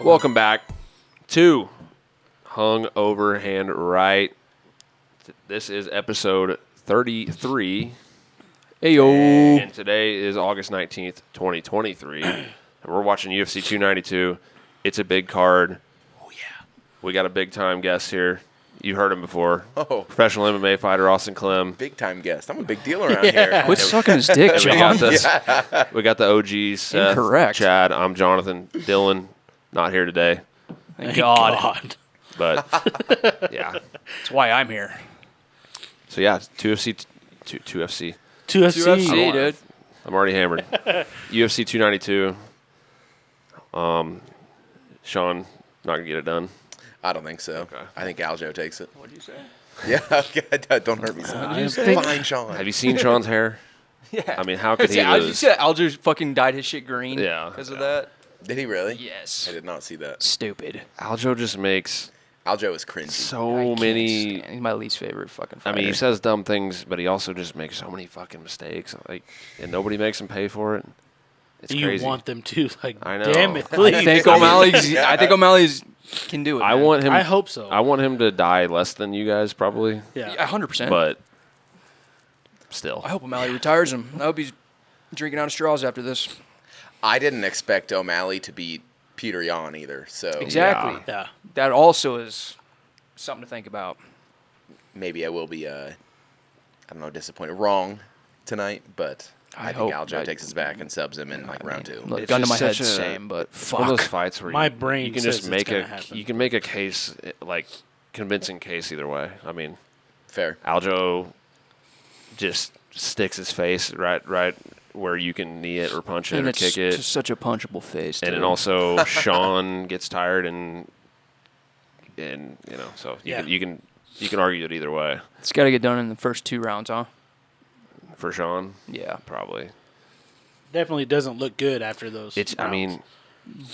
Welcome back to Hung Over Hand Right. This is episode 33. Ayo. And today is August 19th, 2023. And we're watching UFC 292. It's a big card. Oh, yeah. We got a big-time guest here. You heard him before. Oh. Professional MMA fighter Austin Clem. Big-time guest. I'm a big deal around here. Quit sucking his dick, And John. we got the OGs, Seth, Incorrect. Chad. I'm Jonathon. Dylan, not here today. Thank God. But, yeah. That's why I'm here. So, yeah, 2FC. 2FC. 2FC, dude. I'm already hammered. UFC 292. Sean, not going to get it done. I don't think so. Okay. I think Aljo takes it. What'd you say? Yeah, okay, don't hurt me, son. Fine, Sean. Have you seen Sean's hair? Yeah. I mean, how could he You lose? said Aljo fucking dyed his shit green Yeah. because of that? Did he really? Yes. I did not see that. Stupid. Aljo just makes Aljo is cringy. so many... He's my least favorite fucking I fighter. mean, he says dumb things, but he also just makes so many fucking mistakes. Like, and nobody makes him pay for it. It's You crazy. want them to, like, I know. damn it, I please. I think O'Malley's can do it. I man. want him. I hope so. I want him to die less than you guys probably, yeah. Yeah, 100%. but still. I hope O'Malley retires him. I hope he's drinking out of straws after this. I didn't expect O'Malley to beat Peter Yan either, so Exactly. Yeah. That also is something to think about. maybe I will be, I don't know, disappointed. Wrong tonight, but I think hope- Aljo takes his back and subs him in like round two. Look, It's gun to just my head, such a- same, but It's one of those fuck. fights where My you brain can says just it's make gonna a happen. you can make a case, like convincing case either way. I mean, Fair. Aljo just sticks his face right where you can knee it or punch it And or it's kick it. just such a punchable face. And too. then also Sean gets tired and so Yeah. you can argue it either way. It's got to get done in the first 2 rounds, huh? For Sean, Yeah. probably. Definitely doesn't look good after those. It's I rounds. mean,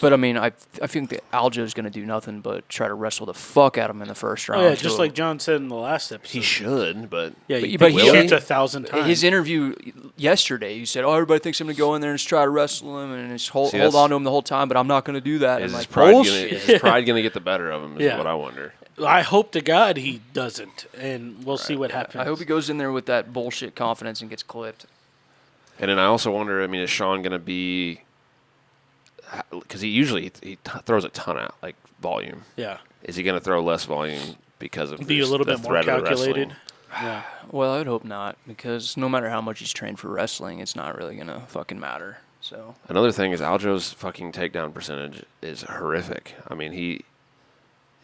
But, I mean, I think that Aljo's going to do nothing but try to wrestle the fuck out of him in the first round. Oh, yeah, just too. like John said in the last episode. he should, but Yeah, But- you but think he- he shoots 1,000 times. His interview yesterday, he said, "Oh, everybody thinks I'm going to go in there and just try to wrestle him and just hold See, that's- on to him the whole time, but I'm not going to do that." is I'm his like, pride bullshit. gonna get the better of him? Is Yeah. what I wonder. I hope to God he doesn't, and we'll see what happens. I hope he goes in there with that bullshit confidence and gets clipped. And then I also wonder. I mean, is Sean gonna be? Because he usually throws a ton out like volume. Yeah. Is he gonna throw less volume because of Be a just little the bit more threat of the calculated. wrestling? Yeah. Well, I would hope not, because no matter how much he's trained for wrestling, it's not really going to fucking matter. So Another thing is Aljo's fucking takedown percentage is horrific. I mean,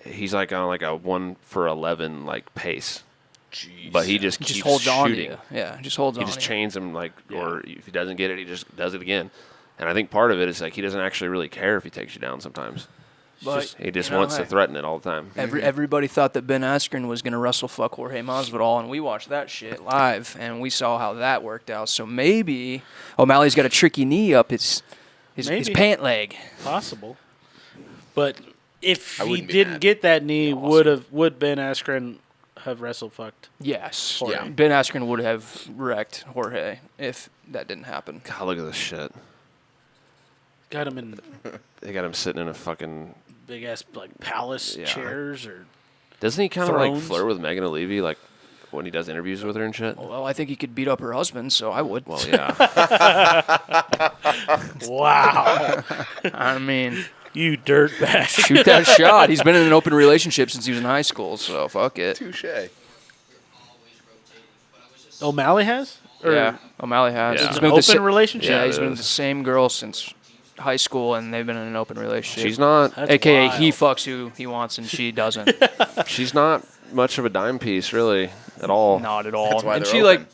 he's like on like a 1 for 11 like pace, Jeez. but he just he keeps just holds on to shooting. you. Yeah, just holds He on. just to you. chains him like, or if he doesn't get it, he just does it again. And I think part of it is like he doesn't actually really care if he takes you down sometimes. But, He just you know, wants to hey, threaten it all the time. Everybody thought that Ben Askren was going to wrestle fuck Jorge Masvidal, and we watched that shit live, and we saw how that worked out. So maybe O'Malley's got a tricky knee up his Maybe. pant leg. Possible. But if I he wouldn't be didn't mad. get that knee, would Ben Askren have wrestled fucked? Yes. Jorge. Yeah. Ben Askren would have wrecked Jorge if that didn't happen. God, look at this shit. Got him in They got him sitting in a fucking. big ass like palace Yeah. chairs or Doesn't he kind of like Thrones? flirt with Megan O'Leary like when he does interviews with her and shit? Well, I think he could beat up her husband, so I would. Well, yeah. wow. I mean, You dirtbag. shoot that shot. He's been in an open relationship since he was in high school, so fuck it. Touche. O'Malley has? Or Yeah, O'Malley has. Yeah. It's He's an been with the open relationship? Yeah, it he's been with is. the same girl since high school, and they've been in an open relationship. She's not. That's AKA wild. he fucks who he wants and she doesn't. She's not much of a dime piece, really, at all. Not at all. That's why and they're she open.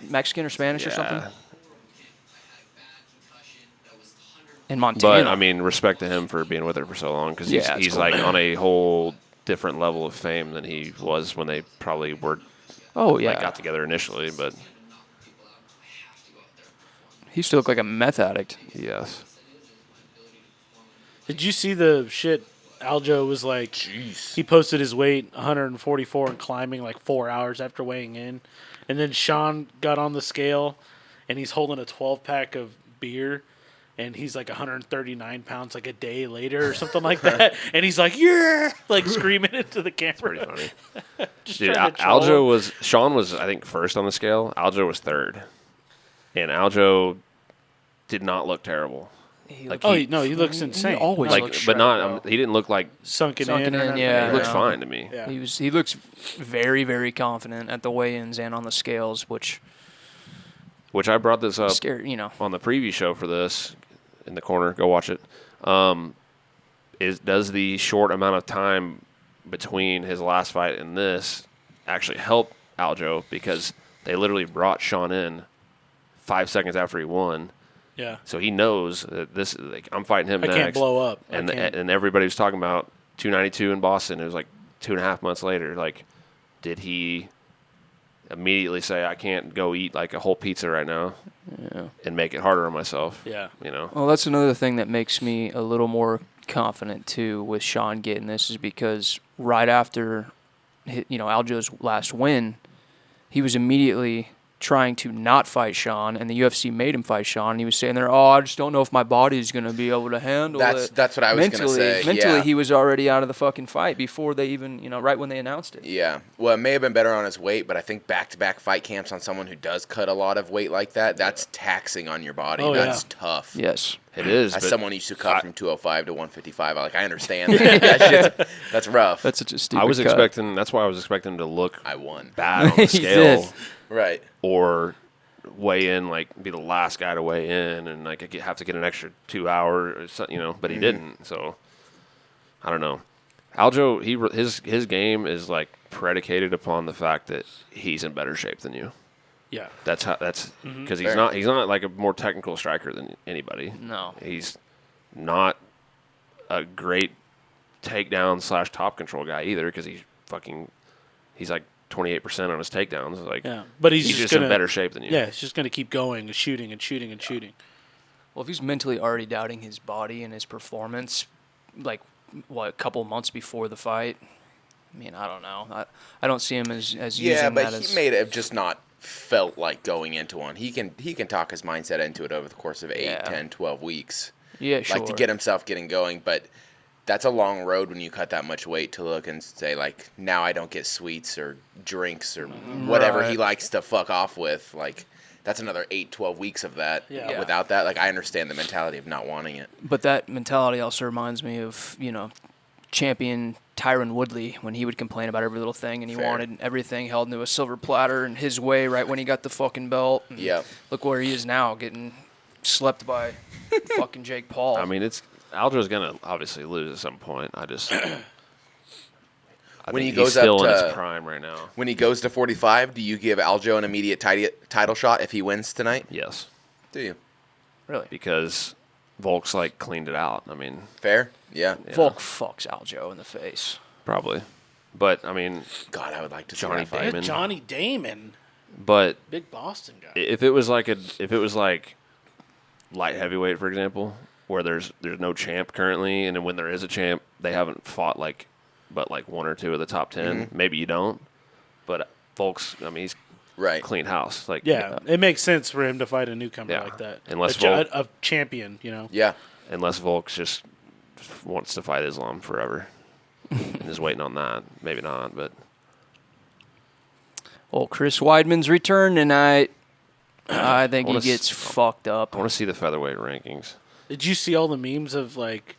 like Mexican or Spanish or something Yeah. in Montana. But I mean, respect to him for being with her for so long because Yeah, it's he's cool. like on a whole different level of fame than he was when they probably were oh yeah, like got together initially. But he used to look like a meth addict. yes, Did you see the shit Aljo was like? Jeez. He posted his weight 144 and climbing like 4 hours after weighing in. And then Sean got on the scale and he's holding a 12-pack of beer. and he's like 139 pounds like a day later or something like that, and he's like, yeah, like screaming into the camera. Pretty funny. Just Dude, trying to troll him. Sean was, I think, first on the scale. Aljo was third. And Aljo did not look terrible. He Like, looked- He looks insane. He always Like, looks but not, shredded, bro. he didn't look like, sunken Sunken in. Or in, nothing. yeah. he looks no. fine to me. Yeah. He looks very, very confident at the weigh-ins and on the scales, which Which I brought this up scary, on the preview show for this in the corner. Go watch it. Does the short amount of time between his last fight and this actually help Aljo, because they literally brought Sean in 5 seconds after he won. Yeah. So he knows that this, like, I'm fighting him I next. can't blow up. And everybody was talking about 292 in Boston. It was like 2.5 months later. Like, did he immediately say, I can't go eat like a whole pizza right now and make it harder on myself? Yeah. You know? Well, that's another thing that makes me a little more confident, too, with Sean getting this, is because right after, Aljo's last win, he was immediately trying to not fight Sean, and the UFC made him fight Sean. And he was saying there, I just don't know if my body is going to be able to handle it. That's what I was going to say. Mentally, yeah. he was already out of the fucking fight before they even, right when they announced it. Yeah. Well, it may have been better on his weight, but I think back-to-back fight camps on someone who does cut a lot of weight like that, that's taxing on your body. Oh, That's yeah. tough. Yes. It is. As but someone who used to cut from 205 to 155, I understand that. That's rough. That's such a stupid I was cut. expecting, that's why I was expecting him to look I won. bad on the He scale. did. Right. Or weigh in, like, be the last guy to weigh in, and like have to get an extra 2 hours, or something, but he didn't. So I don't know. Aljo, his game is like predicated upon the fact that he's in better shape than you. Yeah. That's because Fair. he's not like a more technical striker than anybody. No. He's not a great takedown / top control guy either, because he's like 28% on his takedowns. Like, Yeah. But he's just gonna, in better shape than you. Yeah, he's just going to keep going and shooting and shooting and shooting. Well, if he's mentally already doubting his body and his performance, like, a couple months before the fight, I mean, I don't know. I don't see him as Yeah, using but that as... he may have just not felt like going into one. He can talk his mindset into it over the course of 8, 10, 12 weeks. Yeah, sure. Like, to get himself getting going, but that's a long road when you cut that much weight to look and say, like, now I don't get sweets or drinks or whatever he Right. likes to fuck off with. Like, that's another 8, 12 weeks of that. Yeah. Without that, like, I understand the mentality of not wanting it. But that mentality also reminds me of, champion Tyron Woodley, when he would complain about every little thing and he Fair. wanted everything held into a silver platter and his way right when he got the fucking belt. And Yep. Look where he is now, getting slept by fucking Jake Paul. I mean, Aljo's gonna obviously lose at some point. I When he think goes he's still up in to- his prime right now. When he goes to 45, do you give Aljo an immediate title shot if he wins tonight? Yes, Do you? really? because Volk's like cleaned it out. I mean, Fair? Yeah. Volk fucks Aljo in the face. probably, but I mean, God, I would like to see Johnny that fight. Damon. Yeah, Johnny Damon, but big Boston guy. if it was like light heavyweight, for example, where there's no champ currently, and then when there is a champ, they haven't fought but one or two of the top 10. Maybe you don't, but Volk's, I mean, he's Right. clean house. Like, Yeah, it makes sense for him to fight a newcomer Yeah. like that. Unless a champion, Yeah. unless Volk's just wants to fight Islam forever and is waiting on that. Maybe not, but Well, Chris Weidman's return tonight. I think he wanna gets fucked up. I want to see the featherweight rankings. Did you see all the memes of like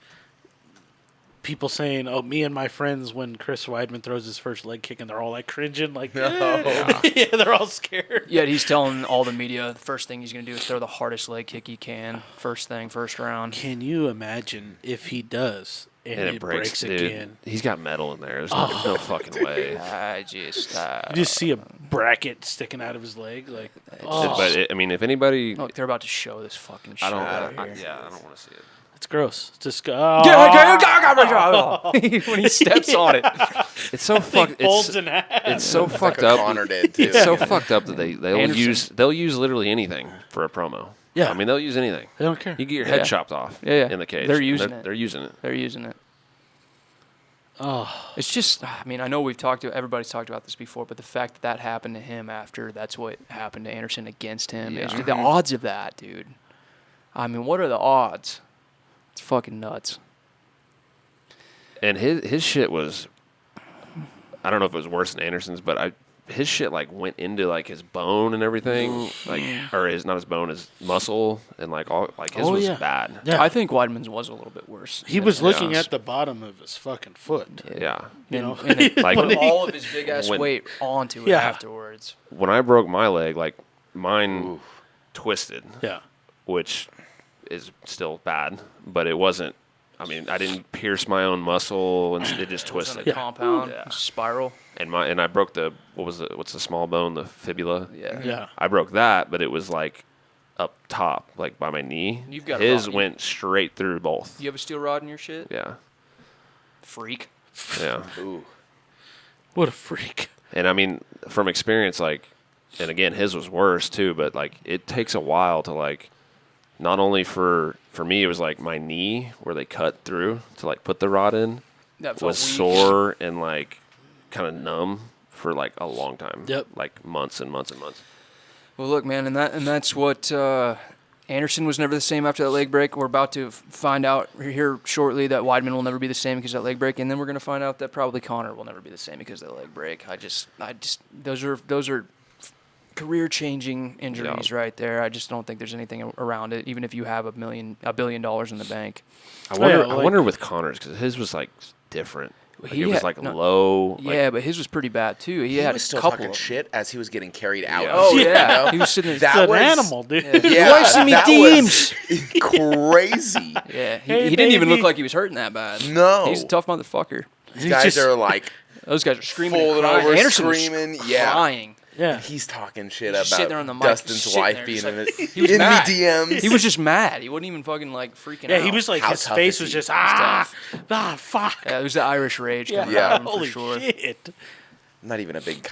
people saying, "Oh, me and my friends," when Chris Weidman throws his first leg kick, and they're all like cringing, like, yeah, they're all scared. Yet he's telling all the media the first thing he's going to do is throw the hardest leg kick he can. First thing, first round. Can you imagine if he does and it breaks dude. again? He's got metal in there. There's no fucking way. I just... You just see a bracket sticking out of his leg, like, But I mean, if anybody, Look, they're about to show this fucking shit I don't. out I here. yeah, I don't want to see it. it's gross. It's just When he steps on it. It's so fucked. folds in half. It's so Like fucked what up. Connor did, too. It's so fucked up that they'll Anderson. use literally anything for a promo. Yeah. I mean, they'll use anything. They don't care. You get your head Yeah. chopped off Yeah. in the cage. They're using it. They're using it. They're using it. Oh, It's just, I mean, I know everybody's talked about this before, but the fact that happened to him after that's what happened to Anderson against him, Yeah. the odds of that, dude. I mean, what are the odds? It's fucking nuts. And his shit was, I don't know if it was worse than Anderson's, but his shit like went into like his bone and everything, like or his not his bone, his muscle, and like all like his was bad. Yeah. I think Weidman's was a little bit worse. He was looking at the bottom of his fucking foot. Yeah. You know, and then Like- put all of his big ass weight onto it afterwards. When I broke my leg, like mine twisted, yeah. which is still bad, but it wasn't. I mean, I didn't pierce my own muscle, and it just It was in twisted. a compound Yeah. spiral. And I broke what's the small bone, the fibula. Yeah. Yeah. I broke that, but it was like up top, like by my knee. You've got his a rod. went straight through both. You have a steel rod in your shit? Yeah, Freak. yeah. Ooh. What a freak. And I mean, from experience, like, and again, his was worse too. But like, it takes a while to like, not only for me, it was like my knee where they cut through to like put the rod in That felt was weak. sore and like kind of numb for like a long time. Yep. Like months and months and months. Well, look, man, and that's what Anderson was never the same after that leg break. We're about to find out here shortly that Weidman will never be the same because of that leg break, and then we're going to find out that probably Connor will never be the same because of that leg break. I just those are career-changing injuries right there. I just don't think there's anything around it, even if you have $1 billion in the bank. I wonder. yeah, I like- wonder with Connor's because his was like different. Like, He it was had- like no- low. Like, Yeah, but his was pretty bad too. He He had was a still couple talking of shit as he was getting carried out. Yeah. Oh You yeah, know? he was sitting there. That It's an was animal, dude. Yeah, Why send me that DMs? was crazy. Yeah, Hey, he didn't even look baby. like he was hurting that bad. No. He's a tough motherfucker. These guys just- are like Those guys are screaming folded and crying. over, Anderson was screaming. Yeah. crying. Yeah. He's talking shit Just sitting there on about the mic, Dustin's sitting wife there, being just in like- it. he was in mad. the DMs. He was just mad. He wasn't even fucking like freaking Yeah, out. he was like, How his tough face is was he? just, fuck. Yeah, it was the Irish rage coming Yeah, out of him holy for sure. shit. I'm not even a big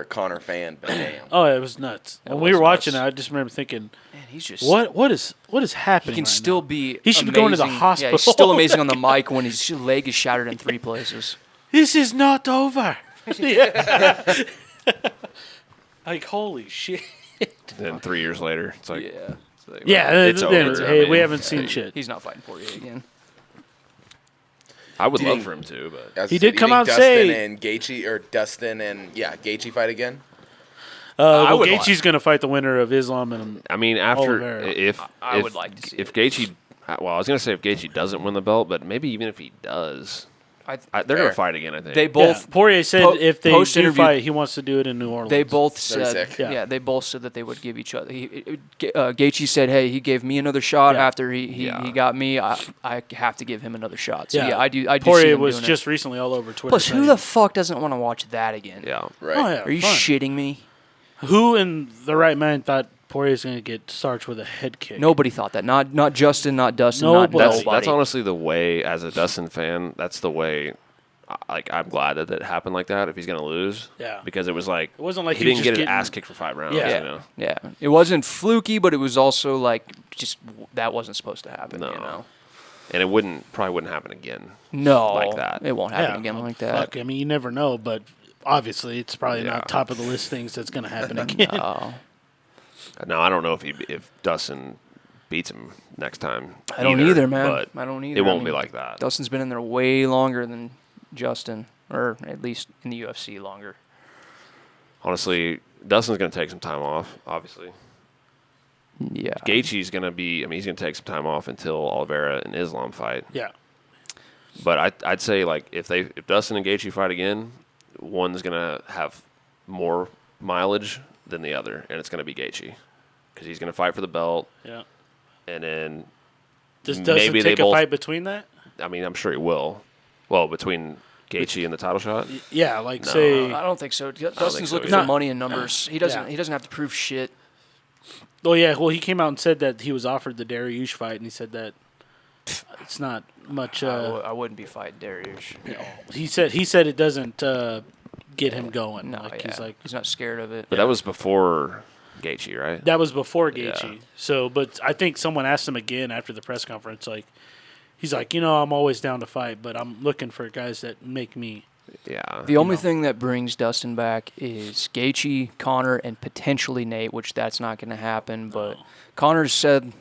Connor fan, but damn. Oh, it was nuts. It When we was were watching it, nuts. I just remember thinking, Man, he's just what is happening? He can right still now? be. He should be going to the amazing. hospital. Yeah, he's still amazing on the mic when his leg is shattered in 3 places. This is not over. Yeah. Like, holy shit. Then 3 years later, it's like Yeah. So they- Yeah, It's then over. hey, I mean, we haven't seen shit. He's not fighting Poirier again. I would Do you love think- for him to, but I was He gonna say, did do you come think out and Dustin say- and Gaethje, or Dustin and Gaethje fight again. Well, would Gaethje's going to fight the winner of Islam and I mean, after Oliveira. if I if, would like to see if it. Gaethje, well, I was gonna say if Gaethje doesn't win the belt, but maybe even if he does, they're Fair. gonna fight again. I think They both. both. Poirier said if they do post-interview- fight, he wants to do it in New Orleans. They both Very said, sick. Yeah. they both said that they would give each other. Gaethje said, "Hey, he gave me another shot Yeah. after he got me. I have to give him another shot." So Yeah. yeah, I do. I do see Poirier them was doing just recently all over Twitter. it. Plus, who saying, the fuck doesn't want to watch that again? yeah. Right. Oh, yeah, Are you fun. shitting me? Who in the right mind thought Poirier's going to get starched with a head kick? Nobody thought that. Not Justin. Not Dustin. Nobody. Not That's nobody. honestly the way. As a Dustin fan, that's the way. Like, I'm glad that it happened like that. If he's gonna lose, Yeah. because it was like It wasn't like he he was didn't just get his getting- ass kicked for 5 rounds. Yeah. You know? Yeah, it wasn't fluky, but it was also like just that wasn't supposed to happen. No. You know? And it probably wouldn't happen again. No, Like that. It won't happen Yeah, again like that. Fuck, I mean, you never know, but obviously it's probably Yeah. not top of the list things that's going to happen again. No. No, I don't know if Dustin beats him next time. I don't either, man. But I don't either. it I won't mean, be like that. Dustin's been in there way longer than Justin, or at least in the UFC longer. Honestly, Dustin's gonna take some time off. Obviously, Yeah. Gaethje's gonna be. I mean, he's gonna take some time off until Oliveira and Islam fight. Yeah. But I'd say like if Dustin and Gaethje fight again, one's gonna have more mileage than the other, and it's gonna be Gaethje because he's gonna fight for the belt, Yeah. and then Does Dustin maybe they take a both. fight between that? I mean, I'm sure he will. Well, between Gaethje and the title shot. Yeah, like No. say. I don't think so. Dustin's so looking either. for money and numbers. He doesn't. Yeah. He doesn't have to prove shit. Oh yeah, well he came out and said that he was offered the Dariush fight, and he said that it's not much. I wouldn't be fighting Dariush. He said it doesn't get him going. No, like yeah. he's like he's not scared of it. But that was before Gaethje, right? that was before Gaethje. Yeah. So, but I think someone asked him again after the press conference, like he's like, I'm always down to fight, but I'm looking for guys that make me Yeah. The only thing that brings Dustin back is Gaethje, Connor, and potentially Nate, which that's not going to happen. But Connor said,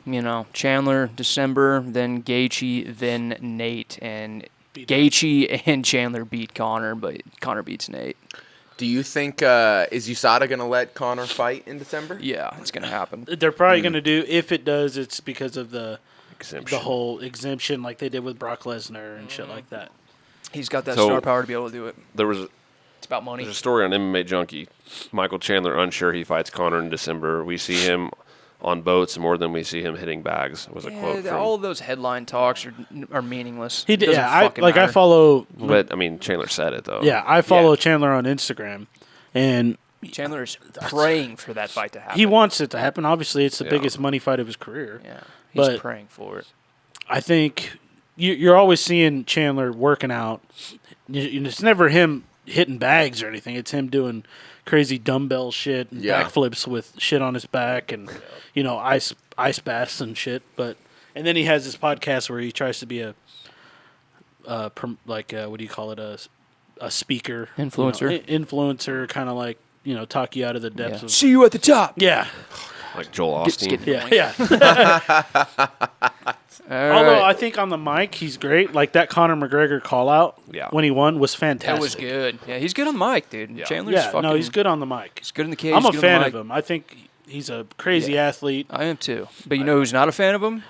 Chandler, December, then Gaethje, then Nate. And Gaethje and Chandler beat Connor, but Connor beats Nate. Do you think is USADA going to let Connor fight in December? Yeah, it's going to happen. They're probably going to do. If it does, it's because of the whole exemption, like they did with Brock Lesnar and shit like that. He's got that star power to be able to do it. It's about money. There's a story on MMA Junkie. Michael Chandler unsure he fights Connor in December. We see him on boats more than we see him hitting bags. Was a quote from. All of those headline talks are meaningless. He did. Doesn't fucking I matter. follow. But Chandler said it though. Yeah, I follow Chandler on Instagram, and Chandler is praying for that fight to happen. he wants it to happen. Obviously, it's the biggest money fight of his career. Yeah, he's But praying for it. I think you're always seeing Chandler working out. It's never him hitting bags or anything. It's him doing crazy dumbbell shit and backflips with shit on his back and ice baths and shit. And then he has this podcast where he tries to be a what do you call it, a speaker, Influencer. Influencer, kind of like talk you out of the depths of. See you at the top. Yeah, Like Joel Osteen. yeah. Although I think on the mic he's great. Like that Conor McGregor call out when he won was fantastic. That was good. Yeah, he's good on the mic, dude. Yeah. Chandler's fucking. he's good on the mic. He's good in the cage. I'm a he's good on fan the of mic. him. I think he's a crazy athlete. I am too. But you know who's not a fan of him?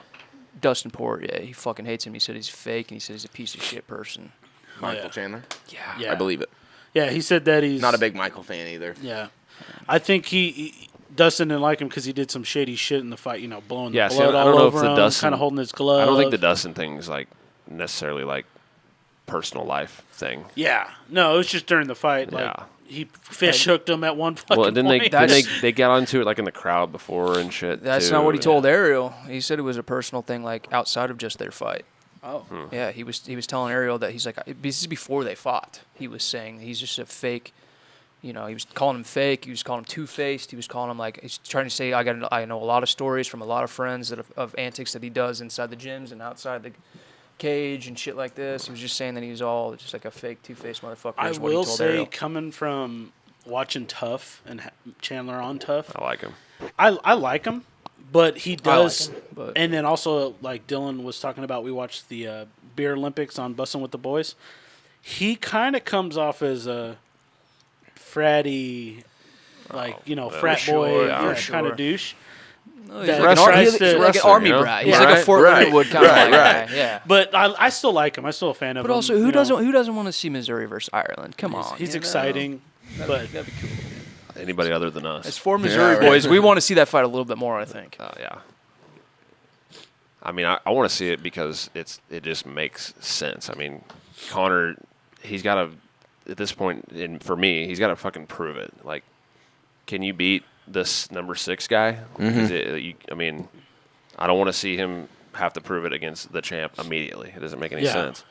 Dustin Poirier. He fucking hates him. He said he's fake, and he said he's a piece of shit person. Michael Chandler? Yeah. I believe it. Yeah, he said that he's Not a big Michael fan either. Yeah, I think Dustin didn't like him because he did some shady shit in the fight. Blowing the blood all over him, kind of holding his glove. I don't think the Dustin thing is like necessarily like personal life thing. Yeah, no, it was just during the fight. Like he fish hooked him at one fucking Well, then point. they got onto it like in the crowd before and shit. That's not what he told Ariel. He said it was a personal thing, like outside of just their fight. Oh, yeah, he was telling Ariel that he's like, this is before they fought. He was saying he's just a fake. He was calling him fake. He was calling him two-faced. He was calling him he's trying to say I know a lot of stories from a lot of friends of antics that he does inside the gyms and outside the cage and shit like this. He was just saying that he was all just like a fake two-faced motherfucker. I is what he will told say, Ariel. coming from watching Tough and Chandler on Tough, I like him. I like him, but he does. I like him, but- And then also, like Dylan was talking about, we watched the Beer Olympics on Bussin' with the Boys. He kind of comes off as a fratty, frat boy, kind of douche. He's that like tries to- like an army brat. He's like a Fort Leonard Wood kind of guy. Yeah. But I still like him. I'm still a fan of him. But also, who doesn't want to see Missouri versus Ireland? Come on, He's exciting, but That'd be cool. Anybody other than us. As for Missouri boys, we want to see that fight a little bit more. I think. Yeah. I mean, I want to see it because it just makes sense. I mean, Connor, he's got to, at this point, for me, he's got to fucking prove it. Like, can you beat this number 6 guy? I mean, I don't want to see him have to prove it against the champ immediately. It doesn't make any sense.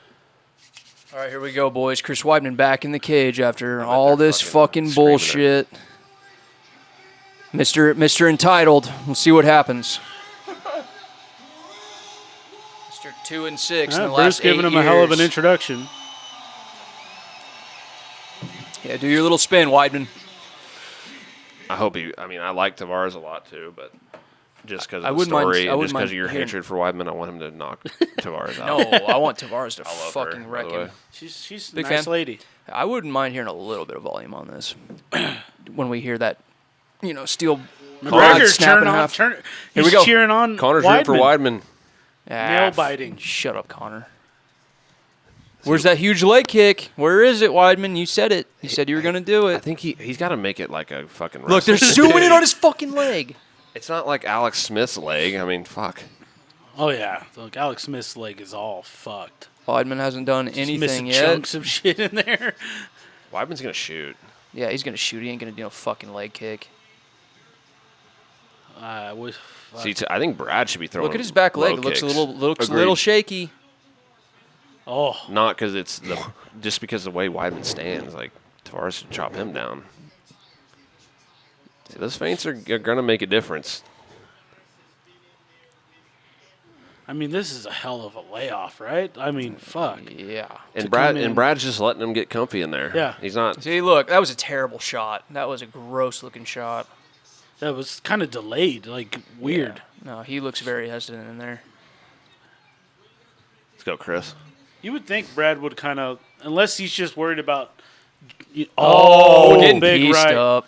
All right, here we go, boys. Chris Weidman back in the cage after all this fucking bullshit. Mr. Entitled. We'll see what happens. Mr. 2-6 in the Bruce last 8 giving him years. a hell of an introduction. Yeah, do your little spin, Weidman. I hope I like Tavares a lot too, but just because I of the wouldn't mind- story I and wouldn't just because of mind your hearing- hatred for Weidman, I want him to knock Tavares out. No, I want Tavares to I love fucking her, wreck by the way. him. She's a Big nice fan. lady. I wouldn't mind hearing a little bit of volume on this when we hear that, steel rod McGregor snapping half. Here we he's go. cheering on Connor's rooting for Weidman. Nail biting. Shut up, Connor. Where's that huge leg kick? Where is it, Weidman? You said it. You said you were going to do I it. think he's got to make it like a fucking Look, they're wrestling. zooming in on his fucking leg. It's not like Alex Smith's leg. I mean, fuck. Oh yeah, look, Alex Smith's leg is all fucked. Weidman hasn't done Just anything missing yet. chunks of shit in there. Weidman's going to shoot. Yeah, he's going to shoot. He ain't going to do no fucking leg kick. See, I think Brad should be throwing. Look at his back leg. low It looks kicks. a little Agreed. shaky. Oh, Not because it's just because of the way Weidman stands. Like Tavares should chop him down. See, those feints are going to make a difference. I mean, this is a hell of a layoff, right? I mean, fuck. Yeah. And come in. Brad's just letting him get comfy in there. Yeah. He's not. See, look, that was a terrible shot. That was a gross-looking shot. That was kind of delayed, like weird. Yeah. No, he looks very hesitant in there. Let's go, Chris. You would think Brad would kind of, unless he's just worried about. Getting big pieced right. up.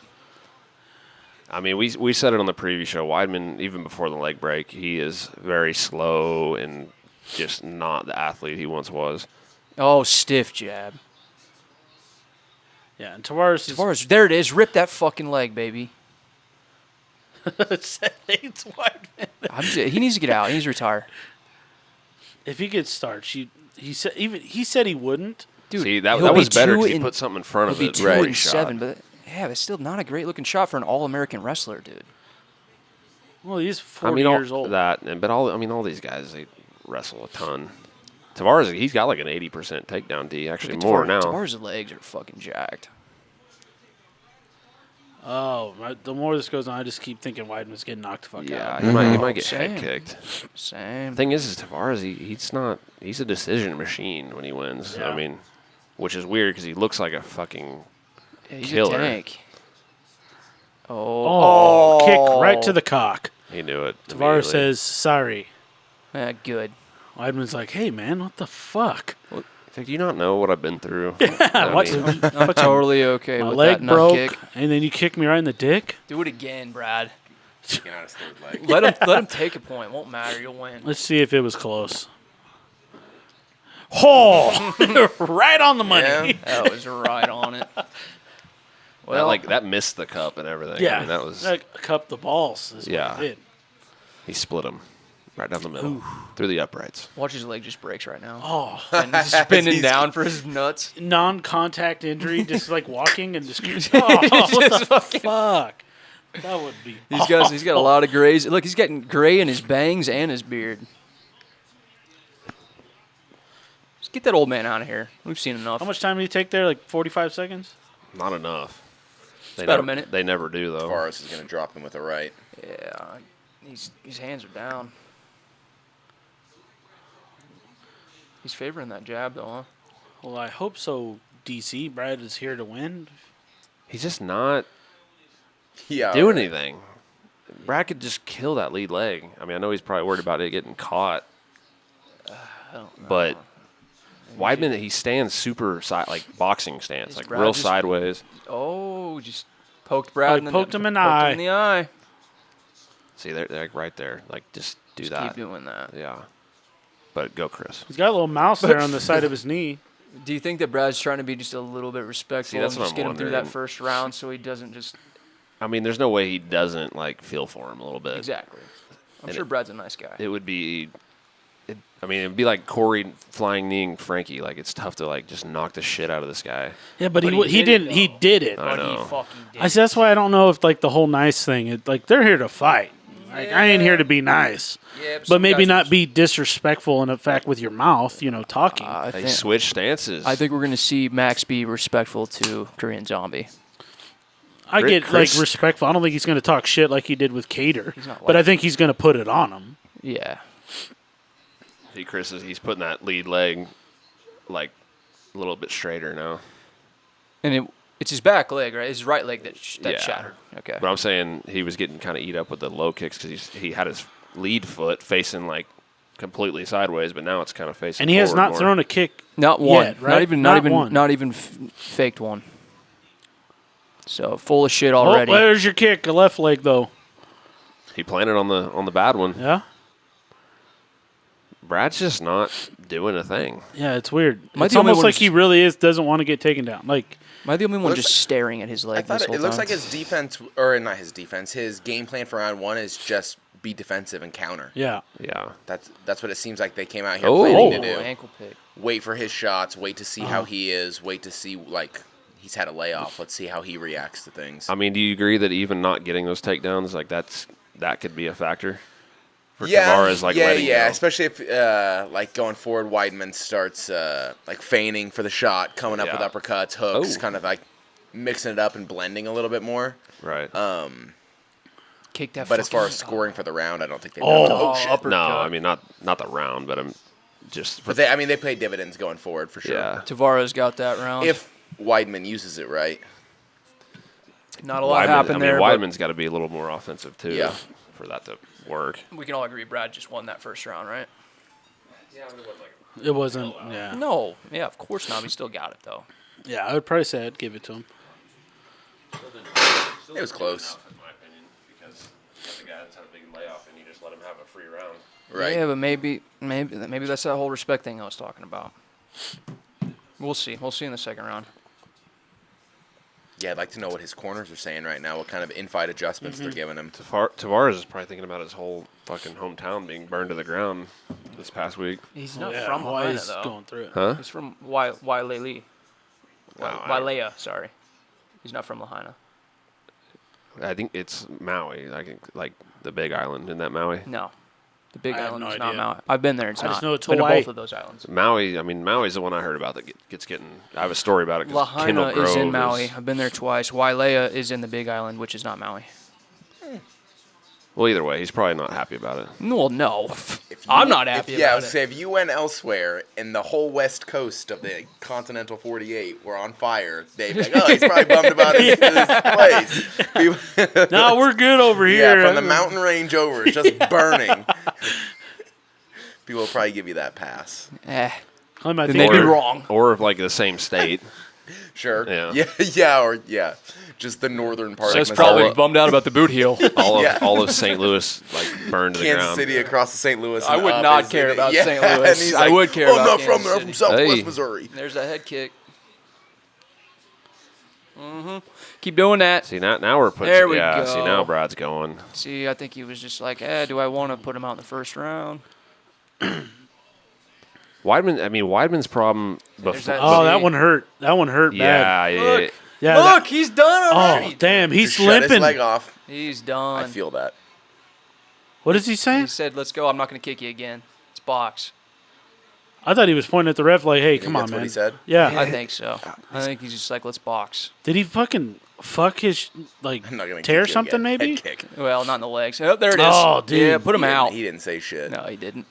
I mean, we said it on the preview show. Weidman, even before the leg break, he is very slow and just not the athlete he once was. Oh, stiff jab. Yeah, and Tavares There it is. Rip that fucking leg, baby. Seth hates Weidman. He needs to get out. He needs to retire. If he gets starched, he said he wouldn't. Dude, See, that he'll was be better 2 because he and- put something in front of He'll be it. 2 Right. and 7, but yeah, that's still not a great looking shot for an All-American wrestler, dude. Well, he's 40 years old. All these guys, they wrestle a ton. Tavares, he's got like an 80% takedown D, actually more now. Tavares' legs are fucking jacked. The more this goes on, I just keep thinking Weidman's getting knocked the fuck Yeah, out. he might get Same. head kicked. Same. The thing is Tavares, he's a decision machine when he wins. Yeah. I mean, which is weird because he looks like a fucking Yeah, he's killer. a tank. Oh, kick right to the cock. He knew it. Tavares immediately. says, sorry. Good. Weidman's like, hey, man, what the fuck? He's like, do you not know what I've been through? What? I'm totally okay My with leg that nut broke, kick. and then you kick me right in the dick? Do it again, Brad. Taking out his third leg. Let him take a point. Won't matter. You'll win. Let's see if it was close. Oh, right on the money. Yeah. That was right on it. Well, that missed the cup and everything. Yeah, I mean, that was like cup the balls. Is Yeah. what it did. he split him right down the middle through the uprights. watch his leg just breaks right now. Oh, And he's spinning down for his nuts. non-contact injury, just like walking and just. Oh, what the fuck? That would be. He's got a lot of grays. Look, he's getting gray in his bangs and his beard. Just get that old man out of here. We've seen enough. How much time did he take there? Like 45 seconds? Not enough. about a minute. They never do though. Tavares is going to drop him with a right. Yeah, his hands are down. He's favoring that jab though, huh? Well, I hope so, DC. Brad is here to win. He's just not Yeah. doing anything. Brad could just kill that lead leg. I mean, I know he's probably worried about it getting caught, I don't know. but Weidman, he stands super like boxing stance, Is like Brad real just- sideways. Oh, just poked Brad. he poked him in the eye. in the eye. See, they're like right there. Like just do Just that. keep doing that. Yeah. But go, Chris. He's got a little mouse there on the side of his knee. Do you think that Brad's trying to be just a little bit respectful See, that's and what just I'm get him through that wondering. first round so he doesn't just I mean, there's no way he doesn't like feel for him a little bit. exactly? I'm And sure Brad's a nice guy. It would be. It'd be like Corey flying kneeing Frankie. Like it's tough to like just knock the shit out of this guy. Yeah, but, But he he did didn't. it, He though. did it. I But he know. fucking did. I see, that's why I don't know if like the whole nice thing. Like they're here to fight. Like I ain't here to be nice. Yeah, But some maybe guys not are- be disrespectful in effect with your mouth. Talking. They switch stances. I think we're going to see Max be respectful to Korean Zombie. I get Chris- like respectful. I don't think he's going to talk shit like he did with Cater. He's not But I like- think he's going to put it on him. Yeah. See, Chris he's putting that lead leg like a little bit straighter now. And it's his back leg, right? His right leg that Yeah. shattered. Okay. But I'm saying he was getting kind of eat up with the low kicks because he had his lead foot facing like completely sideways, but now it's kind of facing. And he has forward not more. thrown a kick. Not one. Yet, right? Not even faked one. So full of shit already. Oh, there's your kick. A left leg though. He planted on the bad one. Yeah. Brad's just not doing a thing. Yeah, it's weird. Am I It's the only almost one like he who's- really doesn't want to get taken down. Like Am I the only one Looks just staring at his I leg thought this it whole looks time? like his defense, or not his defense, his game plan for round one is just be defensive and counter. yeah. Yeah. That's what it seems like they came out here Oh. planning to Oh, do. ankle pick. Wait for his shots, wait to see how he is, wait to see, like, he's had a layoff. Let's see how he reacts to things. I mean, do you agree that even not getting those takedowns, like that could be a factor for yeah, Tavares, like letting go? especially if, like, going forward, Weidman starts, like, feigning for the shot, coming up with Yeah. uppercuts, hooks, Oh. kind of, like, mixing it up and blending a little bit more. Right. Kick that. But as far fucking- as scoring for the round, I don't think they've Oh. done. Oh, shit. uppercut. No, I mean not the round, but I'm just for But they pay dividends going forward for sure. yeah. Tavares got that round. If Weidman uses it right. Not a lot happened there. but Weidman's got to be a little more offensive too. Yeah. For that to work. we can all agree Brad just won that first round, right? It wasn't. Yeah. No. Yeah, of course not. We still got it, though. Yeah, I would probably say I'd give it to him. It was close. In my opinion, because the guy that's had a big layoff and you just let him have a free round. Right. Yeah, but maybe that's that whole respect thing I was talking about. We'll see. We'll see in the second round. Yeah, I'd like to know what his corners are saying right now. What kind of in-fight adjustments Mm-hmm. they're giving him. Tavares is probably thinking about his whole fucking hometown being burned to the ground this past week. He's not Yeah, from Hawaii Lahaina, is though. going through it. Huh? He's from Wailea. Wow, Wailea, sorry. He's not from Lahaina. I think it's Maui. I think like the Big Island. Isn't that Maui? No. The Big I have Island no is not idea. Maui. I've been there. It's I not. just know it's been to Hawaii. both of those islands. Maui. I mean, Maui's the one I heard about that gets getting. I have a story about it. 'Cause Kendall Lahaina is in Grove Maui. I've been there twice. Wailea is in the Big Island, which is not Maui. Well, either way, he's probably not happy about it. Well, no. If you- I'm not happy Yeah, I about was it. say if you went elsewhere and the whole west coast of the continental 48 were on fire, they'd be like, "Oh, he's probably bummed about this place." People- No, we're good over here. Yeah, from the mountain range over, it's just burning. People will probably give you that pass. Clem, I Then think they'd be we're- wrong. Or of like the same state. Sure. Yeah. Yeah, just the northern part Seth's of probably Missouri. bummed out about the boot heel. All of St. Louis like burned to the Kansas ground. City across the St. Louis. I and would up not is care in it. about Yeah, St. and Louis. he's I like, would care I'm about not from Kansas there. I'm City. from Southwest Hey. Missouri. There's that head kick. Keep doing that. See now we're putting. There we yeah. go. See now Brad's going. See, I think he was just like, do I want to put him out in the first round? Weidman's problem. There's that- Oh, that See. one hurt. That one hurt bad. Yeah. Look. Yeah. Look, he's done Oh, already. damn. He's Just shut his leg limping. off. He's I done. feel that. What is he saying? He said, let's go. I'm not going to kick you again. It's box. I thought he was pointing at the ref like, hey, think come on, that's what man. he said? Yeah. I think so. I think he's just like, let's box. Did he fucking fuck his, like, I'm not gonna tear kick you something again. maybe? Head kick. Well, not in the legs. Oh, there it is. Oh, dude. Yeah, put him out. He didn't say shit. No, he didn't.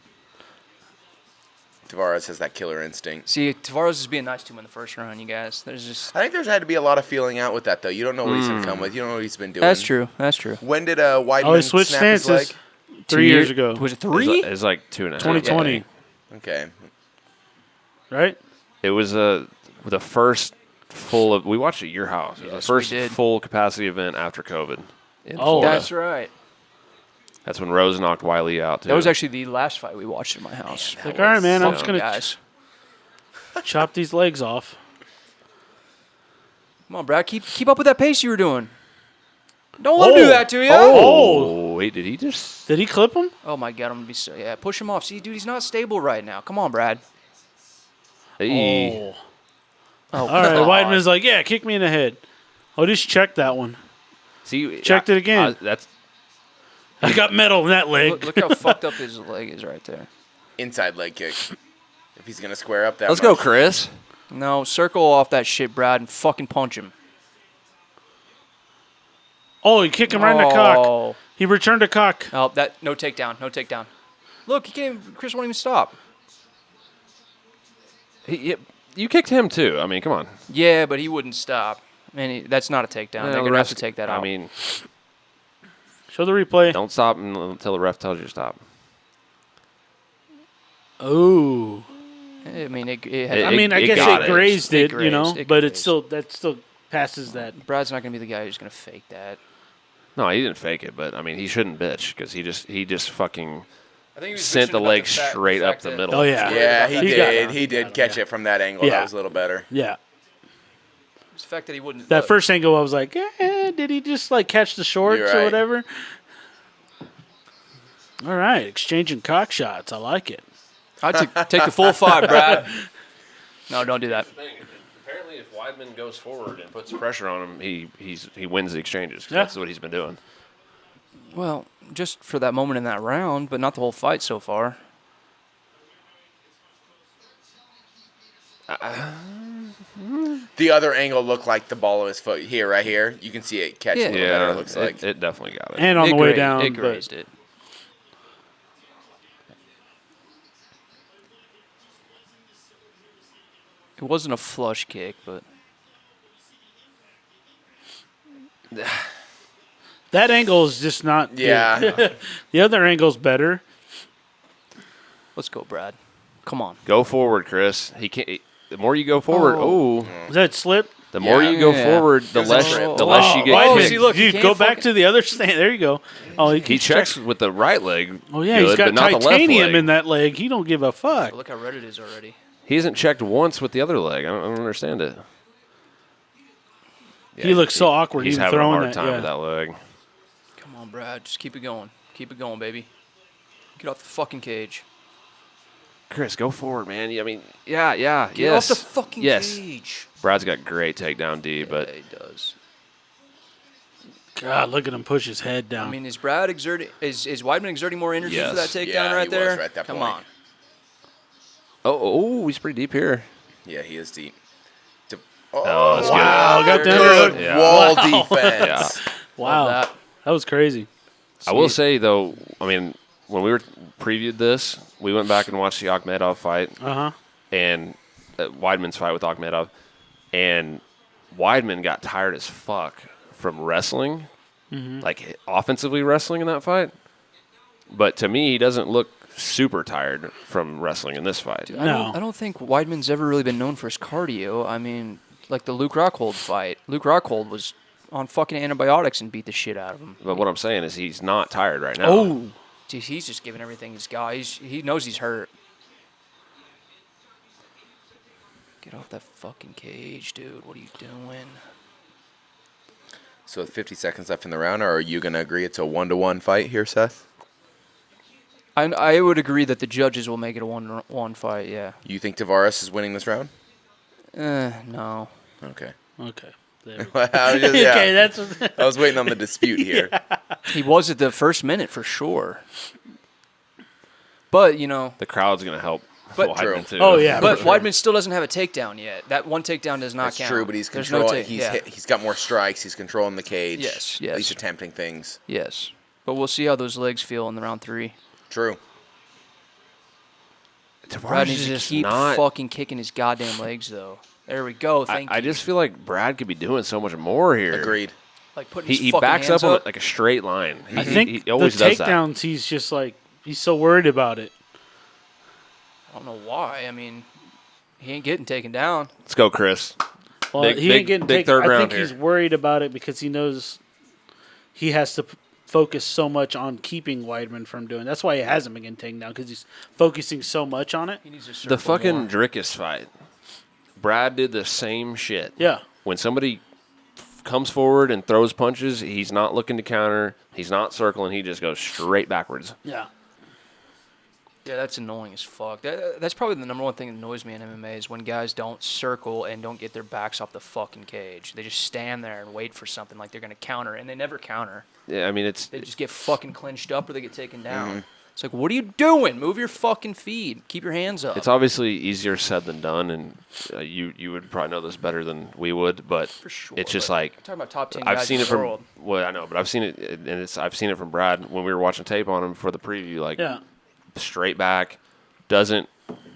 Tavares has that killer instinct. See, Tavares is being nice to him in the first round, you guys. There's just... I think there's had to be a lot of feeling out with that, though. You don't know what he's going to come with. You don't know what he's been doing. That's true. That's true. When did Weidman Oh, he switched snap his leg? stances 3 years ago. Was it It was, 3? it was like 2.5. 2020, Okay. right? It was the first full of. We watched it at your house. It was Yes, the we first did. full capacity event after COVID. In Oh. Florida. That's right. That's when Rose knocked Wiley out too. That was actually the last fight we watched in my house. Like, all right, man, I'm so- just going to Guys. chop these legs off. Come on, Brad. Keep up with that pace you were doing. Don't let him do that to you. Oh, wait, did he just? Did he clip him? Oh, my God. I'm going to be so... Yeah, push him off. See, dude, he's not stable right now. Come on, Brad. Hey. Oh, All right, God. Weidman's like, yeah, kick me in the head. Oh, just check that one. See, Checked it again. That's I got metal in that leg. Look how fucked up his leg is right there. Inside leg kick. If he's going to square up that let's go, much. Chris. No, circle off that shit, Brad, and fucking punch him. Oh, he kicked him right in the cock. Oh. He returned a cock. Oh, that no takedown, no takedown. Look, he can't. Chris won't even stop. You kicked him too. I mean, come on. Yeah, but he wouldn't stop. Man, that's not a takedown. They're the gonna have refs- to take that out. I mean, Show the replay. don't stop until the ref tells you to stop. Oh. I mean, It- I it guess got it it. grazed It it, you know, grazed. It but it's grazed. that still passes that. Brad's not gonna be the guy who's gonna fake that. No, he didn't fake it, but I mean, he shouldn't bitch because he just fucking I think he sent the leg straight up the middle. Oh, yeah. Yeah, he He got did. it. He did catch it from that angle. Yeah. That was a little better. Yeah. It's the fact that he wouldn't. That look. first angle, I was like, did he just like catch the shorts You're or right. whatever? All right, exchanging cock shots. I like it. I take the full 5, Brad. No, don't do that. Apparently, if Weidman goes forward and puts pressure on him, he wins the exchanges. 'Cause Yeah. That's what he's been doing. Well, just for that moment in that round, but not the whole fight so far. The other angle looked like the ball of his foot here, right here. You can see it catch a little better. It looks like it definitely got it. And on the way down, it grazed it. It wasn't a flush kick, but that angle is just not. Yeah. Good. The other angle's better. let's go, Brad. Come on. Go forward, Chris. He can't. The more you go forward, Was that slip? the more you go Yeah. forward, the It was a less trip. you get Oh, kicked. see, look, he Dude, can't go back fucking- to the other stand. There you go. Oh, He checks with the right leg. Oh yeah, good, he's got but not the left titanium leg. in that leg. He don't give a fuck. Look how red it is already. He hasn't checked once with the other leg. I don't understand it. Yeah, He looks so awkward He's even having a throwing hard that, time yeah. with that leg. Come on, Brad. Just keep it going. Keep it going, baby. Get off the fucking cage. Chris, go forward, man. I mean, yeah, Get yes. off the fucking yes. cage. Brad's got great takedown D, but Yeah, he does. God, look at him push his head down. I mean, is Brad exerting? Is Weidman exerting more energy for that Yes. takedown Yeah, right he there? was right at that Come point. on. oh, he's pretty deep here. Yeah, he is deep. Oh, that's wow, got the Good underhook. Yeah. wall Wow. defense. Wow, Love that was crazy. I will say though, I mean, when we were previewed this, we went back and watched the Akhmedov fight and Weidman's fight with Akhmedov, and Weidman got tired as fuck from wrestling, like offensively wrestling in that fight. But to me, he doesn't look super tired from wrestling in this fight. Dude, No. I don't think Weidman's ever really been known for his cardio. I mean, like the Luke Rockhold fight. Luke Rockhold was on fucking antibiotics and beat the shit out of him. But what I'm saying is he's not tired right now. Oh, Jeez, he's just giving everything he's got. He knows he's hurt. Get off that fucking cage, dude. What are you doing? So with 50 seconds left in the round, are you going to agree it's a 1-1 fight here, Seth? I would agree that the judges will make it a 1-1 fight, yeah. You think Tavares is winning this round? No. Okay. okay. There. Okay, that's I was waiting on the dispute here. He was at the first minute for sure. But, you know, The crowd's going to help But- Weidman too. Oh, yeah. but for sure. Weidman still doesn't have a takedown yet. That one takedown does not That's count. true, but he's There's no controlling. take- He's got more strikes. He's controlling the cage. Yes, At yes. least attempting things. Yes. But we'll see how those legs feel in the round 3. True. Brad Tavares needs is to just keep not. fucking kicking his goddamn legs, though. There we go. Thank you. I just feel like Brad could be doing so much more here. Agreed. like putting He, his he fucking backs hands up on like a straight line. I think he the always does that. takedowns, he's just like, he's so worried about it. I don't know why. I mean, he ain't getting taken down. Let's go, Chris. Well, Big- he big- ain't getting big taken. third I round think he's here. worried about it because he knows he has to focus so much on keeping Weidman from doing. That's why he hasn't been getting taken down because he's focusing so much on it. He needs to circle The fucking more. Drickus fight. Brad did the same shit. Yeah. When somebody comes forward and throws punches, he's not looking to counter. He's not circling. He just goes straight backwards. Yeah. Yeah, that's annoying as fuck. That's probably the number one thing that annoys me in MMA is when guys don't circle and don't get their backs off the fucking cage. They just stand there and wait for something like they're going to counter, and they never counter. Yeah, I mean, it's They just get fucking clinched up or they get taken down. It's like, what are you doing? Move your fucking feet. Keep your hands up. it's obviously easier said than done, and you would probably know this better than we would, but For sure. it's just but like I'm talking about top 10 I've guys seen in it the from world. well, I know, but I've seen it, and I've seen it from Brad when we were watching tape on him for the preview. Like Yeah. straight back, doesn't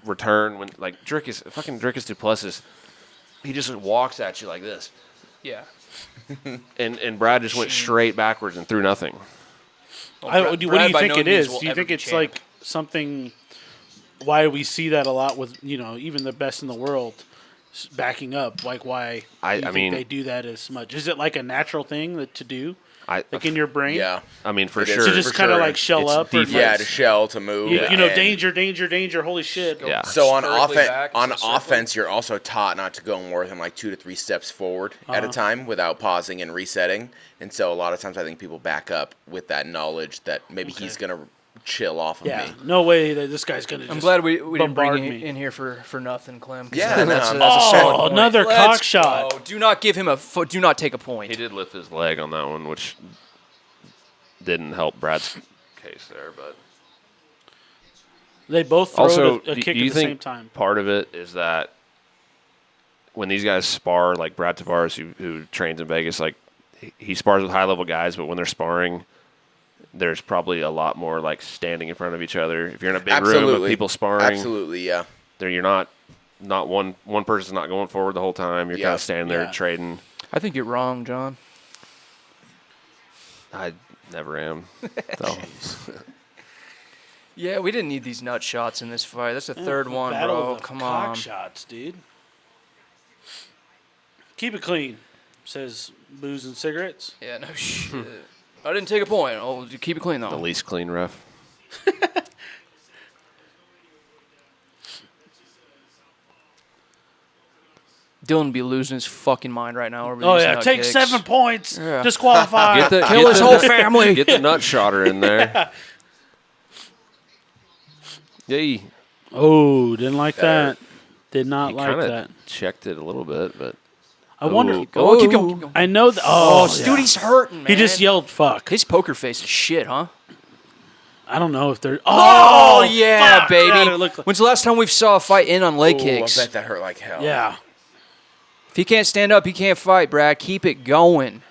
return when like fucking Drickus Duplessis, he just walks at you like this, Yeah. and Brad just went straight backwards and threw nothing. Well, What do you Brad by think no it means is? will Do you ever think be it's champ. like something? Why we see that a lot with even the best in the world backing up? Like why? I do you mean- think they do that as much. Is it like a natural thing to do? I Like in your brain? Yeah. I mean for It is. sure. To just For kind of sure. like shell It's up. Or defense. Yeah, to shell, to move. you know, and- danger, danger, danger. Holy shit. Yeah. So on Vertically back on instead of offense, you're also taught not to go more than like 2 to 3 steps forward at a time without pausing and resetting. And so a lot of times I think people back up with that knowledge that maybe he's gonna chill off of Yeah. me. No way that this guy's gonna. I'm just glad we didn't bring bombard you me. in here for nothing, Clem. 'cause Yeah, that's no, a solid point. another Let's cock shot. go. Do not give him a foot. Do not take a point. He did lift his leg on that one, which didn't help Brad's case there. But They both throw also, a do kick you at the think same time. part of it is that when these guys spar, like Brad Tavares, who trains in Vegas, like he spars with high level guys, but when they're sparring, there's probably a lot more like standing in front of each other. If you're in a big room of people sparring, absolutely, yeah. there you're not one person's not going forward the whole time. You're kind of standing there trading. I think you're wrong, John. I never am. So. Yeah, we didn't need these nut shots in this fight. That's the third one, Battle bro. of the Come cock on. shots, dude. Keep it clean, says booze and cigarettes. Yeah, no shit. I didn't take a point. Oh, keep it clean, though. The least clean ref. Dylan would be losing his fucking mind right now over Oh, these yeah. nut Take kicks. 7 points. Yeah. Disqualified. Kill his whole family. Get the nut shotter in there. Yay. Oh, didn't like that. Did not He like kind that. of checked it a little bit, but I wonder. Keep going, keep going, keep going. I know that. Oh, Oh, dude, he's hurting, man. He just yelled "fuck." His poker face is shit, huh? I don't know if they're. Oh, yeah, fuck. baby. God, it looked like- When's the last time we saw a fight in on leg Ooh, kicks? I bet that hurt like hell. Yeah. If he can't stand up, he can't fight, Brad. Keep it going.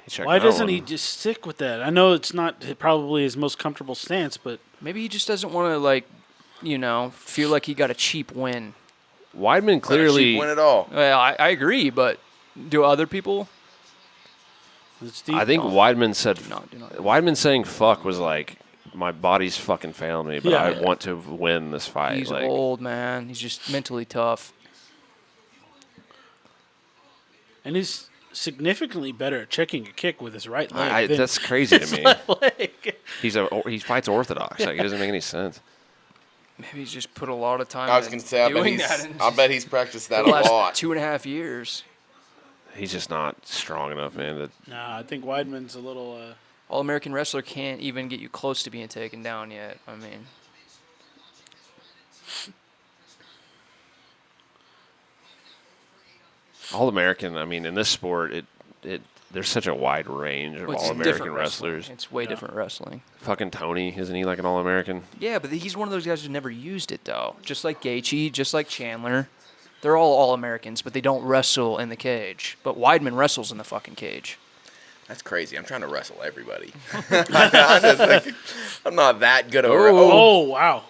he checked Why that doesn't one. he just stick with that? I know it's not probably his most comfortable stance, but Maybe he just doesn't want to, like, feel like he got a cheap win. Weidman Not a clearly. cheap win at all. Well, I agree, but do other people? it's deep. I think No. Weidman said. Do not. Weidman saying "fuck" was like, my body's fucking failing me, but Yeah. I want to win this fight. He's like, old, man. He's just mentally tough. and he's significantly better at checking a kick with his right leg. than that's crazy to his me. left leg. He fights orthodox. Like, it doesn't make any sense. Maybe he's just put a lot of time I was into gonna say, doing that in I bet he's practiced that the a last lot. 2.5 years. He's just not strong enough, man. Nah, I think Weidman's a little. All-American wrestler can't even get you close to being taken down yet. I mean, All American. I mean, in this sport, there's such a wide range of well, it's All different American wrestling. wrestlers. It's way different wrestling. Fucking Tony, isn't he like an All American? Yeah, but he's one of those guys who never used it, though. Just like Gaethje, just like Chandler. They're all All-Americans, but they don't wrestle in the cage. But Weidman wrestles in the fucking cage. That's crazy. I'm trying to wrestle everybody. I'm not that good of a Oh, wow.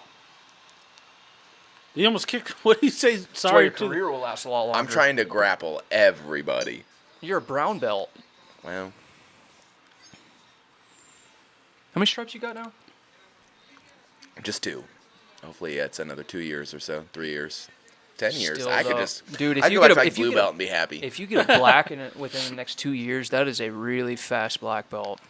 He almost kicked. What did he say? That's why Sorry your to. career will last a lot longer. I'm trying to grapple everybody. You're a brown belt. Well, How many stripes you got now? just 2. Hopefully, it's another 2 years or so, 3 years, 10 years. Still, I could though. just, Dude, if I'd you go get back a- to if you blue get a- belt and be happy. If you get a black within the next 2 years, that is a really fast black belt.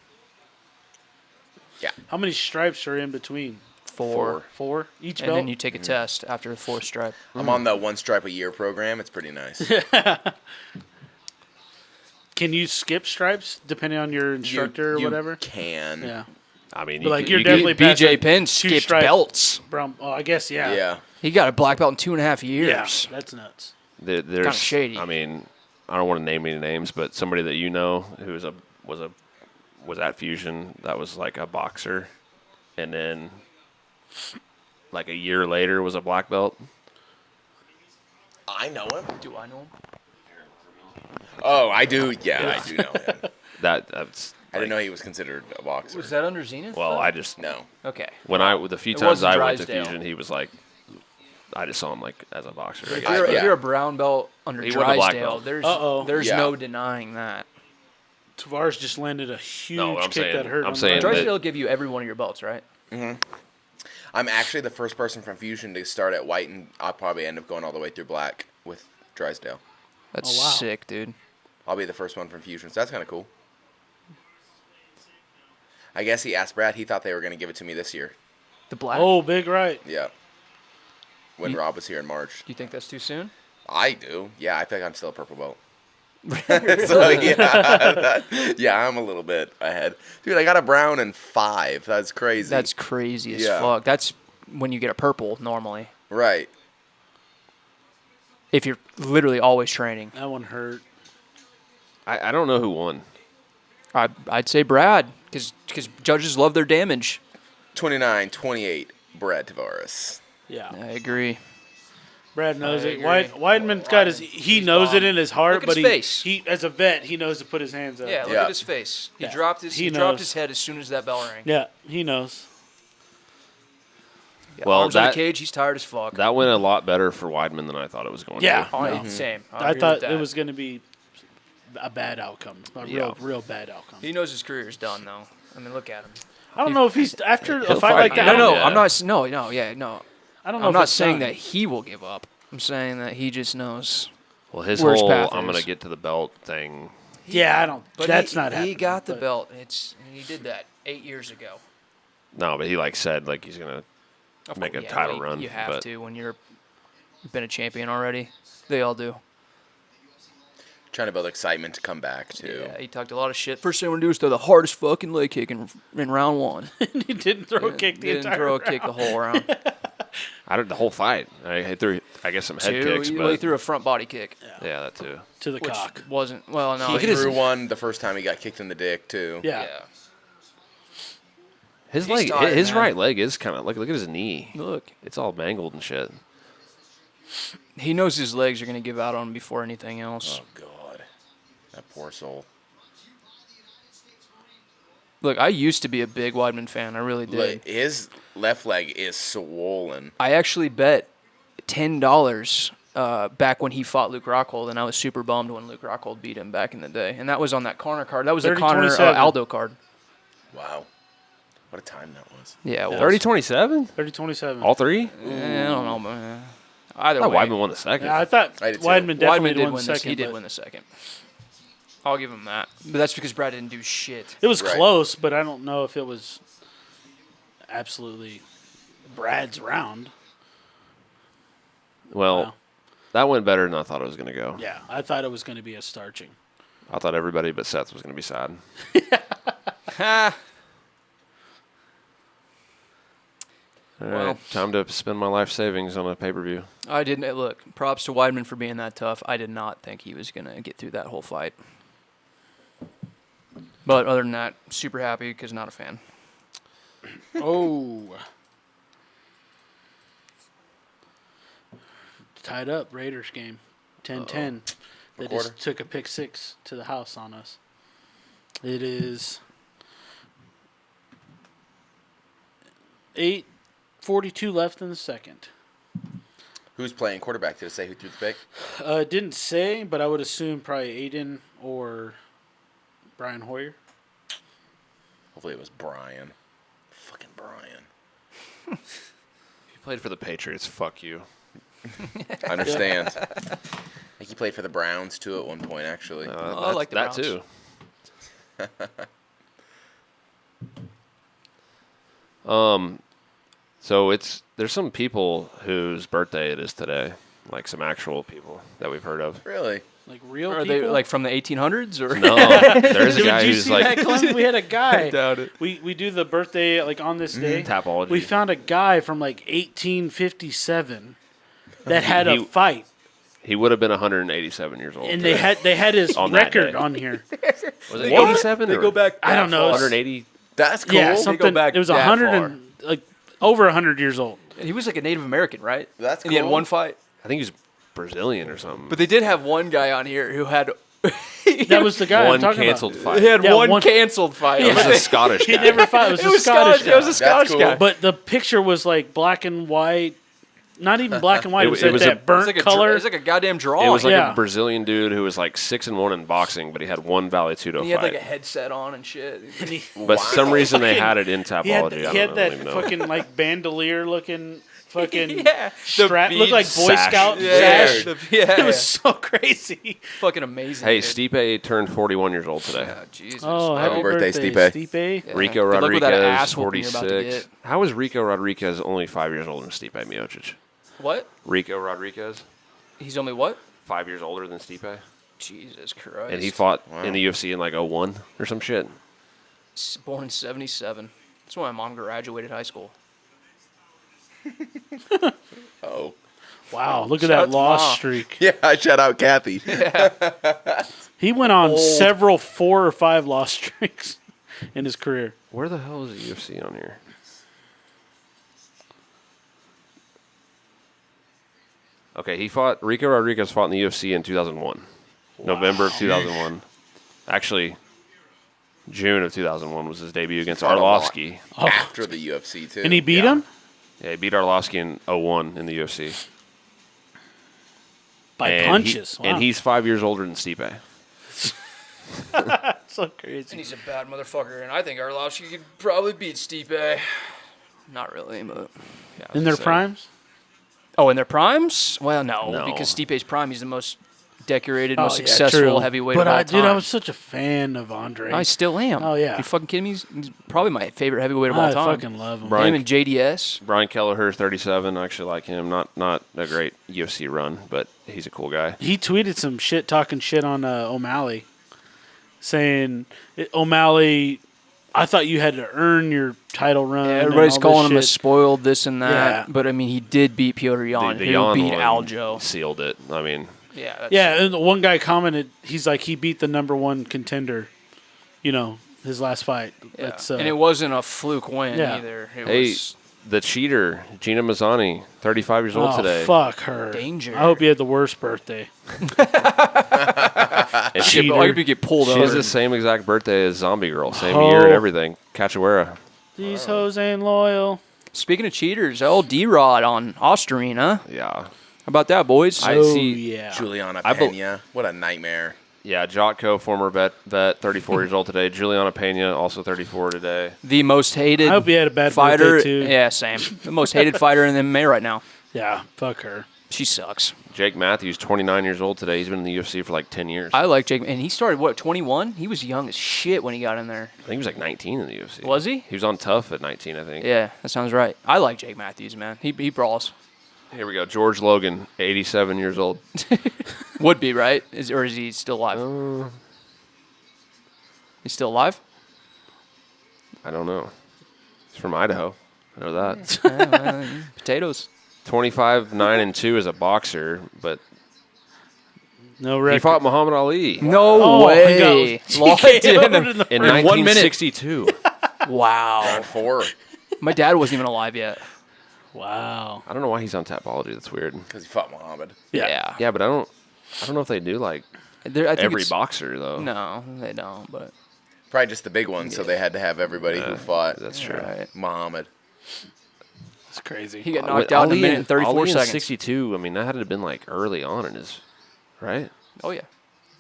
Yeah. How many stripes are in between? 4. 4 each And belt. then you take a test after the 4th stripe. I'm on the 1 stripe a year program. It's pretty nice. Can you skip stripes depending on your instructor or You whatever? can. Yeah. I mean, But, like, could- you're could- definitely past, BJ like, Penn 2 skipped stripe belts. Brown. Oh, I guess yeah. Yeah. He got a black belt in 2.5 years. Yeah, that's nuts. there's shady. I mean, I don't want to name any names, but somebody that you know who was at Fusion that was like a boxer, and then like a year later was a black belt. I know him. Do I know him? Oh, I do. Yeah, I do know him. That's I didn't know he was considered a boxer. Was that under Zenith? well, though? I just No. Okay. the few It times wasn't I went to Drysdale. Fusion, he was like, I just saw him like as a boxer. I If guess. you're, yeah. if you're a brown belt under He wasn't a black Drysdale, belt. there's Yeah. no denying that. Tavares just landed a huge No, I'm kick saying- that hurt. I'm on the saying right. that- Drysdale will give you every one of your belts, right? I'm actually the first person from Fusion to start at white, and I'll probably end up going all the way through black with Drysdale. That's Oh, wow. sick, dude. I'll be the first one from Fusion, so that's kind of cool. I guess he asked Brad. He thought they were going to give it to me this year. The black. Oh, big right. Yeah. When You- Rob was here in March. Do you think that's too soon? I do. Yeah, I think I'm still a purple belt. So, yeah, I'm a little bit ahead. Dude, I got a brown in 5. That's crazy. That's crazy as Yeah. fuck. That's when you get a purple normally. right. If you're literally always training. That one hurt. I don't know who won. I'd say Brad, because judges love their damage. 29-28, Brad Tavares. Yeah. I agree. Brad knows I it. agree. Weidman's got his. He He's knows it bomb. in his heart, Look at but his face. he as a vet, he knows to put his hands up. Yeah, look Yeah. at his face. He Yeah. dropped his He he dropped knows. his head as soon as that bell rang. Yeah, he knows. Yeah, Well, arms on the that- cage. He's tired as fuck. That went a lot better for Weidman than I thought it was going Yeah. to. Oh, No. same. I agree thought with that. it was going to be a bad outcome, Yeah. real bad outcome. He knows his career's done, though. I mean, look at him. I don't know if he's after a He'll fight fight like that. again. No, Yeah. I'm not. No, yeah, no. I don't know. I'm if not it's saying done. that he will give up. I'm saying that he just knows. Well, his Where's whole path I'm going is. to get to the belt thing. Yeah, I don't. But That's he, not happening. He got the but- belt. He did that 8 years ago. No, but he said he's going to make a title run. You have but to when you've been a champion already. They all do. Trying to build excitement to come back too. Yeah, he talked a lot of shit. First thing we're gonna do is throw the hardest fucking leg kick in round one. he didn't throw a kick the Didn't entire throw a round. kick the whole round. the whole fight. I threw, I guess, some head kicks, He but threw a front body kick, yeah, that too. to the which cock. wasn't well. No, He Look at his- threw one the first time he got kicked in the dick too. Yeah. yeah. His He's leg, tired, his man. right leg is kind of look at his knee. Look, It's all mangled and shit. he knows his legs are gonna give out on him before anything else. Oh God, that poor soul. Look, I used to be a big Weidman fan. I really did. Like, his left leg is swollen. I actually bet $10 back when he fought Luke Rockhold, and I was super bummed when Luke Rockhold beat him back in the day. And that was on that Conor card. That was the 30, Conor 27. Aldo card. Wow, what a time that was. Yeah, well, 30-27? 30-27. All three? I don't know, man. Either I thought way, Weidman won the second. Yeah, I thought I did too. Weidman definitely Weidman did won the win second. He did but win the second. I'll give him that. But that's because Brad didn't do shit. It was Right. close, but I don't know if it was absolutely Brad's round. Well, Wow. that went better than I thought it was going to go. Yeah, I thought it was going to be a starching. I thought everybody but Seth was going to be sad. Ha! All Well. right, time to spend my life savings on a pay-per-view. I didn't look. Props to Weidman for being that tough. I did not think he was gonna get through that whole fight. But other than that, super happy because not a fan. Oh. Tied up, Raiders game. 10-10. They quarter? just took a pick six to the house on us. It is 8:42 left in the second. Who's playing quarterback? Did it say who threw the pick? It didn't say, but I would assume probably Aiden or Brian Hoyer. Hopefully it was Brian. Fucking Brian. If you played for the Patriots, fuck you. I understand. I think he played for the Browns too at one point, actually. I like the that Browns. too. So there's some people whose birthday it is today, like some actual people that we've heard of. Really? Like real Are people? they like from the 1800s or? No, there's a Did guy you who's see like that, Clem? We had a guy. doubt it. We do the birthday like on this day. Tapology. We found a guy from like 1857 that had a He- fight, he would have been 187 years old. and today. they had his On that record day. on here. Was it 87 They or go back. I don't know. 180? That's cool. Yeah, They go something. back It was that 100 far. and like over 100 years old. He was like a Native American, right? That's And he had cool. one fight. I think he's Brazilian or something. But they did have one guy on here who had. That was the guy I'm one talking canceled about. fight. He had Yeah, one one- canceled fight. It was a Scottish He guy. never fought. It was It a was Scottish Scottish. It was a guy. Scottish cool. guy. But the picture was like black and white. Not even black and white. It was, It was that a- It burnt was like color. it was like a goddamn drawing. It was like Yeah. a Brazilian dude who was like 6-1 in boxing, but he had one Vale Tudo he had fight. like a headset on and shit. And he, But for some reason they Fucking- had it in he had, Tapology. he I had don't that even know. fucking like bandolier looking fucking Yeah, the strap. Looked like beads. Boy Sash. Scout Yeah, sash. yeah. It was so crazy. fucking amazing. Hey, dude. Stipe turned 41 years old today. Yeah, Jesus. Oh, happy birthday, birthday, Stipe. Stipe. Yeah. Rico Good luck with that Rodriguez, ass whooping you're about to 46. get. How is Rico Rodriguez only 5 years older than Stipe Miocic? What? Rico Rodriguez, He's only what? 5 years older than Stipe? Jesus Christ. And he fought Wow. in the UFC in like 01 or some shit. Born in '77. That's when my mom graduated high school. Oh. Wow, look at Shout out that to loss Ma. streak. Yeah, shout out Kathy. He went on Old. several 4 or 5 loss streaks in his career. Where the hell is the UFC on here? Okay, Rico Rodriguez fought in the UFC in 2001. November of 2001. Actually, June of 2001 was his debut against fought a lot. Arlovsky. After the UFC, too. And he beat him? Yeah, he beat Arlovsky in 01 in the UFC. By punches. Wow. And he's 5 years older than Stipe. so crazy. And he's a bad motherfucker, and I think Arlovsky could probably beat Stipe. Not really, but... Yeah, In their primes? Oh, in their primes? Well, no, No. because Stipe's prime, he's the most decorated, Oh, most yeah, successful true. heavyweight But of all time. I was such a fan of Andre. I still am. Oh, yeah. You fucking kidding me? He's probably my favorite heavyweight of all I time. fucking love him. Brian- Him and JDS. Brian Kelleher, 37. I actually like him. Not a great UFC run, but he's a cool guy. He tweeted some shit, talking shit on O'Malley, saying, O'Malley, I thought you had to earn your title run. Yeah, and everybody's all calling him a this shit." spoiled this and that. Yeah. But, I mean, he did beat Piotr Jan, The who Jan beat one Aljo. sealed it. I mean, Yeah, that's Yeah, and one guy commented, he's like, he beat the number one contender, his last fight. yeah. It's, And it wasn't a fluke win Yeah. either. It hey, was the cheater, Gina Mazzani, 35 years old oh, today. fuck her. danger. I hope you had the worst birthday. And Shit, she, but I could get pulled she has over. the same exact birthday as Zombie Girl. Same Oh. year and everything. Cachoeira. These hoes ain't loyal. Speaking of cheaters, old D-Rod on Osterine, huh? Yeah. How about that, boys? I Oh, see. yeah. Juliana I bel- Pena. What a nightmare. Yeah, Jotko, former vet, 34 years old today. Juliana Pena, also 34 today. The most hated I hope you had a bad fighter. birthday, too. Yeah, same. The most hated fighter in MMA right now. Yeah, fuck her. She sucks. Jake Matthews, 29 years old today. He's been in the UFC for like 10 years. I like Jake, and he started, 21? He was young as shit when he got in there. I think he was like 19 in the UFC. Was he? He was on Tough at 19, I think. Yeah, that sounds right. I like Jake Matthews, man. He brawls. Here we go. George Logan, 87 years old. Would be, right? Or is he still alive? He's still alive? I don't know. He's from Idaho. I know that. Potatoes. 25, 9, and 2 as a boxer, but No he record. fought Muhammad Ali No Oh, way. he Lost got it in TKO'd the- in the in in 1 minute. 1962. Wow. 4. My dad wasn't even alive yet. Wow. I don't know why he's on Tapology. That's weird. Because he fought Muhammad. Yeah. Yeah, but I don't know if they do like I think every it's- boxer though. No, they don't, but. Probably just the big one, so they had to have everybody who fought That's true. Right. Muhammad. It's crazy. He got With knocked out in a Ali minute and 34 Ali in seconds. 62. I mean, that had to have been like early on in his, right? Oh, yeah.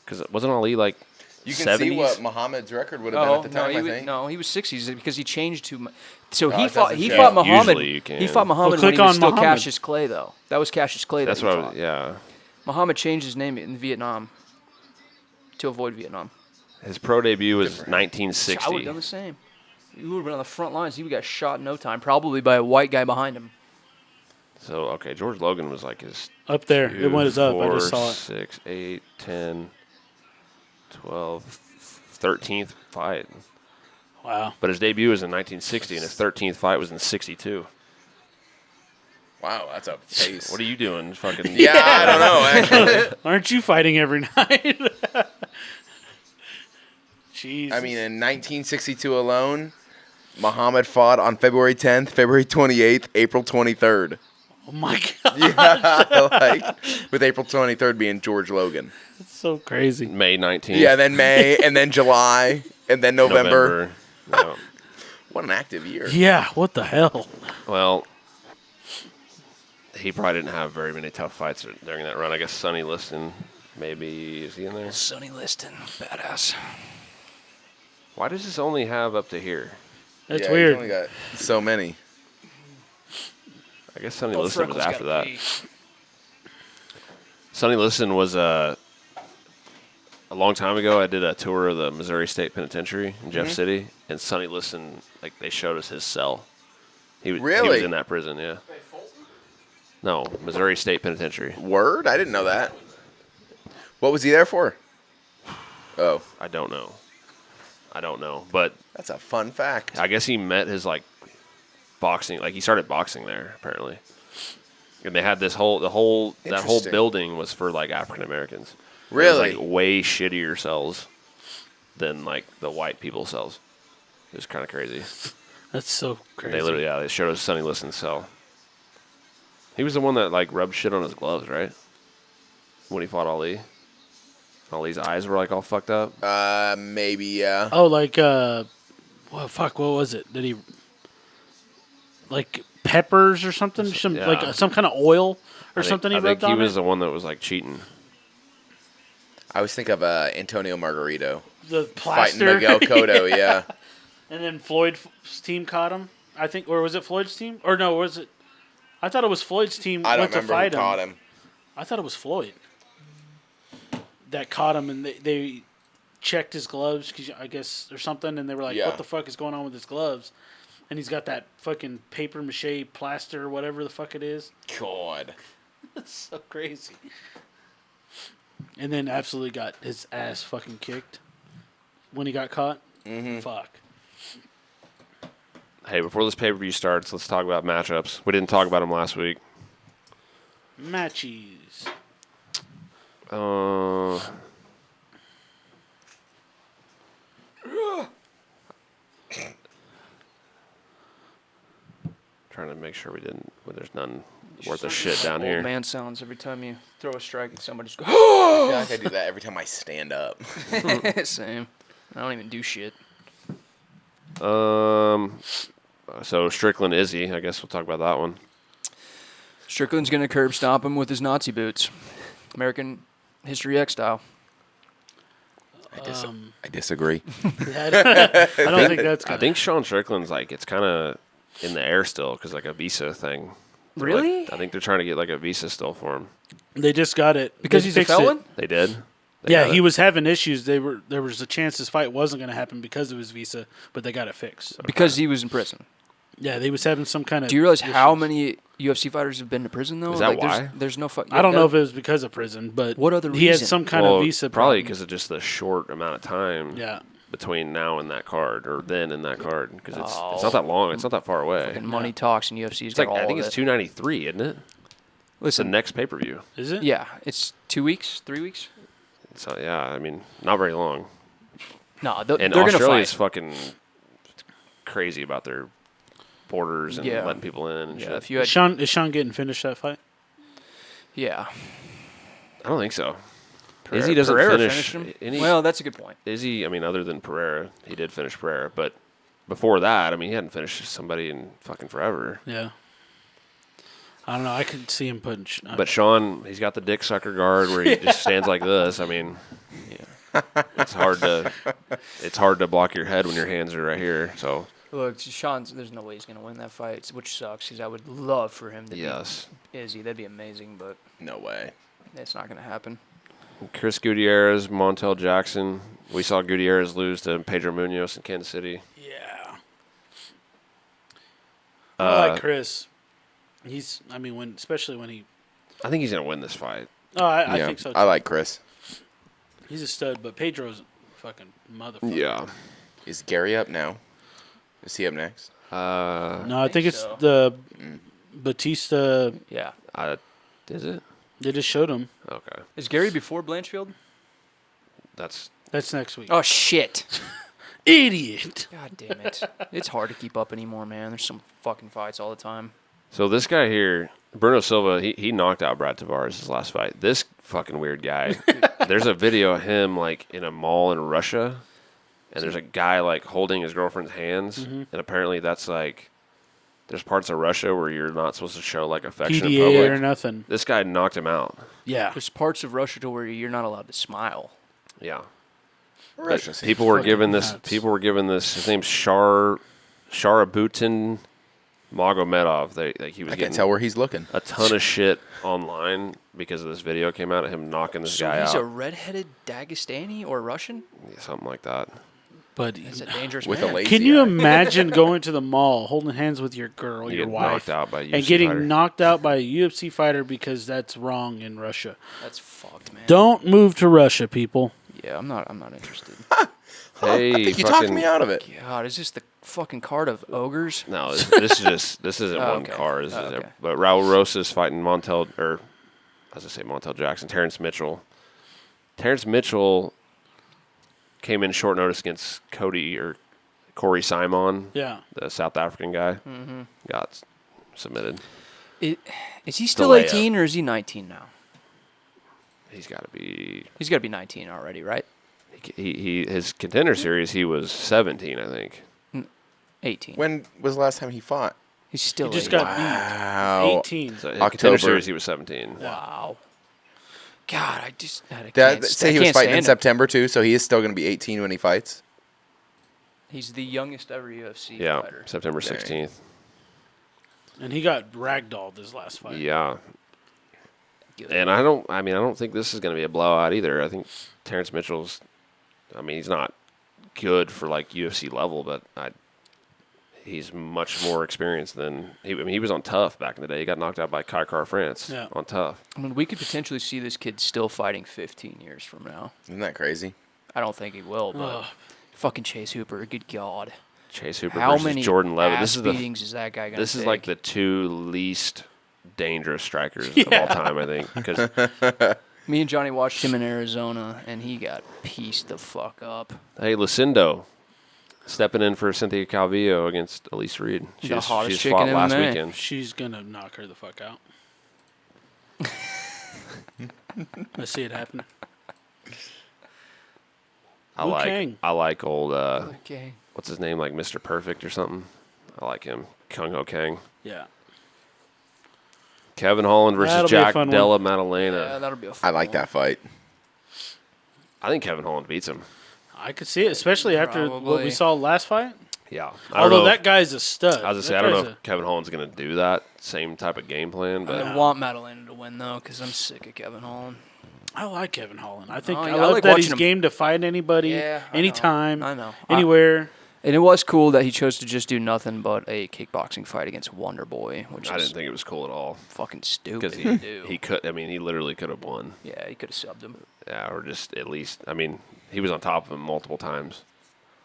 Because wasn't Ali like You can 70s? see what Muhammad's record would have been at the time, he I was, think. no, he was 60s because he changed to. So No, he it fought. doesn't He show. fought Muhammad. Usually you can. He fought Muhammad Well, when click he was on still Muhammad. Cassius Clay, though. That was Cassius Clay. That's that what he I was, fought. yeah. Muhammad changed his name in Vietnam to avoid Vietnam. His pro debut was I would have 1960. done the same. He would have been on the front lines. He would have got shot in no time, probably by a white guy behind him. So okay, George Logan was like his Up there. It went as up. I 4, just saw it. 6, 8, 10, 12, 13th fight. Wow. But his debut was in 1960, and his 13th fight was in 62. Wow, that's a pace. What are you doing? Fucking Yeah, I don't know, actually. Aren't you fighting every night? Jeez. I mean, in 1962 alone, Muhammad fought on February 10th, February 28th, April 23rd. oh my God. Yeah, like, with April 23rd being George Logan. That's so crazy. May 19th. Yeah, then May, and then July, and then November. No. What an active year. Yeah, what the hell? Well, he probably didn't have very many tough fights during that run. I guess Sonny Liston, maybe, is he in there? Sonny Liston, badass. Why does this only have up to here? That's Yeah, weird. He's only got so many. I guess Sonny Liston was after that. Sonny Liston was a long time ago. I did a tour of the Missouri State Penitentiary in Jeff City, and Sonny Liston, like they showed us his cell. He was Really? in that prison, yeah. No, Missouri State Penitentiary. Word? I didn't know that. What was he there for? Oh, I don't know, but that's a fun fact. I guess he met his like boxing. Like he started boxing there apparently, and they had that whole Interesting. building was for like African Americans. Really? It was, like way shittier cells than like the white people cells. It was kind of crazy. That's so crazy. They literally, they showed us Sonny Liston's cell. He was the one that like rubbed shit on his gloves, right? When he fought Ali. Ali's eyes were like all fucked up. Maybe, yeah. Oh, like what was it? Did he like peppers or something? Yeah. Some kind of oil or I think- something he I rubbed think he on was it? the one that was like cheating. I always think of Antonio Margarito The fighting plaster. Miguel Cotto, yeah. And then Floyd's team caught him. I think, or was it Floyd's team? Or no, was it? I thought it was Floyd's team I don't went to remember who fight caught him. I thought it was Floyd that caught him, and they checked his gloves, 'cause I guess, or something, and they were like, Yeah. "What the fuck is going on with his gloves?" And he's got that fucking paper mache plaster, or whatever the fuck it is. God. That's so crazy. And then absolutely got his ass fucking kicked when he got caught. Mm-hmm. Fuck. Hey, before this pay-per-view starts, let's talk about matchups. We didn't talk about them last week. Matches. Trying to make sure we didn't. Well, there's none worth of shit down Old here. man sounds every time you throw a strike and somebody just I feel like I do that every time I stand up. goes, same. I don't even do shit. So Strickland Izzy, I guess we'll talk about that one. Strickland's going to curb stomp him with his Nazi boots. American History X style. I disagree. I don't think that's I gonna think Sean Strickland's like it's kind of in the air still because like a visa thing. They're, Really? like, I think they're trying to get like a visa still for him. They just got it Because They he's a fixed it. felon? They did. They Yeah, got he it. was having issues. There was a chance his fight wasn't going to happen because of his visa, but they got it fixed. Because he was in prison. Yeah, they was having some kind of. Do you realize how issues. many UFC fighters have been to prison, though? Is that there's, why? There's no fuck. I don't know if it was because of prison, but What other he had reason? some kind Well, of visa. probably problem. because of just the short amount of time Yeah, between now and that card, or then and that card, because it's Oh. not that long. It's not that far away. And money talks and UFC's It's got like all I think of it's it. 293, isn't it? It's the Listen, next pay per view. is it? yeah, it's 2 weeks, 3 weeks. So yeah, I mean, not very long. No, they're And going to Australia's fight. fucking crazy about their borders and Yeah. letting people in and Yeah, shit. if you had, Is Sean getting finished that fight? yeah. I don't think so. Pereira- Izzy doesn't Pereira finish finished him? any. Well, that's a good point. Izzy, I mean, other than Pereira, he did finish Pereira, but before that, I mean, he hadn't finished somebody in fucking forever. Yeah. I don't know. I could see him putting. But Sean, he's got the dick sucker guard where he just stands like this. I mean, it's hard to block your head when your hands are right here. So Look, Sean's. There's no way he's going to win that fight, which sucks because I would love for him to yes, beat Izzy. That'd be amazing, but No way. it's not going to happen. Chris Gutierrez, Montel Jackson. We saw Gutierrez lose to Pedro Munoz in Kansas City. Yeah. I like Chris. He's. I mean, especially when he. I think he's gonna win this fight. Oh, I Yeah, think so. Too. I like Chris. He's a stud, but Pedro's a fucking motherfucker. Yeah. Is Gary up now? Is he up next? No, I think it's so. the Batista. Yeah. Is it? They just showed him. Okay. Is Gary before Blanchfield? That's That's next week. Oh, shit. Idiot. God damn it. It's hard to keep up anymore, man. There's some fucking fights all the time. so. This guy here, Bruno Silva, he knocked out Brad Tavares his last fight. This fucking weird guy. There's a video of him like in a mall in Russia, and there's a guy like holding his girlfriend's hands, and apparently that's like there's parts of Russia where you're not supposed to show like affection in PDA or public. nothing. This guy knocked him out. Yeah. There's parts of Russia to where you're not allowed to smile. Yeah. Russia But seems people were fucking given this. nuts. People were given this. His name's Sharabutin Magomedov. He was I getting can't tell where he's looking. a ton of shit online because of this video came out of him knocking this So guy he's out. a redheaded Dagestani or Russian? Yeah, something like that. But He's a dangerous With man. a lazy can you eye. imagine going to the mall, holding hands with your girl, You your get wife, knocked out by a and UFC getting fighter. knocked out by a UFC fighter because that's wrong in Russia? That's fucked, man. Don't move to Russia, people. Yeah, I'm not interested. Hey, I think you fucking, talked me out of it. God, is this the fucking card of ogres? No, this isn't Oh, one okay. car. This Oh, is okay. but Raul Rosas fighting Montel Jackson, Terrence Mitchell. Terrence Mitchell came in short notice against Corey Simon, Yeah. the South African guy. Got submitted. Is he still layup. 18 or is he 19 now? He's got to be. He's got to be 19 already, right? His contender series, he was 17, I think. 18. When was the last time he fought? He's still He just 18. got beat. Wow. 18. So his October. contender series, he was 17. Wow. God, I Say he was fighting in September too, so he is still going to be 18 when he fights. He's the youngest ever UFC Yeah, fighter. September Dang. 16th. And he got ragdolled his last fight. Yeah. Good. And I don't think this is going to be a blowout either. I think Terrence Mitchell's, he's not good for like UFC level, but he's much more experienced than he was on Tough back in the day. He got knocked out by Kai Car France on Tough. I mean, we could potentially see this kid still fighting 15 years from now. Isn't that crazy? I don't think he will, but fucking Chase Hooper, good God. Chase Hooper How versus many Jordan Levitt. ass beatings is that guy going to This take? is like the two least dangerous strikers of all time, I think. Because Me and Johnny watched him in Arizona, and he got pieced the fuck up. hey, Lucindo stepping in for Cynthia Calvillo against Elise Reed. The hottest She's chick fought in last MMA. weekend. She's going to knock her the fuck out. I see it happen. I like old Okay. what's his name, like Mr. Perfect or something. I like him. Kung Ho Kang. Yeah. Kevin Holland versus That'll be a Jack fun Della one. Maddalena. Yeah, that'll be a fun I like that fight. I think Kevin Holland beats him. I could see it, especially after what Probably. we saw last fight. Yeah. Although that guy's a stud. I was gonna say, That I don't know guy's if Kevin Holland's gonna do that same type of game plan, but I want Madalena to win, though, because I'm sick of Kevin Holland. I like Kevin Holland. I think Oh, I yeah, I love like that watching he's him. game to fight anybody, Yeah, I know. anytime, I know. anywhere. And it was cool that he chose to just do nothing but a kickboxing fight against Wonder Boy, which I is didn't think it was cool at all fucking stupid because to do. he could. He literally could have won. Yeah, he could have subbed him. Yeah, or just at least. He was on top of him multiple times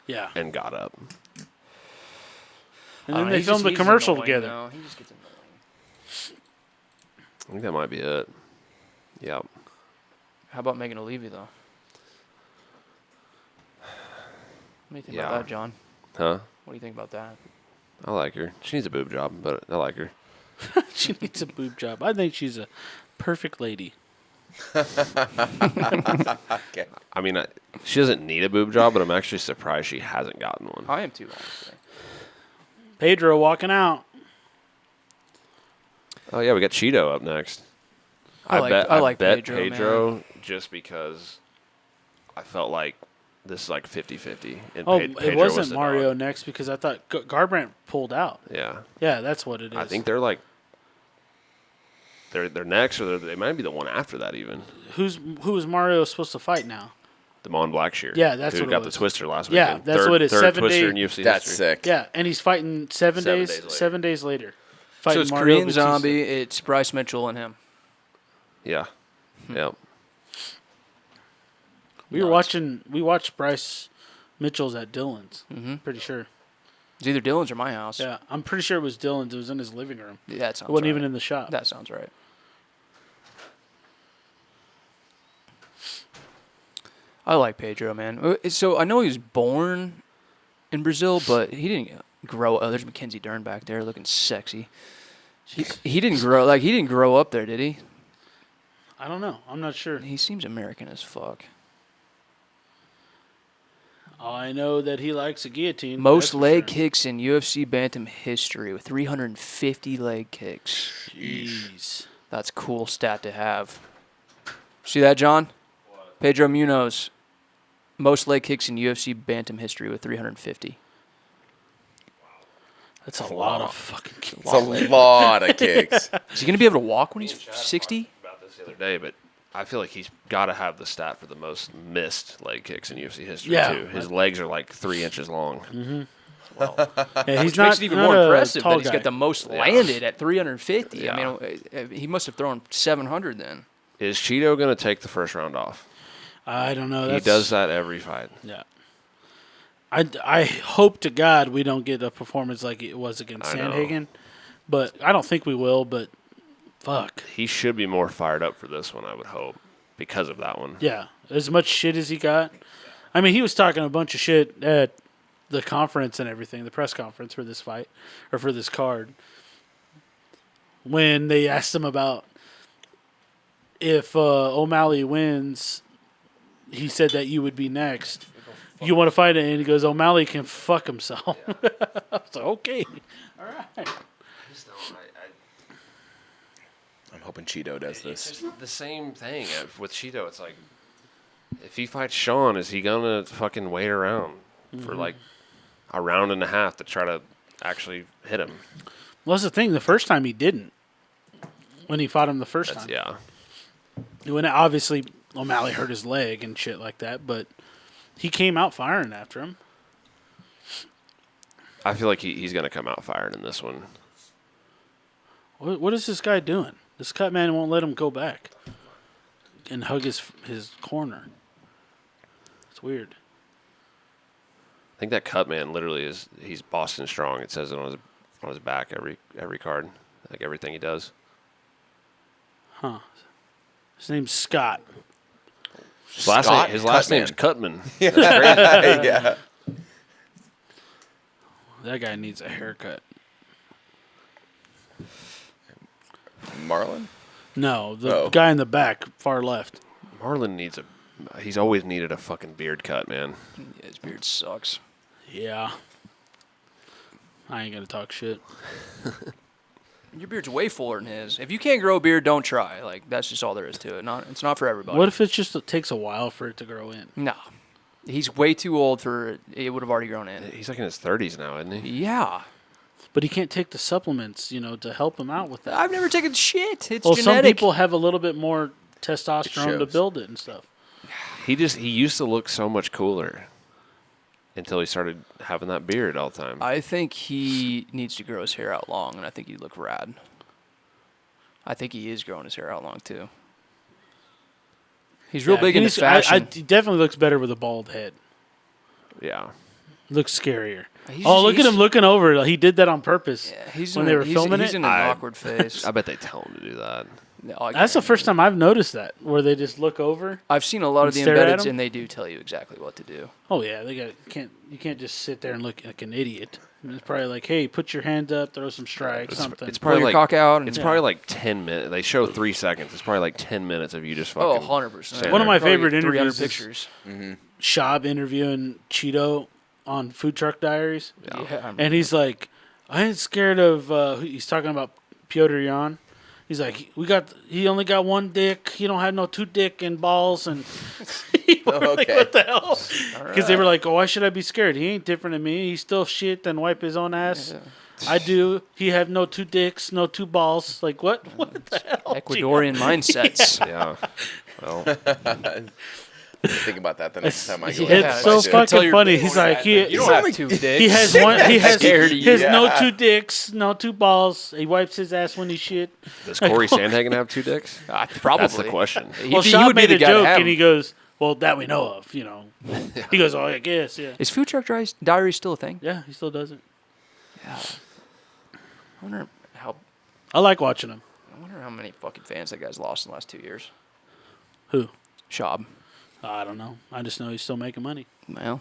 Yeah. and got up. And then they filmed a commercial together. He just gets annoying. I think that might be it. Yep. How about Megan O'Leary, though? What do you think about Yeah. that, John? Huh? What do you think about that? I like her. She needs a boob job, but I like her. She needs a boob job. I think she's a perfect lady. Okay. She doesn't need a boob job, but I'm actually surprised she hasn't gotten one. I am too, honestly. Pedro walking out. Oh yeah, we got Cheeto up next. I like bet Pedro, just because I felt like this is like 50-50. And Oh, Pedro it was wasn't the Mario dog. next because I thought Garbrandt pulled out. Yeah, Yeah, that's what it is. I think they're like they're next, or they might be the one after that even. who is Mario supposed to fight now? Damon Blackshear. Yeah, that's who what it got was. the twister last Yeah, weekend. that's what it is. Third 7 twister days. in UFC That's history. sick. Yeah, and he's fighting 7 7 days. days later. 7 days later. So Fighting it's Mario Korean Batista. Zombie, it's Bryce Mitchell and him. Yeah. Yep. We watched Bryce Mitchell's at Dylan's. Mm-hmm. Pretty sure. It's either Dylan's or my house. Yeah, I'm pretty sure it was Dylan's. It was in his living room. Yeah, that sounds It wasn't right. even in the shop. That sounds right. I like Pedro, man. So I know he was born in Brazil, but he didn't grow up. There's Mackenzie Dern back there looking sexy. He didn't grow up there, did he? I don't know. I'm not sure. He seems American as fuck. I know that he likes a guillotine. Most that's for leg sure. kicks in UFC bantam history with 350 leg kicks. Jeez. That's a cool stat to have. See that, John? What? Pedro Munoz. Most leg kicks in UFC bantam history with 350. That's a lot of fucking kicks. It's a lot of kicks. Is he going to be able to walk when he's 60? About this the other day, but I feel like he's got to have the stat for the most missed leg kicks in UFC history Yeah. too. His legs are like 3 inches long. Yeah, he's Which not makes it even not more a impressive tall that he's guy. got the most Yeah. landed at 350. Yeah. I mean, he must have thrown 700 then. Is Cheeto going to take the first round off? I don't know. He does that every fight. Yeah. I hope to God we don't get a performance like it was against I know. Sandhagen, but I don't think we will. But fuck, He should be more fired up for this one, I would hope, because of that one. yeah, as much shit as he got. I mean, he was talking a bunch of shit at the conference and everything, the press conference for this fight or for this card. when they asked him about if O'Malley wins, he said that you would be next. You want to fight it? And he goes, O'Malley can fuck himself. I was like, okay. All right. I'm hoping Cheeto does this. It's just the same thing with Cheeto. It's like, if he fights Sean, is he gonna fucking wait around for like a round and a half to try to actually hit him? Well, that's the thing. The first time he didn't. When he fought him the first time. Yeah. When obviously O'Malley hurt his leg and shit like that, but he came out firing after him. I feel like he's gonna come out firing in this one. What is this guy doing? This cut man won't let him go back and hug his corner. It's weird. I think that cut man literally he's Boston strong. It says it on his back every card, like everything he does. Huh. His name's Scott. His last name's Cutman. Yeah, that's crazy. Yeah. That guy needs a haircut. Marlon? No, the guy in the back, far left. Marlon he's always needed a fucking beard cut, man. Yeah, his beard sucks. Yeah. I ain't gonna talk shit. Your beard's way fuller than his. If you can't grow a beard, don't try. Like, that's just all there is to it. It's not for everybody. What if it takes a while for it to grow in? No. He's way too old for it. Would have already grown in. He's like in his 30s now, isn't he? Yeah. But he can't take the supplements, to help him out with that. I've never taken shit. It's well, genetic. some people have a little bit more testosterone to build it and stuff. He used to look so much cooler until he started having that beard all the time. I think he needs to grow his hair out long, and I think he'd look rad. I think he is growing his hair out long, too. He's real big into fashion. He definitely looks better with a bald head. Yeah. Looks scarier. Look at him looking over. He did that on purpose when they were filming it. He's in an awkward phase. I bet they tell him to do that. No, that's the first time I've noticed that, where they just look over. I've seen a lot of the embeddeds, and they do tell you exactly what to do. Oh yeah, you can't just sit there and look like an idiot. It's probably like, hey, put your hands up, throw some strikes, something. It's probably pull your cock out. It's probably like 10 minutes. They show 3 seconds. It's probably like 10 minutes of you just fucking. 100%. One of my favorite 300 interviews pictures. Shab interviewing Cheeto on Food Truck Diaries. Yeah. And he's like, I ain't scared of. He's talking about Piotr Jan. He's like, he only got one dick. He don't have no 2 dick and balls. And like, what the hell? Because they were like, why should I be scared? He ain't different than me. He still shit and wipe his own ass. Yeah. I do. He have no 2 dicks, no 2 balls. Like, what? What the hell? Ecuadorian mindsets. Yeah. Well. Think about that the next time I go. It's so fucking funny. He's like, you don't have 2 dicks. He has one. He has no 2 dicks, no 2 balls. He wipes his ass when he shit. Does Corey Sandhagen have 2 dicks? Probably. That's the question. Well, Shab made a joke, and he goes, "Well, that we know of, He goes, "Oh, I guess, yeah." Is Food Truck Diaries still a thing? Yeah, he still does it. Yeah. I wonder how. I like watching him. I wonder how many fucking fans that guy's lost in the last 2 years. Who? Shab. I don't know. I just know he's still making money. Well.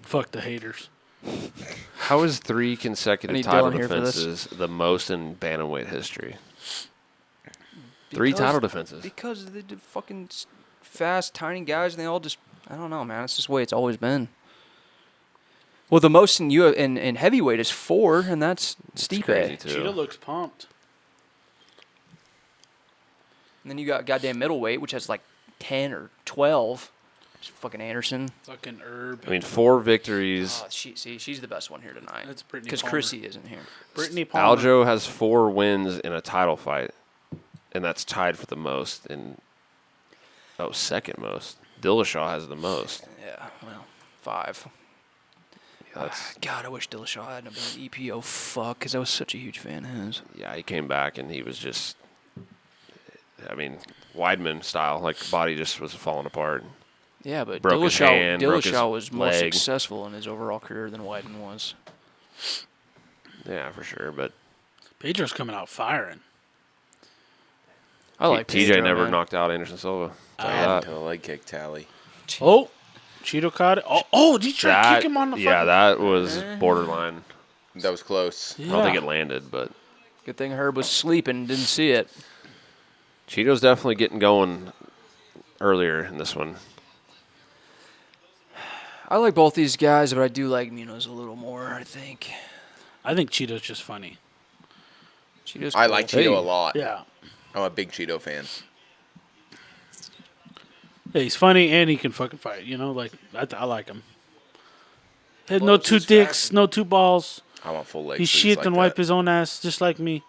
Fuck the haters. How is 3 consecutive title defenses the most in bantamweight history? 3 title defenses. Because of the fucking fast, tiny guys, and they all just, I don't know, man. It's just the way it's always been. Well, the most in heavyweight is 4, and that's Stipe. Cheetah looks pumped. And then you got goddamn middleweight, which has like 10 or 12. It's fucking Anderson. Fucking Herb. I mean, 4 victories. Oh, she's the best one here tonight. That's Brittany Because Palmer. Chrissy isn't here. Brittany Palmer. Aljo has 4 wins in a title fight, and that's tied for the most. Second most. Dillashaw has the most. Yeah, well, 5. God, I wish Dillashaw hadn't been an EPO. Fuck, because I was such a huge fan of his. Yeah, he came back, and he was just, Weidman style. Like, body just was falling apart. Yeah, but broke his hand, Dillashaw was more leg. successful in his overall career than Weidman was. Yeah, for sure, but Pedro's coming out firing. I like TJ Pedro, never man. knocked out Anderson Silva. Until leg kick tally. Oh, Cheeto caught it. Oh, did you try to kick him on the Yeah, fucking... that was borderline. That was close. I don't think it landed, but Good thing Herb was sleeping and didn't see it. Cheeto's definitely getting going earlier in this one. I like both these guys, but I do like Munoz a little more, I think. I think Cheeto's just funny. Cheeto's I cool. like Cheeto a lot. Yeah. I'm a big Cheeto fan. Yeah, he's funny and he can fucking fight. You know, like I like him. Had Well, no it's two his dicks, fashion. no two balls. I want full leg He sleeves shit like and wipe that. his own ass just like me.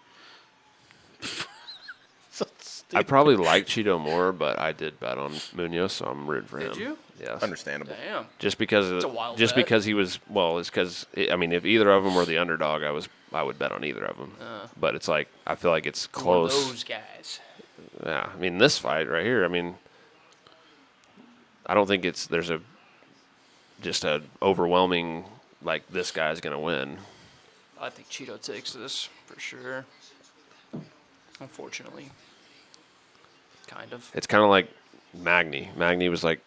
So I stupid. probably like Cheeto more, but I did bet on Munoz, so I'm rooting for him. Did you? Yes. Understandable. Damn. Just because It's a wild just bet. because he was it's because I mean if either of them were the underdog, I would bet on either of them. But it's like I feel like it's One of close. those guys. Yeah, I mean this fight right here. I mean, I don't think there's just a overwhelming like this guy's gonna win. I think Cheeto takes this for sure. Unfortunately. Kind of. It's kind of like Magny. Magny was like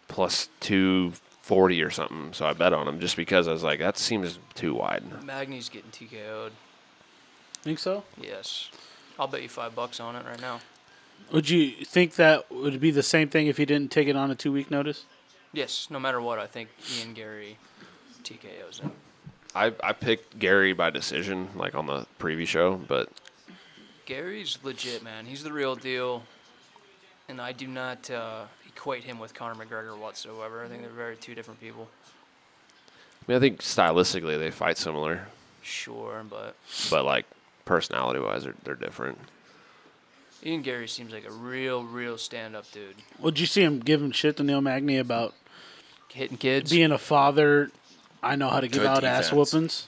plus 240 or something, so I bet on him just because I was like that seems too wide. Magny's getting TKO'd. Think so? Yes. I'll bet you $5 on it right now. Would you think that would be the same thing if he didn't take it on a 2-week notice? Yes, no matter what, I think Ian Gary TKO's him. I picked Gary by decision like on the preview show, but Gary's legit, man. He's the real deal. And I do not equate him with Conor McGregor whatsoever. I think they're very two different people. I mean I think stylistically they fight similar, Sure, but but like personality-wise they're different. Ian Gary seems like a real stand-up dude. Would you see him giving shit to Neil Magny about Hitting kids. being a father? I know how to give Good out ass defense. whoopings.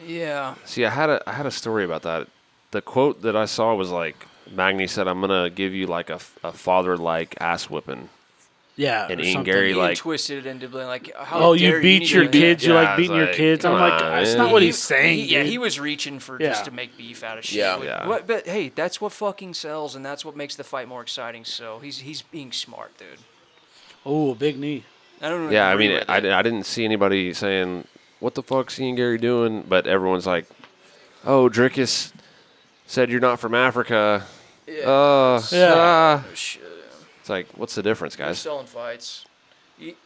Yeah. See, I had a story about that. The quote that I saw was like Magny said, "I'm gonna give you like a father-like ass whipping," Yeah. and or Ian something. Gary Ian like twisted it into being like, how Oh, dare you beat need your to- kids. You Yeah, like I was beating your like, kids. I'm come like, on, that's man. not what He- he's saying. Yeah, dude. he was reaching for Yeah. just to make beef out of shit. Yeah. Yeah. But hey, that's what fucking sells, and that's what makes the fight more exciting. So he's being smart, dude. Oh, big knee. I don't. Yeah, I agree mean, with I it. didn't see anybody saying, "What the fuck's Ian Gary doing?" But everyone's like, "Oh, Drickus said you're not from Africa." Yeah. Ah. Shit. It's like, what's the difference, He's guys? selling fights.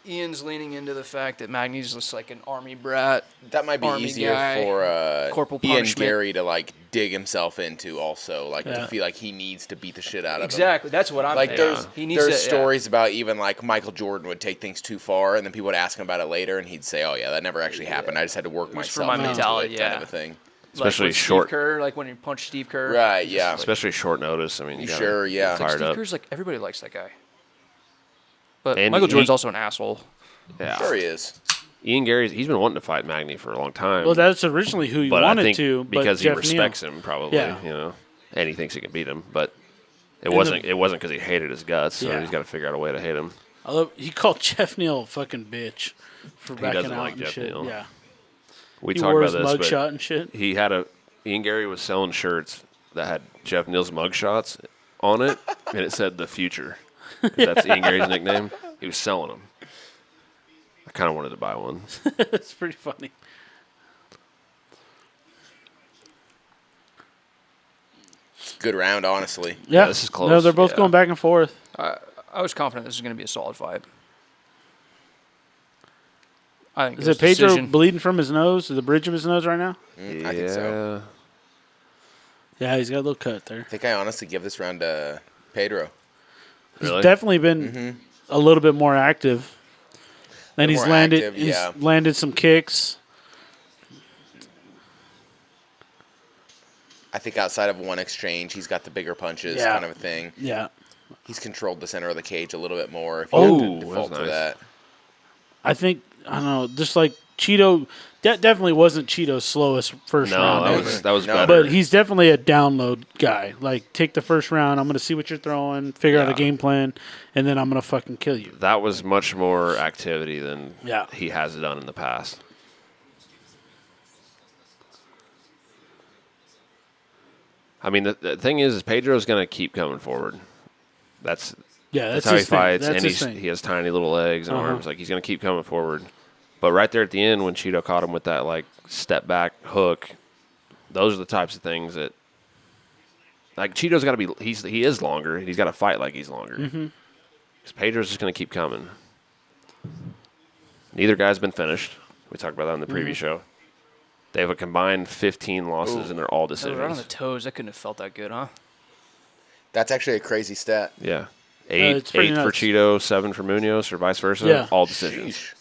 Ian's leaning into the fact that Magny's just like an army brat. That might be Army easier guy, for corporal Ian punishment. Gary to like dig himself into also, like Yeah. to feel like he needs to beat the shit out of him. Exactly. That's what I'm Like thinking. there's He needs there's to, stories about even like Michael Jordan would take things too far, and then people would ask him about it later, and he'd say, "Oh yeah, that never actually happened. I just had to work was for myself my into mentality, it," kind yeah. of a thing. Especially like with short, Steve Kerr, like when he punched Steve Kerr. Right? Yeah. especially short notice. I mean, you gotta Sure, yeah. get It's like fired Steve up. Kerr's like everybody likes that guy. But And Michael he- Jordan's also an asshole. Yeah, Sure he is. Ian Gary's he's been wanting to fight Magny for a long time. Well, that's originally who you but wanted I think to, but because he Jeff respects Neal. him, probably. Yeah. You know, and he thinks he can beat him, but it And wasn't because he hated his guts. So Yeah. he's got to figure out a way to hate him. He called Jeff Neal a fucking bitch for backing doesn't out like and Jeff shit. Neal. Yeah, We he talked wore about his this, mugshot but and shit. he had Ian Gary was selling shirts that had Jeff Neal's mugshots on it, and it said "The Future." That's Ian Gary's nickname. He was selling them. I kind of wanted to buy one. It's pretty funny. Good round, honestly. Yeah, this is No, close. they're both Yeah. going back and forth. I was confident this was going to be a solid fight. I think Is was it Pedro decision. bleeding from his nose, to the bridge of his nose right now? I think so. Yeah, he's got a little cut there. I think I honestly give this round to Pedro. He's Really? definitely been a little bit more active. And Bit he's more landed. active, he's yeah. landed some kicks. I think outside of one exchange, he's got the bigger punches, Yeah. kind of a thing. Yeah, He's controlled the center of the cage a little bit more. If Oh, you have to default that's to nice. that. I think I don't know. Just like Cheeto, that definitely wasn't Cheeto's slowest first No, round. that ever. was No. better. But he's definitely a download guy. Like, take the first round. I'm going to see what you're throwing, figure out a Yeah. game plan, and then I'm going to fucking kill you. That was much more activity than Yeah. he has done in the past. I mean, the thing is Pedro's going to keep coming forward. That's Yeah, that's that's how he his thing. fights, That's and his thing. he has tiny little legs and Uh-huh. arms. Like he's going to keep coming forward. But right there at the end, when Cheeto caught him with that like step back hook, those are the types of things that like Cheeto's got to be. He is longer. He's got to fight like he's longer. Because Pedro's just going to keep coming. Neither guy's been finished. We talked about that in the previous show. They have a combined 15 losses, and they're all Right on the decisions. toes. That couldn't have felt that good, huh? That's actually a crazy stat. Yeah, it's pretty eight for nuts. Cheeto, 7 for Munoz, or vice versa. Yeah. All decisions. Sheesh.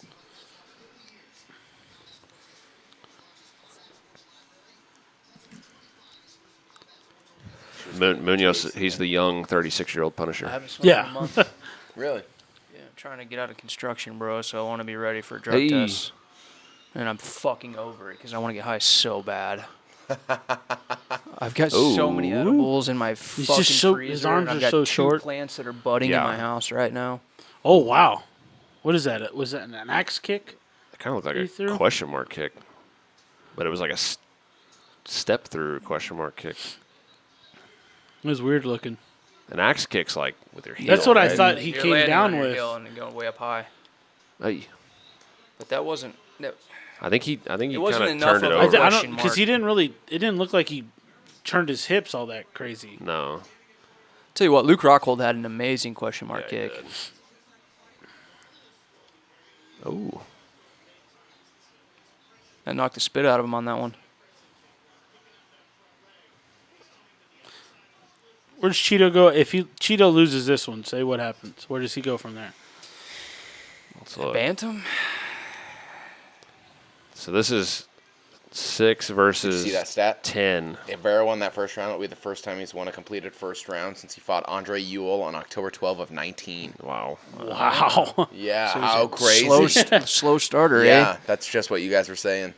Munoz, he's the young 36-year-old I Punisher. haven't smoked Yeah. in a month. Really? Yeah, I'm trying to get out of construction, bro, so I want to be ready for drug Hey. tests. And I'm fucking over it because I want to get high so bad. I've got so many Ooh. edibles in my fucking just so- freezer. his arms and I've are got so two short. plants that are budding in Yeah. my house right now. Oh, wow. What is that? Was that an axe kick? It kind of looked like You a threw? question mark kick, but it was like a step through question mark kick. It was weird looking. An axe kick's like with your heel. That's what I right? thought he You're came landing down on your with. hill and then going way up high. Hey, But that wasn't. No, I think he wasn't kind of enough turned it of a- I over. don't question because mark. he didn't really. It didn't look like he turned his hips all that crazy. No. tell you what, Luke Rockhold had an amazing question mark Yeah, he kick. did. Oh. That knocked the spit out of him on that one. Where does Cheeto go? If Cheeto loses this one, say what happens. Where does he go from there? Let's look. Bantam? So this is 6 Did you versus see that stat? 10. If Vera won that first round, it would be the first time he's won a completed first round since he fought Andre Ewell on October 12 of 19. Wow. Wow. Yeah, So he's how a crazy. Slow starter, Yeah, eh? that's just what you guys were saying.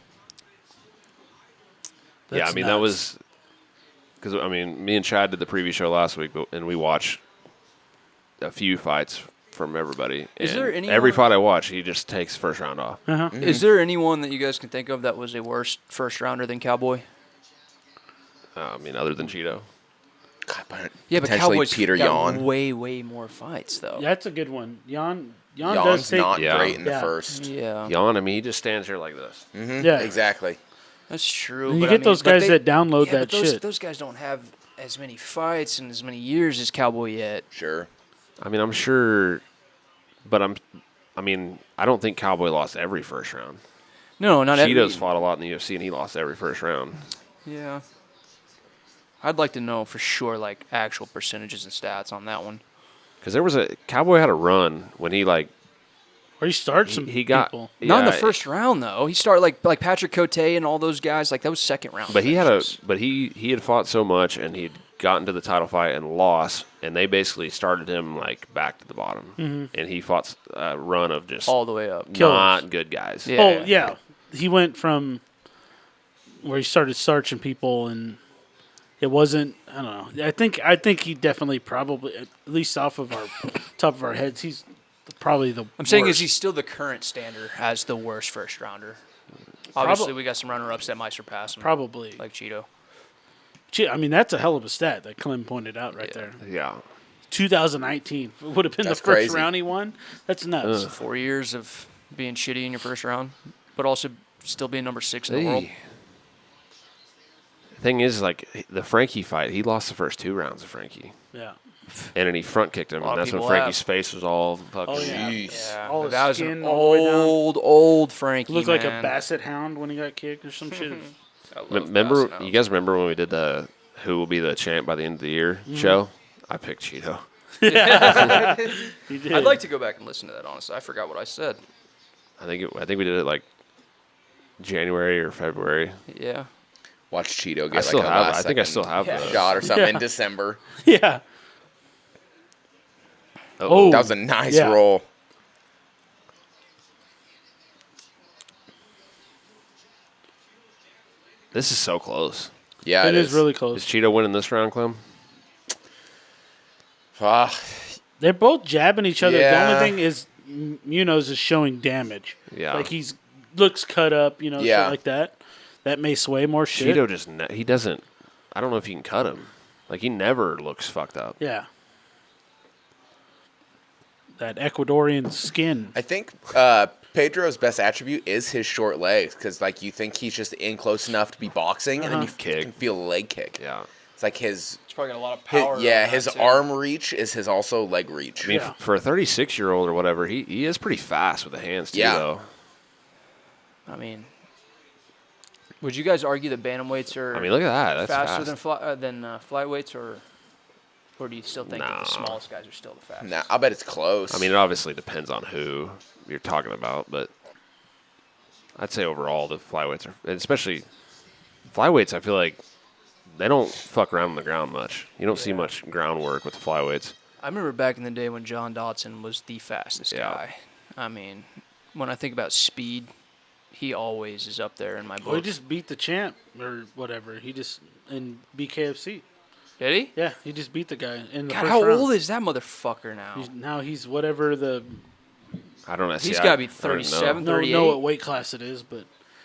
Yeah, I That's mean, that nuts. was because, I mean, me and Chad did the preview show last week, and we watched a few fights from everybody. Is and there anyone- every fight I watch, he just takes first round off. Uh-huh. Is there anyone that you guys can think of that was a worse first rounder than Cowboy? I mean, other than Cheeto. God, but Yeah, but potentially Cowboy's Peter got Yan. way more fights, though. That's a good one. Jan does Jan's take. not Yeah. great in the Yeah. first. Yeah, Jan, I mean, he just stands here like this. Yeah. Exactly. that's true. And you but get those but guys that download yeah, that but those, shit. Those guys don't have as many fights and as many years as Cowboy yet. Sure. I mean, I'm sure, but I mean, I don't think Cowboy lost every first round. No, not every. Cheeto's fought a lot in the UFC, and he lost every first round. Yeah. I'd like to know for sure, like, actual percentages and stats on that one. Because there was a Cowboy had a run when he like Or he starts some he got people. Not in the yeah, first round, though. He started, like Patrick Cote and all those guys. Like, that was second round. But he had a finishes. but he had fought so much, and he'd gotten to the title fight and lost, and they basically started him like back to the bottom, and he fought a run of just all the way up. not good guys. Yeah. Oh yeah, he went from where he started searching people, and it wasn't. I don't know. I think he definitely probably at least off of our top of our heads, he's probably the. I'm saying, worst. is he still the current standard as the worst first rounder? Obviously, we got some runner-ups that might surpass him, probably? like Cheeto. I mean, that's a hell of a stat that Clem pointed out right there. Yeah. 2019 would have been That's the first crazy. round he won. That's nuts. 4 years of being shitty in your first round, but also still being number 6 in the world. Hey. Thing is, like the Frankie fight, he lost the first 2 rounds of Frankie, Yeah. and then he front kicked him, A lot and of that's when people Frankie's have. face was all fucking. Oh, yeah. Jeez. Yeah, All but his that was skin an all the way down. old Frankie. Looked like a man. basset hound when he got kicked or some shit. I love Remember, Basset you guys remember when we did the who will be the champ by the end of the year show? I picked Cheeto. He did. I'd like to go back and listen to that. Honestly, I forgot what I said. I think we did it like January or February. Yeah. Watch Cheeto I get still like a have. last I think I second still have Yeah. those. shot or something Yeah. in December. Yeah. Oh, Oh. That was a nice Yeah. roll. this is so close. Yeah, It is really Is close. Cheeto winning this round, Clem? Ah, They're both jabbing each other. The Yeah. only thing is Munoz is showing damage. Yeah. Like he's looks cut up, Yeah. shit like that. That may sway more shit. Cheeto just he doesn't. I don't know if you can cut him. Like he never looks fucked up. Yeah. That Ecuadorian skin. I think Pedro's best attribute is his short legs, because like you think he's just in close enough to be boxing, and then you can feel a leg kick. Yeah. It's like his. He's probably got a lot of power. His arm reach is his also leg reach. I mean, for a 36-year-old or whatever, he is pretty fast with the hands too, though. I mean, would you guys argue that bantamweights are? I mean, look at that. That's faster fast. than flyweights, or do you still think that the smallest guys are still the fastest? Nah, I bet it's close. I mean, it obviously depends on who you're talking about, but I'd say overall the flyweights are, especially flyweights, I feel like they don't fuck around on the ground much. You don't see much groundwork with the flyweights. I remember back in the day when John Dodson was the fastest guy. I mean, when I think about speed, he always is up there in my book. Well, he just beat the champ or whatever. He just in BKFC. Did he? Yeah, he just beat the guy in the God, first how round. old is that motherfucker now? He's whatever the. I don't know. He's got to be 37, No, 38. know what weight class it is, but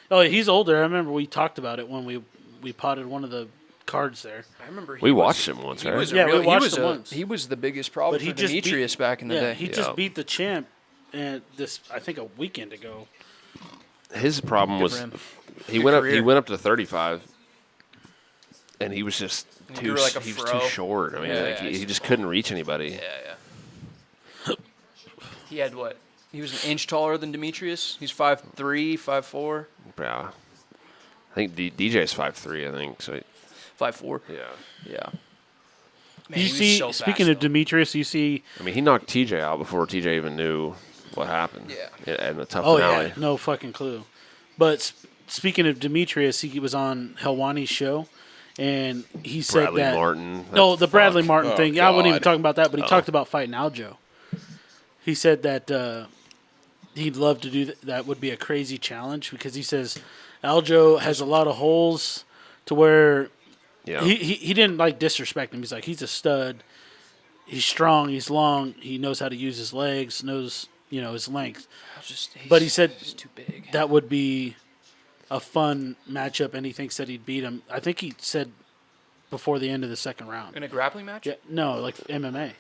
he's older. I remember we talked about it when we potted one of the cards there. I remember we watched him once, right? We watched him once. He was the biggest problem for Demetrius back in the day. He just beat the champ, and I think a weekend ago. His problem was he went up to 35, and he was just too short. I mean, he just couldn't reach anybody. Yeah. He had what? He was an inch taller than Demetrius. He's 5'3", 5'4". Yeah, I think DJ's 5'3", I think so. 5'4". Yeah. Man, You see, so speaking of Demetrius, you see. I mean, he knocked TJ out before TJ even knew what happened. Yeah. And the tough Oh finale. yeah, no fucking clue. But speaking of Demetrius, he was on Helwani's show, and he said Bradley that. Martin. No, the Bradley Martin thing. Yeah, I wasn't even God. talking about that, but he talked about fighting Aljo. He said that he'd love to do that. That would be a crazy challenge because he says Aljo has a lot of holes to where he didn't like disrespect him. He's like, he's a stud. He's strong. He's long. He knows how to use his legs. Knows his length. But he said he's too big. That would be a fun matchup, and he thinks that he'd beat him. I think he said before the end of the second round. In a grappling match? Yeah, no, like MMA.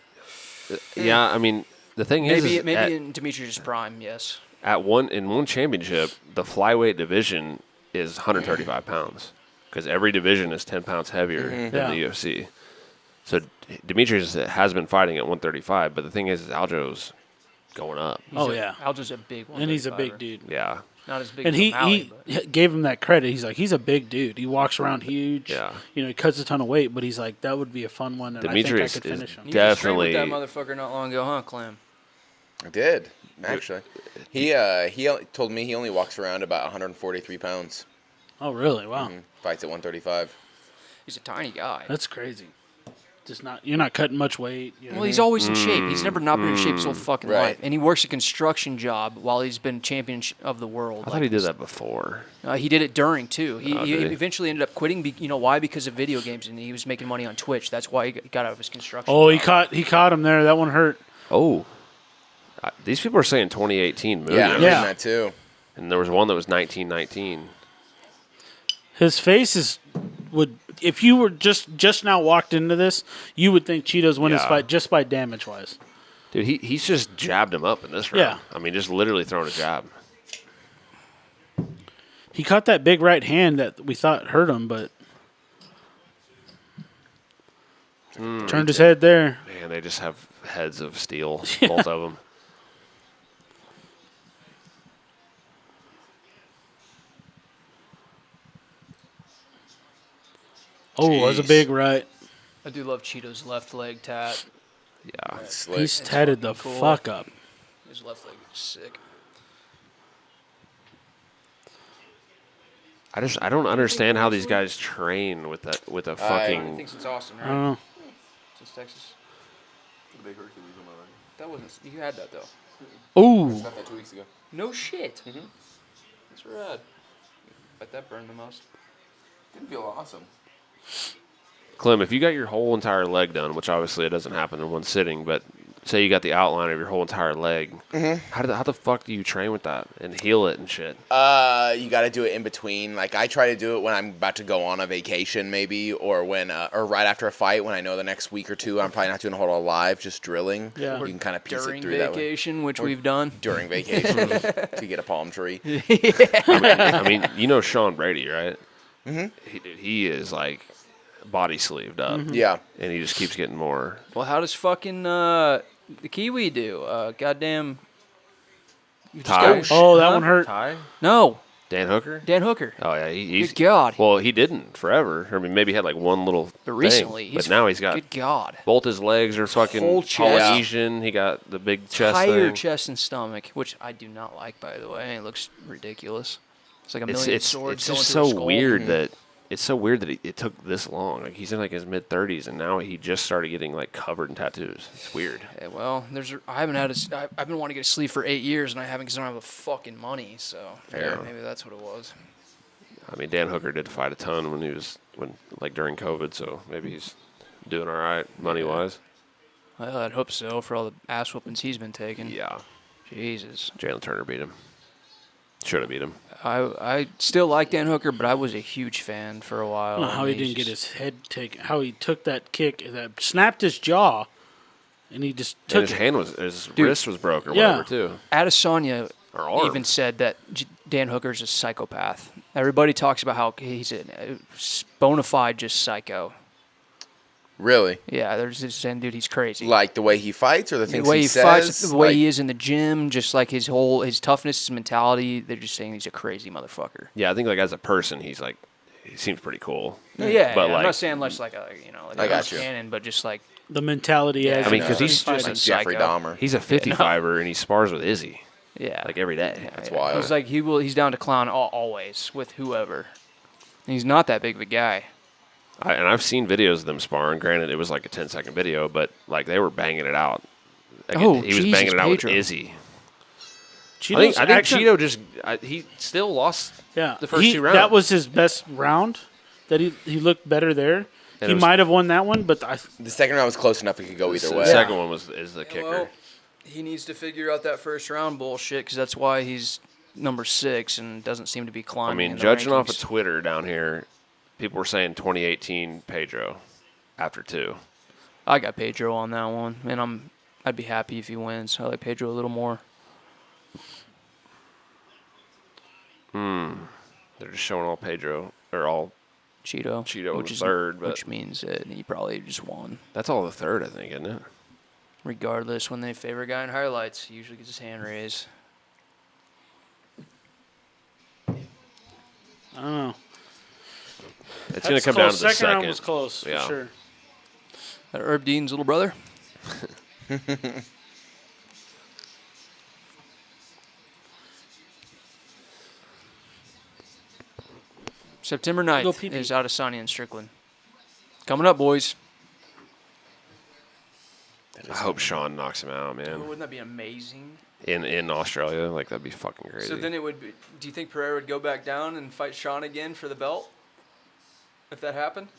Yeah, I mean, the thing maybe is, in Demetrius' prime, yes. in one championship, the flyweight division is 135 pounds because every division is 10 pounds heavier than the UFC. So Demetrius has been fighting at 135, but the thing is Aljo's going up. Aljo's a big one. And he's a big dude. Yeah. Not as big and as O'Malley, he gave him that credit. He's like, he's a big dude. He walks around huge. Yeah. He cuts a ton of weight, but he's like, that would be a fun one, and Demetrius I think I could finish him. You definitely. just trained with that motherfucker not long ago, huh, Clem? I did, actually. He told me he only walks around about 143 pounds. Oh, really? Wow. Fights at 135. He's a tiny guy. That's crazy. You're not cutting much weight. Well, he's always in shape. He's never not been in shape his whole fucking life. And he works a construction job while he's been champion of the world. I thought he did that before. He did it during, too. He did he? eventually ended up quitting. You know why? Because of video games, and he was making money on Twitch. That's why he got out of his construction job. He caught him there. That one hurt. Oh. These people are saying 2018 movie. Yeah, I'm reading that too. And there was one that was 1919. His face would, if you were just now walked into this, you would think Cheeto's win his fight just by damage wise. Dude, he's just jabbed him up in this round. Yeah. I mean, just literally throwing a jab. He caught that big right hand that we thought hurt him, but turned his head there. Man, they just have heads of steel, both of them. Oh, that was a big right. I do love Cheeto's left leg tat. Yeah. He's tatted the fuck up. His left leg is sick. I don't understand how these guys train with a I fucking. think it's Austin, right? I don't know. Since Texas. That wasn't. You had that though. Ooh. Got that 2 weeks ago. No shit. That's rad. Bet that burned the most. Didn't feel awesome. Clem, if you got your whole entire leg done, which obviously it doesn't happen in one sitting, but say you got the outline of your whole entire leg. How the fuck do you train with that and heal it and shit? You got to do it in between. Like I try to do it when I'm about to go on a vacation, maybe, or when, or right after a fight when I know the next week or two I'm probably not doing a whole lot live, just drilling. Yeah. You can kind of piece it During through that way. vacation, which we've done. During vacation, to get a palm tree. I mean, you know Sean Brady, right? He is like body sleeved up. Yeah. And he just keeps getting more. Well, how does fucking the Kiwi do? Goddamn. Ty? Oh, that one hurt. Ty? No, Dan Hooker? Dan Hooker. Oh, yeah. He's, Good God. Well, he didn't forever. I mean, maybe he had like one little But recently, thing. he's But now he's got Good God. both his legs are fucking whole chest. Polynesian. He got the big chest Entire thing. chest and stomach, which I do not like, by the way. It looks ridiculous. It's like a It's million it's swords it's going just through a so skull. weird that it took this long. Like he's in like his mid 30s and now he just started getting like covered in tattoos. It's weird. Yeah, well, I haven't had I've been wanting to get a sleeve for 8 years, and I haven't because I don't have the fucking money. So Yeah. maybe that's what it was. I mean, Dan Hooker did fight a ton when like during COVID, so maybe he's doing all right money wise. Well, I'd hope so for all the ass whoopings he's been taking. Yeah, Jesus. Jalen Turner beat him. Should have beat him. I still like Dan Hooker, but I was a huge fan for a while. I don't know how and he didn't he's get his head taken. How he took that kick that snapped his jaw, and he just And took his it. hand his wrist was broke or Yeah. whatever too. Adesanya Or arm. even said that Dan Hooker's a psychopath. Everybody talks about how he's a bona fide just psycho. Really? Yeah, there's this saying, dude, he's crazy. Like the way he fights or the things the way he says? fights, the way Like- he is in the gym, just like his toughness, his mentality. They're just saying he's a crazy motherfucker. Yeah, I think like as a person, he seems pretty cool. Yeah, But I'm like, not saying much like I got you. cannon, but just like The mentality. Yeah, as I mean, a- 'cause he's just like a Jeffrey psycho. Dahmer. he's a 55er and he spars with Izzy yeah, like every day. That's wild. He's like he's down to clown always with whoever. And he's not that big of a guy. And I've seen videos of them sparring. Granted, it was like a 10-second video, but like they were banging it out. Like, Oh, he was Jesus, banging it out Pedro. with Izzy. Cheeto's I think action- Cheeto he still lost. Yeah, the first 2 rounds. That was his best round. That he looked better there. And He it was- might have won that one, but The second round was close enough; it could go either The way. second one is the kicker. Well, he needs to figure out that first round bullshit because that's why he's number 6 and doesn't seem to be I climbing. mean, in the judging off rankings. of Twitter down here, people were saying 2018 Pedro after 2. I got Pedro on that one, and I'd be happy if he wins. I like Pedro a little more. They're just showing all Pedro or all. Cheeto, Cheeto which in is third, but- which means that he probably just won. That's all the third, I think, isn't it? Regardless, when they favor a guy in highlights, he usually gets his hand raised. I don't know. It's going That's to come down close. to the round second. was close Yeah. for sure. That Herb Dean's little brother. September 9th pee-pee. is Adesanya and Strickland. Coming up, boys. I hope Sean knocks him out, man. Wouldn't that be amazing? In Australia, like that'd be fucking crazy. So then it would be. Do you think Pereira would go back down and fight Sean again for the belt? If that happened?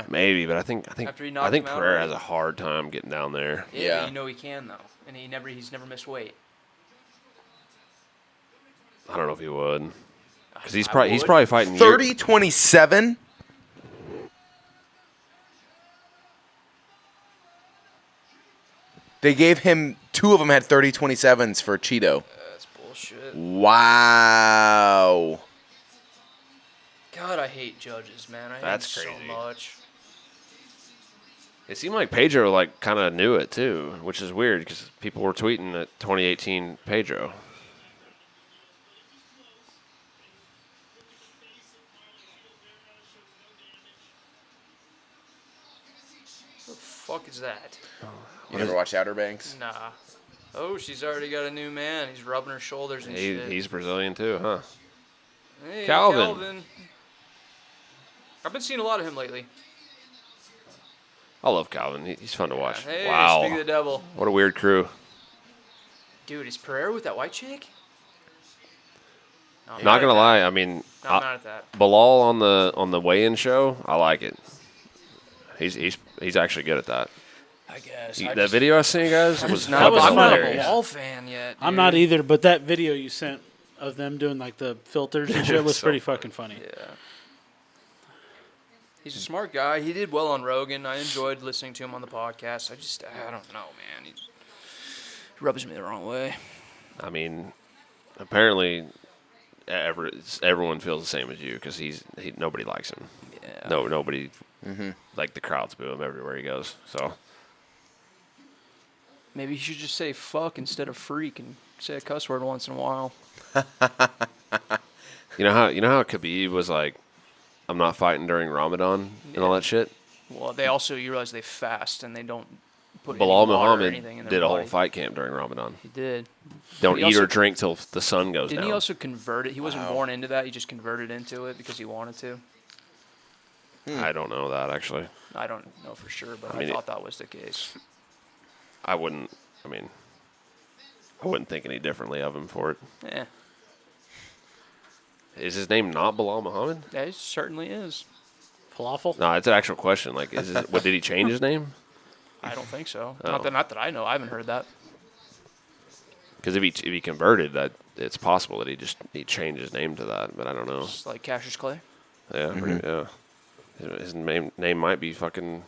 Maybe, but I think After he knocked him out Pereira already? has a hard time getting down there. Yeah. But you know he can though, and he's never missed weight. I don't know if he would, because he's I probably would. fighting 30-27. They gave him 2 of them had 30-27s for Cheeto. That's bullshit. Wow. God, I hate judges, man. I hate That's them crazy. so much. It seemed like Pedro like kind of knew it too, which is weird because people were tweeting that 2018 Pedro. What the fuck is that? You never watched Outer Banks? Nah. Oh, she's already got a new man. He's rubbing her shoulders and shit. He's Brazilian too, huh? Hey, Calvin. I've been seeing a lot of him lately. I love Calvin. He's fun to watch. Hey, Wow, speak of the devil. what a weird crew. Dude, is Pereira with that white chick? No, I'm Not at gonna that. lie, I mean, No, I'm not at that. Bilal on the weigh-in show, I like it. He's actually good at that. I guess. That video I seen, guys, was not, was I'm not a hilarious. Bilal fan yet. I'm dude. not either, but that video you sent of them doing like the filters and shit was So pretty fucking funny. Yeah. He's a smart guy. He did well on Rogan. I enjoyed listening to him on the podcast. I don't know, man. He rubs me the wrong way. I mean, apparently, everyone feels the same as you because nobody likes him. Yeah. No, nobody. Like the crowds boo him everywhere he goes. So Maybe he should just say fuck instead of freak and say a cuss word once in a while. you know how Khabib was like, I'm not fighting during Ramadan and all that shit. Well, you realize they fast and they don't put Bilal any water or Muhammad anything in their did a whole body. fight camp during Ramadan. He did. Don't He eat also- or drink till the sun goes Didn't down. he also convert it? He wasn't born into that. He just converted into it because he wanted to. I don't know that actually. I don't know for sure, but I mean, I thought that was the case. I wouldn't think any differently of him for it. Yeah, Is his name not Bilal Muhammad? it certainly is. Falafel? No, it's an actual question. Like, what did he change his name? I don't think so. Oh. Not that I know. I haven't heard that. Because if he converted, that it's possible that he changed his name to that, but I don't know. It's like Cassius Clay. Yeah, yeah. His name might be fucking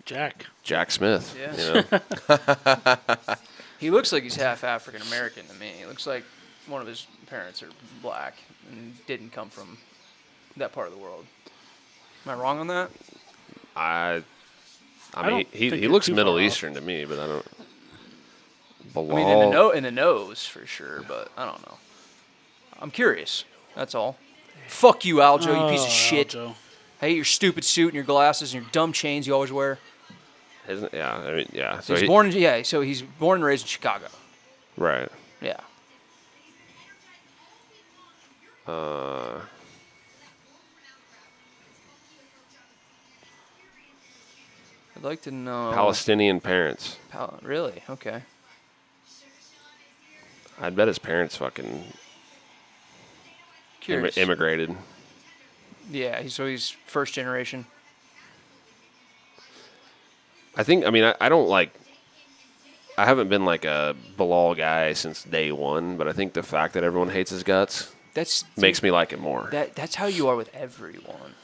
Jack. Jack Smith. Yeah. You know? He looks like he's half African American to me. He looks like one of his parents are black and didn't come from that part of the world. Am I wrong on that? I I mean, don't he think you're looks too Middle far off. Eastern to me, but I don't. Bilal, I mean, in the nose for sure, but I don't know. I'm curious. That's all. Fuck you, Aljo, you piece of shit. Aljo. I hate your stupid suit and your glasses and your dumb chains you always wear. Isn't, yeah, I mean, yeah. So He's born and raised in Chicago. right. Yeah. I'd like to know. Palestinian parents. Really? Okay. I'd bet his parents fucking Curious. immigrated. Yeah, he's first generation. I think. I mean, I don't like. I haven't been like a Bilal guy since day one, but I think the fact that everyone hates his guts makes me like it more. That's how you are with everyone.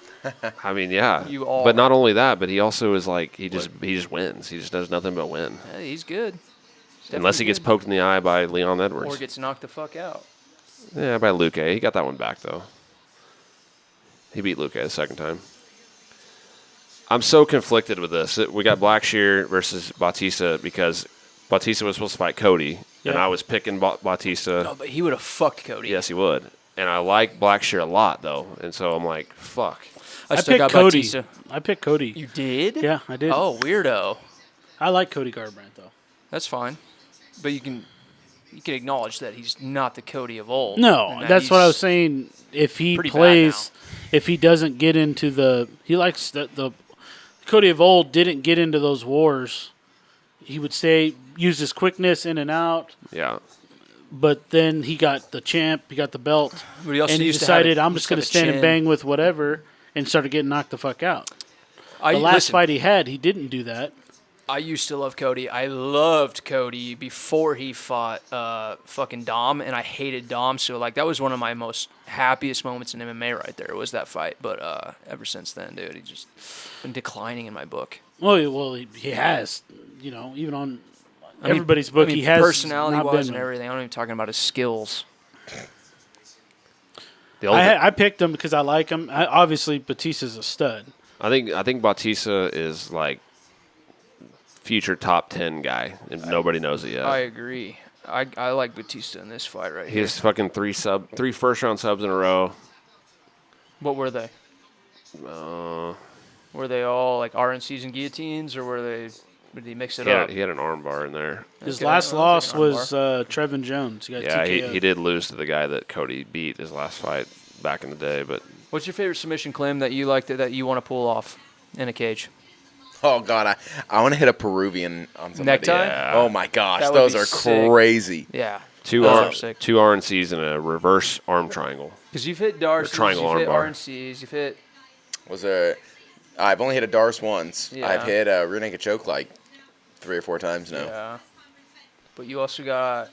I mean, yeah. You all but are. not only that, but he also is like he just wins. He just does nothing but win. Yeah, he's good. He's Unless he definitely gets good. poked in the eye by Leon Edwards. Or gets knocked the fuck out. Yeah, by Luque. He got that one back though. He beat Luque the second time. I'm so conflicted with this. We got Blackshear versus Bautista because Bautista was supposed to fight Cody, and Yeah. I was picking Bautista. No, but he would have fucked Cody. Yes, he would. And I like Blackshear a lot, though. And so I'm like, fuck. I I still picked got Cody. Bautista. I picked Cody. You did? Yeah, I did. Oh, weirdo. I like Cody Garbrandt though. That's fine. But you can acknowledge that he's not the Cody of old. No, and that that's what I he's- was saying. If he pretty bad plays, if he doesn't get into he likes the Cody of old didn't get into those wars. He would use his quickness in and out, Yeah. but then he got the champ, he got the belt, But he also and he used to have decided a- I'm he just used to going to have a stand and chin. bang with whatever, and started getting knocked the fuck out. The last listen, fight he had, he didn't do that. I used to love Cody. I loved Cody before he fought fucking Dom, and I hated Dom. So like that was one of my most happiest moments in MMA right there was that fight. But ever since then, dude, he's just been declining in my book. Well, he has, even on I mean- everybody's book, I mean, he has personality-wise not been. and everything. I'm not even talking about his skills. The old, I picked him because I like him. Obviously, Batista's a stud. I think Bautista is like future top 10 guy, and nobody knows it yet. I agree. I like Batista in this fight right here. He's fucking three first round subs in a row. What were they? Were they all like RNCs and guillotines, or did he mix it up? He had an arm bar in there. His Okay, last well, loss I'll take was an Trevin Jones. He got Yeah, TKO'd. he did lose to the guy that Cody beat his last fight back in the day, but What's your favorite submission, Clem, that you like that you want to pull off in a cage? Oh God, I want to hit a Peruvian on somebody. Necktie? Yeah. Oh my gosh, That would those be are sick. crazy. Yeah. two Those are sick. RNCs and a reverse arm triangle. Because you've hit Darcy's, triangle you've hit armbar. RNCs, you've hit... I've only hit a Darce once. Yeah. I've hit a rear naked choke like 3 or 4 times now. Yeah. But you also got.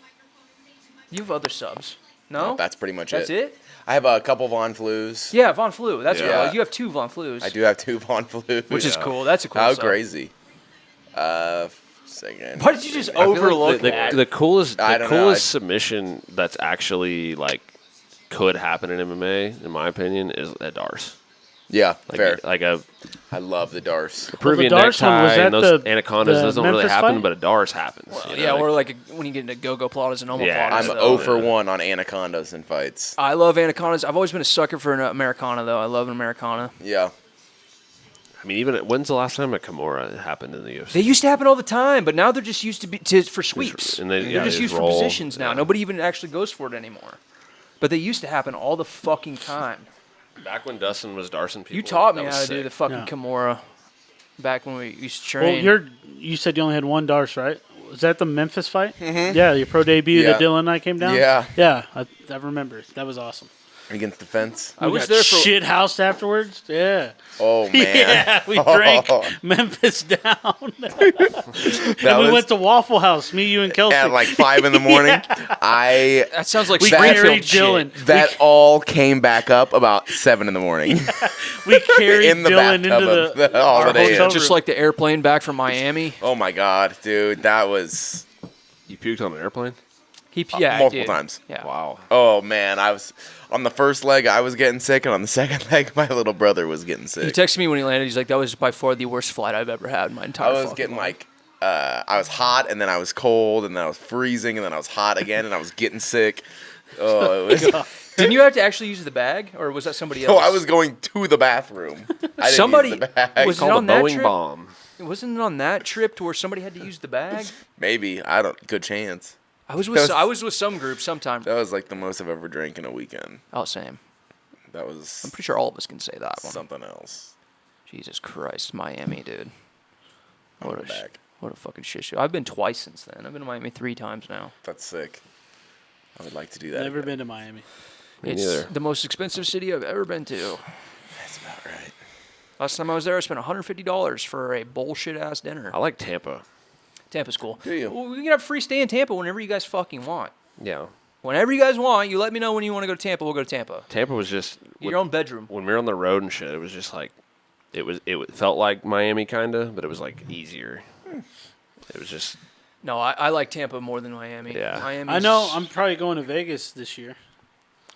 You have other subs. No? That's pretty much That's it? I have a couple Von Flus. Yeah, Von Flu. That's Yeah. cool. You have 2 Von Flus. I do have 2 Von Flus. Which is cool. That's a cool How sub. crazy. Second. Why did you just I feel like overlook the, that? the coolest, I the don't know, coolest submission that's actually like could happen in MMA, in my opinion, is a Darce. Yeah, Like, fair. Like a I love the Darce. Peruvian Darce one, was necktie that and those the- anacondas the doesn't really Memphis happen, fight? but a Darce happens. you know, Yeah, like- or like when you get into go-go platas and omoplatas. Yeah. I'm So, 0 for 1 on anacondas in fights. I love anacondas. I've always been a sucker for an Americana, though. I love an Americana. Yeah. I mean, even when's the last time a Kimura happened in the UFC? They used to happen all the time, but now they're just used for sweeps. and they- They're yeah, just they used just for roll. positions now. Yeah. Nobody even actually goes for it anymore. But they used to happen all the fucking time. Back when Dustin was Darcing people, You taught me that was how to do sick. the fucking Yeah. Kimura back when we used to Well, train. you said you only had one Darce, right? Was that the Memphis fight? Mm-hmm. Yeah, your pro debut Yeah. that Dylan and I came down? Yeah. Yeah, I remember. That was awesome. Against the fence. I We was got there for shit housed afterwards. Yeah. Oh, man. Yeah, we drank Memphis down. That And we was went to Waffle House, me, you, and Kelsey. at like 5 in the morning. that sounds like we Springfield carried shit. Dylan. That all came back up about 7 in the morning. We carried in the Dylan bathtub into of the the Holiday hotel Inn. Just room. like the airplane back from Miami. Oh my god, dude, that was You puked on an airplane? Yeah, multiple dude. times. Yeah. Wow. Oh man, I was on the first leg. I was getting sick, and on the second leg, my little brother was getting He sick. texted me when he landed. He's like, "That was by far the worst flight I've ever had in my entire." I was fucking getting life." like, I was hot, and then I was cold, and then I was freezing, and then I was hot again, and I was getting sick. Oh, it was. Didn't you have to actually use the bag, or was that somebody else? Oh, I was going to the bathroom. I didn't Somebody- use the bag. was it Called on a that Boeing trip? bomb. Wasn't it on that trip to where somebody had to use the bag? Maybe I don't. Good chance. I was That with was- I was with some group sometime. That was like the most I've ever drank in a weekend. Oh, same. That was I'm pretty sure all of us can say that one. something else. Jesus Christ, Miami, dude. What the a bag. what a fucking shit show. I've been twice since then. I've been to Miami 3 times now. That's sick. I would like to do that. Never again. been to Miami. Me It's neither. the most expensive city I've ever been to. That's about right. Last time I was there, I spent $150 for a bullshit ass dinner. I like Tampa. Tampa's cool. Do you? Well, we can have free stay in Tampa whenever you guys fucking want. Yeah. Whenever you guys want, you let me know when you want to go to Tampa. We'll go to Tampa. Tampa was just Your own bedroom. when we were on the road and shit. It was just like it felt like Miami kinda, but it was like easier. It was just No, I like Tampa more than Miami. Yeah. Miami. I know. I'm probably going to Vegas this year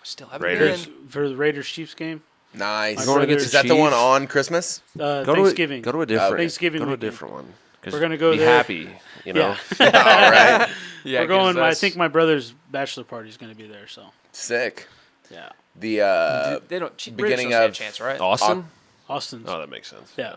still haven't Raiders. been. for the Raiders Chiefs game. Nice. My brother- Is that the one on Christmas? go Thanksgiving. To a different Thanksgiving Go to a weekend. different one. 'Cause We're gonna go be there. happy, you know. Yeah. All right. Yeah, We're going. I think my brother's bachelor party is going to be there. So Sick. yeah, The they don't. beginning Raiders don't of- stand a chance, right? Austin? Austin's. Oh, that makes sense. yeah,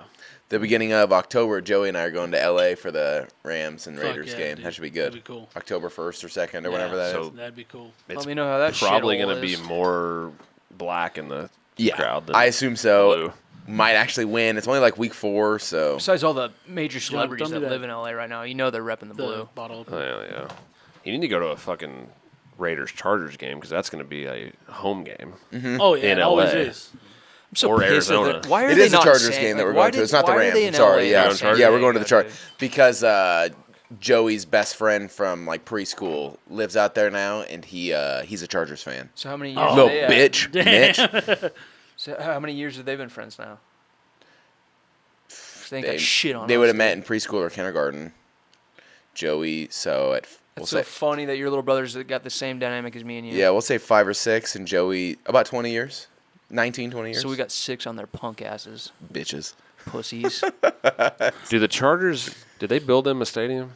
the beginning of October, Joey and I are going to LA for the Rams and Fuck Raiders yeah, game. dude. That should be good. That'd be cool. October 1st or 2nd or Yeah, whatever that is. so- that'd be cool. It's Let me know how that probably shithole going to be is. more black in the Yeah, crowd than I assume so. blue. Might actually win. It's only like week 4, so Besides all the major celebrities don't do that that. live in LA right now, you know they're repping the The blue. bottle. Oh, yeah. You need to go to a fucking Raiders Chargers game because that's going to be a home game. Oh yeah, In it always LA. is. I'm so Or pissed at Arizona. that- Why are it they is the not Chargers San- game that like, we're why going to. did- It's not the why are Rams. they I'm in sorry. LA Yeah, and San yeah, we're going to Diego, the Chargers dude? because Joey's best friend from like preschool lives out there now, and he's a Chargers fan. So how many years? Oh. are Little they at? bitch, Mitch. So how many years have they been friends now? 'Cause they ain't got shit on. They us, would have dude. met in preschool or kindergarten. Joey, so at we'll It's say so funny that your little brothers got the same dynamic as me and you. yeah, we'll say 5 or 6, and Joey about 20 years, 19, 20 years. So we got 6 on their punk asses, bitches. pussies. Do the Chargers, did they build them a stadium?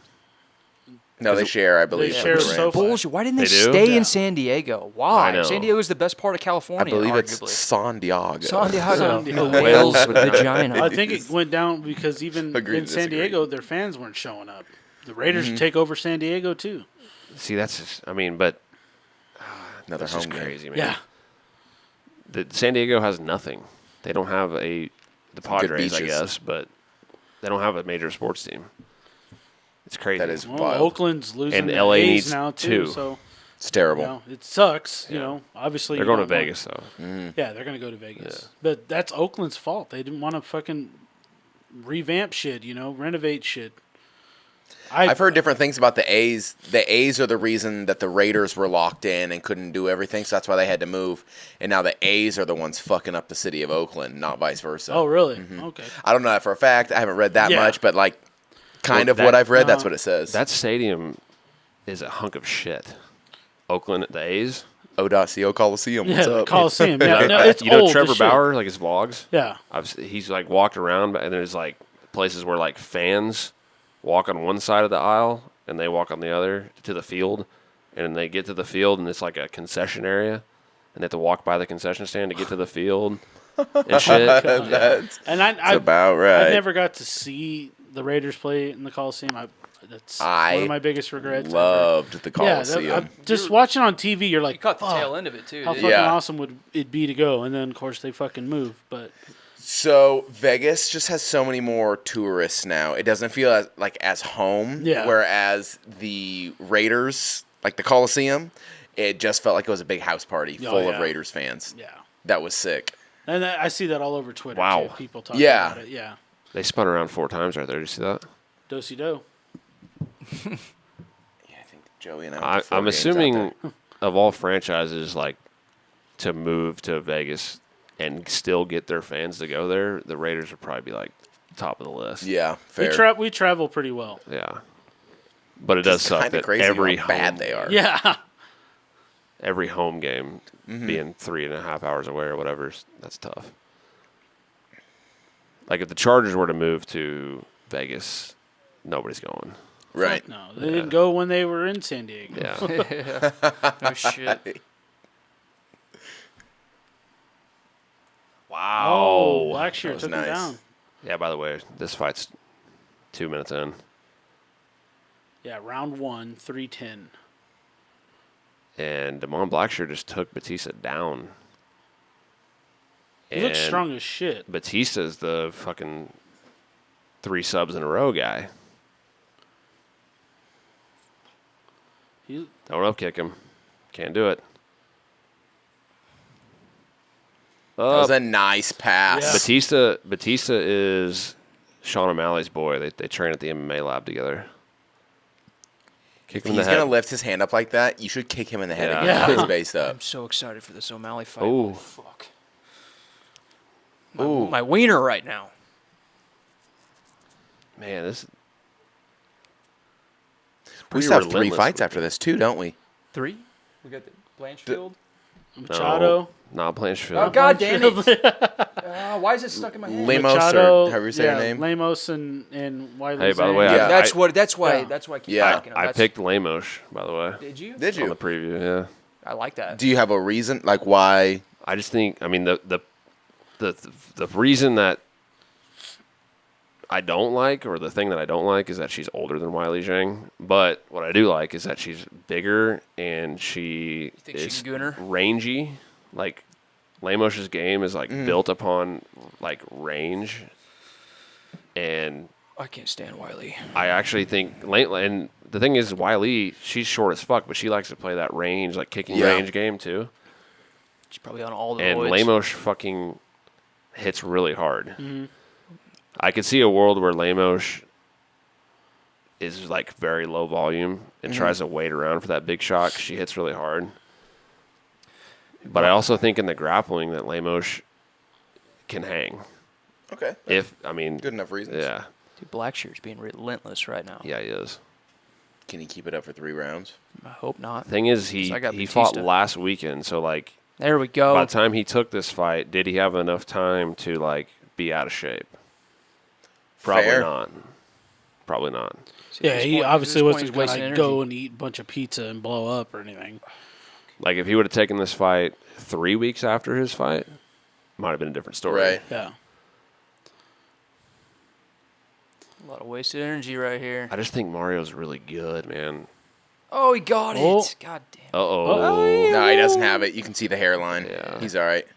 No, they share, I believe. share with a the sofa. Rams. Bullshit. Why didn't they, They do? stay Yeah. in San Diego? Why? I know. San Diego is the best part of I California. believe arguably. it's San Diego. San Diego, San the Diego. whales with vagina. I think it went down because even Agree in to San disagree. Diego, their fans weren't showing up. The Raiders take over San Diego too. See, that's just, I mean, but Another that's home just game. crazy, man. Yeah, San Diego has nothing. They don't have the Padres, I beaches. guess, but they don't have a major sports team. It's crazy. That is well, wild. Oakland's losing And the LA A's needs now too. 2. So It's terrible. you know, it sucks. You Yeah. know, obviously They're you going to don't want- Vegas, though. Yeah, they're going to go to Vegas. Yeah. But that's Oakland's fault. They didn't want to fucking revamp shit. You know, renovate shit. I've heard different things about the A's. The A's are the reason that the Raiders were locked in and couldn't do everything, so that's why they had to move. And now the A's are the ones fucking up the city of Oakland, not vice versa. Oh, really? Okay. I don't know that for a fact. I haven't read that Yeah. much, but like, kind Well, of that- what I've read, that's what it says. That stadium is a hunk of shit. Oakland, the A's. O.CO Coliseum. Yeah, What's the up? Coliseum. Yeah, no, it's you know old Trevor as shit. Bauer, like his vlogs. Yeah. He's like walked around, and there's like places where like fans walk on one side of the aisle and they walk on the other to the field, and they get to the field and it's like a concession area, and they have to walk by the concession stand to get to the field and shit. That's And I about right. I never got to see the Raiders play in the Coliseum. That's one of my biggest regrets. loved the Yeah, Coliseum. just watching on TV, you're like, You caught the "Fuck, tail end of it too. how didn't fucking you? Yeah. awesome would it be to go?" And then, of course, they fucking move. But So Vegas just has so many more tourists now. It doesn't feel as home. Yeah. Whereas the Raiders, like the Coliseum, it just felt like it was a big house party Oh, full of yeah. Raiders fans. yeah, That was sick. and I see that all over Twitter. Wow. Too. People talking Yeah. about it. Yeah, They spun around 4 times right there. Did you see that? do-si do. Yeah, I think Joey and I. went to 4 I'm games out assuming there. of all franchises, like to move to Vegas and still get their fans to go there, the Raiders would probably be like top of the list. Yeah, fair. We travel pretty well. Yeah. But it does suck Kinda that crazy every how bad home, they are. Yeah, every home game being 3.5 hours away or whatever, that's tough. Like if the Chargers were to move to Vegas, nobody's going. Right. no, they didn't go when they were in San Diego. Yeah. No shit. Wow. Oh, Blackshear That was took nice. him down. Yeah, by the way, this fight's 2 minutes in. Yeah, round 1, 3:10. And Damon Blackshear just took Batista down. He looks And strong as shit. Batista's the fucking 3 subs in a row guy. He, Don't up kick him. Can't do it. That was a nice pass. Yeah. Batista is Sean O'Malley's boy. They train at the MMA lab together. Kick If him in the he's gonna head. lift his hand up like that, you should kick him in the head Yeah. and get Yeah. his base up. I'm so excited for this O'Malley fight. Oh. Fuck. Ooh. My wiener right now. Man, this is We pretty still have 3 relentless. fights after this too, don't we? 3? We got the Blanchfield. Machado. Not Blanchfield. Oh, God damn it. Why is it stuck in my head? Lemos, Machado, or however you say your name. Lemos and Wiley. Hey, by the Zhang. way, Yeah. That's why Yeah. I keep Yeah. thinking of. I That's- picked Lemos, by the way, Did you? Did on the you? preview. Yeah. I like that. Do you have a reason, like why? I just think, I mean, the reason that I don't like, or the thing that I don't like, is that she's older than Wiley Zhang. But what I do like is that she's bigger and she think she is can goon her? rangy. Like Lamos's game is like built upon like range, and I can't stand Wiley. I actually think and the thing is Wiley, she's short as fuck, but she likes to play that range, like kicking Yeah. range game too. She's probably on all the And roids. Lemos fucking hits really hard. I could see a world where Lemos is like very low volume and tries to wait around for that big shot 'cause she hits really hard. But I also think in the grappling that Lemos can hang. Okay. Good enough reasons. Yeah, Dude, Blackshear's being relentless right now. yeah, he is. Can he keep it up for 3 rounds? I hope not. Thing is, 'Cause he I got fought Batista. last weekend, so like There we go. by the time he took this fight, did he have enough time to like be out of shape? Probably Fair. not. Probably not. See, at Yeah, this he point- at obviously this point, wasn't he's going wasting to energy. go and eat a bunch of pizza and blow up or anything. Like if he would have taken this fight 3 weeks after his fight, might have been a different story. Right. Yeah. A lot of wasted energy right here. I just think Mario's really good, man. Oh, he got Oh. it. God damn. Uh-oh. No, he doesn't have it. You can see the hairline. Yeah. He's all right.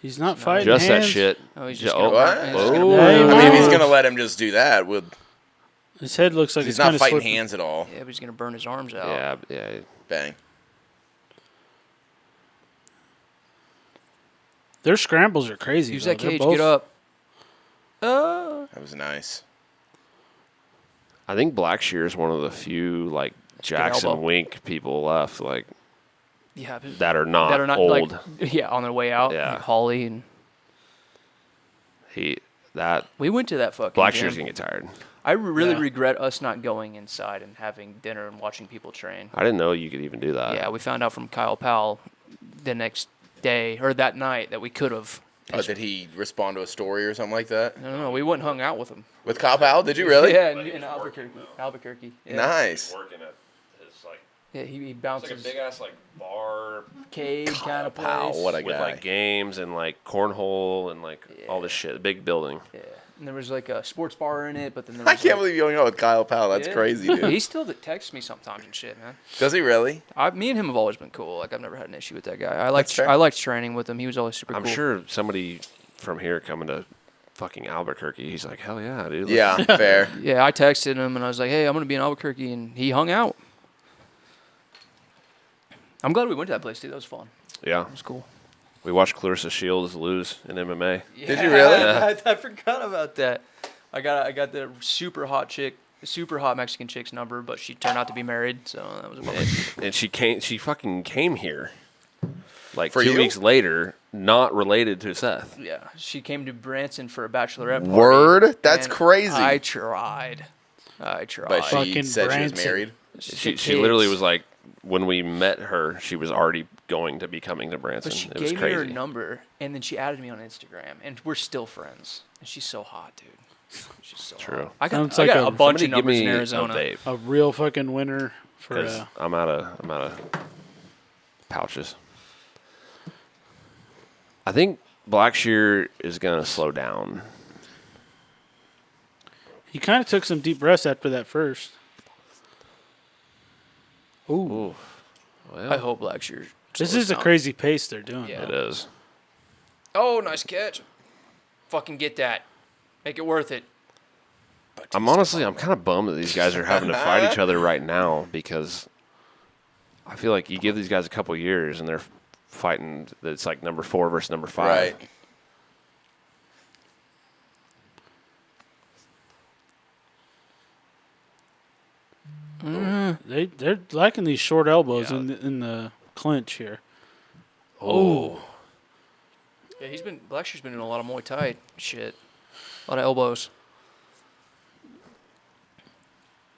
He's not fighting Just that hands. shit. Oh, he's Ju- just oh, gonna What? burn- he's just gonna Oh. burn Hey, I his mean, if arms. he's Wow. gonna let him just do that, His head looks like he's it's not kind of fighting slipping. hands at all. Yeah, but he's gonna burn his arms out. Yeah, yeah. Bang. Their scrambles are crazy. Use though. that They're cage. both- Get up. That was nice. I think Blackshear is one of the few like Jackson elbow. Wink people left, like Yeah, but that are not like, old. yeah, on their way out. Yeah. Like Holly and we went to that fucking Blackshear's gym. gonna get tired. I really Yeah. regret us not going inside and having dinner and watching people train. I didn't know you could even do that. Yeah, we found out from Kyle Powell the next day or that night that we could have. Oh, did he respond to a story or something like that? No, we went and hung out with him. With Kyle Powell? Did you really? Yeah, in Albuquerque. Yeah. Nice. Working at his like Yeah, he it's bounces like a big ass like bar cage kind of place. Powell, what a with guy. like games and like cornhole and like all this shit. A big building. Yeah, and there was like a sports bar in it, but then there I was can't like, believe you hung out with Kyle Powell. That's Yeah. crazy, dude. He still texts me sometimes and shit, man. Does he really? Me and him have always been cool. Like I've never had an issue with that guy. That's fair. I liked training with him. He was always super I'm cool. sure somebody from here coming to fucking Albuquerque, he's like, hell yeah, dude. let's- Yeah, fair. Yeah, I texted him and I was like, "Hey, I'm gonna be in Albuquerque," and he hung out. I'm glad we went to that place too. That was fun. Yeah. It was cool. We watched Clarissa Shields lose in MMA. Did you really? I forgot about that. I got the super hot Mexican chick's number, but she turned out to be married, so that was a bummer. And she fucking came here like For 2 you? weeks later, not related to Seth. Yeah, she came to Branson for a bachelorette party. Word? That's and crazy. I tried. But she Fucking said she was Branson. married. She literally was like, when we met her, she was already going to be coming to Branson. But she It was gave me her crazy. number, and then she added me on Instagram, and we're still friends. And she's so hot, dude. She's so True. hot. I got, Sounds I like got a bunch Somebody of give numbers me in a Arizona. vape, A real fucking winner for 'cause I'm out of pouches. I think Blackshear is gonna slow down. he kind of took some deep breaths after that first. Ooh. Ooh. Well, I hope Blackshear. This slows is a down. crazy pace they're doing. Yeah. it is. Oh, nice catch. Fucking get that. Make it worth it. I'm kind of bummed that these guys are having to fight each other right now, because I feel like you give these guys a couple years and they're fighting. It's like number 4 versus number 5. Right. They're liking these short elbows Yeah. in the clinch here. Oh, Yeah, Blackshear's been in a lot of Muay Thai shit. A lot of elbows.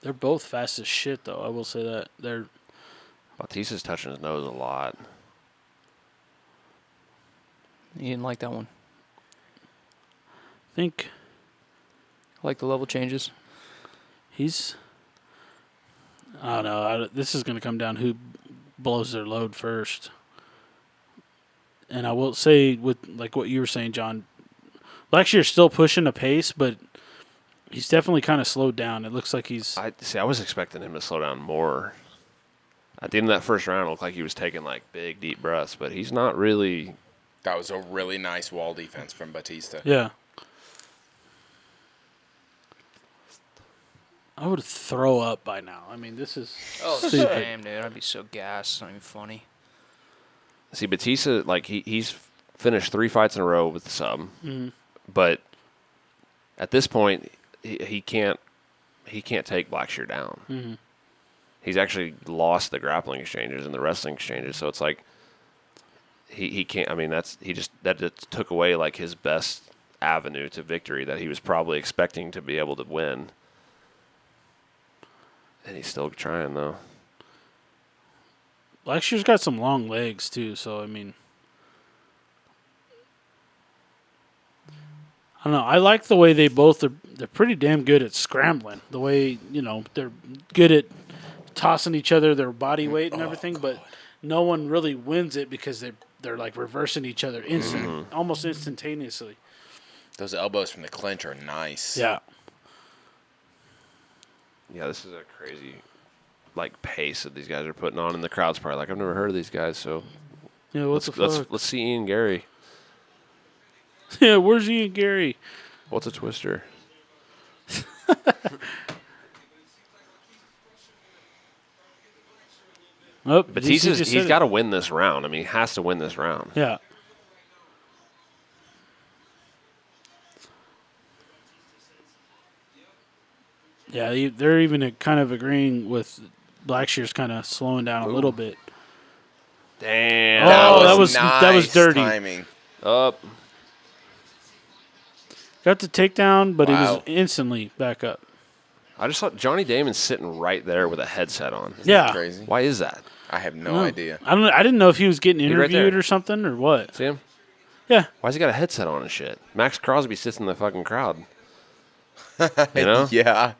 They're both fast as shit, though. I will say that they're. Batista's touching his nose a lot. You didn't like that one. I think I like the level changes. he's. I don't know. This is going to come down who blows their load first. And I will say, with like what you were saying, John, Blackshear's still pushing a pace, but he's definitely kind of slowed down. It looks like he's. I was expecting him to slow down more. At the end of that first round, it looked like he was taking like big, deep breaths, but he's not really. That was a really nice wall defense from Batista. Yeah. I would throw up by now. I mean, this is Oh, stupid. damn, dude. I'd be so gassed. It's not even funny. See, Batista, like he's finished 3 fights in a row with the sub, but at this point, he can't take Blackshear down. He's actually lost the grappling exchanges and the wrestling exchanges, so it's like he can't. I mean, that just took away like his best avenue to victory that he was probably expecting to be able to win, and he's still trying though. Blackshear's got some long legs too, so I mean, I don't know. I like the way they both are. They're pretty damn good at scrambling. The way they're good at tossing each other their body weight and everything, but no one really wins it because they're like reversing each other almost instantaneously. Those elbows from the clinch are nice. Yeah. Yeah, this is a crazy like pace that these guys are putting on, and the crowd's probably like, I've never heard of these guys, so Yeah. What the fuck? let's see Ian Gary. Yeah. Where's Ian Gary? What's a twister? Oh, Batista's just he's said got it. to win this round. I mean, he has to win this round. Yeah. Yeah, they're even kind of agreeing with Blackshear's kind of slowing down a little bit. Damn. That was nice dirty. timing. Up. Got the takedown, but he was Wow. instantly back up. I just thought Johnny Damon's sitting right there with a headset on. Yeah. Crazy. Why is that? I have no idea. I didn't know if he was getting He right interviewed there. or something or what. See him? Yeah. Why's he got a headset on and shit? Max Crosby sits in the fucking crowd. You know? Yeah.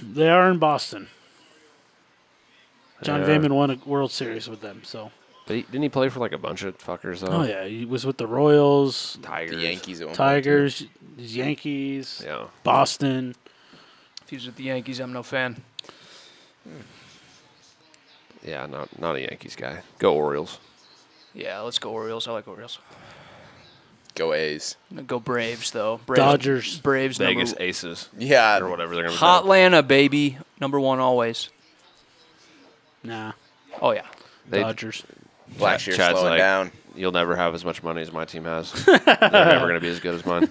They are in Boston. John Yeah. Damon won a World Series with them, so. But didn't he play for like a bunch of fuckers though? Oh, yeah. He was with the Royals, Tigers. The Yankees at one point, Tigers, Yankees, Yeah. Boston. If he's with the Yankees, I'm no fan. Yeah, not a Yankees guy. Go Orioles. Yeah, let's go Orioles. I like Orioles. too. Go A's. I'm gonna go Braves though. Braves, Dodgers. Braves. Vegas number, Aces. Yeah. Or whatever they're going to be called. Hotlanta, baby. Number one always. Nah, Oh yeah. They- Dodgers. Blackshear Chad's slowing like, down. You'll never have as much money as my team has. They're never going to be as good as mine.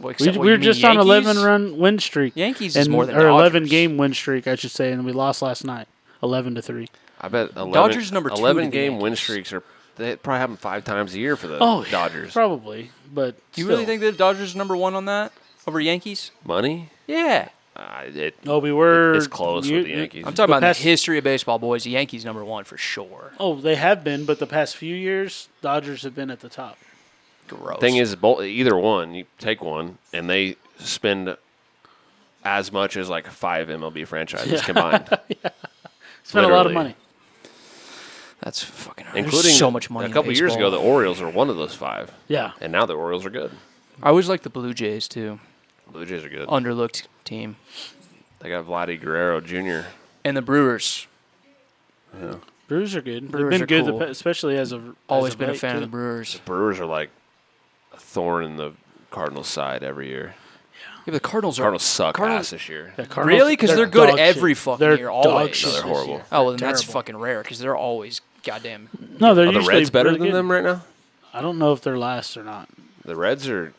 Well, except, We were you mean just on Yankees? 11-run win streak. Yankees is more than or Dodgers. 11-game win streak, I should say, and we lost last night, 11-3. I bet 11, Dodgers number 2 to the 11-game win Yankees. streaks they probably happen 5 times a year for the Oh, Dodgers. probably, but Do you really still. think the Dodgers are number one on that over Yankees? Money? Yeah. we were. It's close with the Yankees. I'm talking The about past- the history of baseball, boys. The Yankees number one for sure. Oh, they have been, but the past few years, Dodgers have been at the top. Gross. Thing is, either one, you take one, and they spend as much as like 5 MLB franchises combined. Spent a lot of Literally. money. that's fucking. Including there's so much money. a in couple years ago, baseball. the Orioles are one of those 5. Yeah. And now the Orioles are good. I always like the Blue Jays too. Blue Jays are good. Underlooked team. They got Vladdy Guerrero Jr. And the Brewers. Brewers are good. Brewers They've are been good, cool. especially as of Always as of been a late, fan of too. the Brewers. Brewers are like a thorn in the Cardinals' side every year. Yeah, but the Cardinals are. Cardinals suck Cardinals- ass this year. Yeah, Cardinals- Really? Because they're good dog every shit. fucking They're year, dog always. shit No, they're this horrible. year. Oh, well, then that's Terrible. fucking rare because they're always goddamn. No, they're Are the usually Reds better pretty than good. them right now? I don't know if they're last or not. The Reds are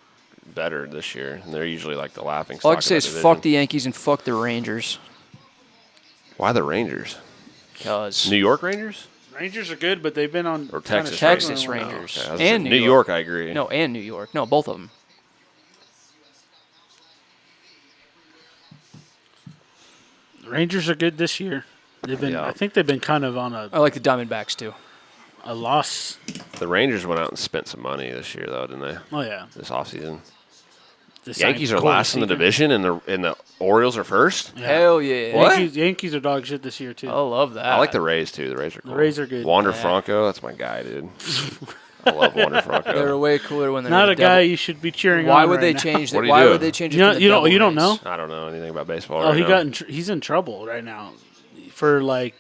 better this year, and they're usually like the laughing stock. All I can say of is that fuck division. the Yankees and fuck the Rangers. Why the Rangers? Because New York Rangers Rangers are good, but they've been on or kinda Texas? Texas struggling with- Rangers. Okay, I was And gonna say, New New York, I agree. no, and New York. No, both of them. Rangers are good this year. They've been. Yeah. I think they've been kind of on I like the Diamondbacks too. a loss. The Rangers went out and spent some money this year, though, didn't they? Oh yeah. This offseason. They signed Yankees are Corey last in the Seager. division, and the Orioles are first. Yeah. Hell yeah. What? Yankees are dog shit this year too. I love that. I like the Rays too. The Rays are cool. Rays are good. Wander Yeah. Franco, that's my guy, dude. I love Wander Franco. They're way cooler when they're Not the a guy devil. you should be cheering Why on would right they now. change What that? do you Why do? would they change it? You to know- the you don't- Devil you don't Rays? know? I don't know anything about baseball. Oh, right he now. got he's in trouble right now for like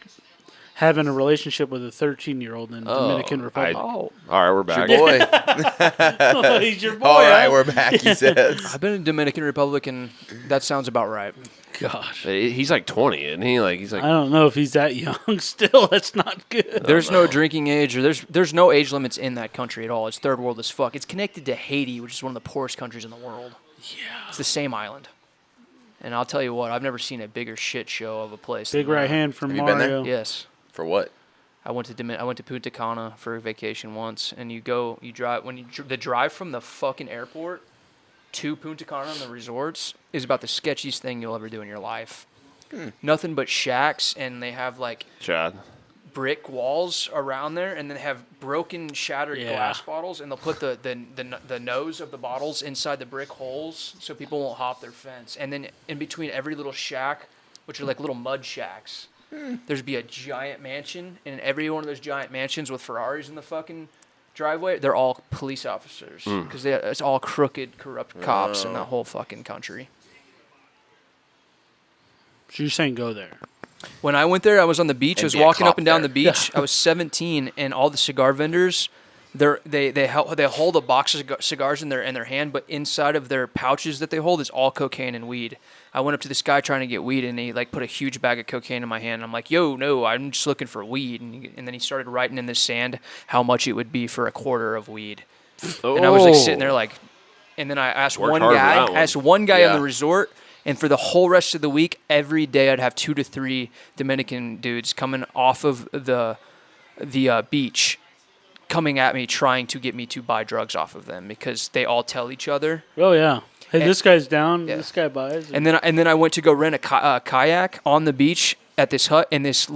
having a relationship with a 13-year-old in the Oh, Dominican Republic. Oh, All right, we're back. Boy. He's your boy. All right, huh? we're back, he says. I've been in Dominican Republic, and that sounds about right. Gosh. He's like 20, isn't he? Like he's I like don't know if he's that young still. That's not good. There's no drinking age, or there's no age limits in that country at all. It's third world as fuck. It's connected to Haiti, which is one of the poorest countries in the world. Yeah, it's the same island. And I'll tell you what, I've never seen a bigger shit show of a place. Big than right that. hand from Have you been there? Mario. Yes. For what? I went to Punta Cana for a vacation once, and you drive the drive from the fucking airport to Punta Cana and the resorts is about the sketchiest thing you'll ever do in your life. Nothing but shacks, and they have like Chad. brick walls around there, and then they have broken, shattered Yeah. glass bottles, and they'll put the nose of the bottles inside the brick holes so people won't hop their fence. And then in between every little shack, which are like little mud shacks, there's be a giant mansion, and every one of those giant mansions with Ferraris in the fucking driveway, they're all police officers because it's all crooked, corrupt cops in that whole fucking country. So you're saying go there? When I went there, I was on the beach. And I was be a walking cop up and down there. the beach. I was 17, and all the cigar vendors, they hold a box of cigars in their hand, but inside of their pouches that they hold is all cocaine and weed. I went up to this guy trying to get weed, and he like put a huge bag of cocaine in my hand. I'm like, "Yo, no, I'm just looking for weed." And then he started writing in the sand how much it would be for a quarter of weed. And I was like sitting there like, And then I asked Worked one hard for guy. that one. I asked one guy on Yeah. the resort, and for the whole rest of the week, every day I'd have 2 to 3 Dominican dudes coming off of the beach, coming at me, trying to get me to buy drugs off of them because they all tell each other. Oh yeah. Hey, And- this guy's down. Yeah. This guy buys. And then I went to go rent a kayak on the beach at this hut, and this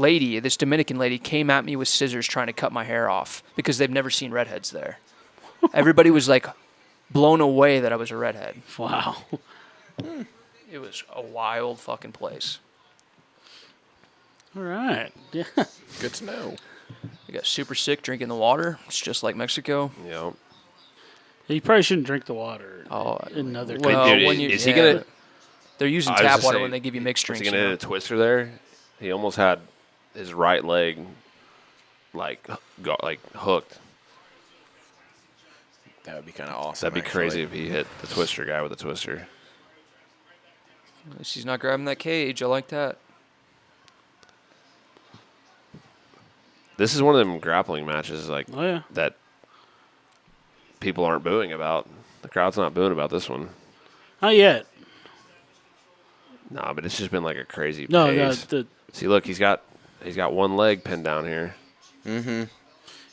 Dominican lady, came at me with scissors trying to cut my hair off because they've never seen redheads there. Everybody was like blown away that I was a redhead. Wow. It was a wild fucking place. All right. Yeah. Good to know. I got super sick drinking the water. It's just like Mexico. Yep. You probably shouldn't drink the water. Oh, in other well, countries. Dude, when you, is he gonna- They're using I was tap just water saying, when they give you mixed Was drinks. he gonna you know? hit a twister there? He almost had his right leg like hooked. That would be kind of awesome. That'd be crazy actually. if he hit the twister guy with a twister. At least he's not grabbing that cage. I like that. This is one of them grappling matches like Oh yeah. that people aren't booing about. The crowd's not booing about this one. Not yet. No, but it's just been like a crazy No, pace. the See, look, he's got one leg pinned down here. you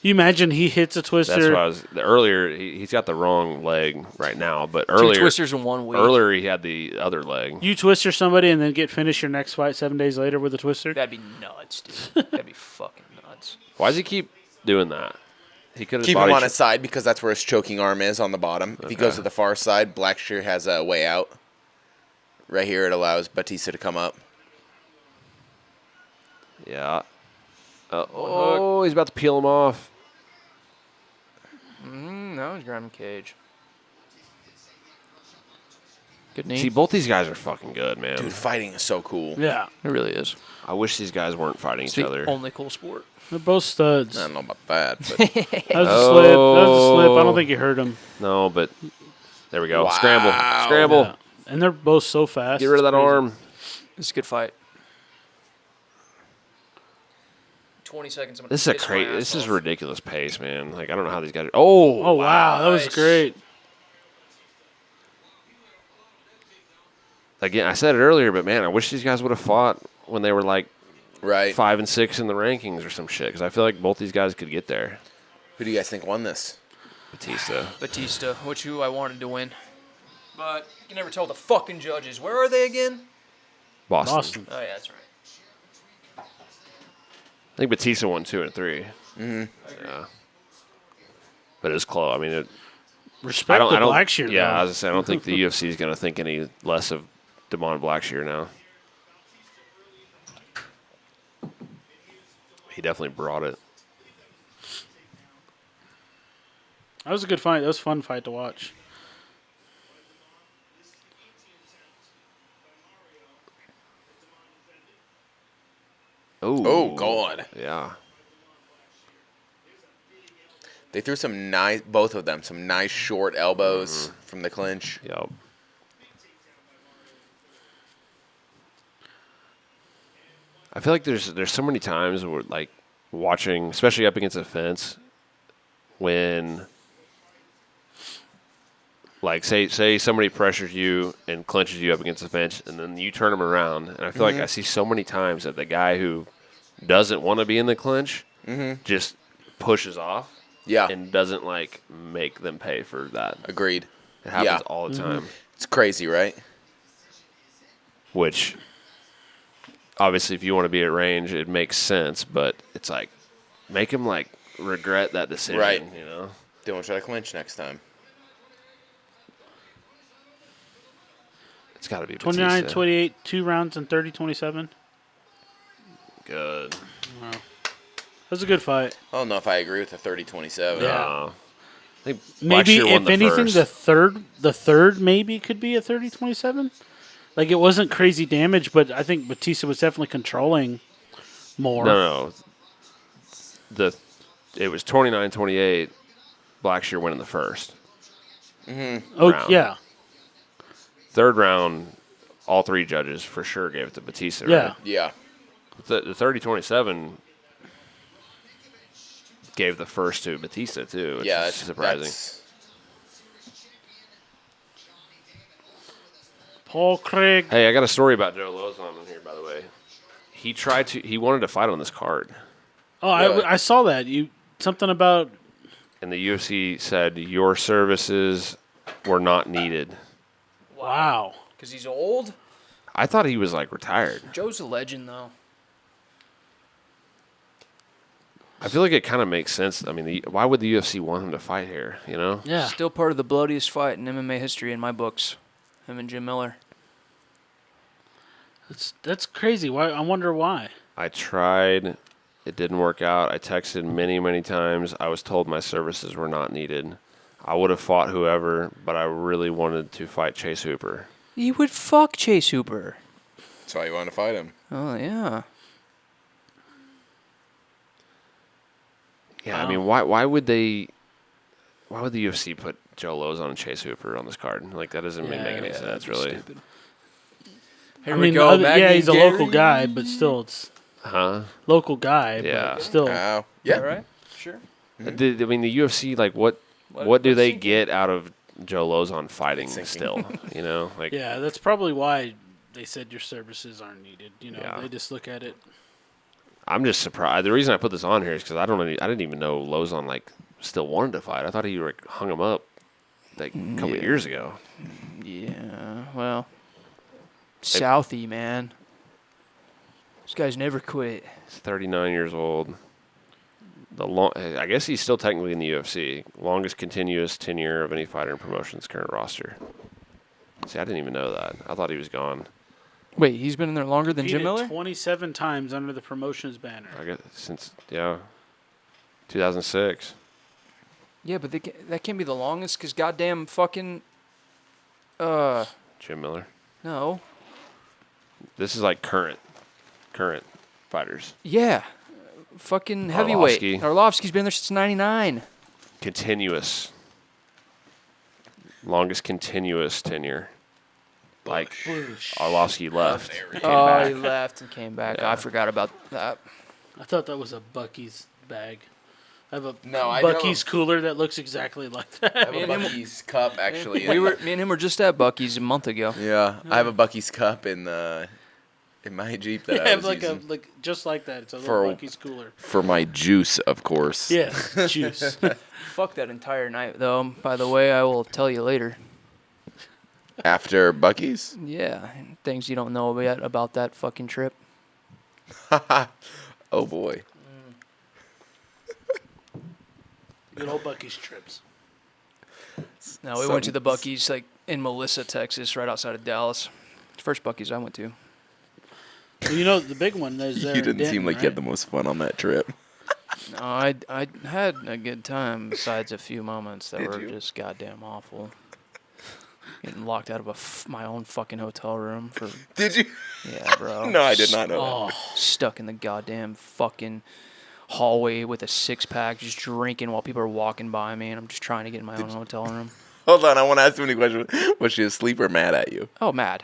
imagine he hits a That's twister. why I was earlier. He's got the wrong leg right now, but 2 earlier twisters in 1 week. earlier he had the other leg. You twister somebody and then get finished your next fight 7 days later with a twister. That'd be nuts, dude. That'd be fucking nuts. Why does he keep doing that? He could have Keep him on his side because that's where his choking arm is on the bottom. If he goes Okay. to the far side, Blackshear has a way out. Right here, it allows Batista to come up. Yeah. Oh, he's about to peel him off. No, he's grabbing cage. Good knee. See, both these guys are fucking good, man. Dude, fighting is so cool. Yeah. It really is. I wish these guys weren't fighting It's each the other. only cool sport. They're both studs. I don't know about that, but That was a slip. That was a slip. I Oh. don't think you hurt him. No, but there we go. Wow. Scramble. Yeah. And they're both so fast. Get rid of It's that crazy. arm. It's a good fight. 20 seconds. I'm gonna This is a piss my crazy. ass This is off. ridiculous pace, man. Like I don't know how these guys. Oh, Oh wow, that was Nice. great. Again, I said it earlier, but man, I wish these guys would have fought when they were like right. 5 and 6 in the rankings or some shit. Because I feel like both these guys could get there. Who do you guys think won this? Batista, who I wanted to win. But you can never tell the fucking judges. Where are they again? Boston. Oh, yeah, that's right. I think Batista won 2 and 3. Mm-hmm. Yeah. But it was close. I mean, Respect the Blackshear. Yeah, though. I was gonna say, I don't think the UFC is going to think any less of Damon Blackshear now. He definitely brought it. That was a good fight. That was a fun fight to watch. Oh, God. Yeah. They threw some nice, both of them, some nice short elbows from the clinch. Yep. I feel like there's so many times where like watching, especially up against a fence, when like say somebody pressures you and clinches you up against the fence, and then you turn them around, and I feel like I see so many times that the guy who doesn't want to be in the clinch just pushes off. Yeah, And doesn't like make them pay for that. agreed. It happens Yeah. all the time. It's crazy, right? Which obviously if you want to be at range it makes sense, but it's like make him like regret that decision, Right. you know. Don't try to clinch next time. It's got to be 29, Batista. 28, 2 rounds and 30, 27. Good. That was a good fight. I don't know if I agree with the 30-27. Yeah. I think Maybe Blackshear won if anything, first. the third maybe could be a 30-27. Like it wasn't crazy damage, but I think Batista was definitely controlling more. No. It was 29-28. Blackshear winning the first. Oh round. yeah, Third round, all three judges for sure gave it to Batista. yeah. Right? Yeah. The 30-27 gave the first to Batista too. Which Yeah, is surprising. Paul Craig. Hey, I got a story about Joe Lozon in here, by the way. He wanted to fight on this card. Oh, Really? I saw that. Something about. And the UFC said your services were not needed. Wow. Because he's old. I thought he was like retired. Joe's a legend, though. I feel like it kind of makes sense. I mean, why would the UFC want him to fight here? You know? Yeah. Still part of the bloodiest fight in MMA history in my books. Him and Jim Miller. That's crazy. Why? I wonder why. I tried. It didn't work out. I texted many, many times. I was told my services were not needed. I would have fought whoever, but I really wanted to fight Chase Hooper. You would fuck Chase Hooper. That's why you want to fight him. Oh, yeah. Yeah, I mean, why would the UFC put Joe Lozon and Chase Hooper on this card? Like, that doesn't make any sense, really. Stupid. Here I we mean, go. yeah, he's a local guy, but still, it's Huh? local guy. Yeah. But still. Yeah. All right. Sure. I mean, the UFC, like, what do they get out of Joe Lozon fighting still? You know, like, Yeah, that's probably why they said your services aren't needed. You know, Yeah. they just look at it. I'm just surprised. The reason I put this on here is because I didn't even know Lozon like still wanted to fight. I thought he like hung him up like a couple years ago. Yeah. Well, Southie, man. This guy's never quit. He's 39 years old. I guess he's still technically in the UFC. Longest continuous tenure of any fighter in promotion's current roster. See, I didn't even know that. I thought he was gone. Wait, he's been in there longer than Jim Competed Miller? 27 times under the promotion's banner. I guess since 2006. Yeah, but that can't be the longest because goddamn fucking. Jim Miller. No. This is like current fighters. Yeah. Fucking heavyweight. Arlovsky. Arlovsky's been there since 99. Continuous. Longest continuous tenure. Like, Arlovsky left. Oh, he left and came back. Yeah. I forgot about that. I thought that was a Bucky's bag. I have a I Bucky's cooler that looks exactly like that. I have a Bucky's cup actually. Me and him were just at Bucky's a month ago. Yeah, I have a Bucky's cup in my Jeep that I I have was like using just like that. It's a For- little Bucky's cooler. for my juice, of course. Yeah, juice. Fuck that entire night, though. By the way, I will tell you later. After Bucky's. Yeah, things you don't know yet about that fucking trip. Oh boy. Good old Bucky's trips. No, we went to the Bucky's like in Melissa, Texas, right outside of Dallas. First Bucky's I went to. Well, you know the big one is there. You in didn't Denton, seem like right? you had the most fun on that trip. No, I had a good time besides a few moments that Did were you? just goddamn awful. Getting locked out of my own fucking hotel room for Did you? yeah, bro. No, I did not know Oh, Stuck in the goddamn fucking hallway with a 6-pack, just drinking while people are walking by me, and I'm just trying to get in my own hotel room. that. Hold on, I want to ask you any questions. Was she asleep or mad at you? Oh, mad.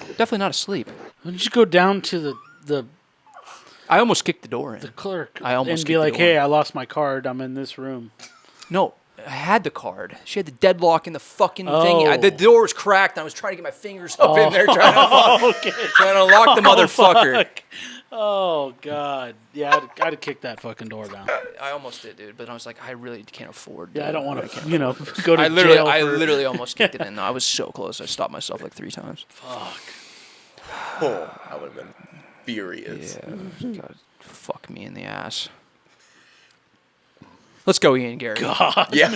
Definitely not asleep. why don't you go down to the I almost kicked the door in. clerk I almost and kicked be the like, door "Hey, in. I lost my card. I'm in this room." No, I had the card. She had the deadlock in the fucking Oh. thing. The door was cracked, and I was trying to get my fingers up in there trying Okay. to unlock the motherfucker. Fuck. Oh God. Yeah, I'd have kicked that fucking door down. I almost did, dude, but I was like, I really can't afford. Yeah, I don't want I can't to, afford go to I jail. For, literally almost kicked it in. Though. I was so close. I stopped myself like 3 times. Fuck. Oh, I would have been furious. Yeah, God, fuck me in the ass. Let's go, Ian Gary. God. Yeah.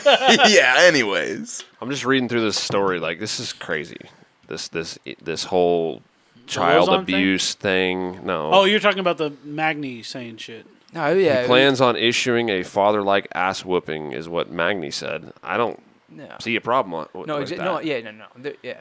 Yeah. Anyways. I'm just reading through this story. Like, this is crazy. This whole child Lozon thing? abuse thing. No. Oh, you're talking about the Magni saying shit. No, yeah, He plans on issuing a father-like ass whooping, is what Magny said. I don't no. see a problem with No, with that. no, yeah, no.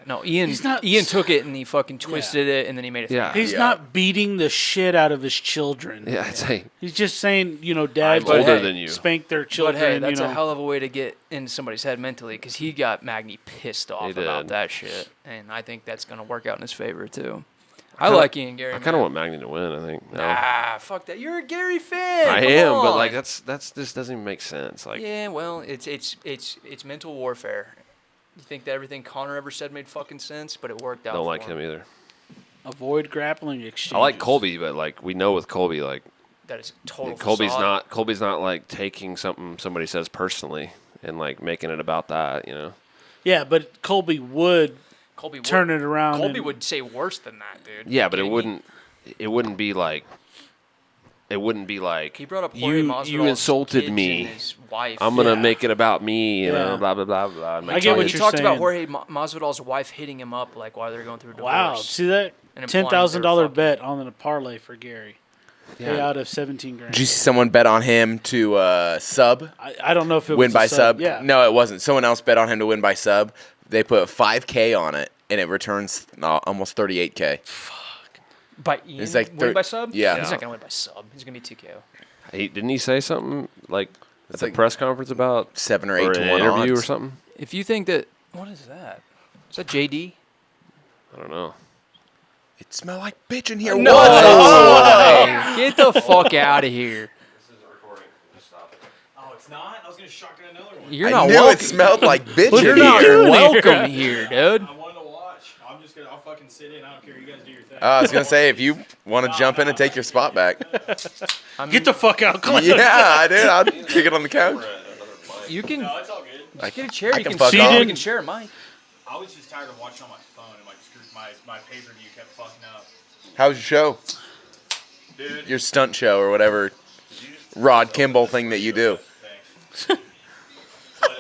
No, Ian. He's not- Ian took it and he fucking twisted it and then he made it. Yeah. He's Yeah. not beating the shit out of his children. Yeah, I'd say He's just saying, dads I'm older hey, than you. spank their But children. hey, that's a hell of a way to get into somebody's head mentally because he got Magny pissed off He about did. that shit, and I think that's gonna work out in his favor too. I like Ian Gary. I kind of want Magny to win. I think. No. Ah, fuck that. You're a Gary fan. I Come am, but on. like this doesn't even make sense. Like, Yeah, well, it's mental warfare. You think that everything Connor ever said made fucking sense, but it worked out. Don't for like him either. Avoid grappling exchanges. I like Colby, but like we know with Colby, like That is a total. Colby's facade. not like taking something somebody says personally and like making it about that, you know. Yeah, but Colby would Colby turn would, it around. Colby and- would say worse than that, dude. Yeah, but it Kidding me? wouldn't. It wouldn't be like. It wouldn't be like. He brought up Jorge you Masvidal's insulted kids me. and his wife. I'm gonna Yeah. make it about me, you know, Yeah. blah blah blah blah. and make I get fun what of He it. you're talked about saying. Jorge Masvidal's wife hitting him up like while they're going through a divorce. Wow, see that? And implying $10,000 they're bet on the parlay for Gary. Pay out of 17 grand. Did you see someone bet on him to sub? I don't know if it Win was by a sub? Yeah. No, it wasn't. Someone else bet on him to win by sub. They put $5K on it, and it returns almost $38K. By Ian, It's like win by sub? yeah. He's not going to win by sub. He's going to be TKO. Didn't he say something like at the like press conference about 7 or 8 or to an 1 interview odds. or something? If you think that... What is that? Is that JD? I don't know. It smelled like bitch in here. No! What's up? Get the fuck out of here. Oh, it's not? I was going to shotgun another one. You're I not knew welcome. it smelled like bitch You're in not here. welcome here, dude. I wanted to watch. I'm just going to, I'll fucking sit in. I don't care. You guys do your thing. I was gonna say if you want to jump in and take your spot back. I mean, Get the fuck out, Clem. Yeah, I did. I'll kick it on the couch. you can No, it's all good. get a chair. I You can can, fuck sit. off. You can share a mic. I was just tired of watching on my phone and my pay-per-view kept fucking up. How was your show? Dude, Your stunt show or whatever Rod Kimball thing that you do. thanks. But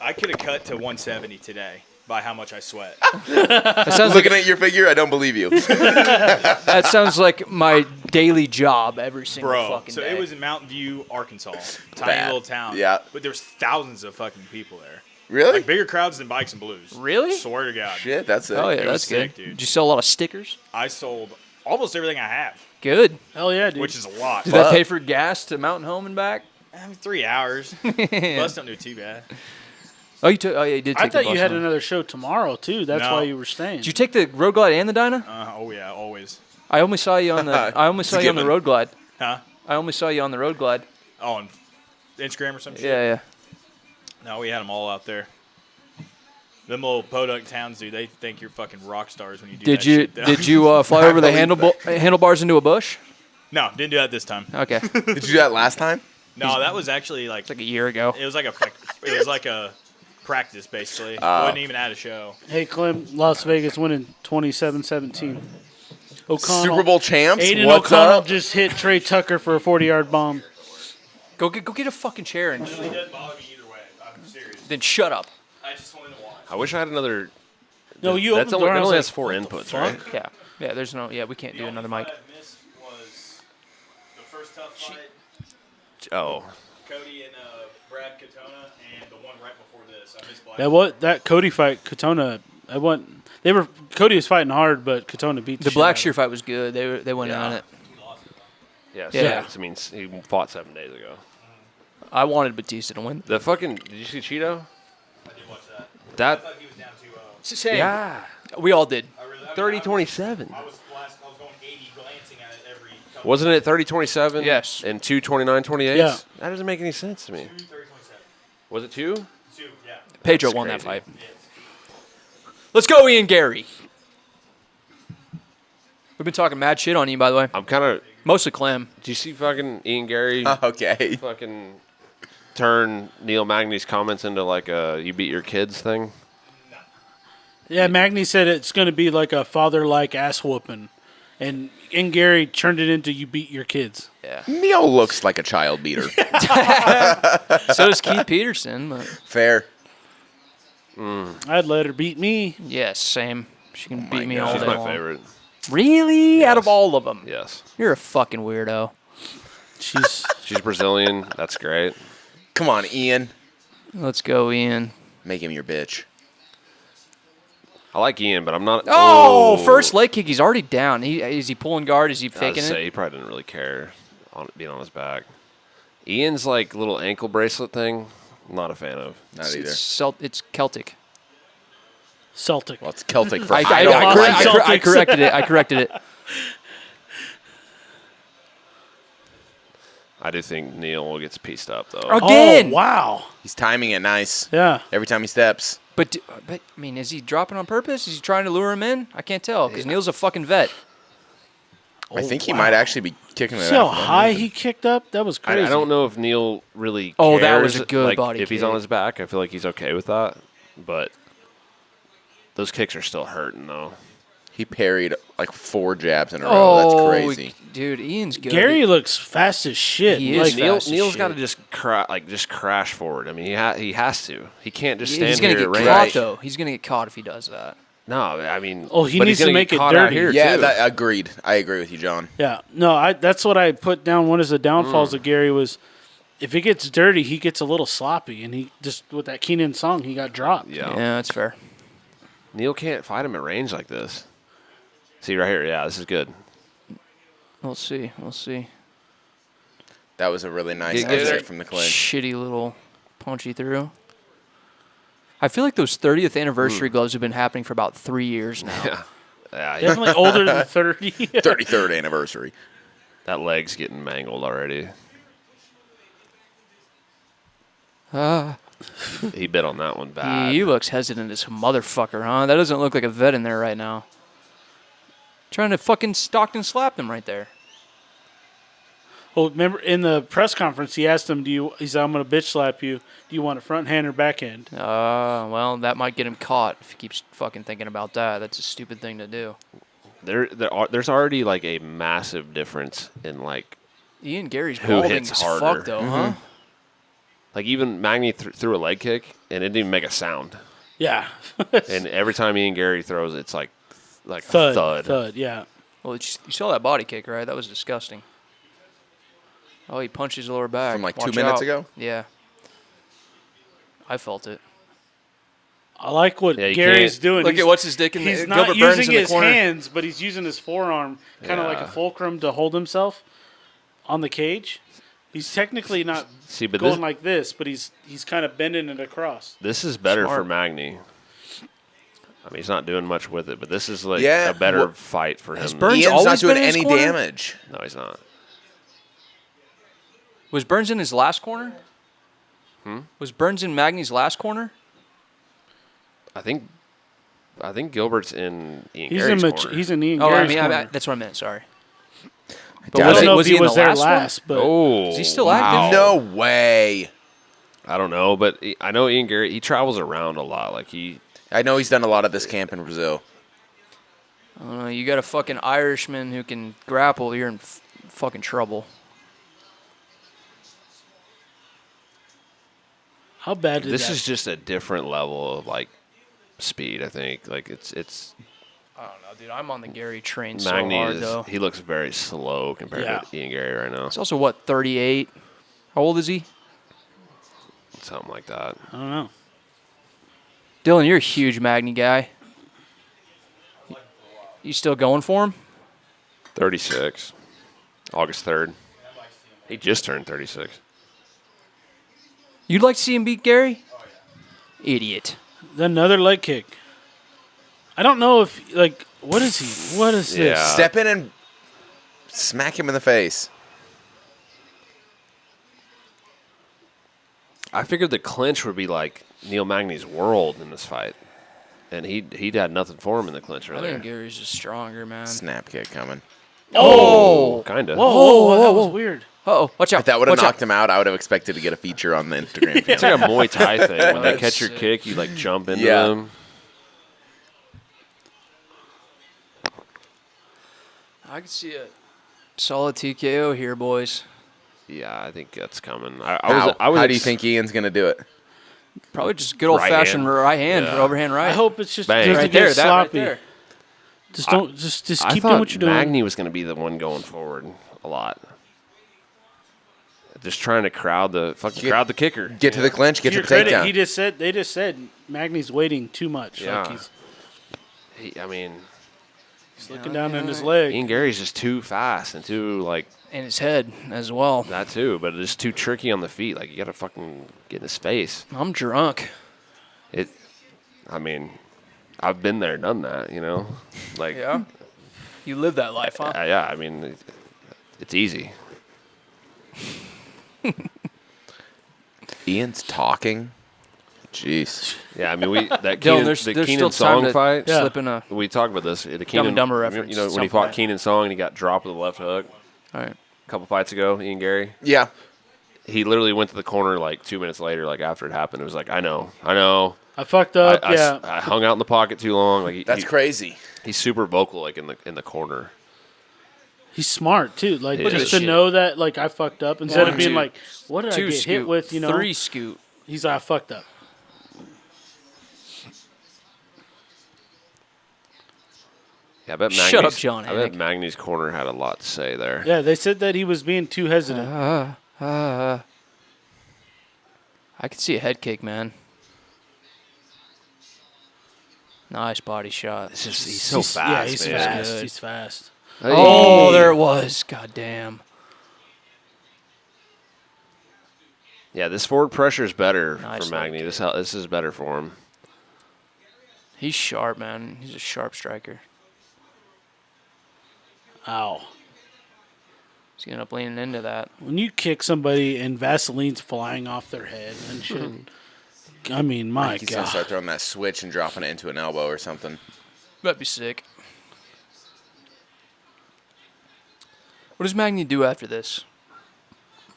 I could have cut to 170 today by how much I sweat. That sounds Looking at your figure, I don't believe you. that sounds like my daily job every single Bro, fucking so day. it was in Mountain View, Arkansas. Tiny Bad. little town. Yeah. But there's thousands of fucking people there. Really? Like bigger crowds than Bikes and Blues. Really? Swear to God. Shit, that's it. Oh yeah, It that's was good. sick, dude. Did you sell a lot of stickers? I sold almost everything I have, Good. Hell yeah, dude. which is a lot. Did that pay for gas to Mountain Home and back? 3 hours. Bus don't do too bad. Oh, you took. Oh yeah, you did. I Take the thought you bus had home. another show tomorrow too. That's No. why you were staying. Did you take the Road Glide and the Dyna? Oh yeah, always. I only saw you on the. I only It's saw a you on the given. Road Glide. Huh? I only saw you on the Road Glide. Oh, on Instagram or some shit? Yeah, yeah. No, we had them all out there. Them little podunk towns, dude, they think you're fucking rock stars when you do Did that you shit, though. did you fly I over the believe handlebars into a bush? Uh, No, didn't do that this time. Okay, Did you do that last time? No, that was actually like it's like a year ago. it was like a practice basically. Wasn't even at a show. Hey, Clem, Las Vegas winning 27-17. O'Connell. Super Bowl champs? Aiden What's O'Connell up? just hit Trey Tucker for a 40-yard bomb. Go get a fucking chair and It doesn't bother me either way. I'm serious. then shut up. I just wanted to watch. I wish I had another. No, you That's opened the only, door. that I was only like, has 4 inputs, right? Yeah, yeah. There's no. Yeah, we can't do another mic. I missed was the first tough fight, Oh, Cody and Brad Katona, and the one right before this. I missed Black. that Cody fight, Katona. Cody was fighting hard, but Katona beat The shit out of Blackshear him. fight was good. They went in on it. yeah. Yeah. I mean, he fought 7 days ago. I wanted Batista to win. The fucking. Did you see Cheeto? I did watch that. I That. thought he was down 2-0. Same. Yeah. We all did. I really, 30-27. I was going 80, glancing at it every couple. Wasn't it 30-27? Yes. And 2 29-28? Yeah. That doesn't make any sense to me. 30-27. Was it 2? 2, yeah. Pedro That's won that crazy. fight. Let's go, Ian Gary. We've been talking mad shit on you, by the way. I'm kind of. Mostly Clem. Do you see fucking Ian Gary Okay. fucking turn Neil Magny's comments into like a "you beat your kids" thing? Yeah, Magny said it's going to be like a father-like ass whooping, and Gary turned it into you beat your kids. Yeah. Neil looks like a child beater. So does Keith Peterson. But Fair. I'd let her beat me. yes, same. She can my beat me God. all She's day my long. favorite. Really? Out of all of them? Yes. You're a fucking weirdo. She's Brazilian. That's great. Come on, Ian. Let's go, Ian. Make him your bitch. I like Ian, but I'm not. Oh, first leg kick. He's already down. Is he pulling guard? Is he I was faking say it? he probably didn't really care on being on his back. Ian's like little ankle bracelet thing. Not a fan of. Not either. It's Celtic. Celtic. Well, it's Celtic for I I don't like it. corrected it. I corrected it. I do think Neil gets pieced up though. Again. Oh, wow. He's timing it nice. Yeah. Every time he steps. But I mean, is he dropping on purpose? Is he trying to lure him in? I can't tell because Neil's a fucking vet. I think he wow. might actually be kicking it See how out. high he kicked up? That was crazy. I don't know if Neil really cares. Oh, that was a good like, body if he's kick. on his back, I feel like he's okay with that. But those kicks are still hurting though. He parried like 4 jabs in a row. That's crazy. Dude, Ian's good. Gary looks fast as shit. He is Like, fast as Neil's shit. got to just crash forward. I mean, he has to. He can't just stand He's gonna here get at caught range. though. He's gonna get caught if he does that. No, I mean, Oh, he but needs he's to gonna make get it caught out dirty. here Yeah, too. agreed. I agree with you, John. Yeah. No, that's what I put down. One of the downfalls of Gary was if it gets dirty, he gets a little sloppy. And he just, with that Keenan song, he got dropped. Yeah. Yeah, that's fair. Neil can't fight him at range like this. See right here, yeah, this is good. We'll see. We'll see. That was a really nice Get there. exit from the clinch. Shitty little punchy through. I feel like those 30th anniversary gloves have been happening for about 3 years now. Yeah, yeah, Definitely older than 30. 33rd anniversary. that leg's getting mangled already. He bit on that one bad. He looks hesitant as a motherfucker, huh? That doesn't look like a vet in there right now. Trying to fucking Stockton slap him right there. Well, remember in the press conference, he asked him, he said, I'm going to bitch slap you. Do you want a front hand or back hand? Well, that might get him caught if he keeps fucking thinking about that. That's a stupid thing to do. There's already like a massive difference in like Ian Gary's Who balding hits as harder? fuck, though, huh? like even Magny threw a leg kick and it didn't even make a sound. Yeah. And every time Ian Gary throws, it's like thud, a thud. yeah. Well, you saw that body kick, right? That was disgusting. Oh, he punched his lower back. From like Watch 2 minutes out. ago? Yeah. I felt it. I like what Yeah, you Gary's can't- doing. Look He's- at what's his dick in He's the not Gilbert Burns using in the his corner. hands, but he's using his forearm, kind of like a Yeah. fulcrum to hold himself on the cage. He's technically not See, but going like this, but he's kind of bending it across. this is better for Smart. Magny. I mean, he's not doing much with it, but this is like Yeah, a better well, fight for him. Burns Ian's always not doing been in his any corner? damage. No, he's not. Was Burns in his last corner? Was Burns in Magny's last corner? I think Gilbert's in Ian He's Gary's in corner. he's in Ian Oh, Gary's I corner. mean, that's what I meant. Sorry. doubt I it. don't know if was he in was the there last one? last, but Oh, Is he still active? No way. I don't know, but I know Ian Gary. He travels around a lot. Like I know he's done a lot of this camp in Brazil. You got a fucking Irishman who can grapple. You're in fucking trouble. how bad did this that? is just a different level of like speed. I think like it's I don't know, dude. I'm on the Gary train Magny so hard, is though. he looks very slow compared Yeah. to Ian Gary right now. He's also, what, 38? How old is he? Something like that. I don't know. Dylan, you're a huge Magny guy. You still going for him? 36. August 3rd. He just turned 36. You'd like to see him beat Gary? Idiot. Another leg kick. I don't know if what is he? What is this? Yeah. Step in and smack him in the face. I figured the clinch would be like Neil Magny's world in this fight. And he'd had nothing for him in the clinch I earlier. think Gary's just stronger, man. Snap kick coming. Oh! Kind of. Whoa, that was weird. Uh-oh, watch out. If that would have Watch out. knocked him out, I would have expected to get a feature on the Instagram It's channel. like a Muay Thai thing. When they That's catch your sick. kick, you like jump into Yeah. them. I can see a solid TKO here, boys. Yeah, I think that's coming. How do you think Ian's going to do it? Probably just good old-fashioned hand. right hand, Yeah. overhand right. I hope it's just Bang. doesn't right get there, that right sloppy. there. Just don't just I keep thought doing what you're doing. Magny was going to be the one going forward a lot. Just trying to crowd the kicker. Get to the clinch, get To to your the credit, takedown. they just said Magny's waiting too much. Yeah. Like he's I mean, looking down on his leg. Ian Gary's just too fast and too like And his head as well. that too, but it's too tricky on the feet. Like you got to fucking get in his face. I'm drunk. I mean, I've been there, done that. You know, like Yeah. You live that life, huh? yeah. I mean, it's easy. Ian's talking. Jeez. Yeah, I mean, Dylan, Keenan, there's the still Keenan time Song to fight. Yeah. slip in a. We talked about this. The Dumb Keenan, and Dumber reference You know, at when he some fought point. Keenan Song and he got dropped with the left hook All right. a couple fights ago, Ian Gary. Yeah. He literally went to the corner like 2 minutes later, like after it happened. It was like, I know. I fucked up. Yeah. I hung out in the pocket too long. Like That's crazy. He's super vocal, like in the corner. He's smart too. Like Yeah. just to Shit. know that like I fucked up instead One, of being two. like, what did I 2 get scoot. hit with? You know, 3 scoot. he's like, I fucked up. Yeah, I bet Shut Magny's, up, John I bet Anik. Magny's corner had a lot to say there. Yeah, they said that he was being too hesitant. I could see a head kick, man. Nice body shot. It's just he's so fast, Yeah, he's man. fast. Good. He's fast. Oh, there it was. God damn. Yeah, this forward pressure is better Nice for Magny. leg This is better for him. He's sharp, man. He's a sharp striker. Ow. He's going to end up leaning into that. When you kick somebody and Vaseline's flying off their head and shit, I mean, my He's going to start God. throwing that switch and dropping it into an elbow or something. That'd be sick. What does Magny do after this?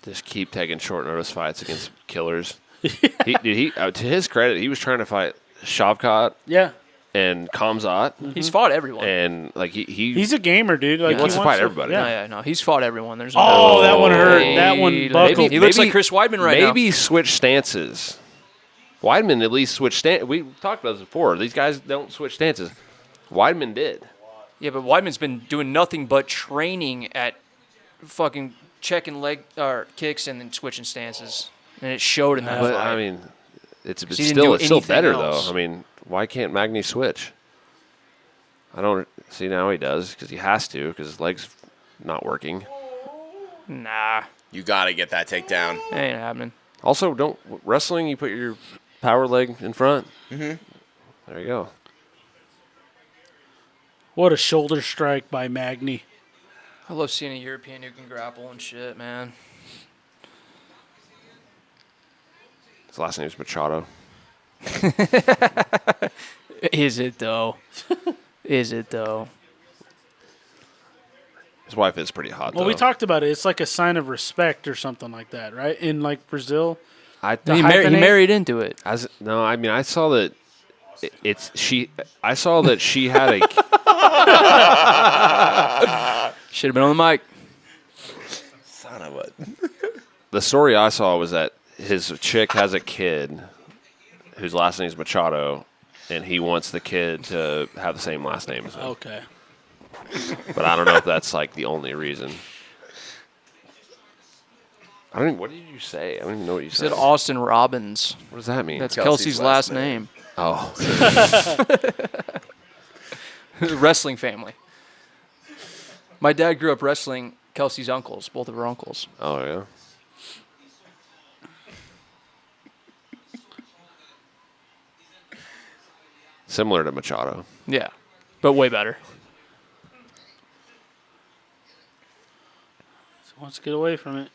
Just keep taking short notice fights against killers. To his credit, he was trying to fight Shavkat Yeah. and Kamzat, He's fought everyone. and like He's a gamer, dude. Like, he wants to fight everybody. Yeah. No, he's fought everyone. There's Oh, that one hurt. Hey, That one maybe- buckled. He looks like Chris Weidman right now. Maybe switch stances. Weidman at least switched stances. We talked about this before. These guys don't switch stances. Weidman did. Yeah, but Weidman's been doing nothing but training at fucking checking leg or kicks and then switching stances, and it showed in that But fight. I mean, it's he didn't do still anything better else. though. I mean, why can't Magny switch? I don't see now he does because he has to because his leg's not working. Nah, You got to get that takedown. it ain't happening. Also, don't wrestling. You put your power leg in front. Mm-hmm. There you go. What a shoulder strike by Magny. I love seeing a European who can grapple and shit, man. His last name's Machado. Is it though? Is it though? His wife is pretty hot. Well, though. we talked about it. It's like a sign of respect or something like that, right? In like Brazil. I He hyphenate? married into it. No, I mean I saw that. I saw that she had a. Should have been on the mic. Son of a. The story I saw was that his chick has a kid whose last name is Machado, and he wants the kid to have the same last name as him. Okay. But I don't know if that's like the only reason. I don't even, what did you say? I don't even know what you He said. said Austin Robbins. What does that mean? That's Kelsey's Kelsey's last last name. Oh, Wrestling family. My dad grew up wrestling Kelsey's uncles, both of her uncles. oh yeah. Similar to Machado. Yeah, but way better. So wants to get away from it.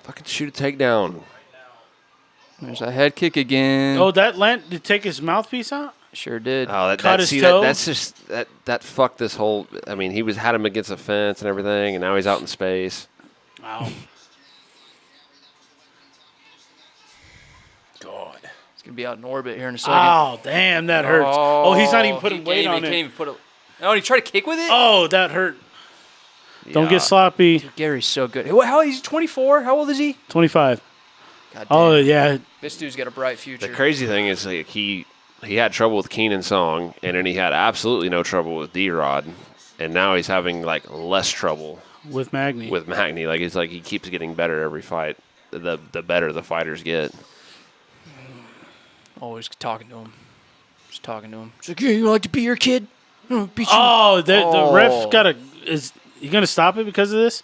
Fucking shoot a takedown. There's a head kick again. Oh, that land did take his mouthpiece out? Sure did. Oh, Caught his toe? that's just that fucked this whole. I mean, he had him against a fence and everything, and now he's out in space. Wow. God. It's going to be out in orbit here in a second. Oh, damn, that hurts. Oh, he's not even putting weight on He can't it. even put a... Oh, and he tried to kick with it? Oh, that hurt. Don't Yeah. get sloppy. Gary's so good. How he's 24? How old is he? 25. God damn. Oh, yeah. This dude's got a bright future. The crazy thing is like he had trouble with Keenan Song, and then he had absolutely no trouble with D-Rod, and now he's having like less trouble With Magny. with Magny. Like it's like he keeps getting better every fight. The better the fighters get. Always talking to him. Just talking to him. He's like, yeah, you like to beat your kid? Beat you. Oh, the Oh. ref got to... Is he going to stop it because of this?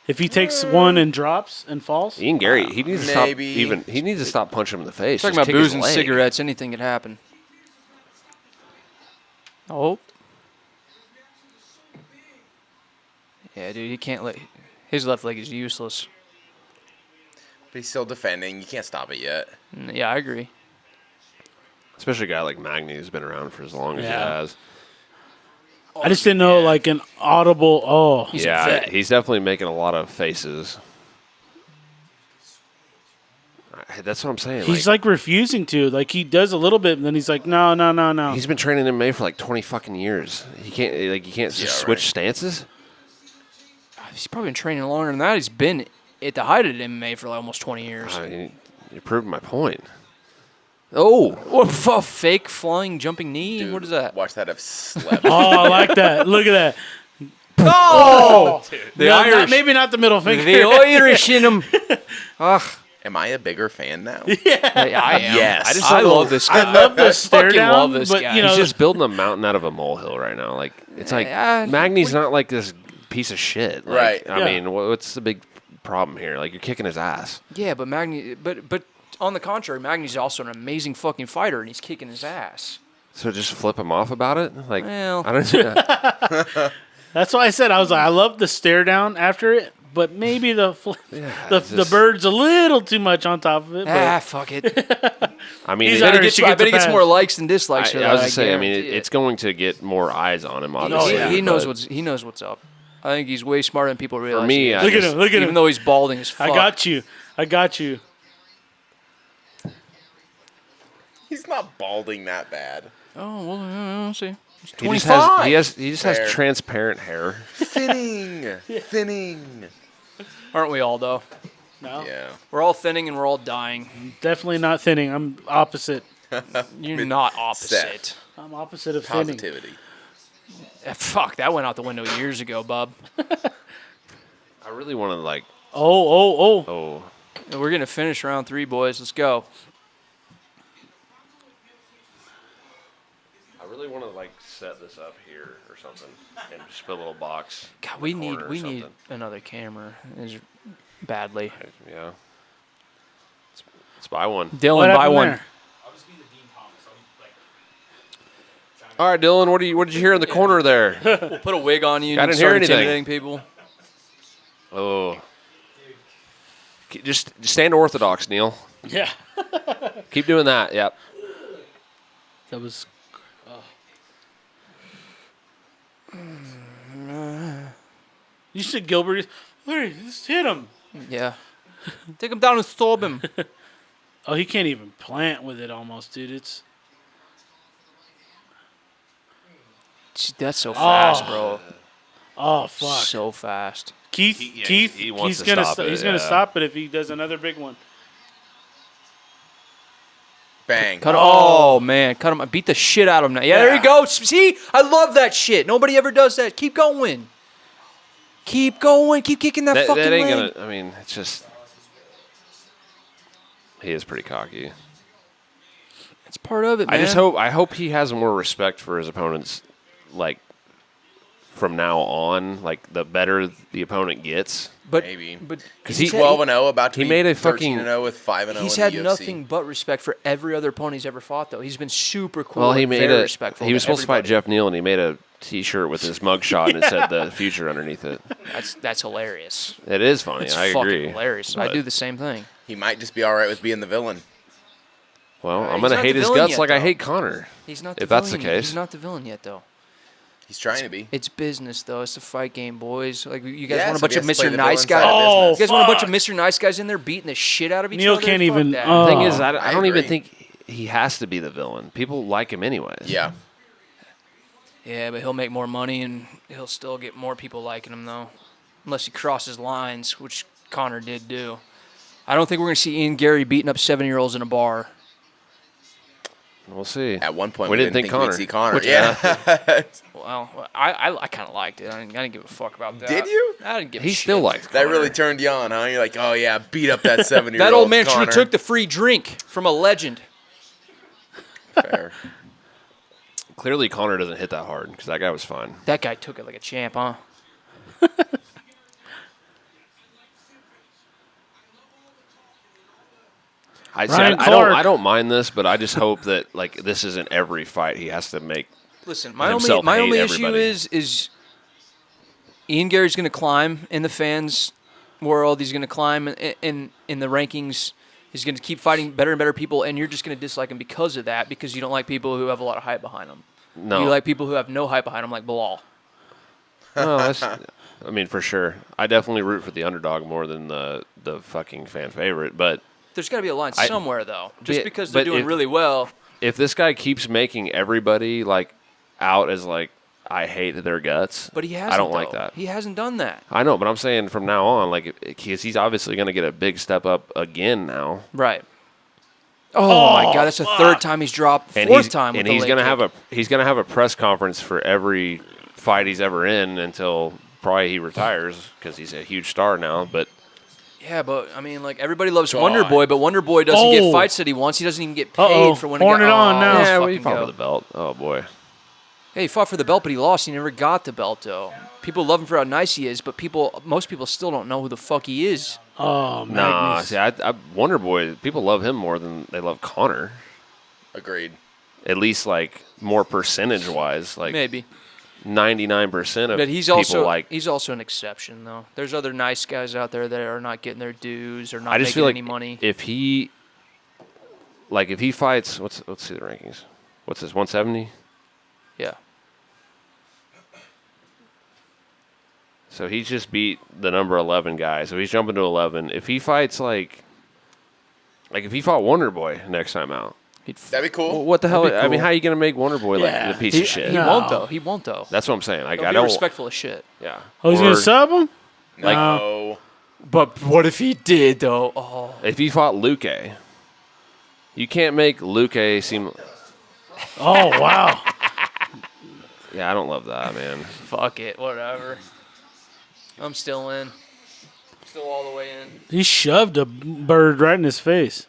If he takes one and drops and falls? Ian Gary, he needs to stop Maybe. he needs to stop punching him in the face. Talking Just about kick his booze and leg. cigarettes, anything could happen. Oh. Yeah, dude, he can't let... His left leg is useless. But he's still defending. You can't stop it yet. Yeah, I agree. Especially a guy like Magny who's been around for as long as he Yeah. has. I just didn't know like an audible. Oh, He's a vet. He's definitely making a lot of faces. That's what I'm saying. he's like refusing to. Like he does a little bit, and then he's like, no, no, no, no. He's been training MMA for like 20 fucking years. He can't just switch stances. He's probably been training longer than that. He's been at the height of MMA for like almost 20 years. I mean, you're proving my point. Oh, What fake flying jumping knee? Dude, What is that? Watch that have slept. Oh, I like that. Look at that. Oh, the No, Irish, maybe not the middle finger. the Irish in him. Ugh, Am I a bigger fan now? I am. Yes. I love this guy. I love the stare fucking down, love this but guy. you know, he's just building a mountain out of a molehill right now. Like it's like Magny's not like this piece of shit. Like, Right. I Yeah. mean, what's the big problem here? Like you're kicking his ass. Yeah, but but on the contrary, Magny's also an amazing fucking fighter, and he's kicking his ass. So just flip him off about it. Like Well. I don't. that's why I said I was like, I love the stare down after it, but maybe the the bird's a little too much on top of it. But Fuck it. I mean, He's it- Irish. I bet he gets pass. more likes than dislikes. for I that, was just saying. I mean, guarantee it. it's going to get more eyes on him. He- Obviously, he knows but he knows what's up. I think he's way smarter than people realize. For me, he is. I look at just- him. Look at Even him. though he's balding as fuck. I got you. I got you. He's not balding that bad. Oh well, we'll see. He's He just 25. he just Fair. has transparent hair. Thinning. Thinning. Aren't we all though? No, Yeah. We're all thinning and we're all dying. definitely not thinning. I'm opposite. You're not opposite. Seth. I'm opposite of thinning. Positivity. Fuck, that went out the window years ago, bub. I really want to like. Oh. Oh, We're gonna finish round 3, boys. Let's go. I really want to like set this up here or something and just put a little box. God, in the corner or we need something. another camera. Badly. Yeah. Let's buy one. Dylan, What buy happened one. there? All right, Dylan. What did you hear in the corner there? We'll put a wig on you I and didn't hear start anything. intimidating people. Oh. Just stand orthodox, Neil. Yeah. Keep doing that. Yep. That was. You should, Gilbert. Larry, just hit him. Yeah. Take him down and stab him. Oh, he can't even plant with it almost, dude. It's. That's so fast, bro. Oh, fuck. So fast. Keith, he wants he's to gonna stop it, he's gonna yeah. stop it if he does another big one. Bang. Cut him. Oh, man. Cut him. Beat the shit out of him now. Yeah, there you go. See? I love that shit. Nobody ever does that. Keep going. Keep going. Keep kicking that fucking That ain't leg. gonna. I mean, it's just. He is pretty cocky. It's part of it, man. I hope he has more respect for his opponents, like from now on. Like the better the opponent gets, but, Maybe. But 'Cause he's he- had- 12-0, about to he be made a 13-0 with 5-0 He's in had the UFC. nothing but respect for every other opponent he's ever fought, though. He's been super cool. well, he and made very a. respectful. He was supposed to fight everybody. Jeff Neal, and he made a T-shirt with his mugshot and it said the future underneath it. That's hilarious. It is funny. It's I fucking agree. hilarious. I But- do the same thing. He might just be all right with being the villain. Well, I'm he's gonna not hate the his villain guts yet, like I though. hate Connor. He's not. The If that's the villain yet. case. He's not the villain yet, though. He's trying to be. It's business, though. It's a fight game, boys. Like you guys Yeah, want a so bunch he of has to play Mr. the Nice villain guys. side of Oh, You guys want a bunch of fuck. Mr. Nice guys in there beating the shit out of each Neil other? can't Fuck even- that. oh. The thing is, I I don't even agree. think he has to be the villain. People like him anyways. Yeah. Yeah, but he'll make more money and he'll still get more people liking him, though. Unless he crosses lines, which Connor did do. I don't think we're going to see Ian Gary beating up 7-year-olds in a bar. We'll see. At one point, We we didn't didn't think we'd see Connor. Which- Yeah. Well, I kind of liked it. I didn't give a fuck about that. Did you? I didn't give a He shit. still likes That Connor. really turned you on, huh? You're like, oh, yeah, beat up that 7-year-old That old man should Connor. have took the free drink from a legend. Fair. Clearly, Connor doesn't hit that hard because that guy was fine. That guy took it like a champ, huh? Ryan I Clark. don't mind this, but I just hope that like this isn't every fight he has to make. Listen, my Himself only hate issue everybody. is Ian Gary's going to climb in the fans' world. He's going to climb in the rankings. He's going to keep fighting better and better people, and you're just going to dislike him because of that, because you don't like people who have a lot of hype behind them. No. You like people who have no hype behind them, like Bilal. No, I mean, for sure. I definitely root for the underdog more than the fucking fan favorite. But there's got to be a line somewhere, though. Just because they're doing really well. If this guy keeps making everybody like out as like, I hate their guts. But he hasn't. I don't like that. He hasn't done that. I know, but I'm saying from now on, like, because he's obviously going to get a big step up again now. Right. Oh my God, that's the third time he's dropped. Fourth time. And he's gonna have a press conference for every fight he's ever in until probably he retires, because he's a huge star now. But yeah, but I mean, like, everybody loves Wonder Boy, but Wonder Boy doesn't get fights that he wants. He doesn't even get paid for winning. Horn it on now. Yeah, well, he fought for the belt. Oh boy. Yeah, he fought for the belt, but he lost. He never got the belt, though. People love him for how nice he is, but most people still don't know who the fuck he is. Oh, man. Nah, see, I Wonder Boy, people love him more than they love Connor. Agreed. At least, like, more percentage-wise. Like, Maybe. 99% of But he's people also like... he's also an exception, though. There's other nice guys out there that are not getting their dues or not I just making feel like any money. if he fights... Let's see the rankings. What's this, 170? Yeah. So he's just beat the number 11 guy. So he's jumping to 11. If he fights like if he fought Wonder Boy next time out, That'd be cool. what the hell? That'd be I mean, cool. how are you gonna make Wonder Boy like Yeah. a piece of shit? He won't, though. He won't, though. That's what I'm saying. Like, He'll I be don't. respectful of shit. Yeah. Oh, he's going to sub him? No. But what if he did, though? Oh. If he fought Luque, you can't make Luque seem. Oh, wow. Yeah, I don't love that, man. Fuck it. Whatever. I'm still in. Still all the way in. He shoved a bird right in his face.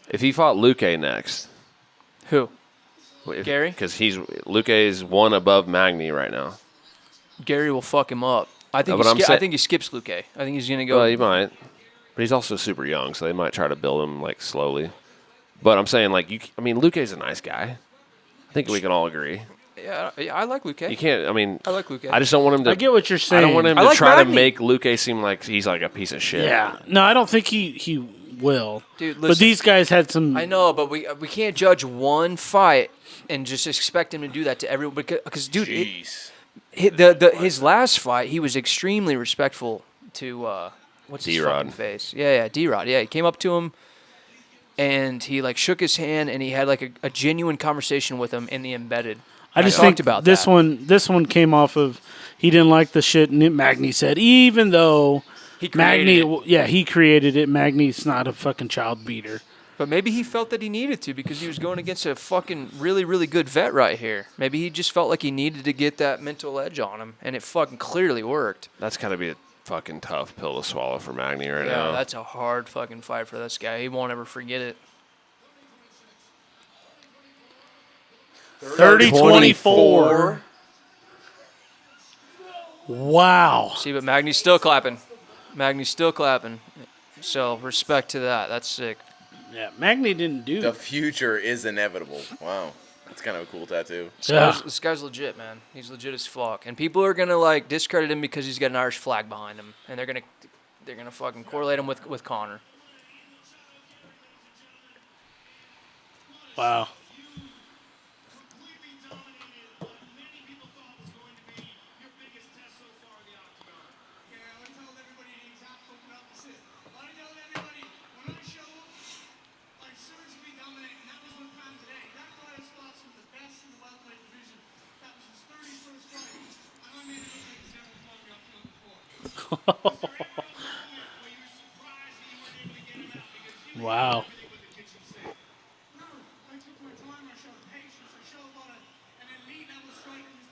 If he fought Luque next, Who? Gary? because Luque's one above Magny right now. Gary will fuck him up. I think, but I think he skips Luque. I think he's going to go. Well, he might, but he's also super young, so they might try to build him like slowly. But I'm saying, like, Luque's a nice guy. I think we can all agree. Yeah, I like Luque. You can't. I mean, I like Luque. I just don't want him to. I get what you're saying. I don't want him I to like try Magny. to make Luque seem like he's like a piece of shit. Yeah. No, I don't think he will. Dude, but listen, these guys had some... I know, but we can't judge one fight and just expect him to do that to everyone. Because dude, Jeez. his last fight, he was extremely respectful to what's his D-Rod. fucking face? Yeah, D-Rod. Yeah, he came up to him and he like shook his hand and he had like a genuine conversation with him in the embedded. I just talked think about this that. This one came off of he didn't like the shit Magny said, even though He created it. he created it. Magny's not a fucking child beater. But maybe he felt that he needed to because he was going against a fucking really, really good vet right here. Maybe he just felt like he needed to get that mental edge on him, and it fucking clearly worked. That's got to be a fucking tough pill to swallow for Magny right now. Yeah, that's a hard fucking fight for this guy. He won't ever forget it. 30-24. Wow. See, but Magny's still clapping. Magny's still clapping. So respect to that. That's sick. Yeah, Magny didn't do The future is inevitable. Wow. That's kind of a cool tattoo. This guy's legit, man. He's legit as fuck. And people are gonna like discredit him because he's got an Irish flag behind him, and they're gonna fucking correlate him with Connor. Wow. Wow.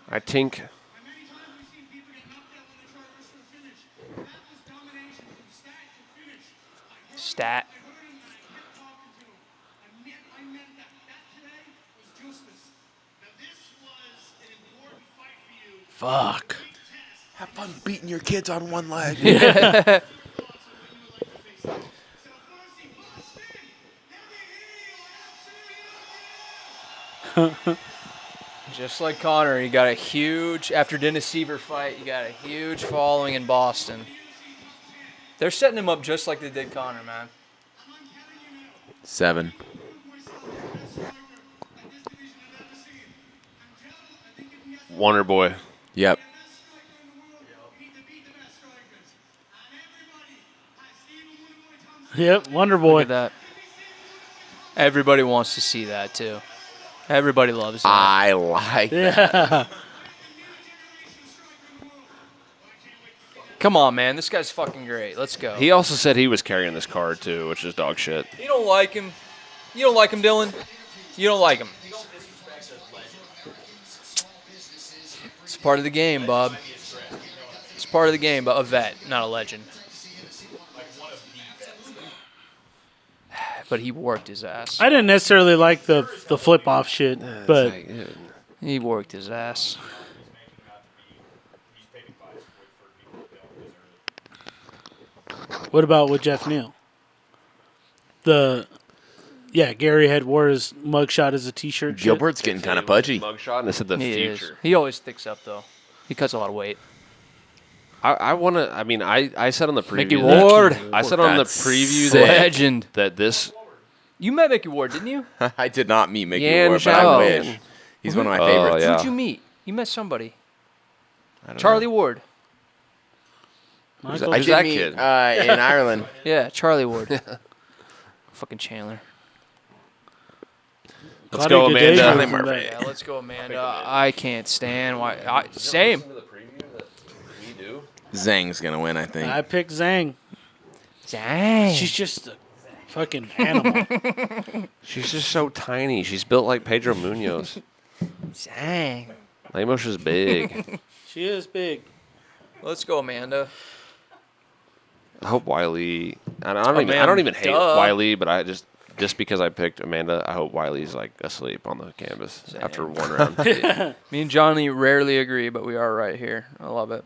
I think. Stat. Fuck. Have fun beating your kids on one leg. Just like Connor, he got a huge after Dennis Seaver fight. He got a huge following in Boston. They're setting him up just like they did Connor, man. 7. Wonder Boy. Yep. Yep, Wonder Look Boy. at that. Everybody wants to see that, too. Everybody loves that. I like that. Yeah. Come on, man. This guy's fucking great. Let's go. He also said he was carrying this card too, which is dog shit. You don't like him. You don't like him, Dylan. You don't like him. It's part of the game, Bob. It's part of the game, but a vet, not a legend. But he worked his ass. I didn't necessarily like the flip off shit, but He worked his ass. what about with Jeff Neal? Gary had wore his mugshot as a T-shirt. shit. Gilbert's getting kind of pudgy. Mugshot, and it said the He is. future. He always sticks up, though. He cuts a lot of weight. I want to. I mean, I said on the preview. Mickey that- Ward. I said on the That's preview sick. Legend. that this. You met Mickey Ward, didn't you? I did not meet Mickey Yan Ward, but I Zhao. wish. He's one of my Oh, favorites. yeah. Who'd you meet? You met somebody. I don't Charlie know. Ward. Michael I Who's did that meet kid? in Ireland. Yeah, Charlie Ward. Fucking Chandler. Let's Claudia go, Gaudet Amanda. was in Murphy. that. Yeah, let's go, Amanda. I can't stand why. Same. Zhang's going to win, I think. I picked Zhang. Dang. She's just a fucking animal. She's just so tiny. She's built like Pedro Munoz. Dang. Lemos is big. She is big. Let's go, Amanda. I hope Wiley. I don't even hate duh. Wiley, but I just because I picked Amanda, I hope Wiley's like asleep on the canvas Same. after one round. Me and Johnny rarely agree, but we are right here. I love it.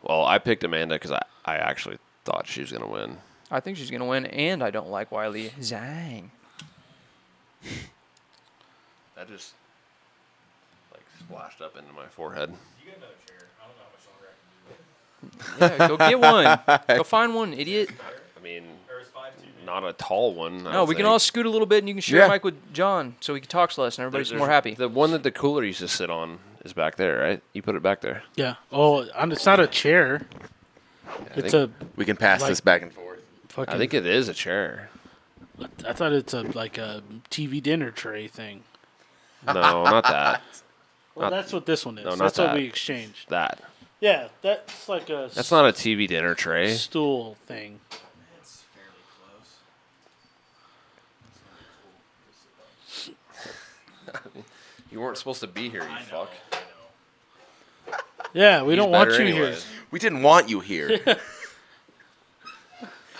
Well, I picked Amanda because I actually thought she was gonna win. I think she's going to win, and I don't like Wiley. Zhang. That just like splashed up into my forehead. Yeah, go get one. Go find one, idiot. I mean, not a tall one. I No, don't we can think. all scoot a little bit, and you can share Yeah. a mic with John, so he can talk less, and everybody's There's- more happy. The one that the cooler used to sit on is back there, right? You put it back there. Yeah. Oh, and it's not a chair. It's think- We can pass Like- this back and forth. fucking. I think it is a chair. I thought it's like a TV dinner tray thing. No, not that. Well, Not- that's what this one is. no, not that's what that. we exchanged. That. Yeah, that's like a That's not a TV dinner tray. stool thing. You weren't supposed to be here, you fuck. Yeah, we He's don't want better you here. anyways. We didn't want you here. I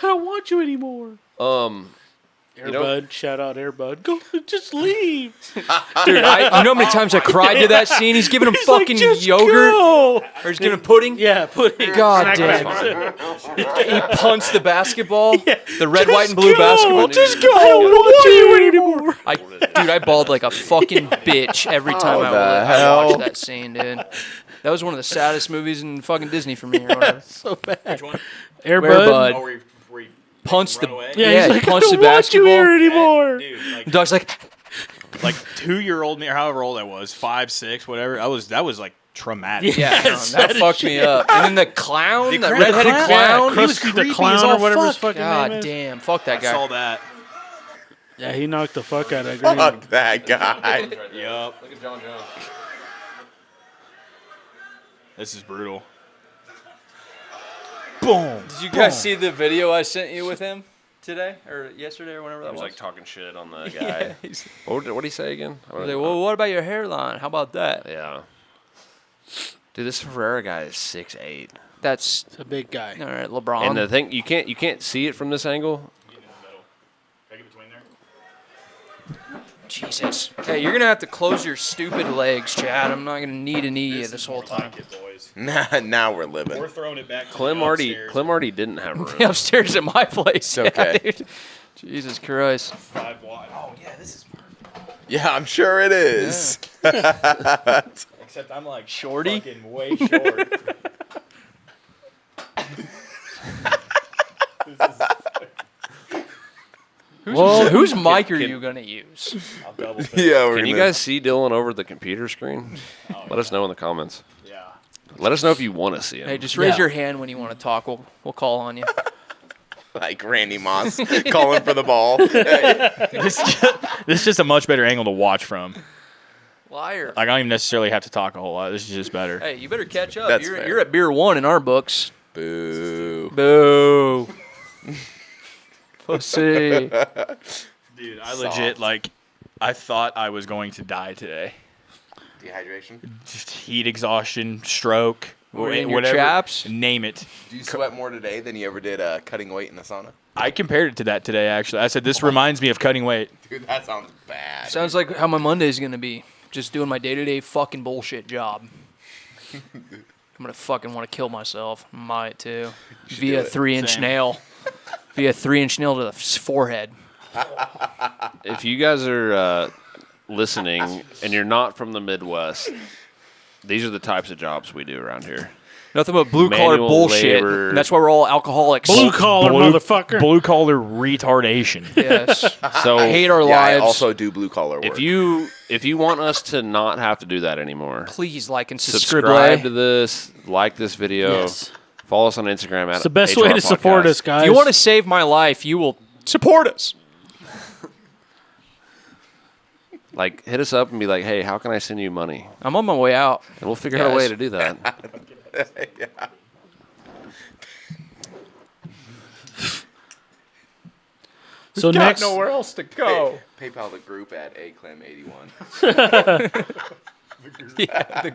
don't want you anymore. You know- Airbud, shout out Airbud. Go, just leave. Dude, you know how many times I cried to that scene? He's giving him He's like, fucking "Just yogurt, go." or he's giving him pudding. Yeah, pudding. God Snack damn. bags. He punched the basketball, the red, white, and blue go. basketball. Just go. I don't want you anymore. Dude, I bawled like a fucking bitch every time I the I hell? watched that scene, dude. That was one of the saddest movies in fucking Disney for me. Or whatever. So bad. Which one? Airbud. Airbud. Oh, where he Punched the run away? Yeah, Yeah, he's he like, punched I the don't want you basketball. here anymore. Dude, like, The dog's like, 2-year-old me, or however old I was, 5, 6, whatever. That was like traumatic. yeah, Yes, that that fucked me up. And then the clown, that clown- redheaded yeah, clown, he was Krusty creepy the clown as all or whatever his fuck. fucking name God is. damn, fuck that I guy. saw that. Yeah, he knocked the fuck out of Green. Fuck that guy. Yup. Look at John Jones. This is brutal. Boom. Did you guys see the video I sent you with him today or yesterday or whenever I that was was? like talking shit on the Yeah, guy. he's What did he say again? like, well, what about your hairline? How about that? Yeah. Dude, this Ferreira guy is 6'8". That's It's a big guy. all right, LeBron. And the thing you can't see it from this angle. Jesus. Okay, you're gonna have to close your stupid legs, Chad. I'm not gonna need a knee this whole time. Boys. Now we're living. We're throwing it back. to Clem the already upstairs. didn't have room. Upstairs at my place. It's okay. Yeah, dude. Jesus Christ. 5 wide. Oh yeah, this is perfect. Yeah, I'm sure it is. Except I'm like Shorty? fucking way short. Well, whose mic are you gonna use? I'll double check. Yeah, we're Can you gonna- guys see Dylan over the computer screen? Let us know in the comments. Yeah. Let us know if you want to see him. Hey, just raise Yeah. your hand when you want to talk. We'll call on you. like Randy Moss calling for the ball. This is just a much better angle to watch from. Liar. Like, I don't even necessarily have to talk a whole lot. This is just better. Hey, you better catch up. That's You're, fair. you're at beer 1 in our books. Boo. Boo. Pussy. Dude, I Soft. legit, like, I thought I was going to die today. Dehydration. Just heat exhaustion, stroke, Were you in your whatever. chaps? Name it. Do you sweat more today than you ever did cutting weight in the sauna? I compared it to that today, actually. I said, this reminds me of cutting weight. Dude, that sounds bad. Sounds like how my Monday's going to be. Just doing my day-to-day fucking bullshit job. I'm going to fucking want to kill myself. Might, too. Via do it. 3-inch Same. nail. Via 3-inch nail to the forehead. If you guys are listening and you're not from the Midwest, these are the types of jobs we do around here. Nothing but blue-collar Manual bullshit. labor. And that's why we're all alcoholics. Blue collar motherfucker. Blue collar retardation. Yes. So I hate our yeah, I lives. also do blue collar work. if you want us to not have to do that anymore, Please like and subscribe to subscribe. this, like this video, Yes. follow us on Instagram at It's the best HR way to support Podcast. us, guys. If you want to save my life, you will support us. Like, hit us up and be like, hey, how can I send you money? I'm on my way out. And we'll figure out a way Guys. to do that. yeah. So next, else to go. PayPal the group at aclem81. Yeah, the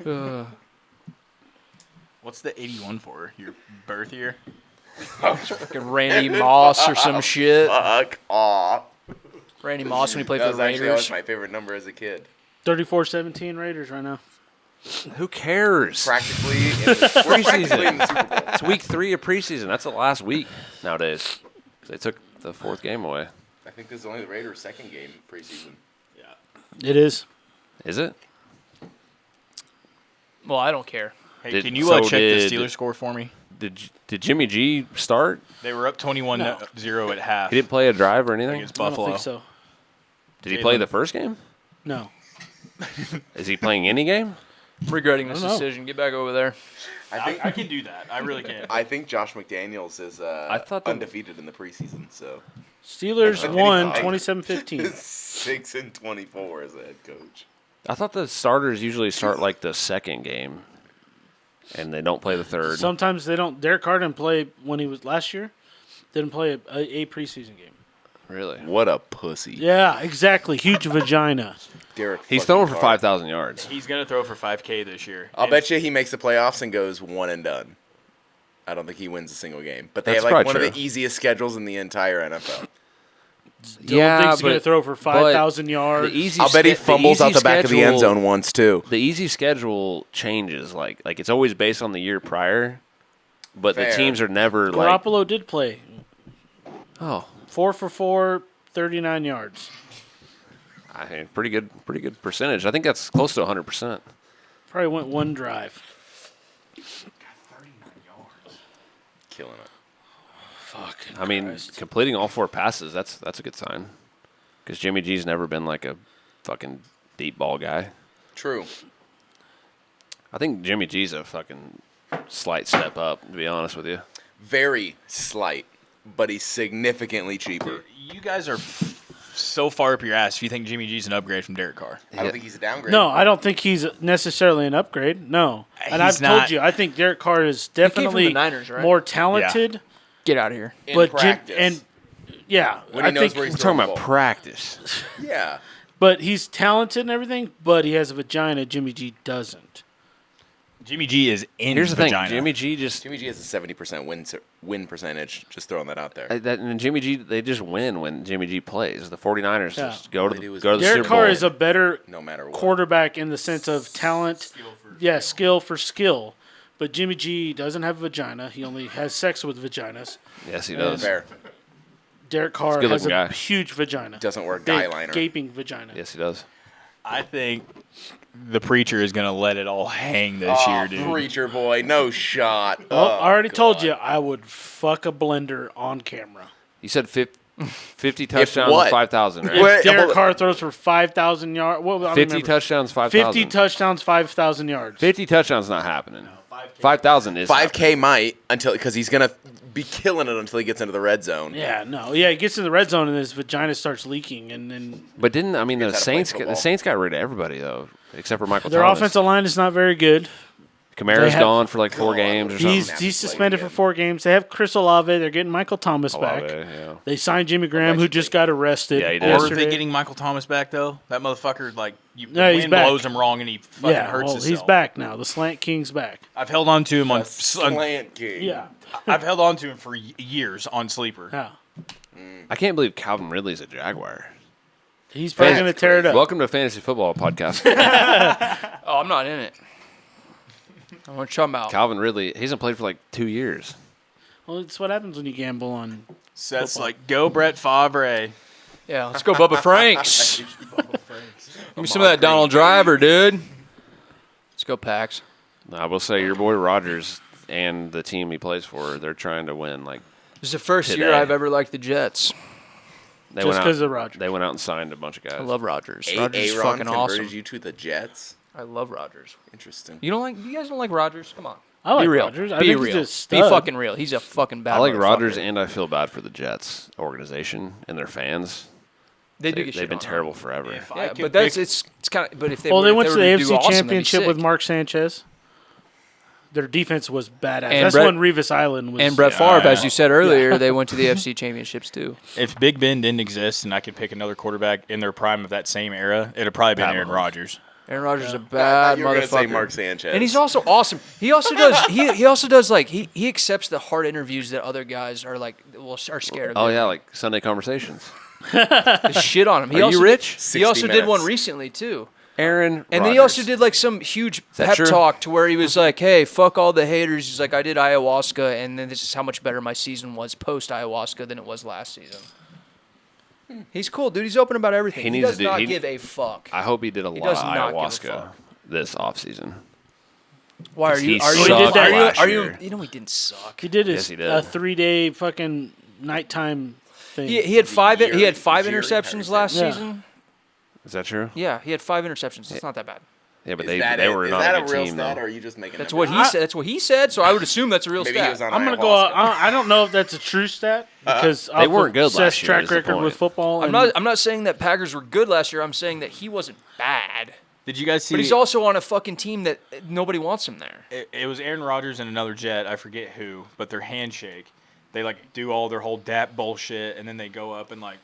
group. What's the 81 for? Your birth year? Fucking Randy Moss or some shit. Fuck off. Randy Moss when he played That for was the actually always Raiders. my favorite number as a kid. 34-17 Raiders right now. Who cares? Practically in the, we're practically in the Super Bowl. It's week 3 of preseason. That's the last week nowadays. They took the 4th game away. I think this is only the Raiders' second game preseason. It is. Is it? Well, I don't care. Hey, can you check the Steelers score for me? Did Jimmy G start? They were up 21-0 at half He didn't play a drive or anything? against I don't Buffalo. think so. Did he play Jalen. the first game? No. Is he playing any game? I'm regretting this I don't know. decision. Get back over there. I can do that. I really can. I think Josh McDaniels is thought the- undefeated in the preseason, so Steelers Okay. won Fine. 27-15. 6-24 as a head coach. I thought the starters usually start like the second game, and they don't play the third. Sometimes they don't. Derek Carr didn't play when he was last year. Didn't play a preseason game. Really? What a pussy. Yeah, exactly. Huge vagina. Derek. He's fucking throwing for Carr. 5,000 yards. He's going to throw for 5K this year. I'll bet you he makes the playoffs and goes one and done. I don't think he wins a single game. But they That's have like probably one of true. the easiest schedules in the entire NFL. Dylan thinks he's going to throw for 5,000 yards. The easy I'll bet he sch- fumbles out easy the back of the end schedule- zone once too. The easy schedule changes. Like it's always based on the year prior, but Fair. the teams are never like. Garoppolo did play. Oh, 4 for 4, 39 yards. I mean, pretty good percentage. I think that's close to 100%. Probably went one drive. Killing it. Fuck. I mean, completing all 4 passes, that's a good sign. Because Jimmy G's never been like a fucking deep ball guy. True. I think Jimmy G's a fucking slight step up, to be honest with you. Very slight, but he's significantly cheaper. You guys are so far up your ass if you think Jimmy G's an upgrade from Derek Carr. I don't think he's a downgrade. No, I don't think he's necessarily an upgrade. No. And I've He's told not- you, I think Derek Carr is came from definitely the Niners, right? more talented. Get out of here. In But practice. and yeah, when he I knows think, where he's We're talking throwing the about ball. practice. Yeah. but he's talented and everything. But he has a vagina. Jimmy G doesn't. Jimmy G is in Here's the vagina. thing, Jimmy G just Jimmy G has a 70% win percentage. Just throwing that out there. and Jimmy G they just win when Jimmy G plays. The 49ers Yeah. just go to All they do is the Derek Super Carr Bowl. is a better No matter what. quarterback in the sense of talent. Skill for skill. But Jimmy G doesn't have a vagina. He only has sex with vaginas. Yes, he does. Fair. Derek Carr He's a has a good-looking guy. huge vagina. Doesn't wear a Big, guy liner. gaping vagina. Yes, he does. I think the preacher is going to let it all hang this year, dude. Preacher boy, no shot. Well, Oh, I already told God. you I would fuck a blender on camera. You said 50 touchdowns, what? 5,000, right? Wait, Derek hold on. Carr throws for 5,000 yards. Well, I don't 50 remember. touchdowns, 5,000. 50 touchdowns, 5,000 yards. 50 touchdowns not happening. 5,000 is 5K might because he's gonna be killing it until he gets into the red zone. Yeah, no. Yeah, he gets in the red zone and his vagina starts leaking. And then But the Here's how to play Saints football. got rid of everybody, though, except for Michael their Thomas. offensive line is not very good. Kamara's they have- gone for like 4 games or something. He's suspended for 4 games. They have Chris Olave. They're getting Michael Thomas back. Olave, yeah. They signed Jimmy Graham, who just got arrested. Yeah, he did. Or are yesterday. they getting Michael Thomas back though? That motherfucker, like, the No, he's wind back. blows him wrong and he fucking hurts well, himself. he's back now. The Slant King's back. I've held on to him on. Slant King. Yeah. I've held on to him for years on sleeper. Yeah. I can't believe Calvin Ridley's a Jaguar. He's probably Man, going to tear it up. Welcome to Fantasy Football Podcast. Oh, I'm not in it. I want to talk about. Calvin Ridley, he hasn't played for like 2 years. Well, it's what happens when you gamble on. Seth's like, go Brett Favre. Yeah, let's go Bubba Franks. Give me some of that Donald Driver, dude. Let's go Pax. I will say your boy Rodgers and the team he plays for, they're trying to win. Like This is the first year Today. I've ever liked the Jets. they Just went out, 'cause of Rodgers. They went out and signed a bunch of guys. I love Rodgers. Rodgers is Aaron fucking converted awesome. you to the Jets. I love Rodgers. Interesting. You guys don't like Rodgers? Come on. I like Be real. Rodgers. I Be think real. he's a Be stud. fucking real. He's a fucking bad I like motherfucker. Rodgers, and I feel bad for the Jets organization and their fans. They do get shit They've been on terrible forever. If I Yeah, could but that's pick- it's kind of. But if they Well, were, they if went to were the do AFC awesome, that'd be Championship with sick. Mark Sanchez. Their defense was badass. And That's Brett- when Revis Island was. And Brett Favre, as you said earlier, Yeah. they went to the FC Championships too. If Big Ben didn't exist and I could pick another quarterback in their prime of that same era, it'd have probably been Pat Aaron Mahomes. Rodgers. Aaron Rodgers is a I thought bad you were gonna say motherfucker. Mark Sanchez. And he's also awesome. He also does. He also does like he accepts the hard interviews that other guys are like are scared of. Oh doing. yeah, like Sunday conversations. The shit on him. He Are also you rich? He also 60 did one minutes. recently too. Aaron, And then he also did like some huge that pep true? talk to where he was like, "Hey, fuck all the haters." He's like, "I did ayahuasca, and then this is how much better my season was post ayahuasca than it was last season." He's cool, dude. He's open about everything. He He, needs does to do- not he- give a fuck. I hope he did a lot does of not give a ayahuasca fuck. this offseason. Why are He you? Are you? sucked Are you? last Are you? year. You know he didn't suck. He did Yes, his he did. 3-day fucking nighttime thing. He had five. He had 5 Jerry, interceptions last Yeah. season. Is that true? Yeah, he had 5 interceptions. It's not that bad. Yeah, but Is they that were is not that a good real team stat, though. or are you just making That's that what up? he said. That's what he said. So I would assume that's a real Maybe stat. he was on I'm gonna ayahuasca. go. I don't know if that's a true stat because They weren't good Seth's last year, track is the record point. with football. I'm not saying that Packers were good last year. I'm saying that he wasn't bad. Did you guys see? But he's also on a fucking team that nobody wants him there. It was Aaron Rodgers and another Jet. I forget who, but their handshake. They like do all their whole dap bullshit, and then they go up and like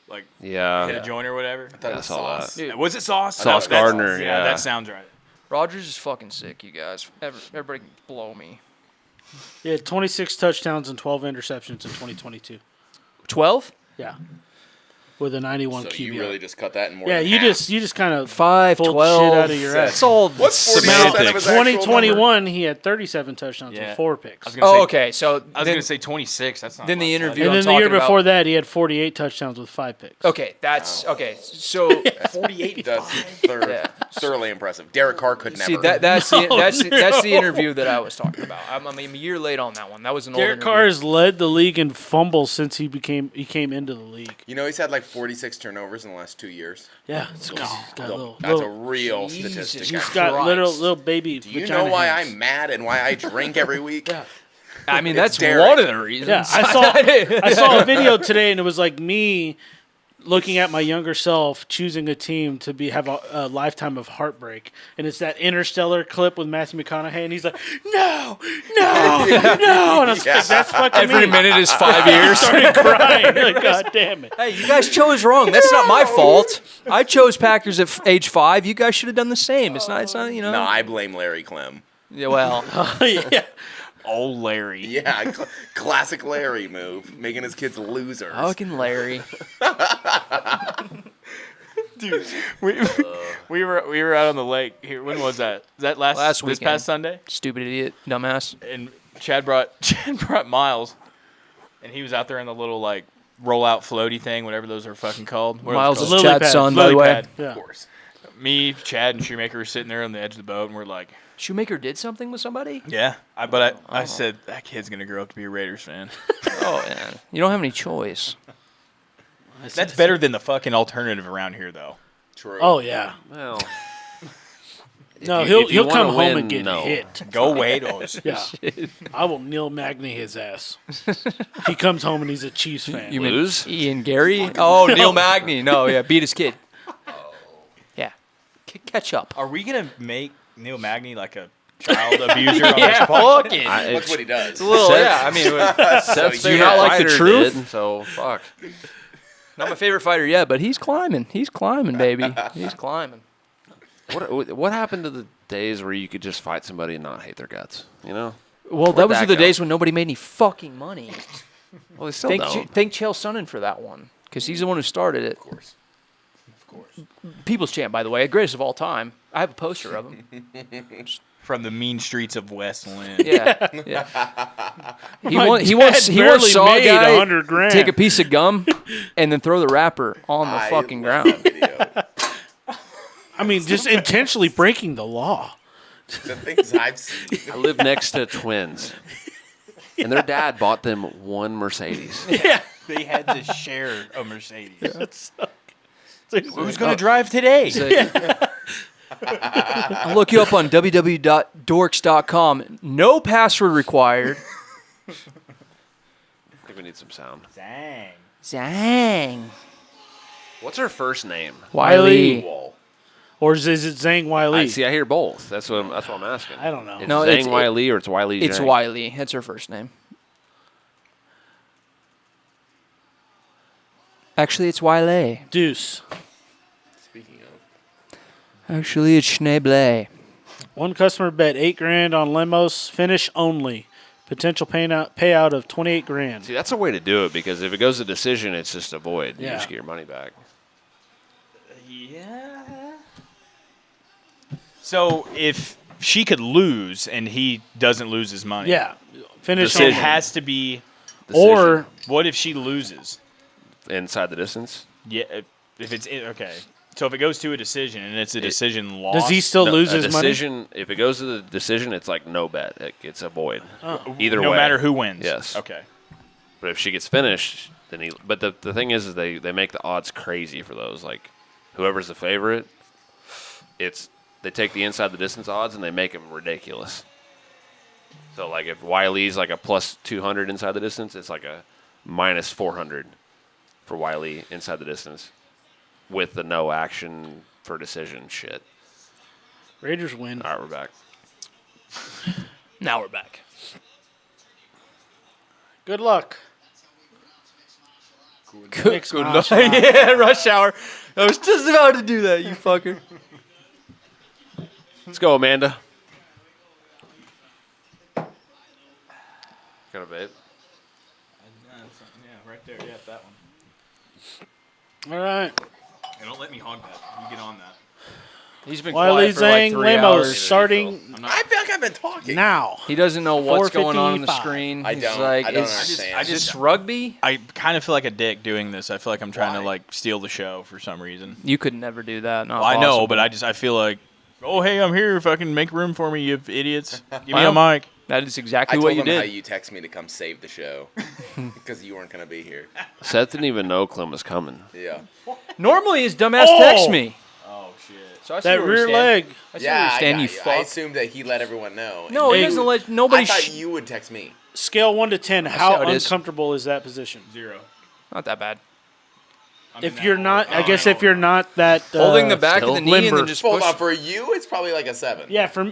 hit a Yeah, joint or whatever. That I was saw sauce. that. Dude, Was it Sauce? Sauce That's- Gardner, yeah. that sounds right. Rodgers is fucking sick, you guys. Everybody can blow me. He had 26 touchdowns and 12 interceptions in 2022. 12? Yeah, with a 91 So QBR. you really just cut that in more yeah, than you half. just kind of 5, pulled 12. shit out of your ass. It's all What's 40% semantics. of his actual number? 2021, he had 37 touchdowns Yeah. and 4 I picks. was gonna say, Oh, okay. So I was then, gonna say 26. That's not. then the much. interview- And I'm then the year talking before about- that, he had 48 touchdowns with 5 picks. okay, that's okay. So 48. That's Yeah. thoroughly impressive. Derek Carr could never. see that's the interview that I was talking about. I mean, a year late on that one. That was an old Derek interview. Carr has led the league in fumbles since he came into the league. You know, he's had like 46 turnovers in the last 2 years. Yeah, it's 'cause he's got That's a real Jesus statistic. he's Christ. got little baby. Do you vagina know why hands. I'm mad and why I drink every week? Yeah. I mean, It's that's Derek. one of the reasons. Yeah, I saw a video today, and it was like me looking at my younger self choosing a team to have a lifetime of heartbreak, and it's that Interstellar clip with Matthew McConaughey, and he's like, no, and I was Yeah. like, that's fucking Every me. minute is 5 I years. started crying. Like, God damn it. Hey, you guys chose wrong. That's not my fault. I chose Packers at age 5. You guys should have done the same. It's not. You know. No, I blame Larry Clem. Yeah, well, Yeah. Old Larry. Yeah, classic Larry move, making his kids losers. fucking Larry. We were out on the lake here. When was that? Is that Last this weekend. past Sunday? Stupid idiot, dumbass. And Chad brought Miles, and he was out there in the little like rollout floaty thing, whatever those are fucking called. What are Miles those is called? Lily Chad's pad. son, by Lily the way. pad. Yeah. Of course. Me, Chad, and Shoemaker were sitting there on the edge of the boat, and we're like, Shoemaker did something with somebody? yeah. I said, that kid's going to grow up to be a Raiders fan. Oh, yeah. You don't have any choice. That's better than the fucking alternative around here, though. True. Oh yeah. Well, No, if you he'll come wanna home win, and get no. hit. Go Wados. Yeah. I will Neil Magny his ass. He comes home and he's a Chiefs fan. You Lose? mean Ian Gary? Oh, Neil Magny. No, yeah, beat his kid. Yeah. Catch up. Are we going to make Neil Magny like a child abuser on Yeah, this podcast? fucking. That's what he does. Well, yeah, I mean, Seth's do you favorite not like the fighter truth? did, so fuck. not my favorite fighter yet, but he's climbing. He's climbing, baby. He's climbing. What happened to the days where you could just fight somebody and not hate their guts? You know? Well, Where'd that was that the go? days when nobody made any fucking money. Well, they still Thank don't. Chael Sonnen for that one, because he's the one who started it. Of course. People's champ, by the way, greatest of all time. I have a poster of him. From the mean streets of West Lynn. Yeah, yeah. He My once dad barely saw a made guy 100 grand. take a piece of gum and then throw the wrapper on the I fucking love ground. that video. I mean, just intentionally breaking the law. The things I've seen. I live next to twins, and their dad bought them one Mercedes. They had to share a Mercedes. Who's going to drive today? I'll look you up on www.dorks.com. No password required. I think we need some sound. Dang. Zang. What's her first name? Wiley. Wall. Or is it Zhang Wiley? I hear both. That's what I'm asking. I don't know. It's No, Zhang it's- Wiley or it's Wiley. It's Zhang? Wiley. That's her first name. Actually, it's Wiley. Deuce. Speaking of. Actually, it's Schneeble. One customer bet $8,000 on Lemos finish only. Potential payout of $28,000. See, that's a way to do it because if it goes to decision, it's just a void. You Yeah. just get your money back. Yeah. So if she could lose and he doesn't lose his money, Yeah. Finish it only. has to be. Or What if she loses? Inside the distance. Yeah, if it's okay. So if it goes to a decision and it's a decision loss, does he still lose a his money? decision. If it goes to the decision, it's like no bet. It's a void. Either no way. matter who wins? Yes. Okay. But if she gets finished, then he. But the thing is they make the odds crazy for those. Like, whoever's the favorite, they take the inside the distance odds and they make them ridiculous. So like if Wiley's like a plus 200 inside the distance, it's like a minus 400 for Wiley inside the distance, with the no action for decision shit. Raiders win. All right, we're back. Now we're back. Good luck. Good luck. Yeah, rush hour. I was just about to do that, you fucker. Let's go, Amanda. Got a vape? Yeah, right there. Yeah, that one. All right. And don't let me hog that. You get on that. He's been Wiley quiet for like Zhang 3 Lemos hours. starting I feel like I've been talking. now. He doesn't know what's going on the 4:55. screen. I He's don't. like, I don't is understand. this rugby? I kind of feel like a dick doing this. I feel like I'm trying to Why? like steal the show for some reason. You could never do that. Not Well, I know, possible. but I feel like, oh hey, I'm here. Fucking make room for me, you idiots. Give me a Well, mic. that is I exactly told what you him how did. you text me to come save the show because you weren't going to be here. Seth didn't even know Clem was coming. Yeah. Normally, his dumbass Oh! texts me. Oh shit. So I see That where we rear stand. leg. I see where we I stand, got you you. I fuck. assumed that he let everyone know. No, he Hey, doesn't let nobody. I thought you would text me. Scale 1 to 10. see How how it is. uncomfortable is that position? 0. Not that bad. If you're not, I guess if you're not that Holding the back of the knee and limber. then just Hold push. on, for you, it's probably like a 7. Yeah, for me,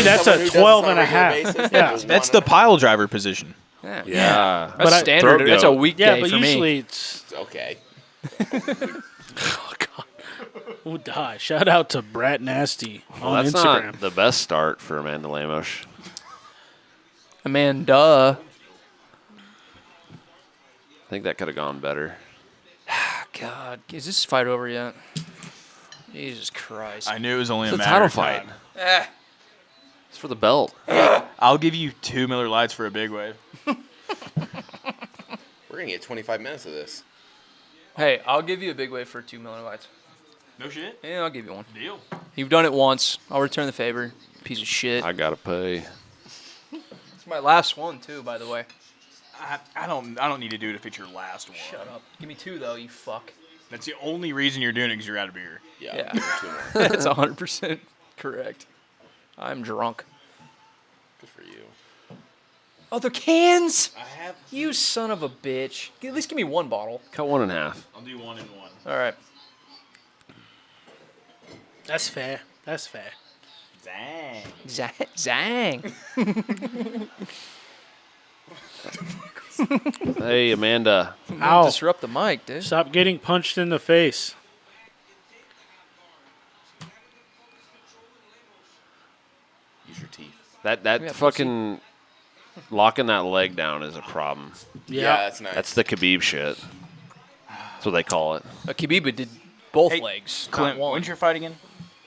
that's Someone a who does 12 this on and a regular half. basis, Yeah, like a That's 1 the pile driver position. Yeah. Yeah. That's But I- standard. Throat That's a goat. weekday yeah, but for usually me. it's. Okay. Oh God. Who died? Shout out to Brat Nasty Well, on that's Instagram. not the best start for Amanda Lemos. Amanda. I think that could have gone better. God, is this fight over yet? Jesus Christ. I knew it was only It's a a matter title of fight. time. It's for the belt. I'll give you 2 Miller Lights for a big wave. We're going to get 25 minutes of this. Hey, I'll give you a big wave for 2 Miller Lights. No shit. Yeah, I'll give you one. Deal. You've done it once. I'll return the favor. Piece of shit. I gotta pay. It's my last one too, by the way. I don't need to do it if it's your last one. Shut up. Give me 2 though, you fuck. That's the only reason you're doing it because you're out of beer. Yeah. give her 2 more. That's 100% correct. I'm drunk. Good for you. Other cans? I have. You son of a bitch. At least give me 1 bottle. Cut 1 in half. I'll do 1 and 1. All right. That's fair. That's fair. Dang. Zang. Hey, Amanda. Ow. Disrupt the mic, dude. Stop getting punched in the face. Use your teeth. That Yeah, fucking locking that leg down is a problem. Yeah, that's nice. That's the Khabib shit. That's what they call it. Khabib did both Hey, legs, Clem, not one. when's your fight again?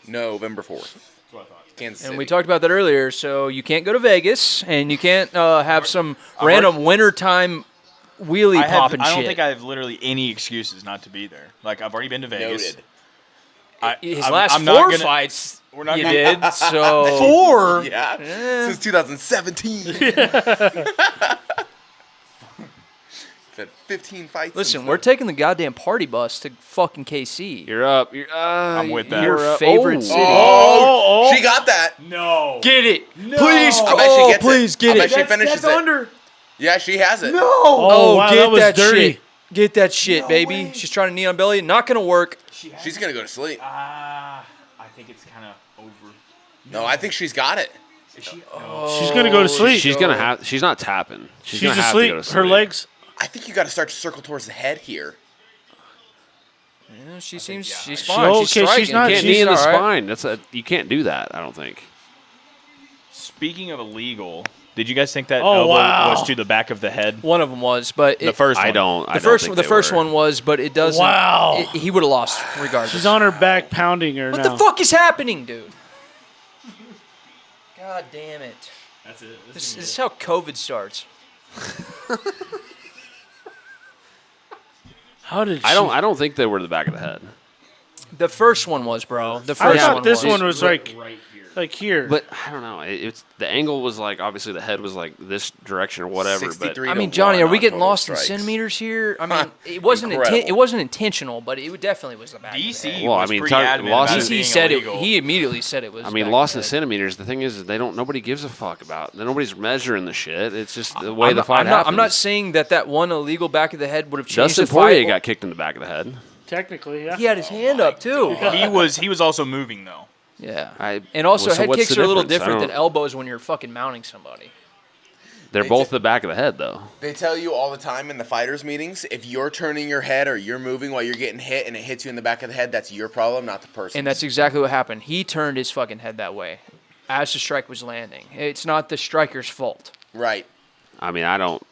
November 4th. That's what I thought. Kansas City. And we talked about that earlier, so you can't go to Vegas, and you can't have some random wintertime wheelie popping shit. I don't think I have literally any excuses not to be there. Like, I've already been to Vegas. Noted. His I'm last not 4 gonna- fights We're not you gonna- did, so... 4? Yeah. Eh. Since 2017. Had 15 fights. Listen, since we're then. taking the goddamn party bus to fucking KC. You're up. I'm with that. Your you're up. favorite Oh. city. Oh, she got that. No. Get it. No. Please, I bet she gets please it. get I bet it. she finishes it. under. Yeah, she has it. Oh, wow, get that was that dirty. shit. Get that shit, baby. She's trying to knee on belly. Not going to work. She's going to go to sleep. I think it's kind of over. No, I think she's got it. Is she? She's going to go to sleep. She's gonna have. She's not tapping. She's She's gonna have asleep. to go to sleep. Her legs. I think you got to start to circle towards the head here. Yeah, she seems yeah. she's She- fine. okay, She's she's striking. not- You can't she's knee in the all right. spine. You can't do that. I don't think. Speaking of illegal, did you guys think that Oh, elbow wow. was to the back of the head? One of them was, but The first one. I don't. I The don't first think one, the they first were. one was, but it doesn't. Wow. He would have lost regardless. She's on her back pounding her What now. the fuck is happening, dude? God damn it! That's it. This is how COVID starts. How did she? I don't think they were the back of the head. The first one was, bro. The I first thought one this was. one was like right here. here. But I don't know. It's the angle was like obviously the head was like this direction or whatever. But 63 I mean, to Johnny, 1 are we on getting total lost in strikes. centimeters here? I mean, it wasn't Incredible. it wasn't intentional, but it definitely was the back. of the DC head. Well, I was mean, pretty talk- adamant lost about in- it being DC said illegal. it. He immediately said it was. I mean, back lost of in the head. centimeters. The thing is, nobody gives a fuck about. Nobody's measuring the shit. It's just the way I'm the not- fight I'm happens. not saying that one illegal back of the head would have changed Dustin the fight. Poirier got kicked in the back of the head. Technically, yeah. He had his hand up too. He was also moving though. Yeah. And also, so head what's kicks the are a little difference? I different than don't- elbows when you're fucking mounting somebody. They're They both t- the back of the head, though. They tell you all the time in the fighters meetings, if you're turning your head or you're moving while you're getting hit and it hits you in the back of the head, that's your problem, not the person. And that's exactly what happened. He turned his fucking head that way as the strike was landing. It's not the striker's fault. right. I mean, I don't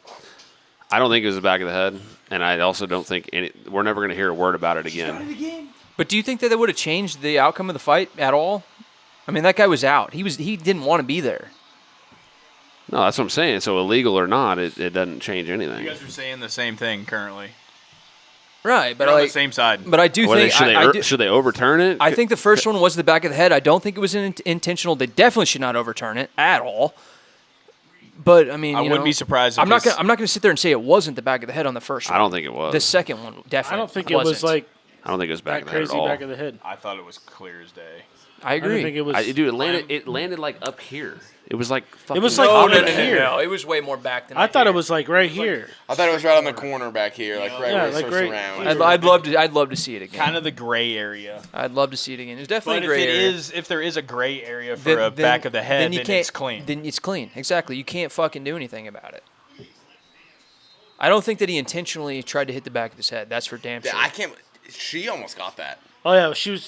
think it was the back of the head, and I also don't think we're never going to hear a word about it again. But do you think that would have changed the outcome of the fight at all? I mean, that guy was out. He didn't want to be there. No, that's what I'm saying. So illegal or not, it doesn't change You anything. guys are saying the same thing currently. Right, but You're on like, the same side. but I do think Should they overturn it? I think the first one was the back of the head. I don't think it was intentional. They definitely should not overturn it at all. But I mean, I you wouldn't know, be surprised. If I'm not his- gonna sit there and say it wasn't the back of the head on the first one. I don't think it was. The second one definitely. I don't think it was wasn't. like I don't think it was back that of the head at crazy all. back of the head. I thought it was clear as day. I I agree. don't think it was. Dude, it landed like up here. It was like fucking. was like Oh, up no, in no, no, here. no. It was way more back than I thought here. it was like right here. I thought it was right on the corner back here, like right Yeah, where it like circles right around. here. I'd love to see it again. Kind of the gray area. I'd love to see it again. It's But definitely if a gray it area. is, if there is a gray area for a back of the head, then it's clean. Then it's clean. Exactly. You can't fucking do anything about it. I don't think that he intentionally tried to hit the back of his head. That's for damn sure. I can't. She almost got that. Oh yeah, she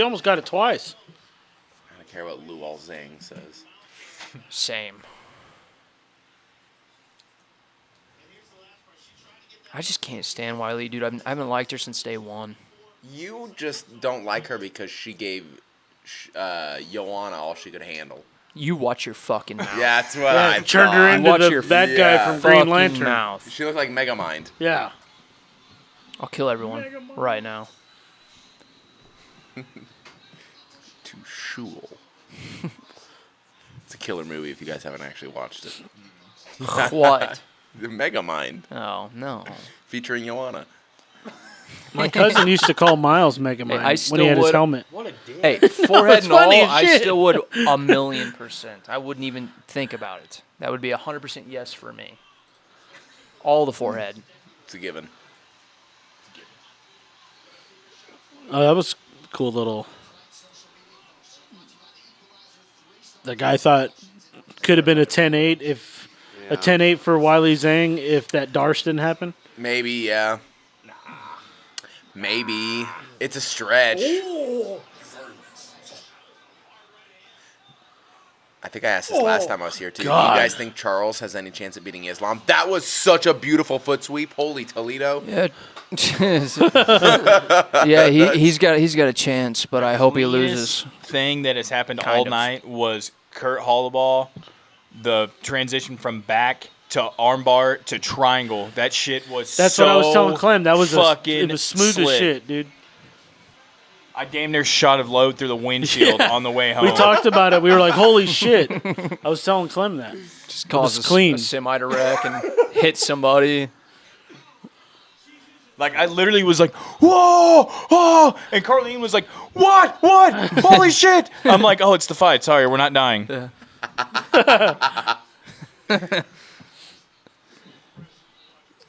almost got it twice. I don't care what Lou Zhang says. Same. I just can't stand Wiley, dude. I haven't liked her since day one. You just don't like her because she gave Joanna all she could handle. You watch your fucking mouth. Yeah, that's what Yeah, I turned her thought. into Watch the your bad guy yeah, from Green Fucking Lantern. mouth. She looked like Megamind. Yeah. I'll kill everyone right now. To Shul. It's a killer movie if you guys haven't actually watched it. What? The Megamind, Oh, no. featuring Joanna. My cousin used to call Miles Megamind I when still he had his would- helmet. What a dick. Hey, forehead It's and all, funny as I shit. still would 1,000,000%. I wouldn't even think about it. That would be 100% yes for me. All the forehead. It's a given. Oh, that was cool little. The guy thought could have been a 10-8 if a 10-8 for Wiley Zhang if that Darce didn't happen. Maybe, yeah. Maybe. It's a stretch. I think I asked this last time I was here, too. God. Do you guys think Charles has any chance of beating Islam? That was such a beautiful foot sweep. Holy Toledo. Yeah. Yeah, he's got a chance, but I hope he loses. Thing that has happened Kind all of. night was Kurt Holloway, the transition from back to armbar to triangle. That shit was That's so what I was telling Clem. That was fucking it was smooth slick. as shit, dude. I damn near shot of load through the windshield on the way home. We talked about it. We were like, "Holy shit!" I was telling Clem that. Just causes clean. a semi to wreck and hit somebody. Like, I literally was like, whoa, oh, and Carlene was like, what, holy shit. I'm like, oh, it's the fight. Sorry, we're not dying.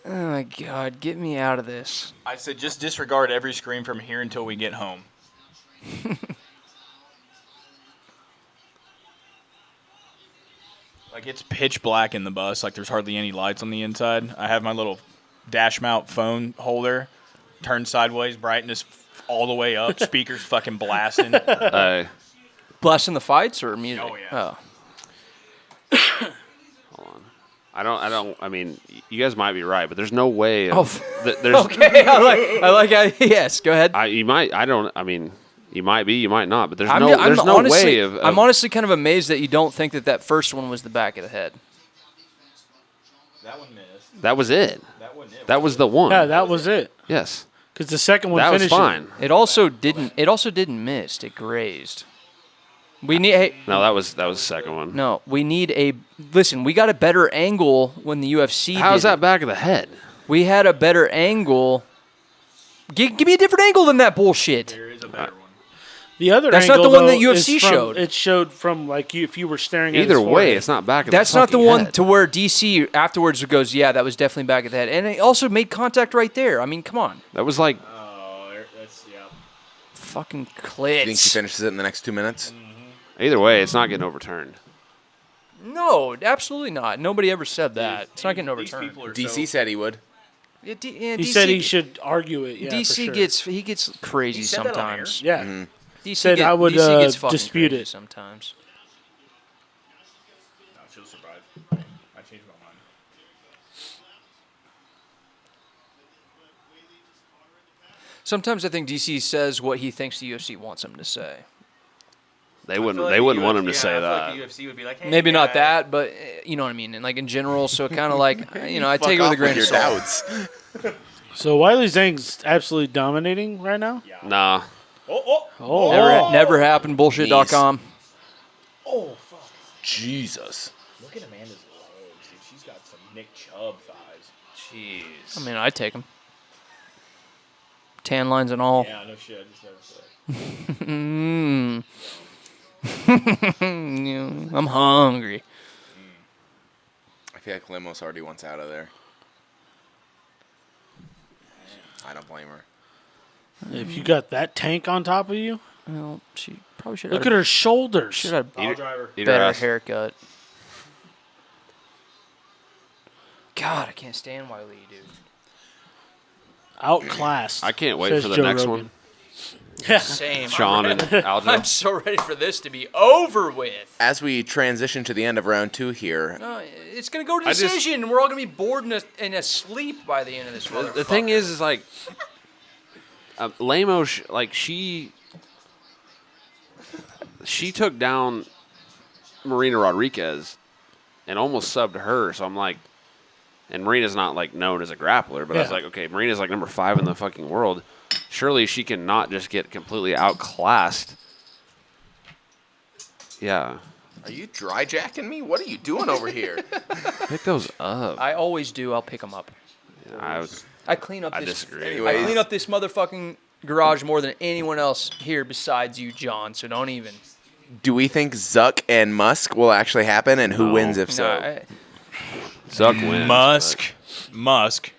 Oh my God, get me out of this. I said, just disregard every scream from here until we get home. Like, it's pitch black in the bus. Like, there's hardly any lights on the inside. I have my little dash mount phone holder turned sideways, brightness all the way up, speakers fucking blasting. Blasting the fights or music? Oh, yeah. Oh. I mean, you guys might be right, but there's no way. There's, Okay, I like. Yes, go ahead. you might. I mean, you might be, you might not, but there's I'm no honestly, way of. I'm honestly kind of amazed that you don't think that first one was the back of the head. That one missed. That was it. That wasn't it. That was the one. Yeah, that was it. Yes. Because the second one That was finished. fine. It also didn't miss. It grazed. We need. Hey, No, that was the second one. no, we need a. Listen, we got a better angle when the UFC. How's did that it. back of the head? We had a better angle. Give me a different angle than that bullshit. There is a better one. The other That's not angle, the one though, that is UFC from- showed. It showed from like if you were staring at Either his way, forehead. it's not back of That's the not the fucking one head. to where DC afterwards goes, yeah, that was definitely back of the head. And it also made contact right there. I mean, come on. That was like Oh, that's, yeah. Fucking You think he clits. finishes it in the next 2 minutes? either way, it's not getting overturned. No, absolutely not. Nobody ever said that. It's not getting overturned. DC said he would. Yeah, He said he should argue it. Yeah, DC for sure. gets crazy said that on air? sometimes. Yeah. DC Said I would, DC gets fucking dispute crazy it. sometimes. No, she'll survive. I changed my mind. Sometimes I think DC says what he thinks the UFC wants him to say. They wouldn't want him to say that. the UFC would be like, hey, Maybe not guy. that, but you know what I mean. And like in general, so kind of like I take it with a grain of your salt. doubts. So Wiley Zhang's absolutely dominating right now. Nah. Oh, Never happened. Bullshit.com. Oh, fuck. Jesus. Look at Amanda's legs, dude. She's got some Nick Chubb thighs. Jeez. I mean, I'd take him. Tan lines and all. Yeah, no shit. I just noticed that. Mm. I'm hungry. I feel like Limos already wants out of there. I don't blame her. if you got that tank on top of you, Well, she probably should look have at her shoulders. should have I'll drive her. Eat her better ass. haircut. God, I can't stand Wiley, dude. Outclassed. I can't wait says for the Joe next Rogan. one. Yeah. Same. Sean and Aljo. I'm so ready for this to be over with. As we transition to the end of round 2 here, It's gonna go to I just- decision, and we're all gonna be bored and asleep by the end of this. The thing is like, Lamos, like she took down Marina Rodriguez and almost subbed her. So I'm like, and Marina's not like known as a grappler, but I was Yeah. like, okay, Marina's like number 5 in the fucking world. surely she can not just get completely outclassed. Yeah. Are you dry jacking me? What are you doing over here? Pick those up. I always do. I'll pick them up. I clean up. I this, disagree. I Anyways. clean up this motherfucking garage more than anyone else here besides you, John. So don't even. Do we think Zuck and Musk will actually happen, and who wins if so? Nah, Zuck wins. Musk.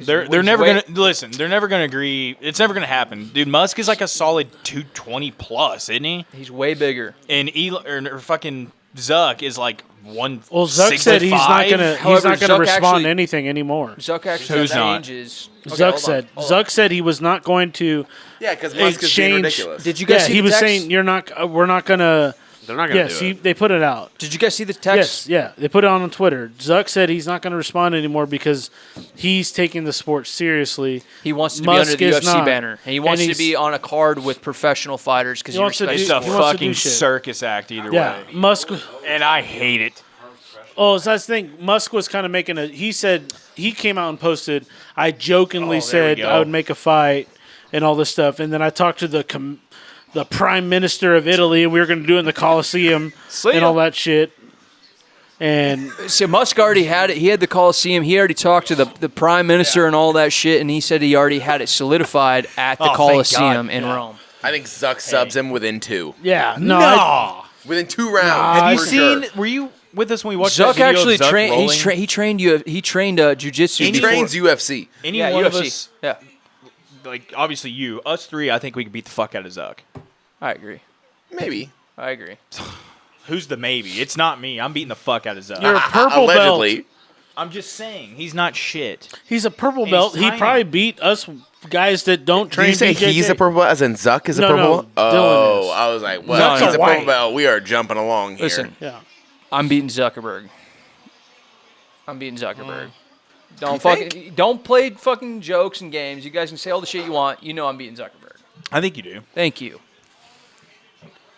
They're he's never way- gonna listen. They're never gonna agree. It's never gonna happen, dude. Musk is like a solid 220 plus, isn't he? He's way bigger. And or fucking Zuck is like 165. Well, Zuck said he's not gonna However, Zuck respond actually- to anything anymore. Zuck actually Who's at that not? age is. Okay, Zuck hold on, said. hold on. Zuck said he was not going to. Yeah, because Musk is being Exchange- ridiculous. Did you guys Yeah, see he the was text? saying you're not. We're not gonna. They're not going to Yes, do it. they put it out. Did you guys see the text? Yes, yeah, they put it on Twitter. Zuck said he's not going to respond anymore because he's taking the sport seriously. He wants to Musk be under is the UFC not. banner, and he wants And to be on a card with professional fighters because He he wants to respects It's do- a the he sport. wants to do fucking shit. circus act either Yeah, way. Musk. And I hate it. Oh, so that's the thing. Musk was kind of making a. He said he came out and posted. I jokingly Oh, there we said go. I would make a fight and all this stuff, and then I talked to the prime minister of Italy, and we were going to do it in the Coliseum See and ya. all that shit. And So Musk already had it. He had the Coliseum. He already talked to the prime minister and all that shit, and he said he already had it solidified at the Oh, thank Coliseum God. in Rome. I think Zuck subs him within 2. yeah, Within 2 rounds. Have you for seen? sure. Were you with us when we watched that Zuck video actually of Zuck trained. rolling? He trained jujitsu. He before- trains UFC. Any Yeah, one of UFC. us, Yeah, like obviously us three, I think we could beat the fuck out of Zuck. I agree. Maybe. I agree. Who's the maybe? It's not me. I'm beating the fuck out of Zuck. you're a purple Allegedly. belt. I'm just saying he's not shit. He's a purple He's belt. He tiny. probably beat us guys that don't Did train. you say BJJ. he's a purple belt as in Zuck is a No, purple no, belt? Dylan Oh, is. I was like, well, Zuck's he's a a purple white. belt. We are jumping along here. Listen, Yeah. I'm beating Zuckerberg. I'm beating Zuckerberg. Don't You fucking don't play fucking jokes and games. You guys can say all the shit you want. You know I'm beating Zuckerberg. I think you do. Thank you.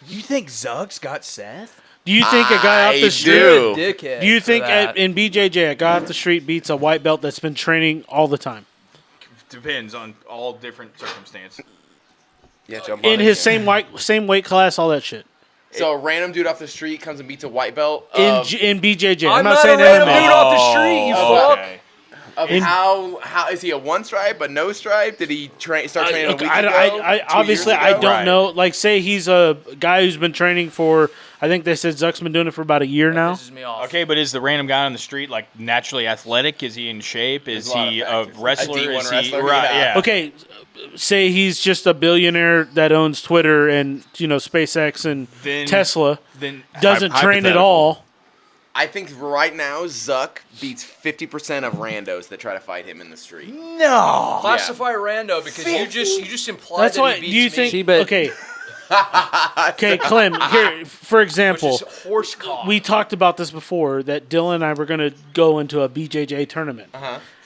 You think Zuck's got Seth? Do you think a guy off I the street? do. Dickhead. Do you think for that. in BJJ a guy off the street beats a white belt that's been training all the time Depends on all different circumstances. Yeah, jump on in it, his yeah. same weight class, all that shit? So a random dude off the street comes and beats a white belt In BJJ, I'm I'm not not saying a random MMA. dude off the street, you fuck. Okay. of in- how is he a one stripe, a no stripe? Did he start training a week ago? I 2 obviously years I ago? don't Right. know. Like, say he's a guy who's been training for. I think they said Zuck's been doing it for about a year now. Pisses me off. Okay, but is the random guy on the street like naturally athletic? Is he in shape? Is There's a lot of he a factors. wrestler? A D1 Is he wrestler, right? yeah. Yeah. Okay, say he's just a billionaire that owns Twitter and SpaceX and Then- Tesla. Then Doesn't train at hypothetical. all. I think right now Zuck beats 50% of randos that try to fight him in the street. No. Classify rando because you just implied That's that why. he Do beats you me. think? See, but Okay. Okay, Clem. Here, for which example, is horse cock. we talked about this before that Dylan and I were going to go into a BJJ tournament.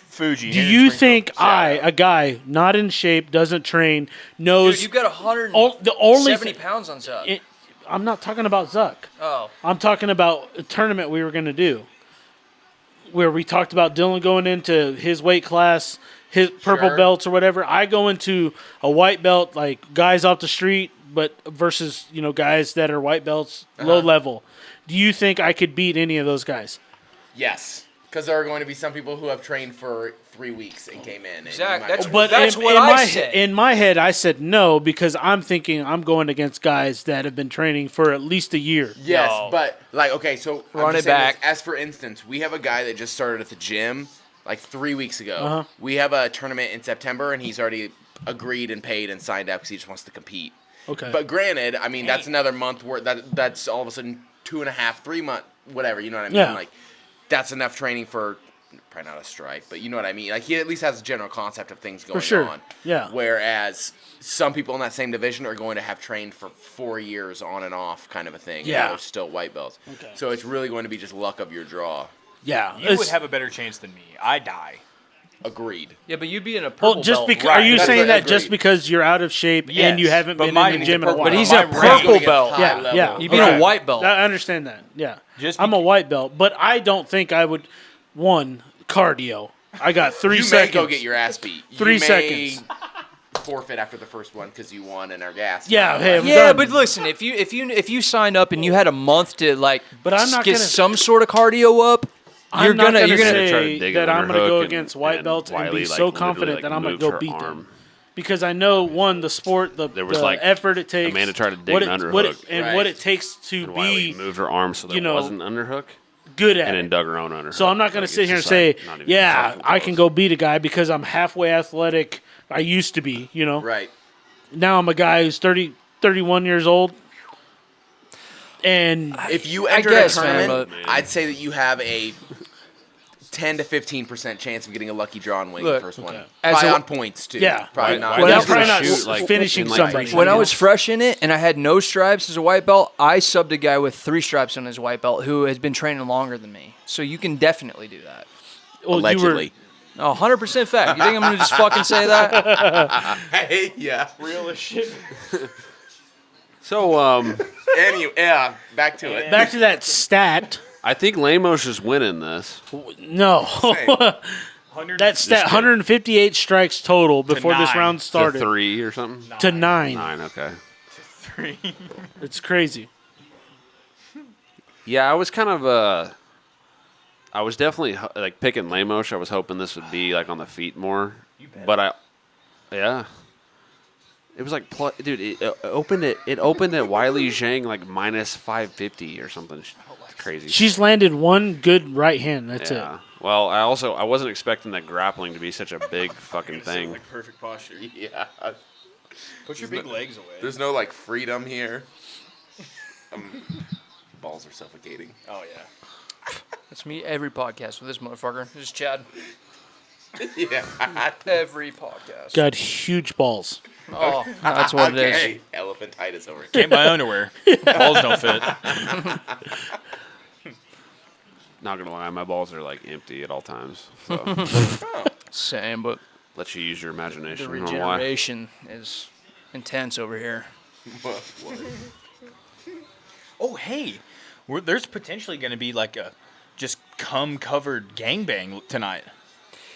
Fuji. Do here in you Springfield. think a guy not in shape, doesn't train, knows? Dude, you got 170 the only thi- pounds on Zuck. I'm not talking about Zuck. Oh. I'm talking about a tournament we were going to do, where we talked about Dylan going into his weight class, his purple Sure. belts or whatever. I go into a white belt, like guys off the street, but versus guys that are white belts, low level. Do you think I could beat any of those guys? Yes, because there are going to be some people who have trained for 3 weeks and came in. And Exactly. you might- But That's in, what in I my said. in my head, I said no because I'm thinking I'm going against guys that have been training for at least a year. Yes, No. but okay, so I'm Run just it saying this. back. As for instance, we have a guy that just started at the gym like 3 weeks ago. Uh-huh. We have a tournament in September, and he's already agreed and paid and signed up because he just wants to compete. Okay. But granted, I mean that's another month where that's all of a sudden 2.5, 3 months, whatever. You know what I mean? Yeah. Like that's enough training for probably not a strike, but you know what I mean. Like he at least has a general concept of things going sure. on. Yeah. Whereas some people in that same division are going to have trained for 4 years on and off, kind of a thing. Yeah. And they're still white belts. Okay. So it's really going to be just luck of your draw. Yeah. You would have a better chance than me. I die. Agreed. Yeah, but you'd be in a purple Well, just belt. because Right, are you that's saying what I that just agree. because you're out of shape and Yes, you haven't but been mine in the is gym in a purple while? But he's My a rank purple going against belt. high Yeah, level. yeah. You'd be in Okay. a white belt. I understand that. Yeah. Just I'm a white belt, but I don't think I would. One, cardio. I got 3 You seconds. may go get your ass beat. You 3 may seconds. forfeit after the first one because you won and are gassed. Yeah, hey, I'm Yeah, done. but listen, if you signed up and you had a month to like But I'm not get gonna- some sort of cardio up, I'm you're not gonna try to say dig that an I'm gonna underhook go and- against white and belts and Wiley, be like, so literally, confident like, that I'm gonna moved go her beat arm. them. Because I know, one, the sport, the There was, like, effort it takes. Amanda tried to dig what an it, what it, underhook. and Right. what it takes to And Wiley be moved her arm so there you know, was an underhook, good at and then it. dug her own underhook. So I'm not going Like, to sit it's here and just, say, like, not even yeah, fucking I can close. go beat a guy because I'm halfway athletic. I used to be, you know. Right. Now I'm a guy who's 31 years old. And If you I entered guess, a man, tournament, but- I'd say that you have a 10 to 15% chance of getting a lucky draw and winning Look, the first one. as Probably a- on points too. Yeah. Probably Why- not. why Well, did I'm you probably just not shoot, like, finishing in, like, somebody. 3 when I seconds? was fresh in it and I had no stripes as a white belt, I subbed a guy with 3 stripes on his white belt who has been training longer than me. So you can definitely do that. well, Allegedly. Oh, 100% fact. You think I'm going to just fucking say that? Hey, yeah. real as shit. So Anyway, yeah. Back to it. Back to that stat. I think Lemos is winning this. No. That stat, 158 strikes total before this 9. round To started. 3 or something. To 9. 9, okay. 3. It's crazy. Yeah, I was kind of I was definitely like picking Lemos. I was hoping this would be like on the feet more, but yeah, it was like dude, it opened at Wiley Zhang like minus 550 or something. It's crazy. She's landed one good right hand. That's yeah. it. Well, I wasn't expecting that grappling to be such a big fucking thing. Like perfect posture. Yeah. Put your big legs away. There's no like freedom here. Balls are suffocating. Oh yeah. That's me every podcast with this motherfucker. This is Chad. Yeah. Every podcast. Got huge balls. Oh, that's what it is. Okay. Elephantitis over here. Can't buy underwear. Balls don't fit. Not gonna lie, my balls are like empty at all times. So Same, but let you use your the imagination. I don't know why. regeneration is intense over here. Oh hey, there's potentially going to be like a just cum covered gangbang tonight.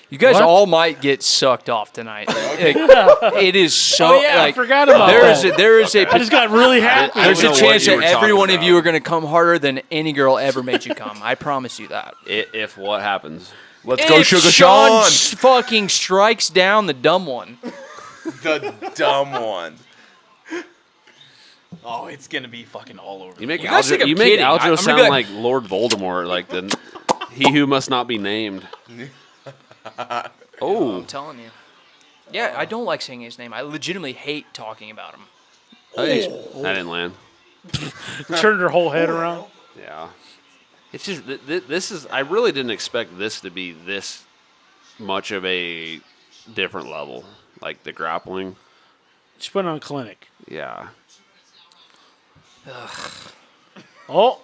You guys What? all might get sucked off tonight. It is so. Oh, yeah, I like, forgot about there is that. there is I just got really happy. I there's don't a know what chance you that were every talking one of about. you are going to come harder than any girl ever made you come. I promise you that. If what happens? Let's If go, Sugar Sean Sean. fucking strikes down the dumb one. The dumb one. Oh, it's going to be fucking all over. You make You guys think I'm you make kidding. I'm Aljo gonna sound be like, like- Lord Voldemort, like the he who must not be named. Oh, I'm telling you. Yeah, I don't like saying his name. I legitimately hate talking about him. hey, that didn't land. Turned her whole head around. Yeah, it's just this is. I really didn't expect this to be this much of a different level, like the grappling. She put on clinic. Yeah, Oh,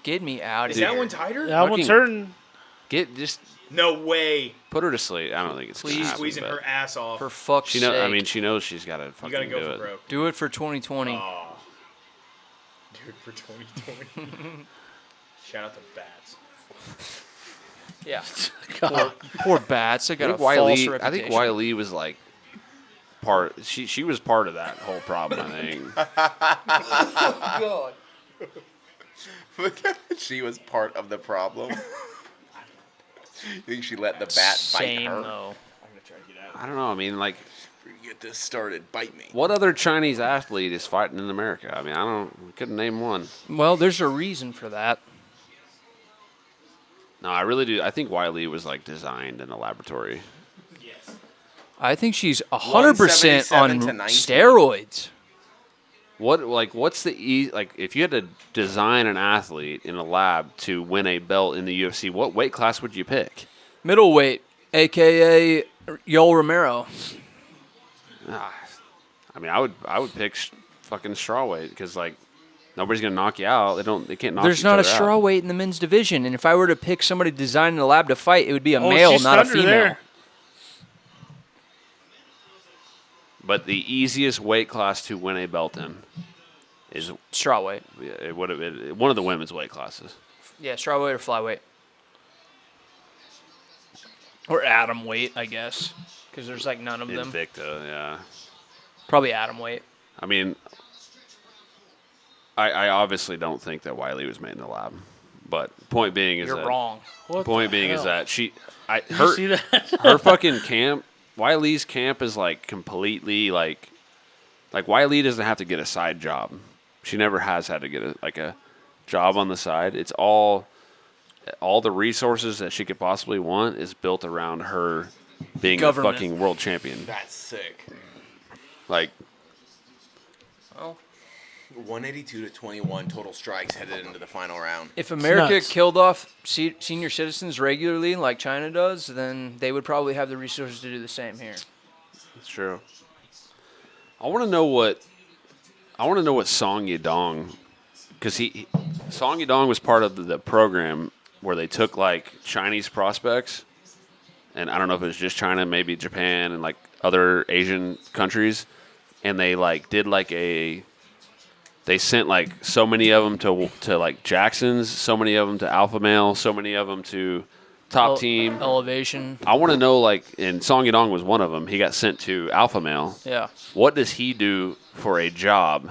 Get me out of Is here. that one tighter? that one's hurting. just No way. put her to sleep. I don't think it's Please gonna happen, Squeezing but her ass off. For fuck's She sake. know. I mean, she knows she's got to You fucking gotta go do for it. broke. Do it for 2020. Oh. Dude, for 2020. Shout out to Bats. Yeah. God. Poor Bats. They I got a think false Wiley. I reputation. think Wiley was like part. She was part of that whole problem. I think. God. She was part of the problem. You think she let the bat Same, bite her? though. I'm gonna try to get out. I don't know. I mean, like, Get this started. Bite me. what other Chinese athlete is fighting in America? I mean, we couldn't name one. Well, there's a reason for that. No, I really do. I think Wiley was like designed in a laboratory. Yes. I think she's 100% on 177 to 19. steroids. What's the like? If you had to design an athlete in a lab to win a belt in the UFC, what weight class would you pick? Middleweight, a.k.a. Yoel Romero. I mean, I would pick fucking strawweight because like nobody's gonna knock you out. They can't knock. There's each not a other out. strawweight in the men's division, and if I were to pick somebody designed in a lab to fight, it would be a Oh, male, she not a stunned her female. there. But the easiest weight class to win a belt in is Strawweight. one of the women's weight classes. Yeah, strawweight or flyweight. Or atom weight, I guess, because there's like none of them. Invicta, yeah. Probably atom weight. I mean, I obviously don't think that Wiley was made in the lab, but point being is You're that wrong. What point the being is hell? that Did you see that? her fucking camp, Wiley's camp is like completely like Wiley doesn't have to get a side job. She never has had to get a job on the side. It's all the resources that she could possibly want is built around her being Government. a fucking world champion. That's sick. Like, Well, 182 to 21 total strikes headed into the final round. if America nuts. killed off senior citizens regularly, like China does, then they would probably have the resources to do the same here. it's true. I want to know what Song Yadong, because Song Yadong was part of the program where they took like Chinese prospects, and I don't know if it was just China, maybe Japan and like other Asian countries, and they like did like they sent like so many of them to like Jackson's, so many of them to Alpha Male, so many of them to Top Team. Elevation. I want to know, like, and Song Yadong was one of them. He got sent to Alpha Male. Yeah. What does he do for a job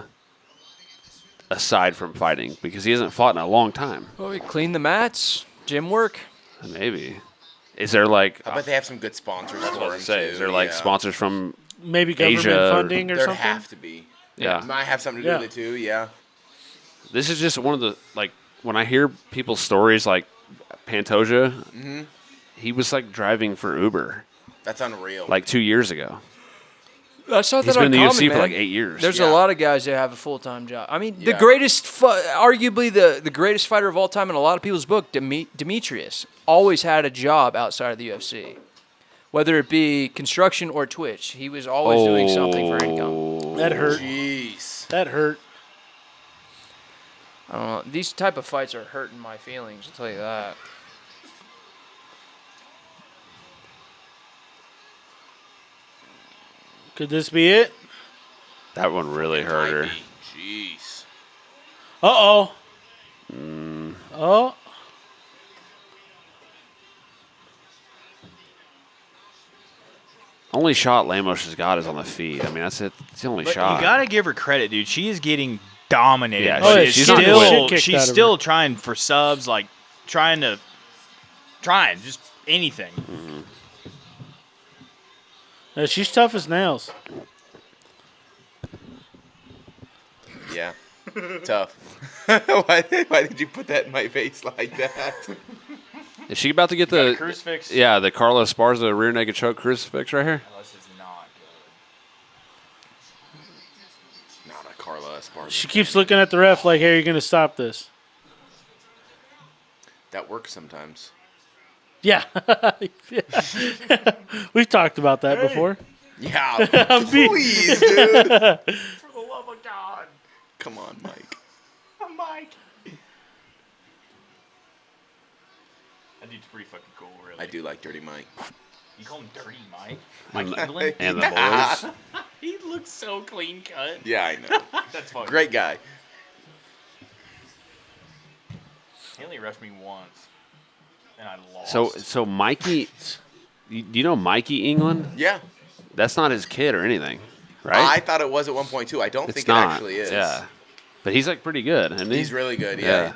aside from fighting? Because he hasn't fought in a long time. Well, we clean the mats, gym work. Maybe. Is there like? I bet they have some good sponsors That's for what I him was say. too. Is there like yeah. sponsors from? Maybe government Asia, funding or There'd something? have to be. Yeah. It might have something to do with it too. Yeah. This is just one of the like when I hear people's stories like Pantoja. He was like driving for Uber That's unreal. like 2 years ago. That's not He's that been in the uncommon, UFC man. for like 8 years. There's a Yeah. lot of guys that have a full-time job. I mean, the Yeah. greatest, arguably the greatest fighter of all time in a lot of people's book, Demetrius, always had a job outside of the UFC. Whether it be construction or Twitch, he was always doing something for income. That hurt. Jeez. That hurt. I don't know. These type of fights are hurting my feelings, I'll tell you that. Could this be it? That one really hurt her. Jeez. Uh-oh. Oh. Only shot Lemos has got is on the feet. I mean, that's it. It's the only But shot. you gotta give her credit, dude. She is getting dominated. Yeah, Oh, yeah, she's she's not still quitting. Shit kicked out she's of still her. trying for subs, like trying just anything. She's tough as nails. Yeah. Tough. why did you put that in my face like that? Is she about to get Got a the crucifix. yeah the Carlos Esparza rear naked choke crucifix right here? This is not good. Not a Carla Esparza. She keeps looking at the ref like, hey, you're going to stop this. That works sometimes. Yeah. We've talked about that before. Yeah. being- Please, dude. For the love of God. Come on, Mike. Mike. That dude's pretty fucking cool, really. I do like Dirty Mike. You call him Dirty Mike? And Mike the, England? and the boys. He looks so clean cut. Yeah, I know. That's fucking Great guy. He only refed me once, and I lost. So Mikey, do you know Mikey England? Yeah. That's not his kid or anything, right? I thought it was at 1.2. I don't it's think not. it actually is. Yeah, but he's like pretty good, isn't he? He's really good, yeah.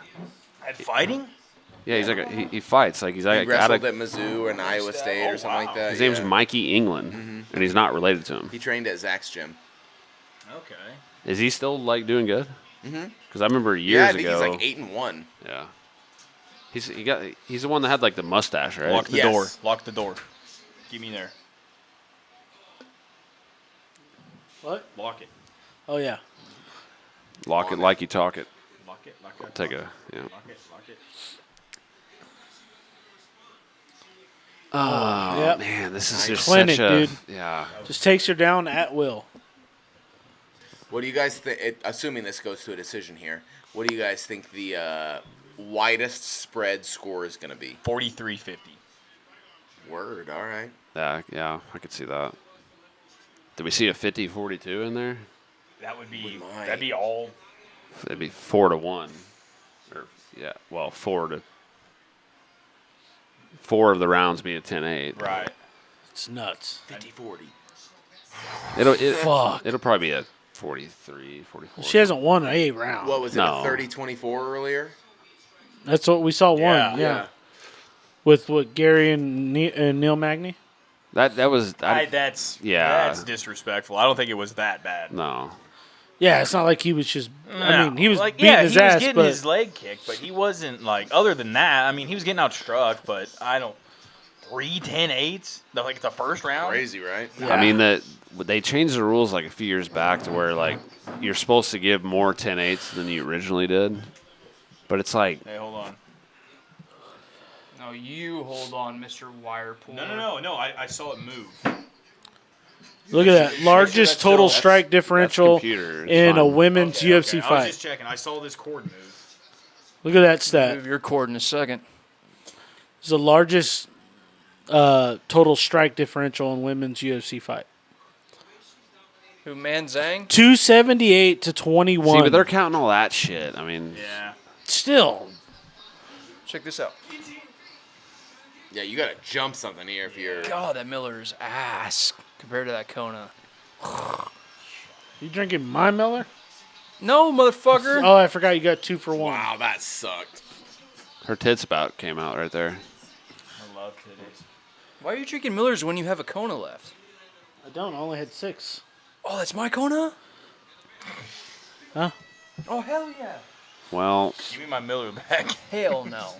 yeah. At fighting? Yeah, he's like he fights like he's He like wrestled at Mizzou or Iowa State or something like that. his name's yeah. Mikey England, and he's not related to him. He trained at Zach's gym. Okay. Is he still like doing good? Because I remember Yeah, years I think ago. he's like 8-1. Yeah. He's the one that had like the mustache, right? Lock the Yes. door. Lock the door. Get me there. What? Lock it. Oh, yeah. Lock it like you talk it. Lock it. Lock it. Take a yeah. Lock it. Lock it. Oh Yep. man, this is Nice. just Clinic, such a dude. yeah. Just takes her down at will. What do you guys think? Assuming this goes to a decision here, what do you guys think the widest spread score is going to be? 43-50. Word, all right. Yeah, I could see that. Did we see a 50-42 in there? That would be. We might. That'd be all. That'd be 4-1, or yeah, well 4 to. 4 of the rounds being a 10-8. Right. It's nuts. 50-40. It'll probably be a 43, 44. She hasn't won a round. What was it, No. a 30-24 earlier? That's what we saw one. Yeah. Yeah. With what, Gary and Neil Magny? That was That's disrespectful. I don't think it was that bad. no. Yeah, it's not like he was just. I mean, he was like, beating his he was ass, getting but his leg kicked, but he wasn't like. Other than that, I mean, he was getting outstruck, but I don't. 3 10-8s, like the first round. Crazy, right? I mean they changed the rules like a few years back to where like you're supposed to give more 10-8s than you originally did, but it's like Hey, hold on. No, you hold on, Mr. Wire Puller. No. I saw it move. look at that. Largest total strike differential computer. It's in a fine. women's UFC I was fight. just checking. I saw this cord move. Look at that stat. Move your cord in a second. It's the largest total strike differential in women's UFC fight. Who, Manzang? 278 to 21. See, but they're counting all that shit. I mean, Yeah. Still. Check this out. Yeah, you got to jump something here if you're... God, that Miller's ass compared to that Kona. You drinking my Miller? No, motherfucker. Oh, I forgot you got 2 for 1. Wow, that sucked. her tits about came out right there. I love titties. Why are you drinking Miller's when you have a Kona left? I don't. I only had 6. Oh, that's my Kona? Huh? Oh, hell yeah. Well, Give me my Miller back. Hell no.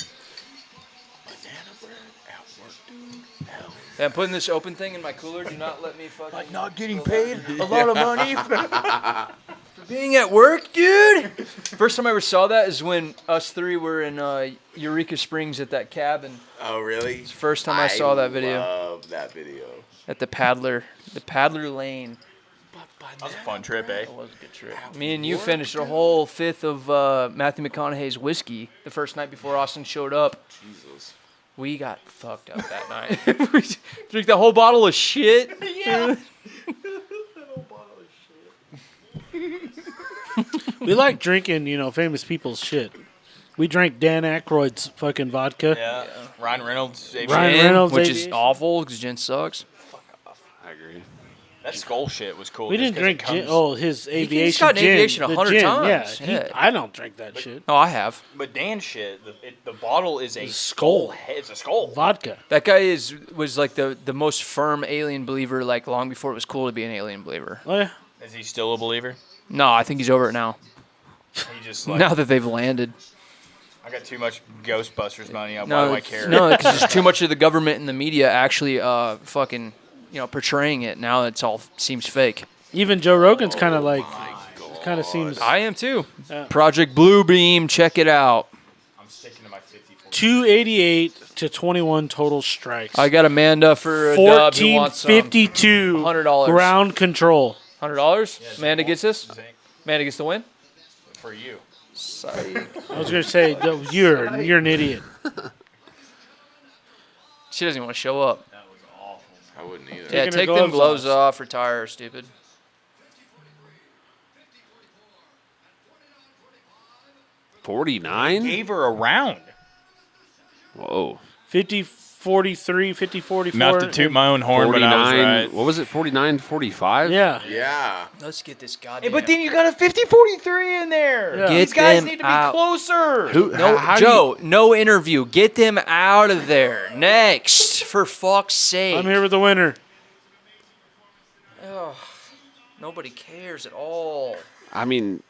Banana bread at work, dude. Hell. Yeah, I'm putting this open thing in my cooler. Do not let me fucking... Like not getting paid a lot of money. For being at work, dude? First time I ever saw that is when us 3 were in Eureka Springs at that cabin. Oh, really? It's the first time I saw that video. I love that video. At the Paddler Lane. That was a fun trip, eh? That was a good trip. Me and you finished a whole 5th of Matthew McConaughey's whiskey the first night before Austin showed up. Jesus. We got fucked up that night. We drank the whole bottle of shit. Yeah. We like drinking, famous people's shit. We drank Dan Aykroyd's fucking vodka. Yeah. Ryan Reynolds. Ryan Gin, Reynolds, which aviation. is awful because gin sucks. I agree. That skull shit was cool. We just didn't 'cause drink it gin. comes- Oh, his aviation gotten gin. aviation the 100 gin, times. Yeah, Yeah. I don't drink that shit. Oh, I have. But Dan shit, the bottle is a skull. It's a skull. Vodka. That guy was like the most firm alien believer, like long before it was cool to be an alien believer. Oh, yeah. Is he still a believer? No, I think he's over it now. He just like, Now that they've landed. I got too much Ghostbusters money. Why No, do I care? no, because there's too much of the government and the media actually fucking portraying it. Now it all seems fake. Even Joe Rogan's kind of like, kind of seems I am too. Yeah. Project Bluebeam, check it out. I'm sticking to my 54. 288 to 21 total strikes. I got Amanda for a dub. Who wants some? $14.52 $100. ground control. $100. Amanda gets this. Amanda gets the win. For you. I was gonna say you're an idiot. She doesn't even want to show up. That was awful. I wouldn't either. Yeah, Taking her take them gloves gloves off. off. Retire, stupid. $49? Gave her a round. Whoa. 50-43, 50-44. Not to toot my own horn, but I was 49. right. What was it? 49-45? Yeah. Yeah. Let's get this Hey, goddamn. but then you got a 50-43 in there. Yeah. These Get guys them need to be out. closer. Who? No, how do you- Joe, no interview. Get them out of there. Next, for fuck's sake. I'm here with the winner. Ugh, nobody cares at all. I mean,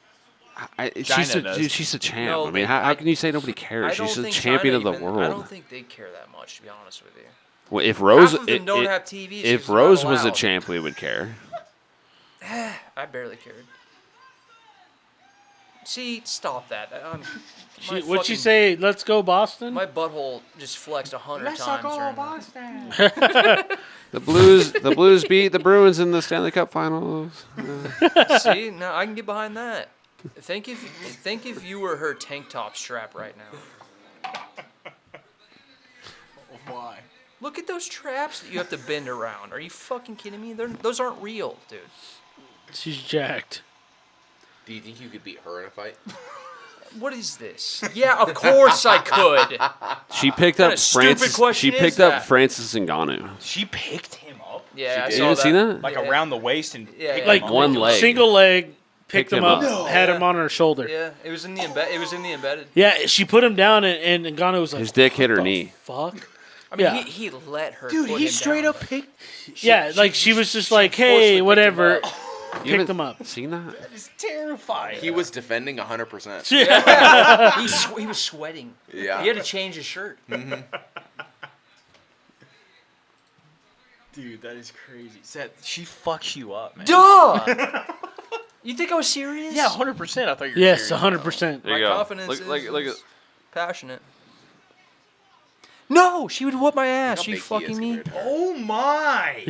she's does. she's a champ. No, I mean, how can you say nobody cares? I don't She's a think champion China of the even- world. I don't think they care that much, to be honest with you. Well, if Rose, Half of them don't have TVs. if it's not Rose was a allowed. champ, we would care. I barely cared. See, stop that. What'd she say? Let's go, Boston. My butthole just flexed 100 times. During The Blues beat the Bruins in the Stanley Cup Finals. that. See, now I can get behind that. Think if you were her tank top strap right now. Why? Look at those traps that you have to bend around. Are you fucking kidding me? Those aren't real, dude. She's jacked. Do you think you could beat her in a fight? what is this? Yeah, of course I could. She picked What up kind of stupid Francis. question She is picked up that? Francis Ngannou. She picked him up. Yeah, I You saw didn't see that? Like Yeah. around the waist and Yeah, picked yeah. Like him up. One leg. single leg, picked him up, No. had him on her shoulder. Yeah, it was in the embedded. Yeah, she put him down, and Ngannou was like, His dick hit her "What the knee." Fuck. I mean, Yeah. he let her. Dude, put he him straight down. up picked. Yeah, like she was just like, forcefully hey, picked him whatever. up. You Picked haven't him up. Seen that? It's terrifying. He was defending 100%. Yeah. He was sweating. Yeah. He had to change his shirt. Dude, that is crazy. Seth, she fucks you up, man. Duh! You think I was serious? Yeah, 100%. I thought you were Yes, serious. 100%. There My you go. confidence Look at. is passionate. No, she would whoop my ass. How You big he fucking is me. compared to her. Oh my!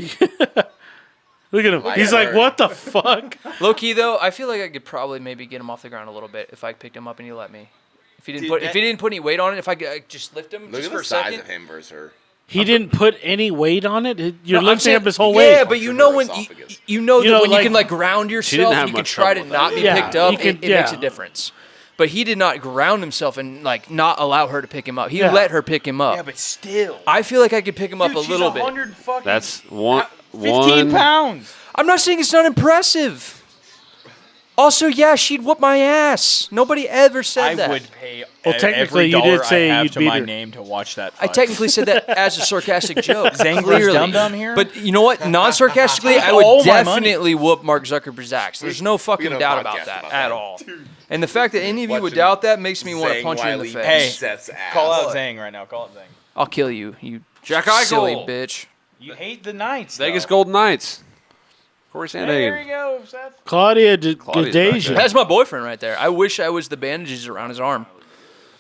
Look at him. Like He's like, her. what the fuck? Low key though, I feel like I could probably maybe get him off the ground a little bit if I picked him up and he let me. If he didn't Dude, if he didn't put any weight on it, if I could just lift him Look just at for the a size second. of him versus her. He didn't put any weight on it. You're No, I'm lifting saying- up his whole weight. Yeah, but you know when esophagus. you know You that know, when you like- can like ground yourself, have you can much try to trouble with not that. be Yeah, picked up. you can- it makes a yeah. difference. But he did not ground himself and like not allow her to pick him up. He Yeah. let her pick him up. Yeah, but still. I feel like I could pick him up Dude, a she's little bit. 100 fucking That's one. 15 pounds. I'm not saying it's not impressive. Also, yeah, she'd whoop my ass. Nobody ever said I that. would pay Well, every technically, you dollar did say I have you'd to beat my her. name to watch that I fight. technically said that as a sarcastic joke. Zang versus clearly. Dum Dum here? But you know what? Non-sarcastically, I All would my money. definitely whoop Mark Zuckerberg's ass. There's no fucking had a doubt podcast about that about at that. all. And the fact that any of you would Watching doubt that makes me want to Zhang punch you in the Weili face. Hey. Seth's ass. Call out Zang right now. Call out Zang. I'll kill you, you Jack silly Eichel. bitch. You hate the Knights. Vegas though. Golden Knights. Corey Hey, there Sandhagen. you go, Seth. Claudia Claudia's Gadeja. back That's my boyfriend right there. I wish I was the bandages around his arm.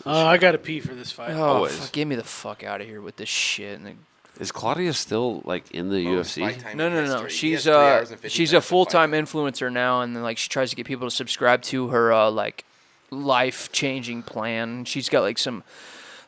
I got to pee for this fight. Oh, Always. fuck, get me the fuck out of here with this shit. And Is Claudia still like in the Most UFC? fight time No, in no, no. history. He She's has 3 hours and 50 she's a minutes to full-time fight. influencer now, and then like she tries to get people to subscribe to her like life-changing plan. She's got like some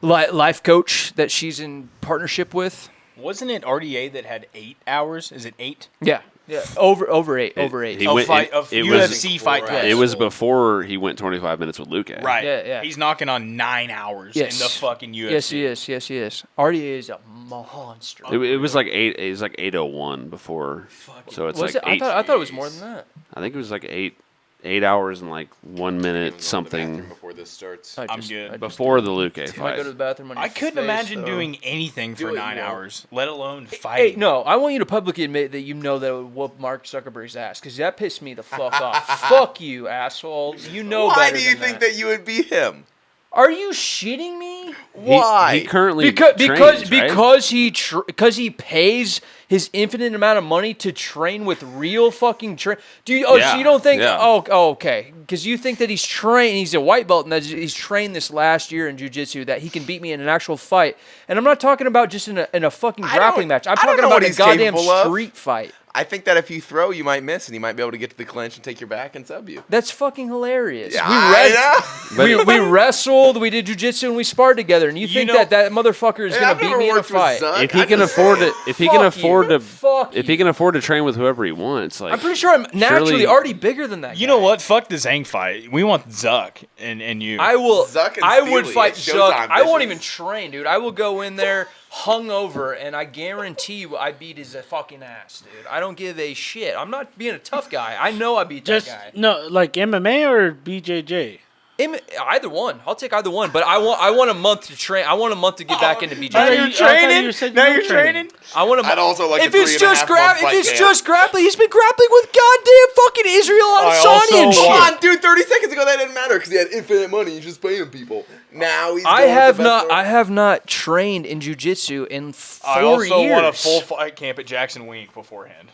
life coach that she's in partnership with. Wasn't it RDA that had 8 hours? Is it 8? Yeah, yeah, over eight. He Of went- fight, it- of it was- UFC fight. It pass. It was before he went 25 minutes with Luke. Right. Yeah, yeah. He's knocking on 9 hours Yes. in the fucking UFC. Yes, he is. Yes, he is. RDA is a monster. It was like 8:01 before. So it's Was like it? 8. I thought it was more than that. I think it was like 8 hours and like 1 minute Go to the something bathroom before this starts. I'm good. I before the Luke might fight. go to the bathroom on your I couldn't face, imagine though. doing anything for Do it, 9 you won't. hours, let alone Hey, fighting. no, I want you to publicly admit that you know that it would whoop Mark Zuckerberg's ass, because that pissed me the fuck off. Fuck you, asshole. You know Why better do you than think that. that you would beat him? Are you shitting me? Why? He currently Because trains, right? because he pays his infinite amount of money to train with real fucking train. Do you? Oh, Yeah, so you don't think? yeah. Oh, okay. Because you think that he's trained. He's a white belt, and that he's trained this last year in jiu-jitsu that he can beat me in an actual fight. And I'm not talking about just in a fucking I grappling don't- match. I'm I don't talking know about what a he's goddamn capable of. street fight. I think that if you throw, you might miss, and he might be able to get to the clinch and take your back and sub you. That's fucking hilarious. Yeah, I know. We wrestled, we did jujitsu, and we sparred together. And you think know- that motherfucker is Hey, gonna I've beat never me in a worked with fight? Zuck. If he I can just afford said- it, if he can Fuck afford you. to, Fuck if he you. can afford to train with whoever he wants, like I'm pretty sure I'm naturally surely- already bigger than that. You guy. know what? Fuck the Zhang fight. We want Zuck and you. I will. Zuck and I would Steely, fight it's Zuck. showtime, I won't bitches. even train, dude. I will go in there hungover, and I guarantee you, I beat his fucking ass, dude. I don't give a shit. I'm not being a tough guy. I know I beat Just that guy. no, like MMA or BJJ. Either one. I'll take either one. But I want a month to train. I want a month to get back into BJJ. Now Now you- you're I thought training. you said you Now were you're training. training. I want to. I'd also like if a it's 3.5 just month if fight it's camp. just grappling, he's been grappling with goddamn fucking Israel I Adesanya and also shit. Come on, dude. 30 seconds ago, that didn't matter because he had infinite money. He's just paying people. Now he's. I going with have the not. best I have not trained in jujitsu in 4 I also years. want a full fight camp at Jackson Wink beforehand.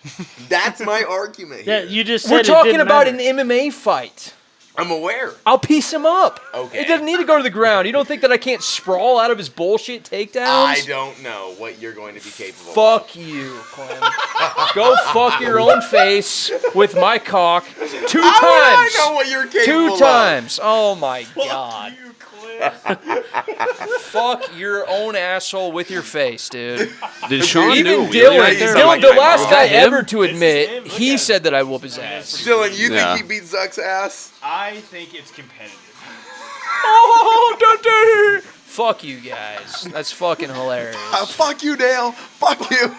That's my argument. Yeah, Here. you just said We're it talking didn't about matter. an MMA fight. I'm aware. I'll piece him up. Okay. It doesn't need to go to the ground. You don't think that I can't sprawl out of his bullshit takedowns? I don't know what you're going to be capable of. Fuck you, Clem. Go fuck your own face with my cock 2 How would I times. know what you're capable 2 of? times. Oh my god. Fuck your own asshole with your face, dude. did Sean do a Even wheelie Dylan, right there? Dylan, Dylan, the like, last was guy that him? ever to This is admit, him. Look he at said that I whoop his ass. Dylan, you Yeah. think he beat Zuck's ass? I think it's competitive. Oh, don't do it. Fuck you guys. That's fucking hilarious. Fuck you, Dale. Fuck you.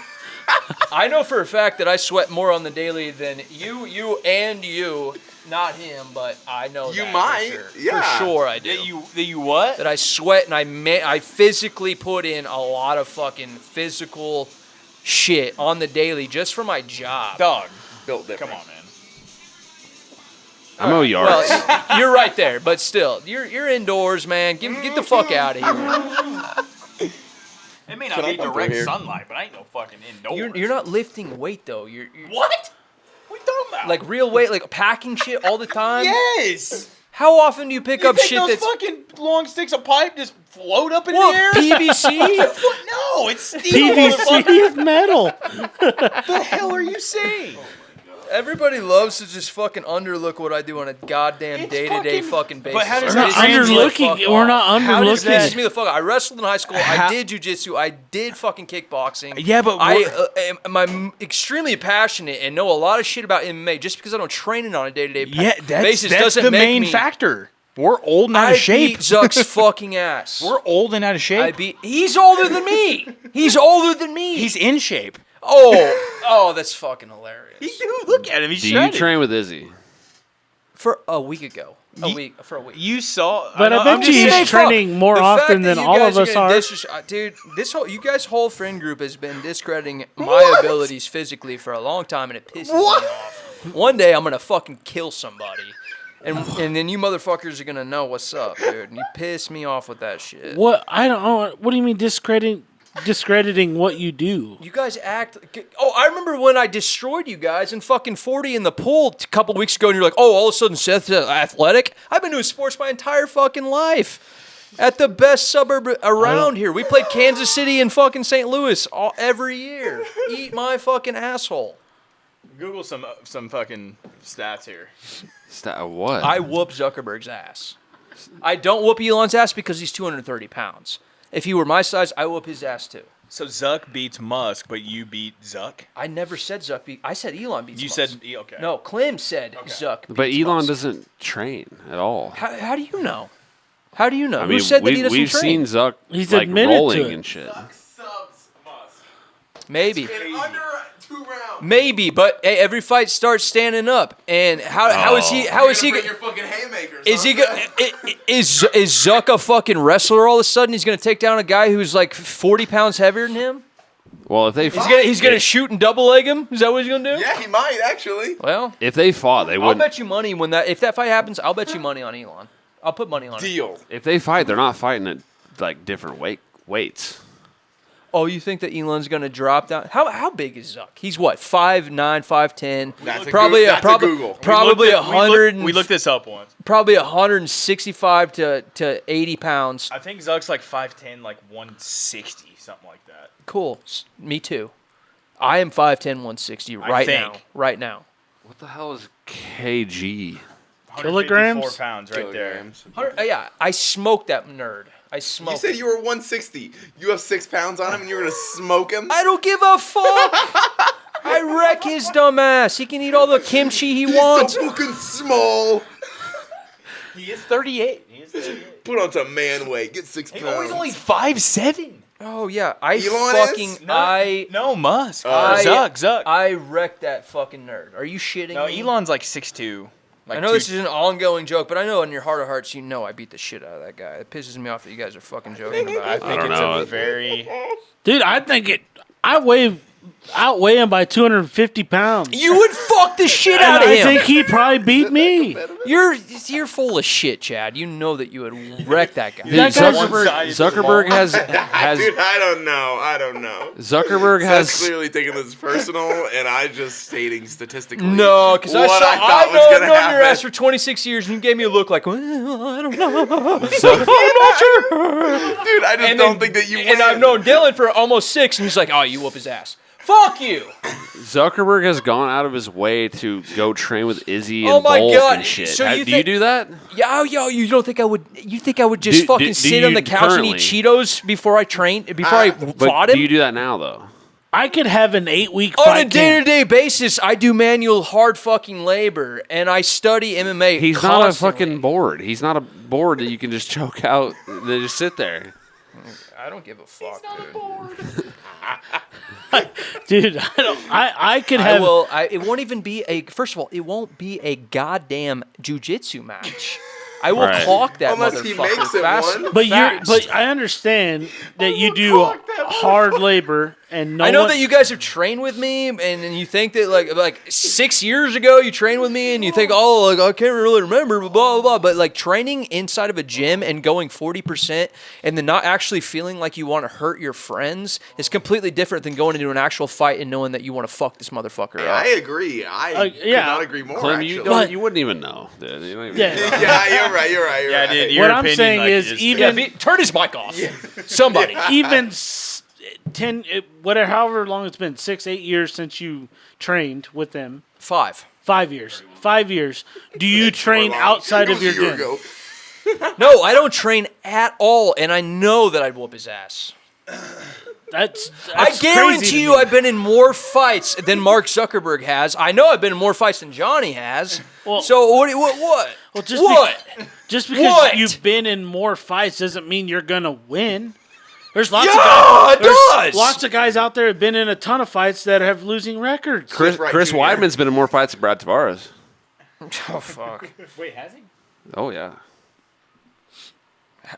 I know for a fact that I sweat more on the daily than you. Not him, but I know You that might, for sure. yeah. For sure I do. That you what? That I sweat and I physically put in a lot of fucking physical shit on the daily just for my job. Dog. Built different. Come on, man. I'm a yard. Well, you're right there, but still, you're indoors, man. Get the fuck out of here. It may not Can I be come through direct here? sunlight, but I ain't no fucking indoors. You're not lifting weight though. You're What? What are you talking about? like real weight, like packing shit all the time. yes. How often do you pick You up think shit those that's fucking long sticks of pipe just float up in what, the air? PVC? No, it's steel. PVC motherfucker. is metal. What the hell are you saying? Everybody loves to just fucking underlook what I do on a goddamn It's day-to-day fucking- fucking basis. but how does It that pisses me the underlooking? fuck We're off. not How does that underlooking. piss me the fuck off? I wrestled in high school. I did jujitsu. I did fucking kickboxing. Yeah, but I'm extremely passionate and know a lot of shit about MMA. Just because I don't train it on a day-to-day basis that's doesn't the make main me. factor. We're old and out I of shape. beat Zuck's fucking ass. We're old and out of shape. He's older than me. He's older than me. He's in shape. Oh, that's fucking hilarious. Look at him. He's Do you shredded. train with Izzy? For a week ago. Ye- For a week. You saw, But I know- bet I'm you just he's saying, training more The fact often that than you all guys of us gonna are. dude, you guys' whole friend group has been discrediting my abilities physically for a long time, and it pisses me off. One day I'm gonna fucking kill somebody, and then you motherfuckers are gonna know what's up, dude. And you piss me off with that shit. What? I don't know. What do you mean discrediting what you do? You guys act. Oh, I remember when I destroyed you guys in fucking 40 in the pool a couple weeks ago, and you're like, oh, all of a sudden Seth's athletic. I've been doing sports my entire fucking life. At the best suburb around here. We played Kansas City and fucking St. Louis every year. Eat my fucking asshole. Google some fucking stats here. What? I whoop Zuckerberg's ass. I don't whoop Elon's ass because he's 230 pounds. If he were my size, I whoop his ass too. So Zuck beats Musk, but you beat Zuck? I never said Zuck I said Elon beats You Musk. said, okay. No, Clem said Zuck But beats Elon Musk. doesn't train at all. How do you know? How do you know? I Who mean, said that he doesn't we've train? seen Zuck He's like admitted to rolling it. and shit. Subs Musk. Maybe. In under 2 rounds. Maybe, but hey, every fight starts standing up. And how is he? How You're is he? gonna bring your fucking haymakers. Is huh? he? Is Zuck a fucking wrestler? All of a sudden, he's gonna take down a guy who's like 40 pounds heavier than him. Well, if they He's gonna shoot and double leg him. Is that what he's gonna do? Yeah, he might actually. Well, if they fought, they I'll wouldn't. bet you money if that fight happens. I'll bet you money on Elon. I'll put money on it. Deal. If they fight, they're not fighting at like different weights. Oh, you think that Elon's gonna drop down? How big is Zuck? He's what, 5'9", 5'10"? That's a Probably that's a Google. Probably 100. We looked this up once. Probably 165 to 80 pounds. I think Zuck's like 5'10", like 160, something like that. Cool. Me too. I am 5'10", 160 right now. think. Right now. What the hell is kg? 154 Kilograms? pounds right there. Kilograms. Yeah, I smoked that nerd. I smoked. You said him. you were 160. You have 6 pounds on him, and you're gonna smoke him. I don't give a fuck. I wreck his dumb ass. He can eat all the kimchi he He's wants. so fucking small. He is 38. He is 38. Put on some man weight. Get 6 Hey, pounds. oh, he's only 5'7". Oh yeah, I Elon fucking is? No, Musk. I- Zuck. I wrecked that fucking nerd. Are you shitting No, me? Elon's like 6'2". Like I know this is an ongoing joke, but I know in your heart of hearts you know I beat the shit out of that guy. It pisses me off that you guys are fucking joking about I it. think don't it's know. a very... Dude, I think I outweigh him by 250 pounds. You would fuck the shit And out of I him. think he'd probably beat me. You're full of shit, Chad. You know that you would wreck that guy. Dude, That guy's- Zuckerberg has Dude, I don't know. Zuckerberg That's has clearly taking this personal, and I just stating statistically. No, because what I've thought was known gonna your happen. ass for 26 years, and you gave me a look like, well, I don't know. I'm not sure. Dude, I just And don't then- think that you And win. I've known Dylan for almost 6, and he's like, oh, you whoop his ass. Fuck you. Zuckerberg has gone out of his way to go train with Izzy and Oh my Bulk God. and shit. So you Do you think- do that? Yo, you don't think I would? You think I would just Do- fucking do sit on you the couch and eat currently? Cheetos before I trained? Before I But fought him? do you do that now though? I could have an 8-week On a fight camp. day-to-day basis, I do manual hard fucking labor, and I study MMA. He's constantly. not a fucking board. He's not a board that you can just choke out. They just sit there. I don't give a fuck, Dude, I could have. It won't even be a. First of all, it won't be a goddamn jujitsu match. I will Right. clock that Unless he motherfucker makes it fast. one. But I understand that you do hard labor and no I know one, that you guys have trained with me, and you think that like 6 years ago you trained with me, and you think, oh, like I can't really remember, blah blah blah. But like training inside of a gym and going 40%, and then not actually feeling like you want to hurt your friends is completely different than going into an actual fight and knowing that you want to fuck this motherfucker up. I agree. I could yeah. not agree more. Clem, actually. you wouldn't even know. Dude. You don't even Yeah. know. Yeah, you're right. You're right. You're Yeah, right. dude. Your What I'm opinion, saying like, is is even Turn his mic off. Somebody. even however long it's been, 6-8 years since you trained with them. 5. 5 years. 5 years. Do you train outside of your It was a year gym? ago. No, I don't train at all, and I know that I'd whoop his ass. That's I crazy guarantee to you me. I've been in more fights than Mark Zuckerberg has. I know I've been in more fights than Johnny has. Well- So what? Well, just because What? you've been in more fights doesn't mean you're gonna win. There's lots Yeah, of guys. it there's does. Lots of guys out there have been in a ton of fights that have losing records. Chris Right, Chris Junior. Weidman's been in more fights than Brad Tavares. Oh fuck! Wait, has he? Oh yeah.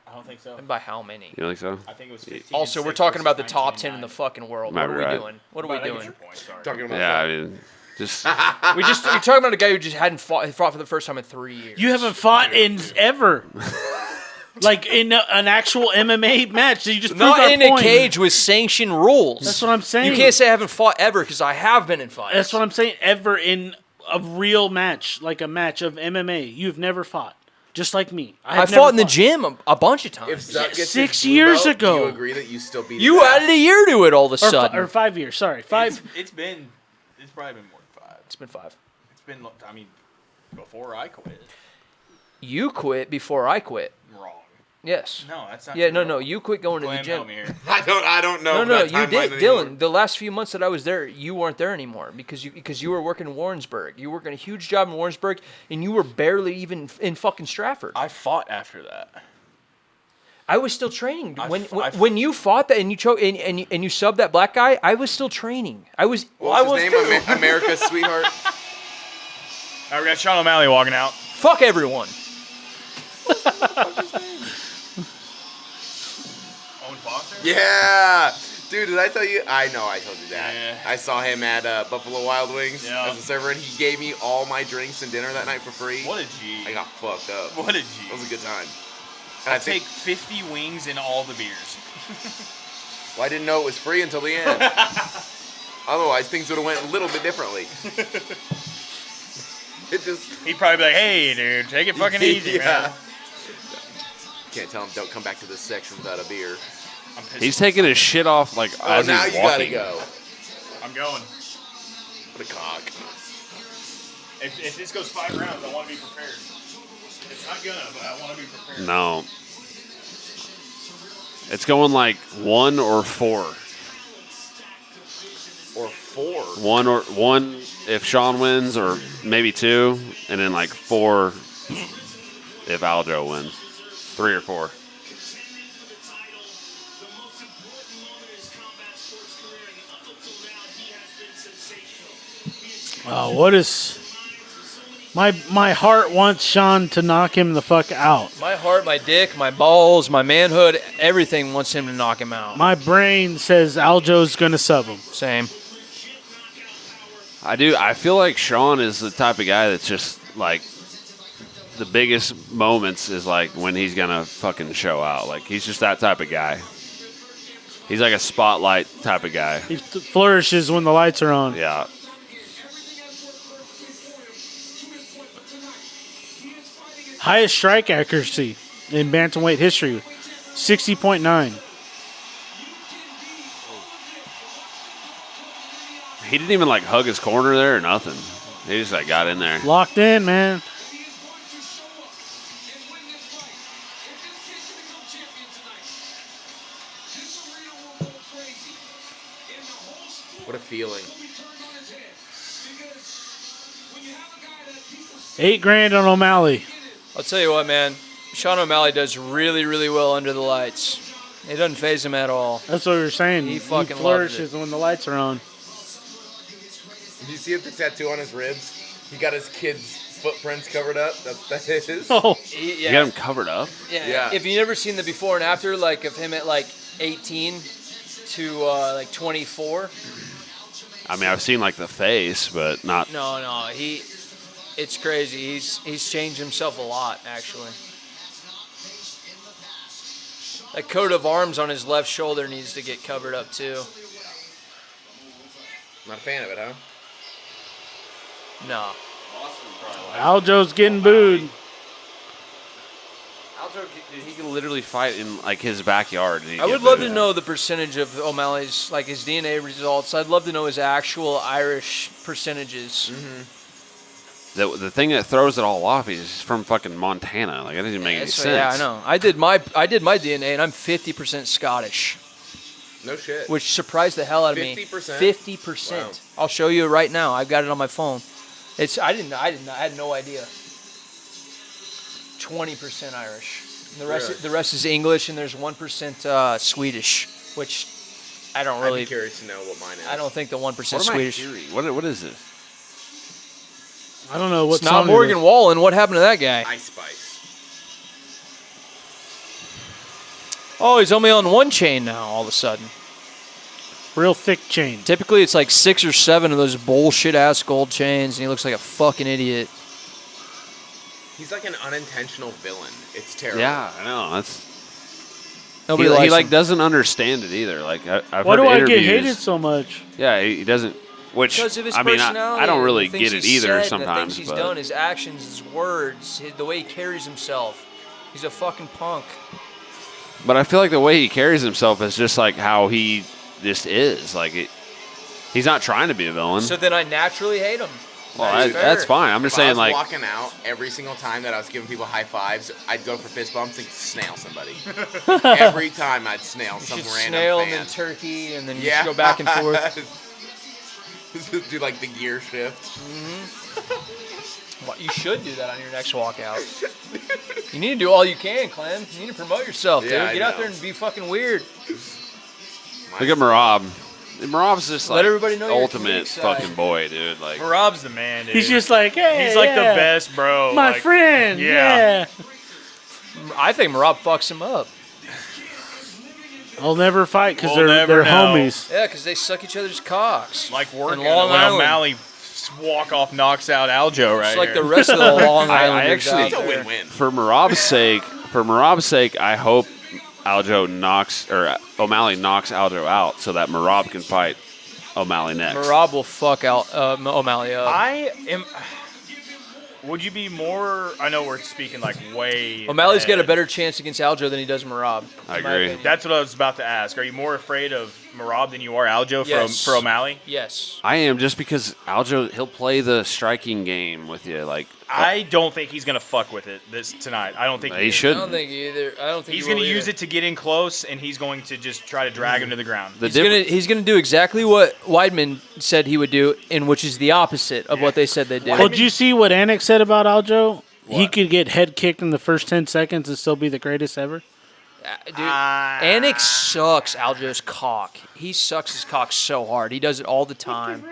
I don't think so. By how many? You don't think so? I think it was 15. Also, we're talking about the top 10 in the fucking world. Might What are be we right. doing? What are we doing? Talking about Yeah, I mean, just You're talking about a guy who just hadn't fought for the first time in 3 years. You haven't fought in ever. Like in an actual MMA match. So you just not proved our in a point. cage with sanctioned rules. That's what I'm saying. You can't say I haven't fought ever because I have been in fights. That's what I'm saying. Ever in a real match, like a match of MMA, you've never fought. Just like me. I I've fought in never the gym a bunch of times. If Zuck gets 6 his blue years belt, ago. do you agree that you still beat You his ass? added a year to it all of a sudden. Or 5 years. Sorry, 5. It's probably been more than 5. It's been 5. It's been, I mean, before I quit. You quit before I quit. Wrong. Yes. No, that's not Yeah, true. no. You quit going to the Clem, gym. help me here. I don't know. No, that you timeline did, anymore. Dylan. The last few months that I was there, you weren't there anymore because you were working in Warrensburg. You were working a huge job in Warrensburg, and you were barely even in fucking Stratford. I fought after that. I was still training I when f- I f- when you fought that and you and you subbed that black guy. I was still training. I was. What was I his was name? too. America's Sweetheart. All right, we got Sean O'Malley walking out. Fuck everyone. Owen Foster? Yeah. Dude, did I tell you? I know I told you that. Yeah. I saw him at Buffalo Wild Wings Yeah. as a server, and he gave me all my drinks and dinner that night for free. What a G. I got fucked up. What a G. That was a good time. And I'll take 50 wings and all the beers. well, I didn't know it was free until the end. Otherwise, things would have went a little bit differently. It just He'd probably be like, hey, dude, take it fucking easy, man. Can't tell him don't come back to this section without a beer. I'm pissed. he's taking his shit off like Oh, as now he's you walking. gotta go. I'm going. What a cock. If this goes 5 rounds, I want to be prepared. It's not gonna, but I want to be prepared. No. It's going like 1 or 4. Or 4. 1 if Sean wins, or maybe 2, and then like 4 if Aljo wins. 3 or 4. What is... My heart wants Sean to knock him the fuck out. My heart, my dick, my balls, my manhood, everything wants him to knock him out. My brain says Aljo's going to sub him. Same. I do. I feel like Sean is the type of guy that's just like the biggest moments is like when he's gonna fucking show out. Like he's just that type of guy. He's like a spotlight type of guy. He flourishes when the lights are on. Yeah. Highest strike accuracy in bantamweight history, 60.9. He didn't even like hug his corner there or nothing. He just like got in there. Locked in, man. What a feeling. $8,000 on O'Malley. I'll tell you what, man. Sean O'Malley does really, really well under the lights. It doesn't faze him at all. That's what we were saying. He fucking flourishes when the lights are on. Did you see the tattoo on his ribs? He got his kid's footprints covered up. That is. Oh, You got him covered up? Yeah. If you've never seen the before and after, like of him at like 18 to like 24. I mean, I've seen like the face, but not. No, it's crazy. He's changed himself a lot, actually. That coat of arms on his left shoulder needs to get covered up too. Not a fan of it, huh? No. Aljo's getting booed. Aljo, he could literally fight in like his backyard. And I would love to know the percentage of O'Malley's, like his DNA results. I'd love to know his actual Irish percentages. The thing that throws it all off is he's from fucking Montana. Like, that doesn't make any sense. Yeah, I know. I did my DNA, and I'm 50% Scottish, No shit. which surprised the hell out of me. 50%? 50%. Wow. I'll show you right now. I've got it on my phone. I had no idea. 20% Irish. And the rest is English, and there's 1% Swedish, which I don't really. I'd be curious to know what mine is. I don't think the 1% What am I Swedish. hearing? What is this? I don't know what It's not song it Morgan is. Wallen. What happened to that guy? Ice Spice. Oh, he's only on one chain now. All of a sudden. Real thick chain. Typically, it's like 6 or 7 of those bullshit ass gold chains, and he looks like a fucking idiot. He's like an unintentional villain. It's terrible. Yeah, I know. That's Nobody he likes like him. doesn't understand it either. Like I've Why heard do I interviews. get hated so much? Yeah, he doesn't. Which Because of his I mean, personality. I don't and really the things get it he's either said, sometimes. The things he's but done, his actions, his words, the way he carries himself. He's a fucking punk. But I feel like the way he carries himself is just like how he just is. Like he's not trying to be a villain. So then I naturally hate him. Well, That's fair. that's fine. I'm just If I saying, was like, walking out every single time that I was giving people high fives, I'd go for fist bumps and snail somebody. Every time I'd snail You some should random snail fan. and then turkey, and then you Yeah. just go back and forth. Do like the gear shift. Well, you should do that on your next walkout. You need to do all you can, Clem. You need to promote yourself, dude. Yeah, I Get out know. there and be fucking weird. look at Marab. Marab's just Let like everybody know your ultimate comedic side. fucking boy, dude. Like, Rob's the man, dude. He's just like, hey, He's like yeah, the best, bro. My Like, friend. yeah. Yeah. I think Marab fucks him up. I'll never fight because We'll they're never know. homies. Yeah, because they suck each other's cocks. Like working In Long when Island. O'Malley walk off knocks out Aljo right It's like here. the rest of the Long I Islanders actually- out It's a there. win-win. for Marab's sake, I hope Aljo knocks or O'Malley knocks Aljo out so that Marab can fight O'Malley next. Marab will fuck out O'Malley up. I am. Would you be more? I know we're speaking like way. O'Malley's got a ahead. better chance against Aljo than he does Marab. I in my agree. opinion. That's what I was about to ask. Are you more afraid of Marab than you are Aljo Yes. for O'Malley? Yes. I am just because Aljo he'll play the striking game with you. Like I don't think he's gonna fuck with it tonight. I don't think he is. I should. don't think either. I don't think He's he will gonna use either. it to get in close, and he's going to just try to drag him to the ground. The He's gonna do exactly what Weidman said he would do, and which is the opposite of what they said they'd do. Well, did you see what Anik said about Aljo? He What? could get head kicked in the first 10 seconds and still be the greatest ever. Dude, Anik sucks Aljo's cock. He sucks his cock so hard. He does it all the time.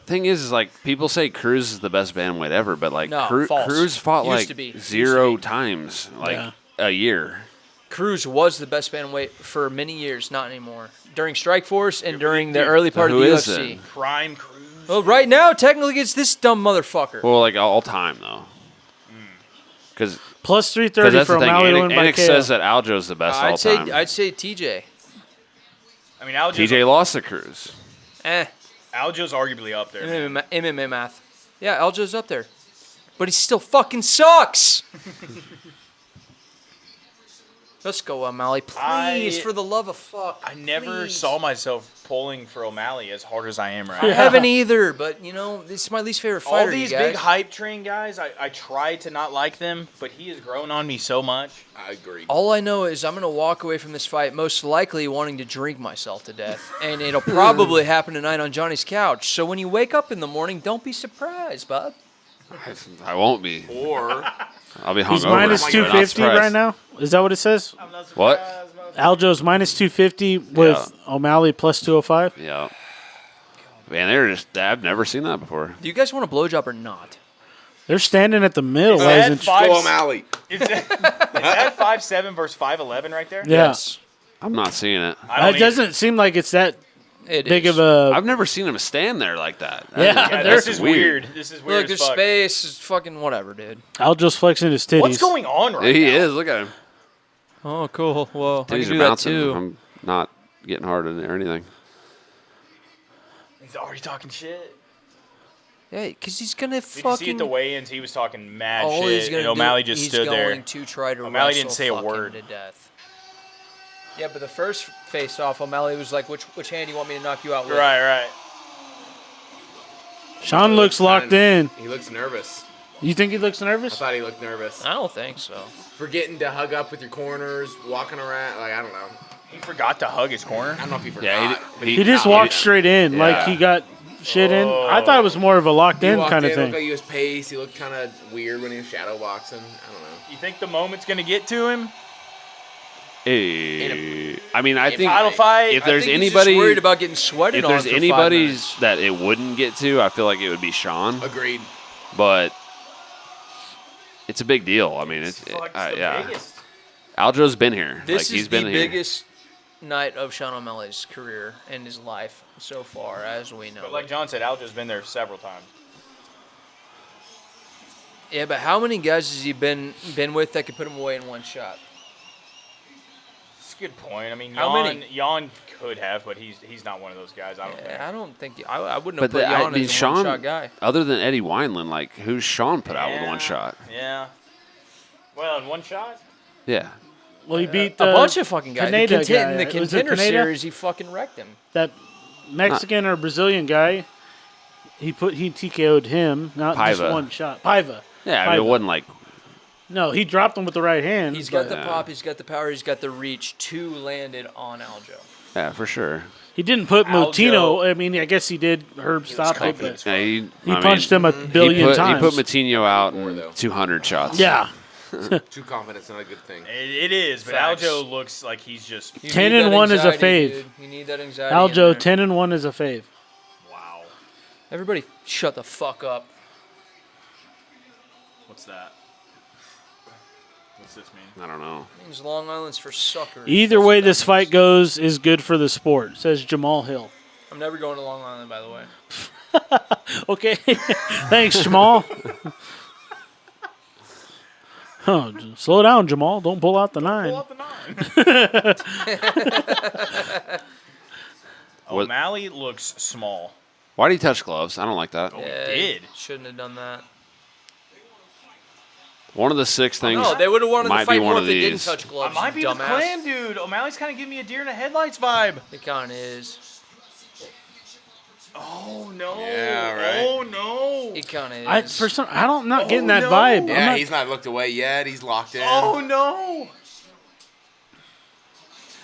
thing is like people say Cruz is the best bantamweight ever, but like No, false. Cruz fought Used like to be. Used to 0 be. times like Yeah. a year. Cruz was the best bantamweight for many years, not anymore. During Strikeforce and during the early part So of the who is UFC. it? Prime Cruz. Well, right now, technically, it's this dumb motherfucker. Well, like all time though, because Plus 330 that's for the thing. O'Malley to win by Anik KO. says that Aljo's the best all time. I'd say TJ. I mean, Aljo's, TJ lost to Cruz. Aljo's arguably up there. man. MMA math. Yeah, Aljo's up there. But he still fucking sucks. Let's go, O'Malley. Please, for the love of fuck. I never please. saw myself pulling for O'Malley as hard as I am right I now. haven't either, but, this is my least favorite fighter, All these you guys. big hype train guys, I try to not like them, but he has grown on me so much. I agree. All I know is I'm going to walk away from this fight most likely wanting to drink myself to death. And it'll probably happen tonight on Johnny's couch. So when you wake up in the morning, don't be surprised, bud. I won't be. Or I'll be hungover. He's minus but not 250 surprised. right now. Is that what it says? I'm not What? Aljo's minus 250 with O'Malley plus 205. Yeah. Man, I've never seen that before. Do you guys want a blowjob or not? They're standing at the middle, Is ladies that and five- go O'Malley. Is that 5'7" versus 5'11" right there? Yeah. Yes. I'm not seeing it. I don't It doesn't seem like it's that It big is. of a. I've never seen him stand there like that. Yeah, Yeah, They're- this is weird. This is weird Look, there's as fuck. space. It's fucking whatever, dude. Aljo's flexing his titties. What's going on right He now? is. Look at him. Oh, cool. Well, I Titties can are do that bouncing. too. I'm not getting hard in it or anything. He's already talking shit. Yeah, because he's going to Did you see fucking... at the weigh-ins, he was talking mad all shit, he's going and to O'Malley do, just he's stood going there. to try to O'Malley wrestle didn't say a fucking word. to death. Yeah, but the first face-off, O'Malley was like, which hand do you want me to knock you out with? Right. Sean looks locked in. He looks nervous. You think he looks I nervous? thought he looked nervous. I don't think so. Forgetting to hug up with your corners, walking around. Like, I don't know. He forgot to hug his corner. I don't know if he forgot. Yeah, but He just walked straight in like Yeah. he got shit in. I thought it was more of a locked He in walked kind of in, thing. looked like he was paced. He looked kind of weird when he was shadow boxing. I don't know. You think the moment's going to get to him? I mean, I think Title fight. if there's I think anybody, he's just worried about getting sweated if on there's for 5 anybody minutes. that it wouldn't get to, I feel like it would be Sean. Agreed. But it's a big deal. I mean, it's Fuck, yeah. it's the biggest. Aljo's been here. This like, he's is been the here. biggest night of Sean O'Malley's career and his life so far, as we know. But like John said, Aljo's been there several times. Yeah, but how many guys has he been with that could put him away in one shot? It's a good point. I mean, How many? Jan could have, but he's not one of those guys. I don't think. Yeah, I don't think I wouldn't But have put Jan as a Sean, one-shot guy. other than Eddie Wineland, like who's Sean put out with one shot? Yeah. Well, in one shot. Yeah. Well, he beat A bunch of fucking guys. Pineda In the guy. Was it contender Pineda? series, he fucking wrecked him. that Mexican or Brazilian guy. He TKO'd him, not just Paiva. one shot. Paiva. Yeah, I mean, it Paiva. wasn't like No, he dropped him with the right hand. He's got but the pop, he's got the power, he's got the reach. 2 landed on Aljo. yeah, for sure. he didn't put Aljo- Moutinho. I mean, I guess he did. Herb stopped it, confident. but Yeah, he punched him a billion he times. put Matinho out More, in though. 200 shots. Yeah, Too confident's not a good thing. It is, but Facts. Aljo looks like he's just. You 10 need and that 1 is a anxiety, fave. dude. You need that anxiety. in Aljo there. 10 and 1 is a fave. Wow. Everybody, shut the fuck up. What's that? What's this mean? I don't know. It means Long Island's for suckers. Either That's way what that this fight means. goes is good for the sport, says Jamal Hill. I'm never going to Long Island, by the way. Okay, thanks, Jamal. Oh, slow down, Jamal. Don't pull out the 9. Pull out the 9. What- O'Malley looks small. Why did he touch gloves? I don't like that. Oh, Yeah, he did. Shouldn't have done that. One of the 6 things No, they would have wanted might to fight be one more of if they didn't these. touch I gloves. might be you with dumbass. Clem, dude. O'Malley's kind of giving me a deer in the headlights vibe. It kind of is. Oh no! Yeah, right. Oh no! It kind of is. I'm not getting that no. vibe. I'm Yeah, not- he's not looked away yet. He's locked in. Oh no!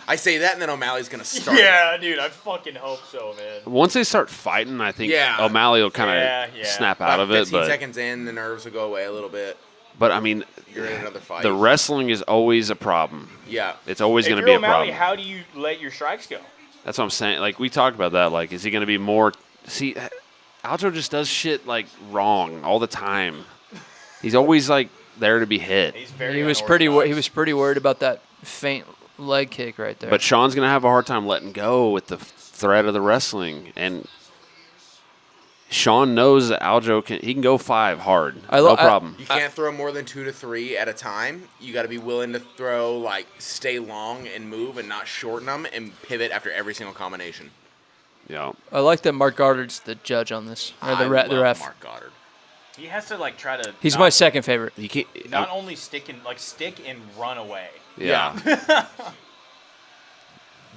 I say that, and then O'Malley's gonna start. Yeah, dude, I fucking hope so, man. Once they start fighting, I think Yeah. O'Malley will kind of Yeah. snap About out of it. 15 But seconds in, the nerves will go away a little bit. I mean, You're in another fight. the wrestling is always a problem. Yeah. It's always If going to you're be a O'Malley, problem. how do you let your strikes go? That's what I'm saying. Like we talked about that. Like, is he going to be more? See, Aljo just does shit like wrong all the time. He's always like there to be hit. He's very. He was unorthodox. pretty worried about that faint leg kick right there. But Sean's going to have a hard time letting go with the threat of the wrestling, and Sean knows that Aljo can go 5 hard, no problem. You can't throw more than 2 to 3 at a time. You got to be willing to throw, like, stay long and move and not shorten them and pivot after every single combination. Yeah. I like that Mark Goddard's the judge on this, or the I ref. love Ref. Mark Goddard. He has to like try to. He's not, my second favorite. He can't. Not only stick and run away. Yeah.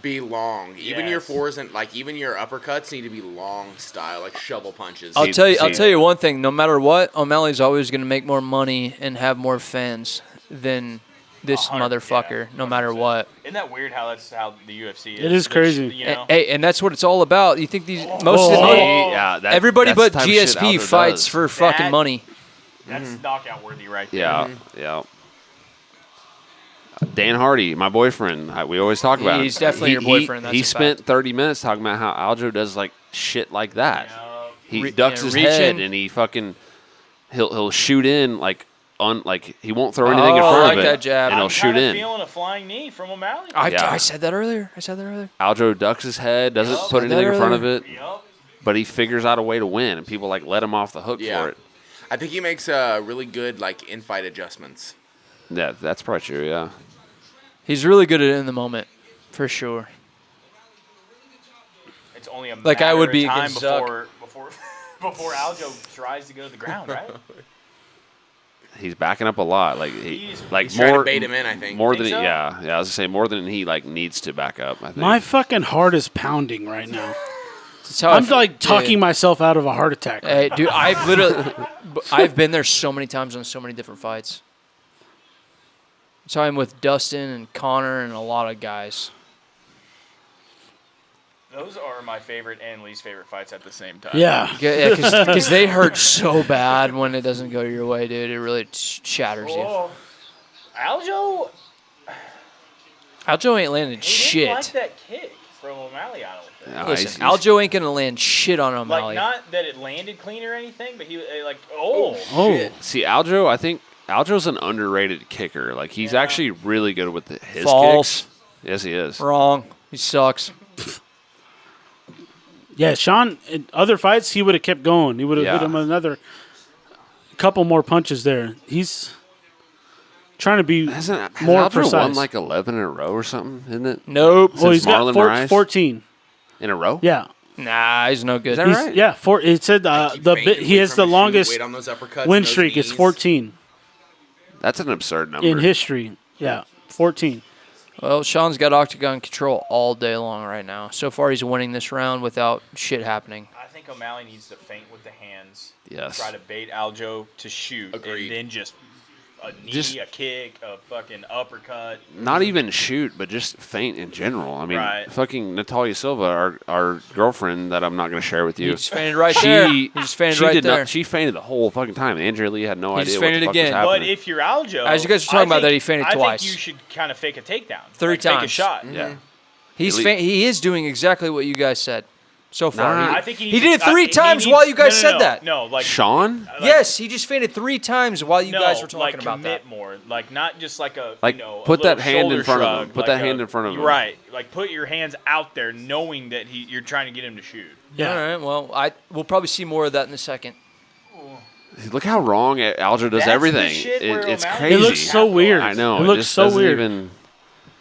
Be long. Even your Yes. fours and even your uppercuts need to be long style, like shovel punches. I'll tell you one thing. No matter what, O'Malley's always going to make more money and have more fans than this 100, motherfucker. yeah, No matter 100%. what. Isn't that weird how that's how the UFC is? It is crazy. You know? And that's what it's all about. You think these everybody that's but the type of shit GSP Aljo fights does. for fucking That- money. That's knockout worthy right there. Yeah, yeah. Dan Hardy, my boyfriend, we always talk about. He's it. definitely your boyfriend, that's he a spent fact. 30 minutes talking about how Aljo does like shit like that. He Re- ducks yeah, his reaching. head and he fucking he'll shoot in like he won't throw anything in Oh, front I of like it, that jab. and he'll I'm shoot kinda in. feeling a flying knee from O'Malley. Yeah. I said that earlier. Aljo ducks his head, doesn't Yup. put Said anything that in front of it, Yep. but he figures out a way to win, and people like let him off the hook Yeah. for it. I think he makes really good in-fight adjustments. Yeah, that's probably true. Yeah. He's really good at it in the moment, for sure. It's only a Like, I matter would of be time against Zuck. before Aljo tries to go to the ground, right? He's backing up a lot. Like He's trying to bait him in, I think. More Think than so? yeah. I was gonna say more than he needs to back up. I think. My fucking heart is pounding right now. That's how I'm I- like talking yeah. myself out of a heart attack. Hey, dude, I've been there so many times on so many different fights. So I'm with Dustin and Connor and a lot of guys. Those are my favorite and least favorite fights at the same time. Yeah. Yeah, because they hurt so bad when it doesn't go your way, dude. It really shatters you. Oh, Aljo, Aljo ain't landed he shit. didn't like that kick from O'Malley, I don't think. Yeah, Listen, he's- Aljo ain't gonna land shit on Like, O'Malley. not that it landed clean or anything, but he Oh. See, Aljo, I think Aljo's an underrated kicker. Like he's Yeah. actually really good with his False. kicks. Yes, he is. Wrong. He sucks. Yeah, Sean, in other fights, he would have kept going. He would have Yeah. hit him another couple more punches there. He's trying to be Has more Aljo precise. won like 11 in a row or something? Isn't it? Nope. well, he's since got Marlon Moraes? 14. In a row? Yeah. Nah, he's no good. Is that He's, right? Yeah, it said he has the longest win streak. It's 14 That's an absurd number. in history. Yeah, 14. Well, Sean's got octagon control all day long right now. So far, he's winning this round without shit happening. I think O'Malley needs to feint with the hands. Yes. Try to bait Aljo to shoot. Agreed. And then just a knee, Just- a kick, a fucking uppercut. Not even shoot, but just feint in general. I mean, Right. fucking Natalia Silva, our girlfriend that I'm not going to share with He you. just fainted right there. He just fainted she right did there. Not, she fainted the whole fucking time. Andrea Lee had no He idea just what the fainted fuck again. was But happening. if you're Aljo, As you guys were talking about that, he fainted twice. I think you should kind of fake a takedown. 3 like, Take a times. shot. Yeah. He is doing exactly what you guys said so far. Nah. I think He did it 3 times while you guys said that. No, like Sean? Yes, he just fainted 3 times while you guys were talking like about commit that. more. Like not just like a Like, a put that little hand in shoulder front of him. shrug, Put that hand in front of him. Right. Like put your hands out there, knowing that you're trying to get him to shoot. Yeah. All right, well, we'll probably see more of that in a second. Look how wrong Aljo does That's the everything. shit where It's O'Malley- crazy. It looks so weird. I know. It looks just so doesn't weird. Even,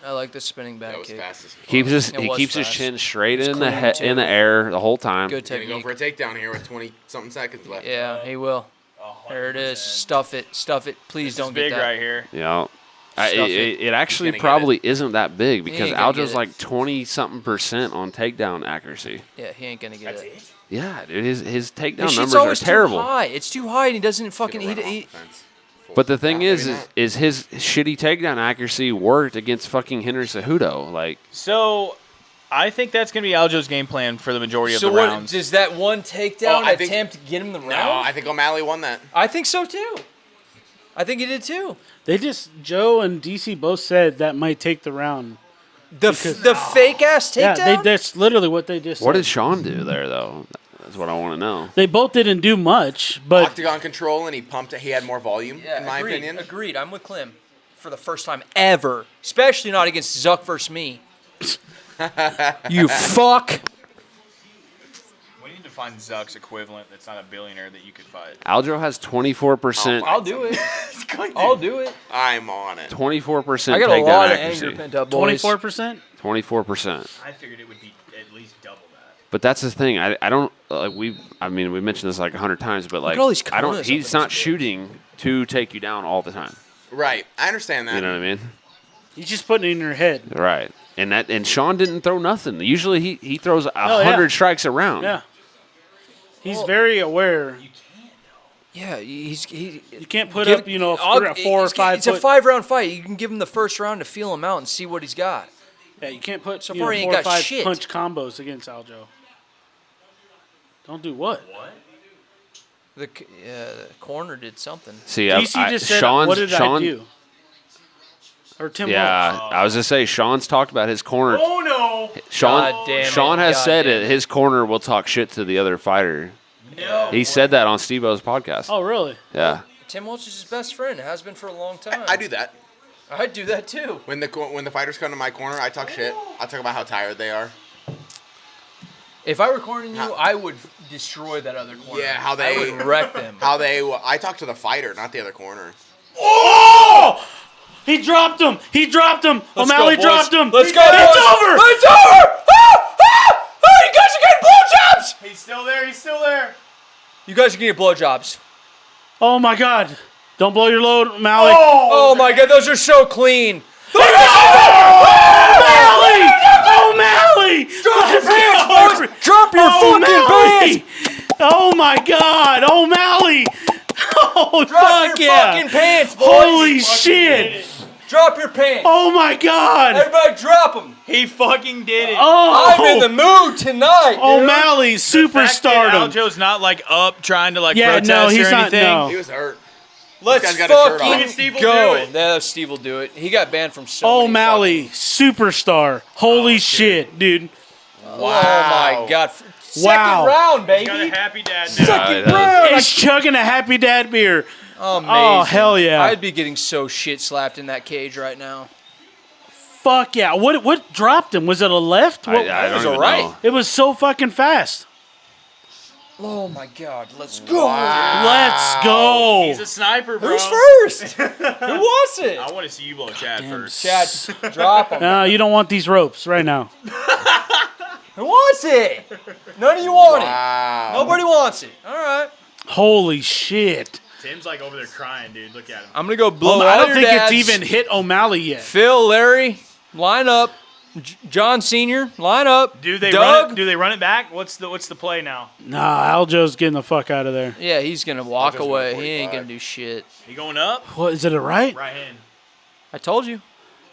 I like the spinning back That was kick. fast as fuck. keeps his, It he was keeps his fast. chin straight It's in the clean, too. in the air the whole time. Good Gonna go technique. for a takedown here with 20-something seconds left. Yeah, he will. 100%. There it is. Stuff it. Stuff it. Please This don't is get big that. right here. Yeah. Stuff It actually gonna get probably isn't that big because ain't gonna Aljo's get it. like 20-something% on takedown accuracy. Yeah, he ain't gonna get That's it. it. Yeah, dude, his takedown His shit's numbers are always terrible. too high. It's too high, and he doesn't fucking. Gonna run He, off the fence. But the thing Maybe is not. his shitty takedown accuracy worked against fucking Henry Cejudo. Like, So, I think that's gonna be Aljo's game plan for the majority of so the what? rounds. Does that one takedown I think- attempt get him the round? No, I think O'Malley won that. I think so too. I think he did too. Joe and DC both said that might take the round. The fake ass takedown. Yeah, that's literally what they just what said. did Sean do there though? That's what I want to know. They both didn't do much, but Octagon control, and he pumped it. He had more volume, in my agreed, opinion. Agreed. I'm with Clem for the first time ever, especially not against Zuck versus me. You fuck. We need to find Zuck's equivalent that's not a billionaire that you could fight. Aljo has 24%. I'll do it. I'll do it. I'm on it. 24% I got a takedown lot of accuracy. anger pent up, boys. 24%. 24%. I figured it would be at least double that. But that's the thing. I don't like we mentioned this like 100 times, but like at all these I don't. corners He's up in not his shooting to take you down all the time. Right. I understand that. You know what I mean? He's just putting it in your head. Right. And Sean didn't throw nothing. Usually he throws 100 strikes around. Yeah. He's very aware. Yeah, You can't put up, a 4 or 5 It's a 5-round fight. You can give him the first round to feel him out and see what he's got. Yeah, you can't put So you far know, he ain't 4 or got 5 shit. punch combos against Aljo. Don't do what? The corner did something. See, DC just said, Sean's, what did Sean, I do? Or Tim Yeah, Wells. I was going to say, Sean's talked about his corner. Oh no! Sean, God damn it. Sean has God said damn it. His corner will talk shit to the other fighter. No. He said that on Steve-O's podcast. Oh, really? Yeah. Tim Welch is his best friend. Has been for a long time. I do that. I'd do that too. When the fighters come to my corner, I talk shit. I talk about how tired they are. If I were cornering you, I would destroy that other corner. Yeah, how I they would wreck them. I talk to the fighter, not the other corner. Oh! He dropped him. O'Malley go, boys. dropped him. Let's go, It's boys. over. It's over! You guys are getting blowjobs! He's still there. He's still there. You guys are getting blowjobs. Oh, my God. Don't blow your load, O'Malley. Oh my God, those are so clean. O'Malley! Drop your pants, boys! Drop your fucking pants! Oh, my God. O'Malley. Oh, Drop fuck your yeah. fucking pants, boys! Holy shit. Drop your pants! Oh, my God. Everybody drop them! He fucking did it. Oh. I'm in the mood tonight, dude. O'Malley, superstardom. Aljo's not like up trying to like Yeah, protest no, he's or not, anything. no. He was hurt. Let's This guy's got his shirt fucking off. Steve will go. do it. Yeah, Steve will do it. He got banned from so many O'Malley, superstar. Holy shit, dude. Oh my God. Second Wow. round, baby. Got a happy dad now. Second round. He's chugging a Happy Dad beer. Amazing. Oh, hell yeah. I'd be getting so shit slapped in that cage right now. Fuck yeah. What dropped him? Was it a left? What- I don't was even alright. know. It was so fucking fast. Oh my God. Let's go. Let's go. He's a sniper, bro. Who's first? Who was it? I want to see you blow Chad first. Chad, drop him. No, you don't want these ropes right now. Who wants it? None of you want Wow. it. Nobody wants it. All right. Holy shit. Tim's like over there crying, dude. Look at him. I'm going to go blow I all don't your think dads. it's even hit O'Malley yet. Phil, Larry, line up. John Sr., line up. Do they Doug? run it? Do they run it back? What's the play now? Nah, Aljo's getting the fuck out of there. Yeah, he's going to walk just away. went He ain't 45. going to do shit. He going up? What, is it a right? Right hand. I told you.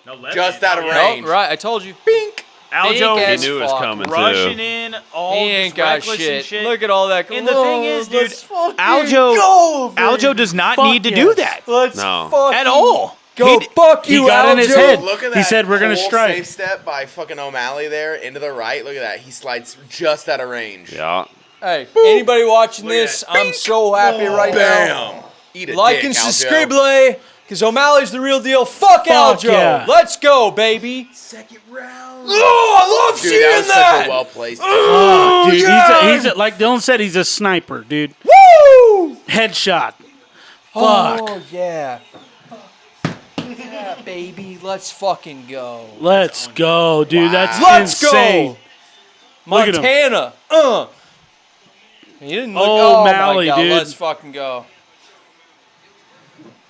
No left. Just hand. out of Oh, yeah. range. Oh, right. I told you. Bink. Aljo Bink He as knew it was fuck. coming, rushing too. in, all He ain't just got reckless shit. and shit. Look at all that. And the thing is, dude, let's fucking Aljo- go, baby. Aljo does not Fuck need to yes. do that Let's No. fucking at all. go. Fuck he you, got in his Aljo. head. Look at that. He said we're gonna full strike. Safe step by fucking O'Malley there into the right. Look at that. He slides just out of range. Yeah. Hey, anybody watching Look at this, that. I'm so happy right now. Bam. Eat a Like dick, and Aljo. subscribe, because O'Malley's the real deal. Fuck Aljo. yeah. Let's go, baby. Second round. Oh, I love Dude, seeing that was that. such a well placed. Dude, yeah. he's a, like Dylan said, he's a sniper, dude. Woo! Headshot. Fuck. Oh, yeah. Yeah, baby. Let's fucking go. Let's go, dude. That's Let's insane. go. Look at him. Montana. He didn't look. Oh, Oh, Malley, my God. dude. Let's fucking go.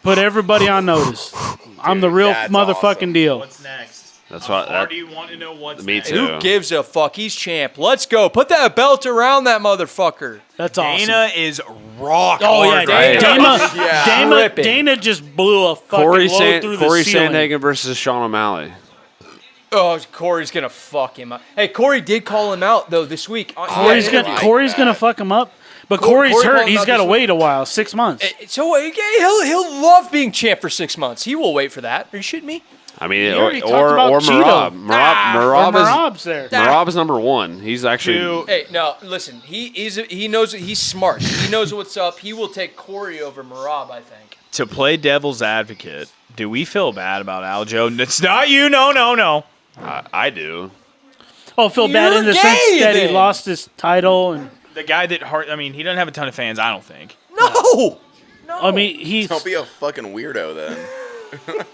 Put everybody on notice. I'm the real that's motherfucking awesome. deal. What's next? That's How what hard that. do you want to know what's Me next? too. Who gives a fuck? He's champ. Let's go. Put that belt around that motherfucker. That's awesome. Dana is rock Oh yeah, hard. right Dana. now. Dana, Ripping. Dana just blew a fucking Corey, load through the Corey ceiling. Sandhagen versus Sean O'Malley. Oh, Corey's gonna fuck him up. Hey, Corey did call him out though this week. Corey's Yeah, gonna Corey's gonna fuck him up, but Corey's Corey hurt. called him He's out got to this wait a while, 6 months. So he'll love being champ for 6 months. He will wait for that. Are you shitting me? I mean, You or already talked about Marab. Cheeto. Marab is there. Marab's number one. He's actually. Two. Hey, no, listen. He knows he's smart. He knows what's up. He will take Corey over Marab, I think. To play devil's advocate, do we feel bad about Aljo? It's not you. No. I do. Oh, feel bad You're in the gay, sense that he then. lost his title, and The guy that he doesn't have a ton of fans. I don't think. No. I mean he's Don't be a fucking weirdo then.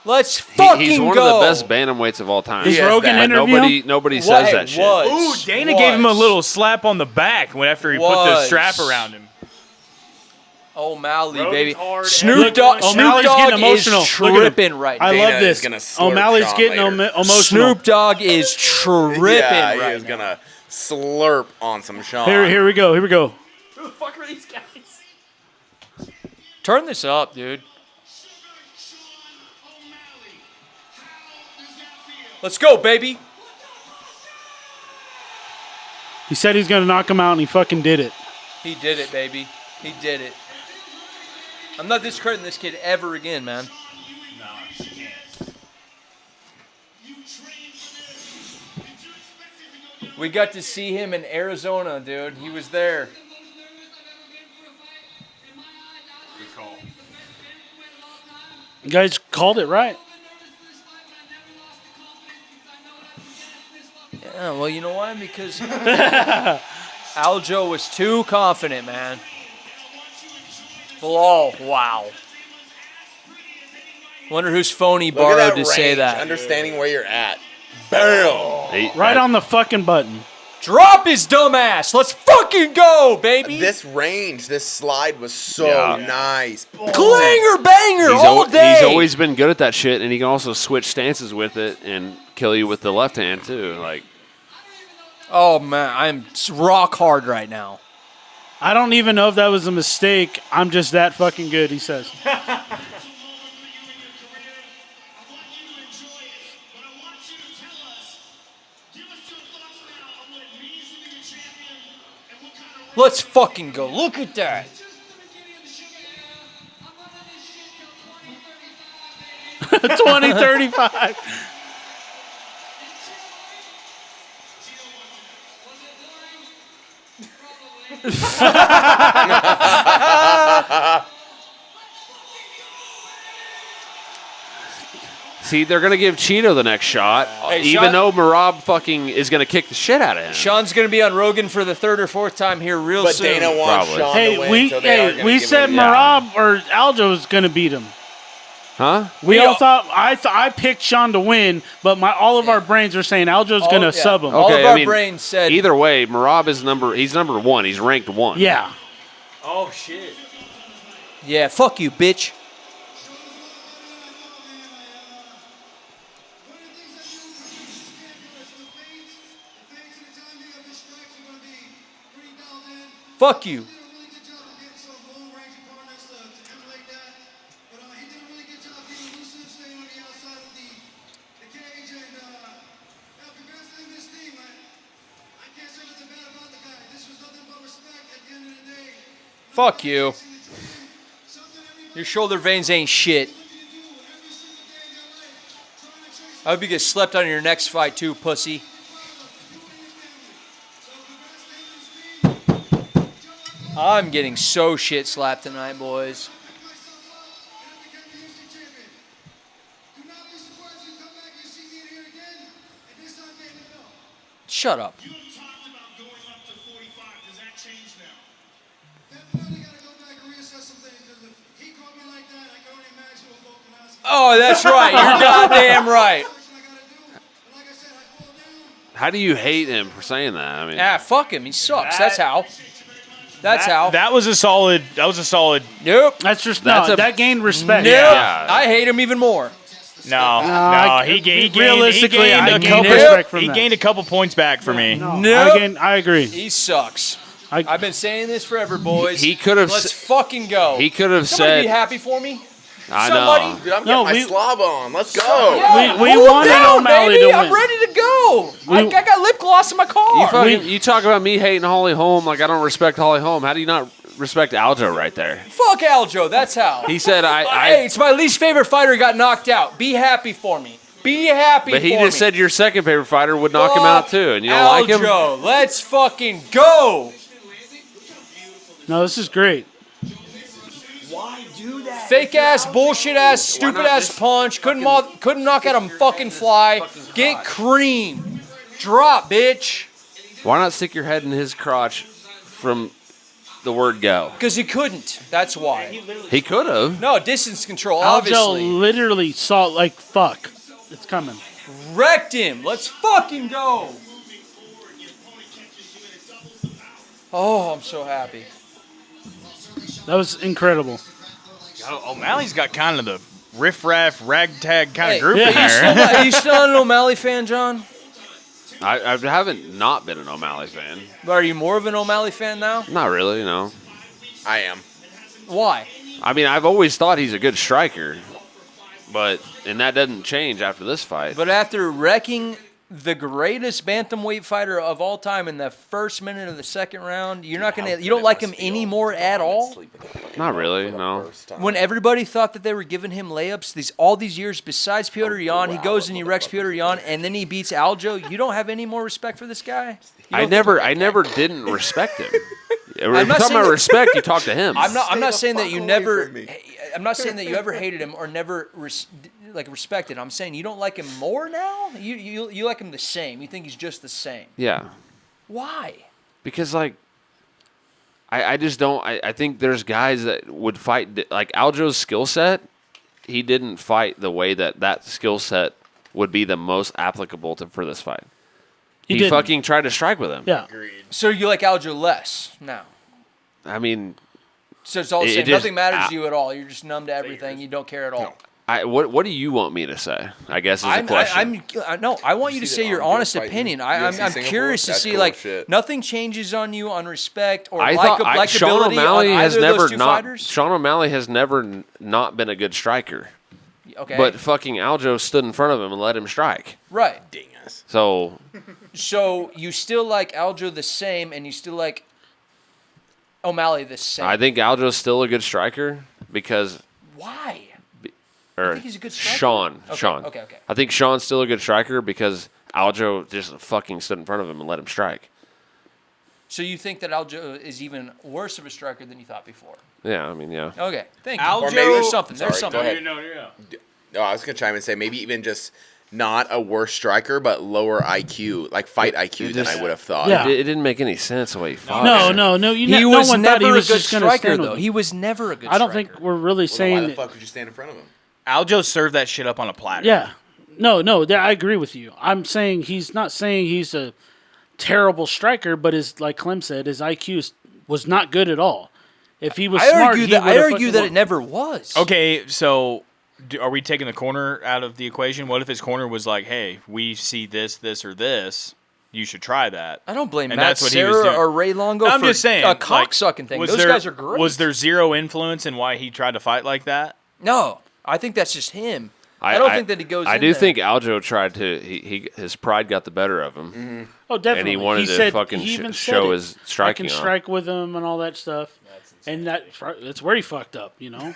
Let's fucking He's one go. of the best bantamweights of all time. His Yes, Rogan that. interview. Nobody What says it that shit. was. Ooh, Dana gave him a Was. little slap on the back after he put the Was. strap around him. O'Malley, Rogan's baby. hard. Snoop Look, Dogg, O'Malley's Snoop getting Dogg emotional. is Look at him. tripping right now. I Dana love is this. gonna slurp O'Malley's Sean getting later. emotional. Snoop Dogg is tripping Yeah, he right is now. gonna slurp on some Sean. Here we go. Here we go. Who the fuck are these guys? Turn this up, dude. Let's go, baby. He said he's gonna knock him out, and he fucking did it. He did it, baby. He did it. I'm not discrediting this kid ever again, man. No, you can't. We got to see him in Arizona, dude. He was there. Good call. You guys called it right. Yeah, well, you know why? Because Aljo was too confident, man. Oh, wow. Wonder whose phone he Look at borrowed that to say range, that. Understanding where you're at. Bam! Right on the fucking button. Drop his dumb ass. Let's fucking go, baby. This range, this slide was so Yeah. nice. Clanger banger all day. He's always been good at that shit, and he can also switch stances with it and kill you with the left hand too. Like, Oh, man. I'm rock hard right now. I don't even know if that was a mistake. I'm just that fucking good, he says. Let's fucking go. Look at that. $20.35. see, they're gonna give Cheeto the next shot, Hey, even Sean- though Marab fucking is gonna kick the shit out of him. Sean's going to be on Rogan for the third or fourth time here real But soon. Dana wants Probably. Sean to Hey, win, we so they are gonna give said him- Marab or Aljo was gonna beat him. Huh? We all thought I picked Sean to win, but all of our brains are saying Aljo's gonna yeah. sub him. All Okay, of our I mean, brains said. Either way, Marab is he's number one. He's ranked one. Yeah. Oh, shit. Yeah, fuck you, bitch. Fuck you. Fuck you. Your shoulder veins ain't shit. I hope you get slept on in your next fight too, pussy. I'm getting so shit slapped tonight, boys. Shut up. Oh, that's right. You're goddamn right. How do you hate him for saying that? I mean, Ah, fuck him. He sucks. That's how. That's how. That was a solid. Nope. That's just That's no. a- That gained respect. Nope. Yeah. I hate him even more. No. He gained realistically, I a gained couple. respect from He that. gained a couple points back for me. No, Nope. I agree. He sucks. I- I've been saying this forever, boys. He could have Let's s- fucking go. he could have Somebody said. be happy for me. I somebody- know. Dude, I'm No, getting my we- slob on. Let's go. Yeah, we hold wanted down, O'Malley baby. to I'm win. ready to go. I We- got lip gloss in my car. You talk about me hating Holly Holm like I don't respect Holly Holm. How do you not respect Aljo right there? Fuck Aljo. That's how. He said Hey, it's my least favorite fighter. Got knocked out. Be happy for me. Be happy. But he for just me. said your second favorite fighter would knock him out too, and you don't Aljo. like him. Let's fucking go. No, this is great. Fake ass, bullshit ass, stupid ass punch. Couldn't knock out a fucking fly. Get creamed. Drop, bitch. Why not stick your head in his crotch from the word go? Because he couldn't. That's why. He could have. No, distance control, obviously. Aljo literally saw like fuck. It's coming. Wrecked him. Let's fucking go. Oh, I'm so happy. That was incredible. O'Malley's got kind of the riff-raff, ragtag kind Hey, of group yeah. in there. Are you still not an O'Malley fan, John? I haven't not been an O'Malley fan. But are you more of an O'Malley fan now? Not really, no. I am. Why? I mean, I've always thought he's a good striker, and that doesn't change after this fight. But after wrecking the greatest bantamweight fighter of all time in the first minute of the second round, you don't like him anymore at all? Not really, no. When everybody thought that they were giving him layups all these years besides Petr Yan, he goes and he wrecks Petr Yan, and then he beats Aljo. You don't have any more respect for this guy? I never didn't respect him. If you're not talking saying about that- respect, you talk to him. I'm not saying that you never. from me. I'm not saying that you ever hated him or never respected. I'm saying you don't like him more now. You like him the same. You think he's just the same. Yeah. Why? Because, like, I just don't. I think there's guys that would fight. Like, Aljo's skill set, he didn't fight the way that skill set would be the most applicable for this fight. He didn't. fucking tried to strike with him. Yeah. So you like Aljo less now? I mean, So it's all the It same. just- Nothing matters to you at all. You're just numb to everything. You don't care at all. what do you want me to say? I guess is the question. I want you to see say that your Arm honest fighting opinion. UFC I'm Singapore? curious to That's see, cool like, shit. nothing changes on you on respect or I thought likability Sean O'Malley on has either of never those two not. fighters? Sean O'Malley has never not been a good striker. Okay. But fucking Aljo stood in front of him and let him strike. right. Dingus. So So you still like Aljo the same, and you still like O'Malley the same. I think Aljo's still a good striker because, Why? or think he's a good striker? Sean. Okay. I think Sean's still a good striker because Aljo just fucking stood in front of him and let him strike. So you think that Aljo is even worse of a striker than you thought before? Yeah, I mean, yeah. Okay, thank you. Aljo- Or maybe There's something. There's Sorry, something. go ahead. No, I was gonna try and say maybe even just not a worse striker, but lower IQ, like fight IQ than I would have thought. Yeah. It didn't make any sense the way he fought. No. He No was one never thought he was a good just going to striker, stand with though. him. He was never a good I don't striker. think we're really Well, then saying. why the that- fuck would you stand in front of him? Aljo served that shit up on a platter. Yeah. No, I agree with you. I'm saying he's not saying he's a terrible striker, but like Clem said, his IQ was not good at all. If he was I smart, argue he that. I would've argue fucking that won. it never was. Okay, so are we taking the corner out of the equation? What if his corner was like, hey, we see this, or this. You should try that. I don't blame And Matt that's what he was Serra doing. or Ray Longo I'm for just saying, a like, cocksucking thing. was Those there- guys are great. Was there zero influence in why he tried to fight like that? No, I think that's just him. I don't think that he goes. I in do there. think Aljo tried to. His pride got the better of him. Oh, definitely. And he wanted to said, fucking he even show said it. his striking I can off. strike with him and all that stuff. And that's where he fucked up, you know?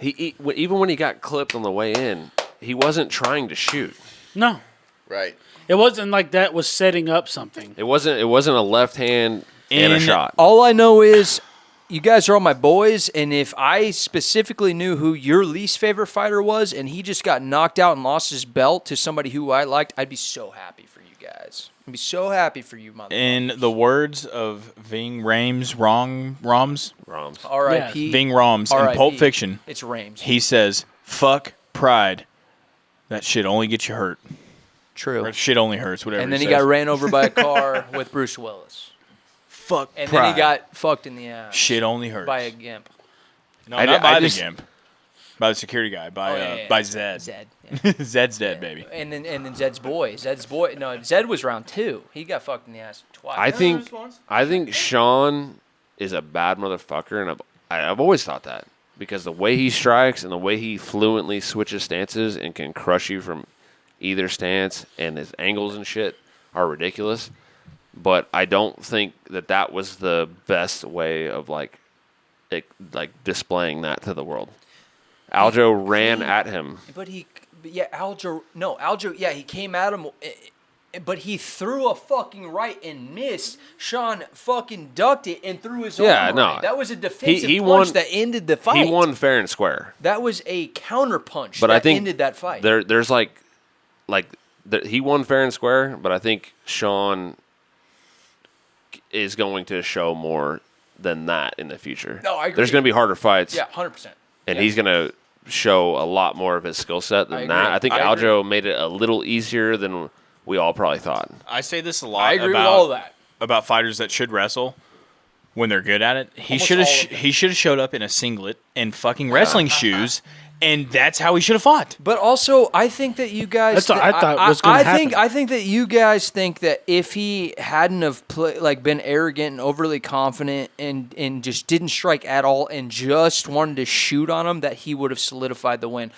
Even when he got clipped on the way in, he wasn't trying to shoot. No. Right. It wasn't like that was setting up something. It wasn't a left hand and a shot. All I know is you guys are all my boys, and if I specifically knew who your least favorite fighter was, and he just got knocked out and lost his belt to somebody who I liked, I'd be so happy for you guys. I'd be so happy for you, mother. In the words of Ving Rhames, Roms. R.I.P. Ving Rhames in R.I.P. Pulp Fiction, It's Rames. he says, "Fuck pride. That shit only gets you hurt. True. Or shit only hurts, whatever." And then he he got says. ran over by a car with Bruce Willis. Fuck And pride. then he got fucked in the ass shit only hurts. by a gimp. No, I not ju- by I the just- gimp. By the security guy. By Oh, yeah. by Zed. Zed. Yeah. Zed's dead, baby. And then Zed's boy. No, Zed was round 2. He got fucked in the ass twice. I think Sean is a bad motherfucker, and I've always thought that because the way he strikes and the way he fluently switches stances and can crush you from either stance, and his angles and shit are ridiculous. But I don't think that was the best way of like displaying that to the world. Aljo ran at him. But Aljo, he came at him, but he threw a fucking right and missed. Sean fucking ducked it and threw his arm no. right. That was a defensive He punch won- that ended the fight. He won fair and square. That was a counter punch But that I think ended that fight. There's he won fair and square, but I think Sean is going to show more than that in the future. No, I agree. There's going to be harder fights. Yeah, 100%. And Yeah. he's going to show a lot more of his skill set than I that. agree. I think I Aljo made it a little easier than we all probably thought. I say this a lot I agree about, with all that. about fighters that should wrestle. when they're good at it. He Almost should all have of them. he should have showed up in a singlet and fucking wrestling shoes, and that's how he should have fought. But also, I think that you guys. That's what I thought was gonna happen. I think that you guys think that if he hadn't have been arrogant and overly confident and just didn't strike at all and just wanted to shoot on him, that he would have solidified the win.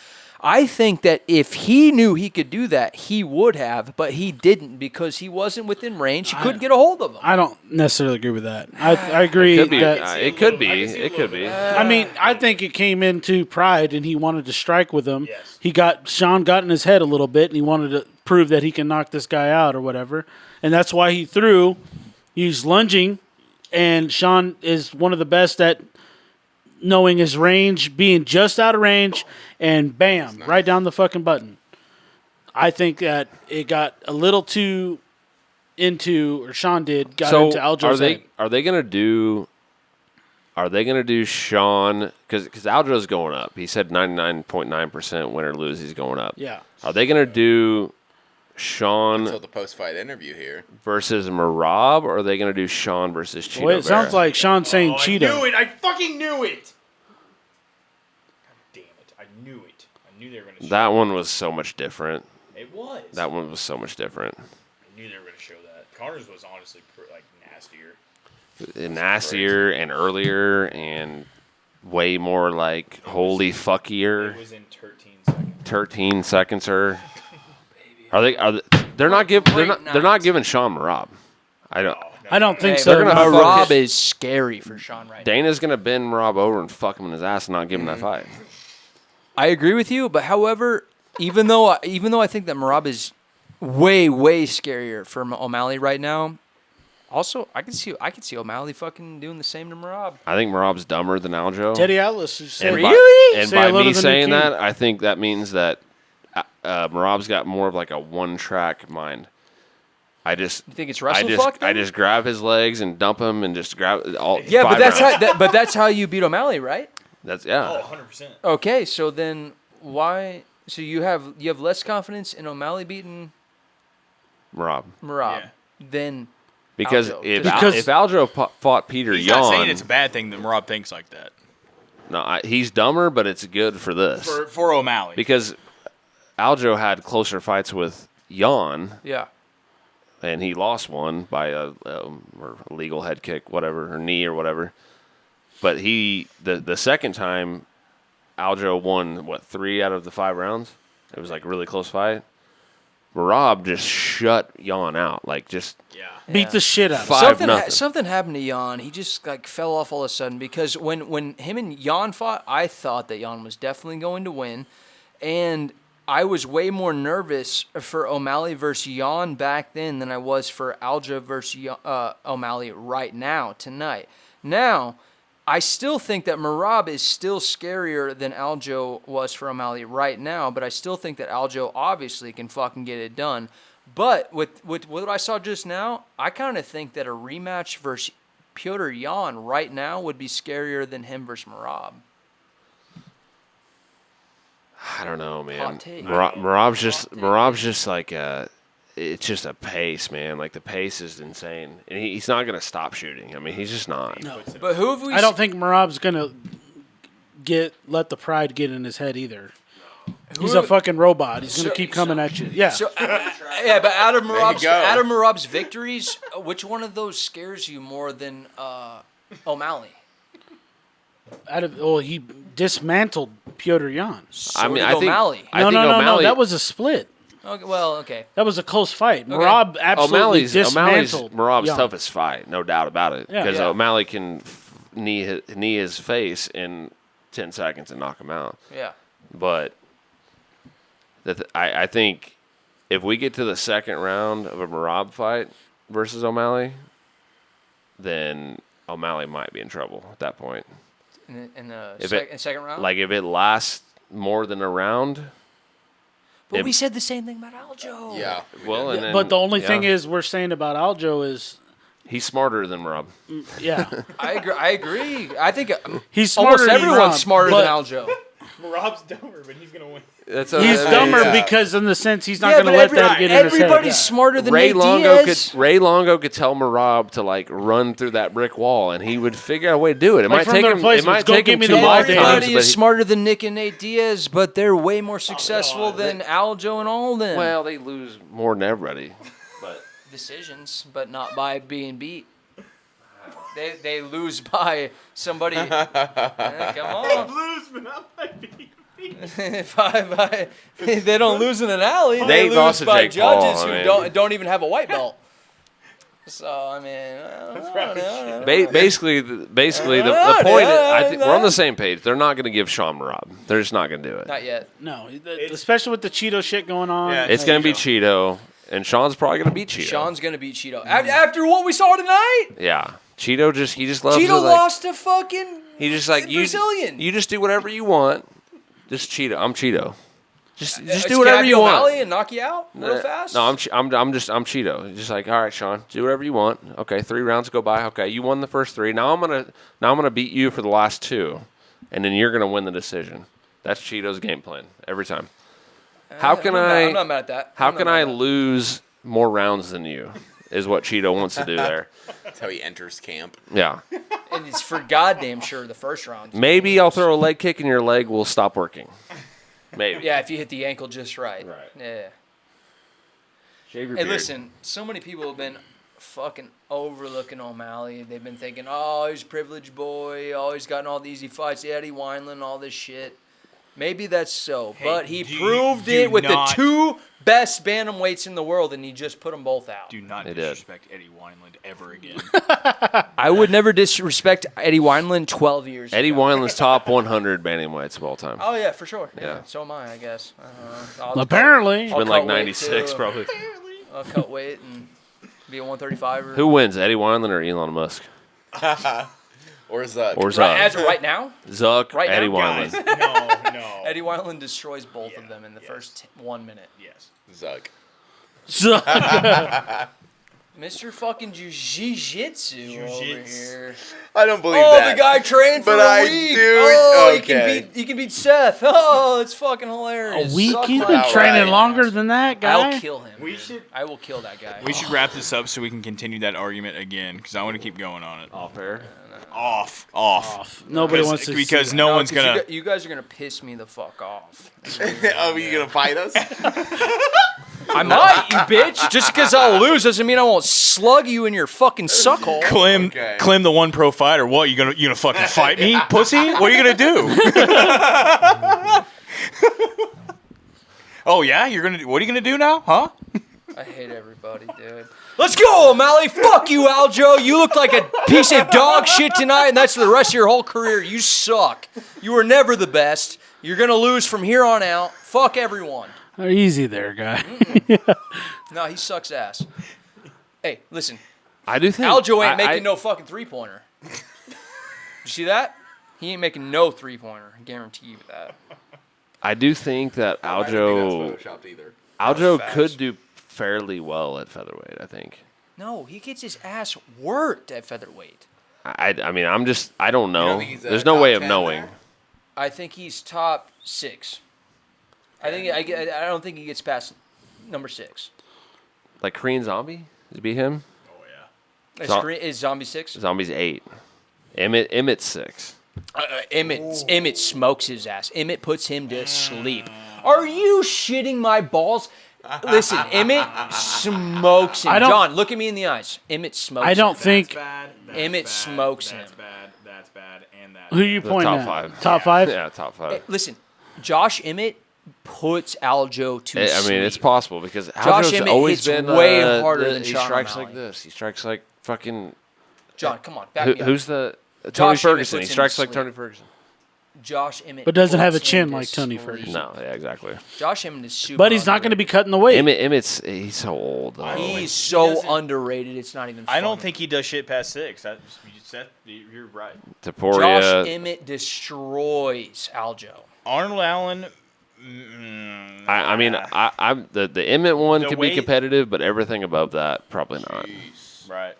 I think that if he knew he could do that, he would have, but he didn't because he wasn't within range. He couldn't get a hold of him. I don't necessarily agree with that. I agree Could be. that. It could be. It could be. I mean, I think it came into pride, and he wanted to strike with him. Yes. Sean got in his head a little bit, and he wanted to prove that he can knock this guy out or whatever, and that's why he threw. He's lunging, and Sean is one of the best at knowing his range, being just out of range, and bam, right down the fucking button. I think that it got a little too into, or Sean did, got into Aljo's head. Are they gonna do Sean because Aljo's going up? He said 99.9% win or lose, he's going up. Yeah. Are they gonna do Sean Until the post-fight interview here. versus Marab, or are they gonna do Sean versus Cheeto? Well, it sounds Vera? like Sean's saying Cheeto. I fucking knew it. God damn it! I knew it. I knew they were gonna. That one was so much different. It was. That one was so much different. I knew they were gonna show that. Connor's was honestly nastier. Nastier and earlier and way more like holy fuckier. It was in 13 seconds. 13 seconds or they're not giving Sean Marab. I don't. I don't think Hey, so. they're gonna Rob fuck it. is scary for Sean right now. Dana's gonna bend Marab over and fuck him in his ass and not give him that fight. I agree with you, but however, even though I think that Marab is way scarier for O'Malley right now, also I could see O'Malley fucking doing the same to Marab. I think Marab's dumber than Aljo. Teddy Atlas is saying, And Say by hello to me the new saying king. that, I think that means that Marab's got more of like a one-track mind. You think it's wrestle fuck? I just grab his legs and dump him and just grab all. Yeah, but 5 that's rounds. that's how you beat O'Malley, right? That's yeah. 100%. Okay, so then why? So you have less confidence in O'Malley beating Marab. Marab Yeah. than Because Aljo. if Because- Aljo fought Peter He's not saying Yan, it's a bad thing that Rob thinks like that. no, he's dumber, but it's good for this For O'Malley. because Aljo had closer fights with Yan, yeah. and he lost one by a legal head kick, whatever, or knee or whatever. But the second time, Aljo won 3 out of the 5 rounds. It was like a really close fight. Marab just shut Yan out, like just beat the shit out of him. 5-0. Something happened to Jan. He just fell off all of a sudden because when him and Jan fought, I thought that Jan was definitely going to win, and I was way more nervous for O'Malley versus Jan back then than I was for Aljo versus O'Malley right now tonight. Now, I still think that Marab is still scarier than Aljo was for O'Malley right now, but I still think that Aljo obviously can fucking get it done. But with what I saw just now, I kind of think that a rematch versus Piotr Yan right now would be scarier than him versus Marab. I don't know, man. Hot take. Marab's just like it's just a pace, man. Like the pace is insane, and he's not gonna stop shooting. I mean, he's just not. But who have we? I don't think Marab's gonna let the pride get in his head either. He's a fucking robot. He's gonna keep coming at you. Yeah. So, yeah, but out of go. Marab's victories, which one of those scares you more than O'Malley? He dismantled Piotr Yan. So I mean, did I think O'Malley. I think No. O'Malley, That was a split. Okay, well, okay. That was a close fight. Marab absolutely O'Malley's dismantled Marab's Yan. toughest fight, no doubt about it. Yeah. Because Yeah. O'Malley can knee his face in 10 seconds and knock him out. Yeah. But I think if we get to the second round of a Marab fight versus O'Malley, then O'Malley might be in trouble at that point. In the If second round? Like if it lasts more than a round. But if- we said the same thing about Aljo. Yeah. Well, and then, But the only yeah, thing is we're saying about Aljo is, he's smarter than Marab. yeah, I agree. I think he's almost smarter than everyone's Rob, smarter but than Aljo. Rob's dumber, but he's gonna win. He's dumber because, in the sense, he's not going to but let that get in his head. everybody's smarter than Ray Nate Longo Diaz. Ray Longo could tell Marab to like run through that brick wall, and he would figure out a way to do it. It Like might from take their him. It placements, might go take give him me 2 the ball, lifetimes. Everybody but is smarter than Nick and Nate Diaz, but they're way more successful than Aljo and Alden. well, they lose more than everybody. But Decisions, but not by being beat. They lose by somebody. Come on. Lose, but not by being beat. They don't lose in an alley. They They lose lost to by Jake judges Paul, I who mean. don't even have a white belt. So I mean, I don't know. basically, the point is, I think we're on the same page. They're not going to give Sean Marab. They're just not going to do it. Not yet. No, especially with the Cheeto shit going on. Yeah, It's going to be Cheeto, and Sean's probably going to beat Cheeto. Sean's gonna beat Cheeto after what we saw tonight. Yeah, Cheeto he just loves Cheeto to, like, lost to fucking. He just like Brazilian. You just do whatever you want. Just Cheeto. I'm Cheeto. Just do Can whatever I be you want. O'Malley and knock you out real fast? No, I'm Cheeto. Just like, all right, Sean, do whatever you want. Okay, 3 rounds go by. Okay, you won the first 3. Now I'm gonna beat you for the last 2, and then you're gonna win the decision. That's Cheeto's game plan every time. How can I'm not mad at that. How I'm can not I mad at that. lose more rounds than you? Is what Cheeto wants to do there. That's how he enters camp. Yeah. And it's for goddamn sure the first round. Maybe I'll throw a leg kick and your leg will stop working. Maybe. Yeah, if you hit the ankle just right. Right. Yeah. Shave your Hey, beard. listen, so many people have been fucking overlooking O'Malley. They've been thinking, oh, he's a privileged boy. Oh, he's gotten all the easy fights. Eddie Wineland, all this shit. Maybe that's so. Hey, but he do proved you it with the not- 2 best bantamweights in the world, and he just put them both out. Do not They did. disrespect Eddie Wineland ever again. I would never disrespect Eddie Wineland 12 years Eddie ago. Wineland's top 100 bantamweights of all time. Oh, yeah, for sure. Yeah. So am I guess. Apparently. It's I'll been like cut weight, 96 too. probably. I'll cut weight and be a 135. Who wins, Eddie Wineland or Elon Musk? Or Zuck. Or Right, Zuck? as of right now, Zuck, right now? Eddie Guys, Wineland. no. Eddie Wineland destroys both of them in the yes. first 1 minute. Yes. Zuck. Mr. fucking Jiu-Jitsu over Jiu-Jitsu. here. I don't believe Oh, that. the guy trained for But a I week. do- Oh, okay. he can beat Seth. Oh, it's fucking hilarious. A week? Suck He's my been All training right. longer than that guy? I'll kill him. We should I will kill that guy. we should wrap this up so we can continue that argument again because I want to keep going on it. Off air. Off. Nobody wants to because see no No, one's 'cause gonna. You guys are gonna piss me the fuck off. Oh, are you gonna fight us? I might, you bitch. Just because I'll lose doesn't mean I won't slug you in your fucking suckhole. Clem, Okay. Clem, the one pro fighter. What you gonna fucking fight me, pussy? What are you gonna do? Oh yeah, What are you gonna do now, huh? I hate everybody, dude. Let's go, O'Malley. Fuck you, Aljo. You look like a piece of dog shit tonight, and that's the rest of your whole career. You suck. You were never the best. You're going to lose from here on out. Fuck everyone. Oh, easy there, guy. No, he sucks ass. Hey, listen. I do think Aljo ain't I- making no fucking three-pointer. You see that? He ain't making no three-pointer. I guarantee you that. I do think that I don't think Aljo that's photoshopped either. Aljo facts. could do fairly well at featherweight. I think. No, he gets his ass worked at featherweight. I mean, I don't don't know. think he's, There's no top way of 10 knowing. there? I think he's top 6. I don't think he gets past number 6. Like Korean Zombie, is it be him? Is Zombie 6? Zombie's 8. Emmett's 6. Emmett smokes his ass. Emmett puts him to sleep. Are you shitting my balls? Listen, Emmett smokes him. I don't- John, look at me in the eyes. Emmett smokes I don't him. think. Emmett smokes him. That's bad, and that. Who you The pointing top at? 5. Top 5? Yeah, top 5. Listen, Josh Emmett puts Aljo to I sleep. mean, it's possible because Josh Aljo's Emmett always hits been way harder than he Sean strikes O'Malley. like this. He strikes like fucking. John, come on, back me up. Who's the Tony Josh Emmett Ferguson? He puts him to strikes like sleep. Tony Ferguson. Josh Emmett But doesn't have a puts chin him to like Tony sleep. Ferguson. No, yeah, exactly. Josh Emmett is super But he's not going to be cutting the weight. Emmett's he's so old. Though. He's so doesn't- underrated. It's not even funny. I don't think he does shit past 6. You're right. Josh Taporia. Emmett destroys Aljo. Arnold Allen. I mean, I'm the Emmett one The could weight- be competitive, but everything above that probably not. Right.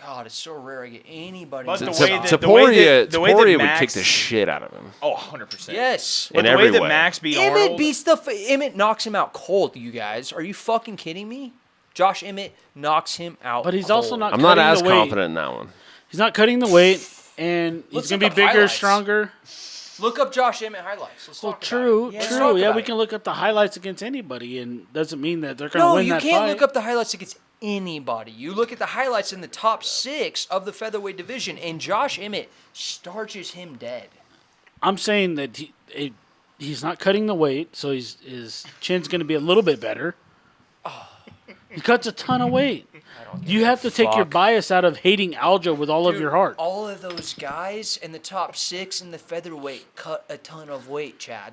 God, it's so rare I get anybody. But in the this way side. that- the way that Topuria would Max- kick the shit out of him. Oh, 100%. Yes. But In the every way that way. Max beat Emmett Arnold. beats Emmett knocks him out cold, you guys. Are you fucking kidding me? Josh Emmett knocks him out But he's cold. also not I'm not cutting as the weight. confident in that one. He's not cutting the weight, and he's Let's going to look be up bigger, highlights. stronger. Look up Josh Emmett highlights. Let's Well, talk true, about it. Let's true. talk Yeah, about we it. can look up the highlights against anybody, and doesn't mean that they're going to No, win you that can't fight. look up the highlights against anybody. You look at the highlights in the top 6 of the featherweight division, and Josh Emmett starches him dead. I'm saying that he's not cutting the weight, so his chin's going to be a little bit better. He cuts a ton of weight. You have to take your fuck. bias out of hating Aljo with all of Dude, your heart. All of those guys in the top 6 in the featherweight cut a ton of weight, Chad.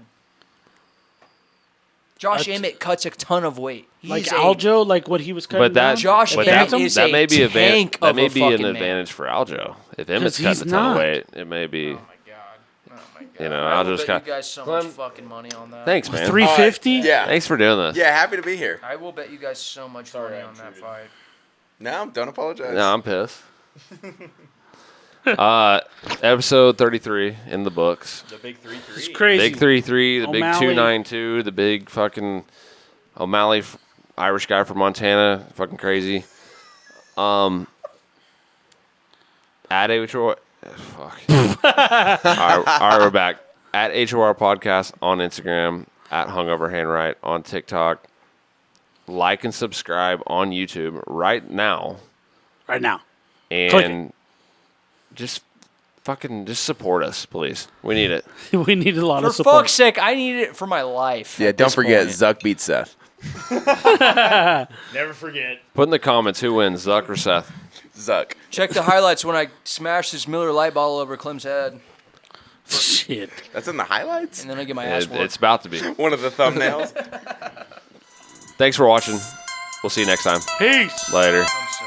Josh Emmett cuts a ton of weight. He's Like a- Aljo, like what he was cutting But that, down? Josh but Emmett that, is that a may be tank that of may a be an fucking man. advantage for Aljo. If Emmett's 'Cause he's cutting a ton not. of weight, it may be. Oh my god. You know, I will Aljo's bet got. you guys so Clem, much fucking money on that. Thanks, man. 350? Yeah. Thanks for doing this. Yeah, happy to be here. I will bet you guys so much money on that fight. No, don't apologize. No, I'm pissed. Episode 33 in the books. The big 3-3. It's crazy. Big 3-3, the big O'Malley. 292, the big fucking O'Malley, Irish guy from Montana, fucking crazy. At HOR, fuck. all right, we're back. At HOR Podcast on Instagram, at Hungover Handwrite on TikTok. Like and subscribe on YouTube right now, Right now. and just support us, please. We need it. We need a lot For of support. fuck's sake, I need it for my life. Yeah, at don't this forget, point. Zuck beat Seth. Never forget. Put in the comments who wins, Zuck or Seth. Zuck. Check the highlights when I smash this Miller Lite bottle over Clem's head, Shit. That's in the highlights? and then I get my ass whooped. It's about to be. One of the thumbnails. Thanks for watching. We'll see you next time. Peace. Later. I'm so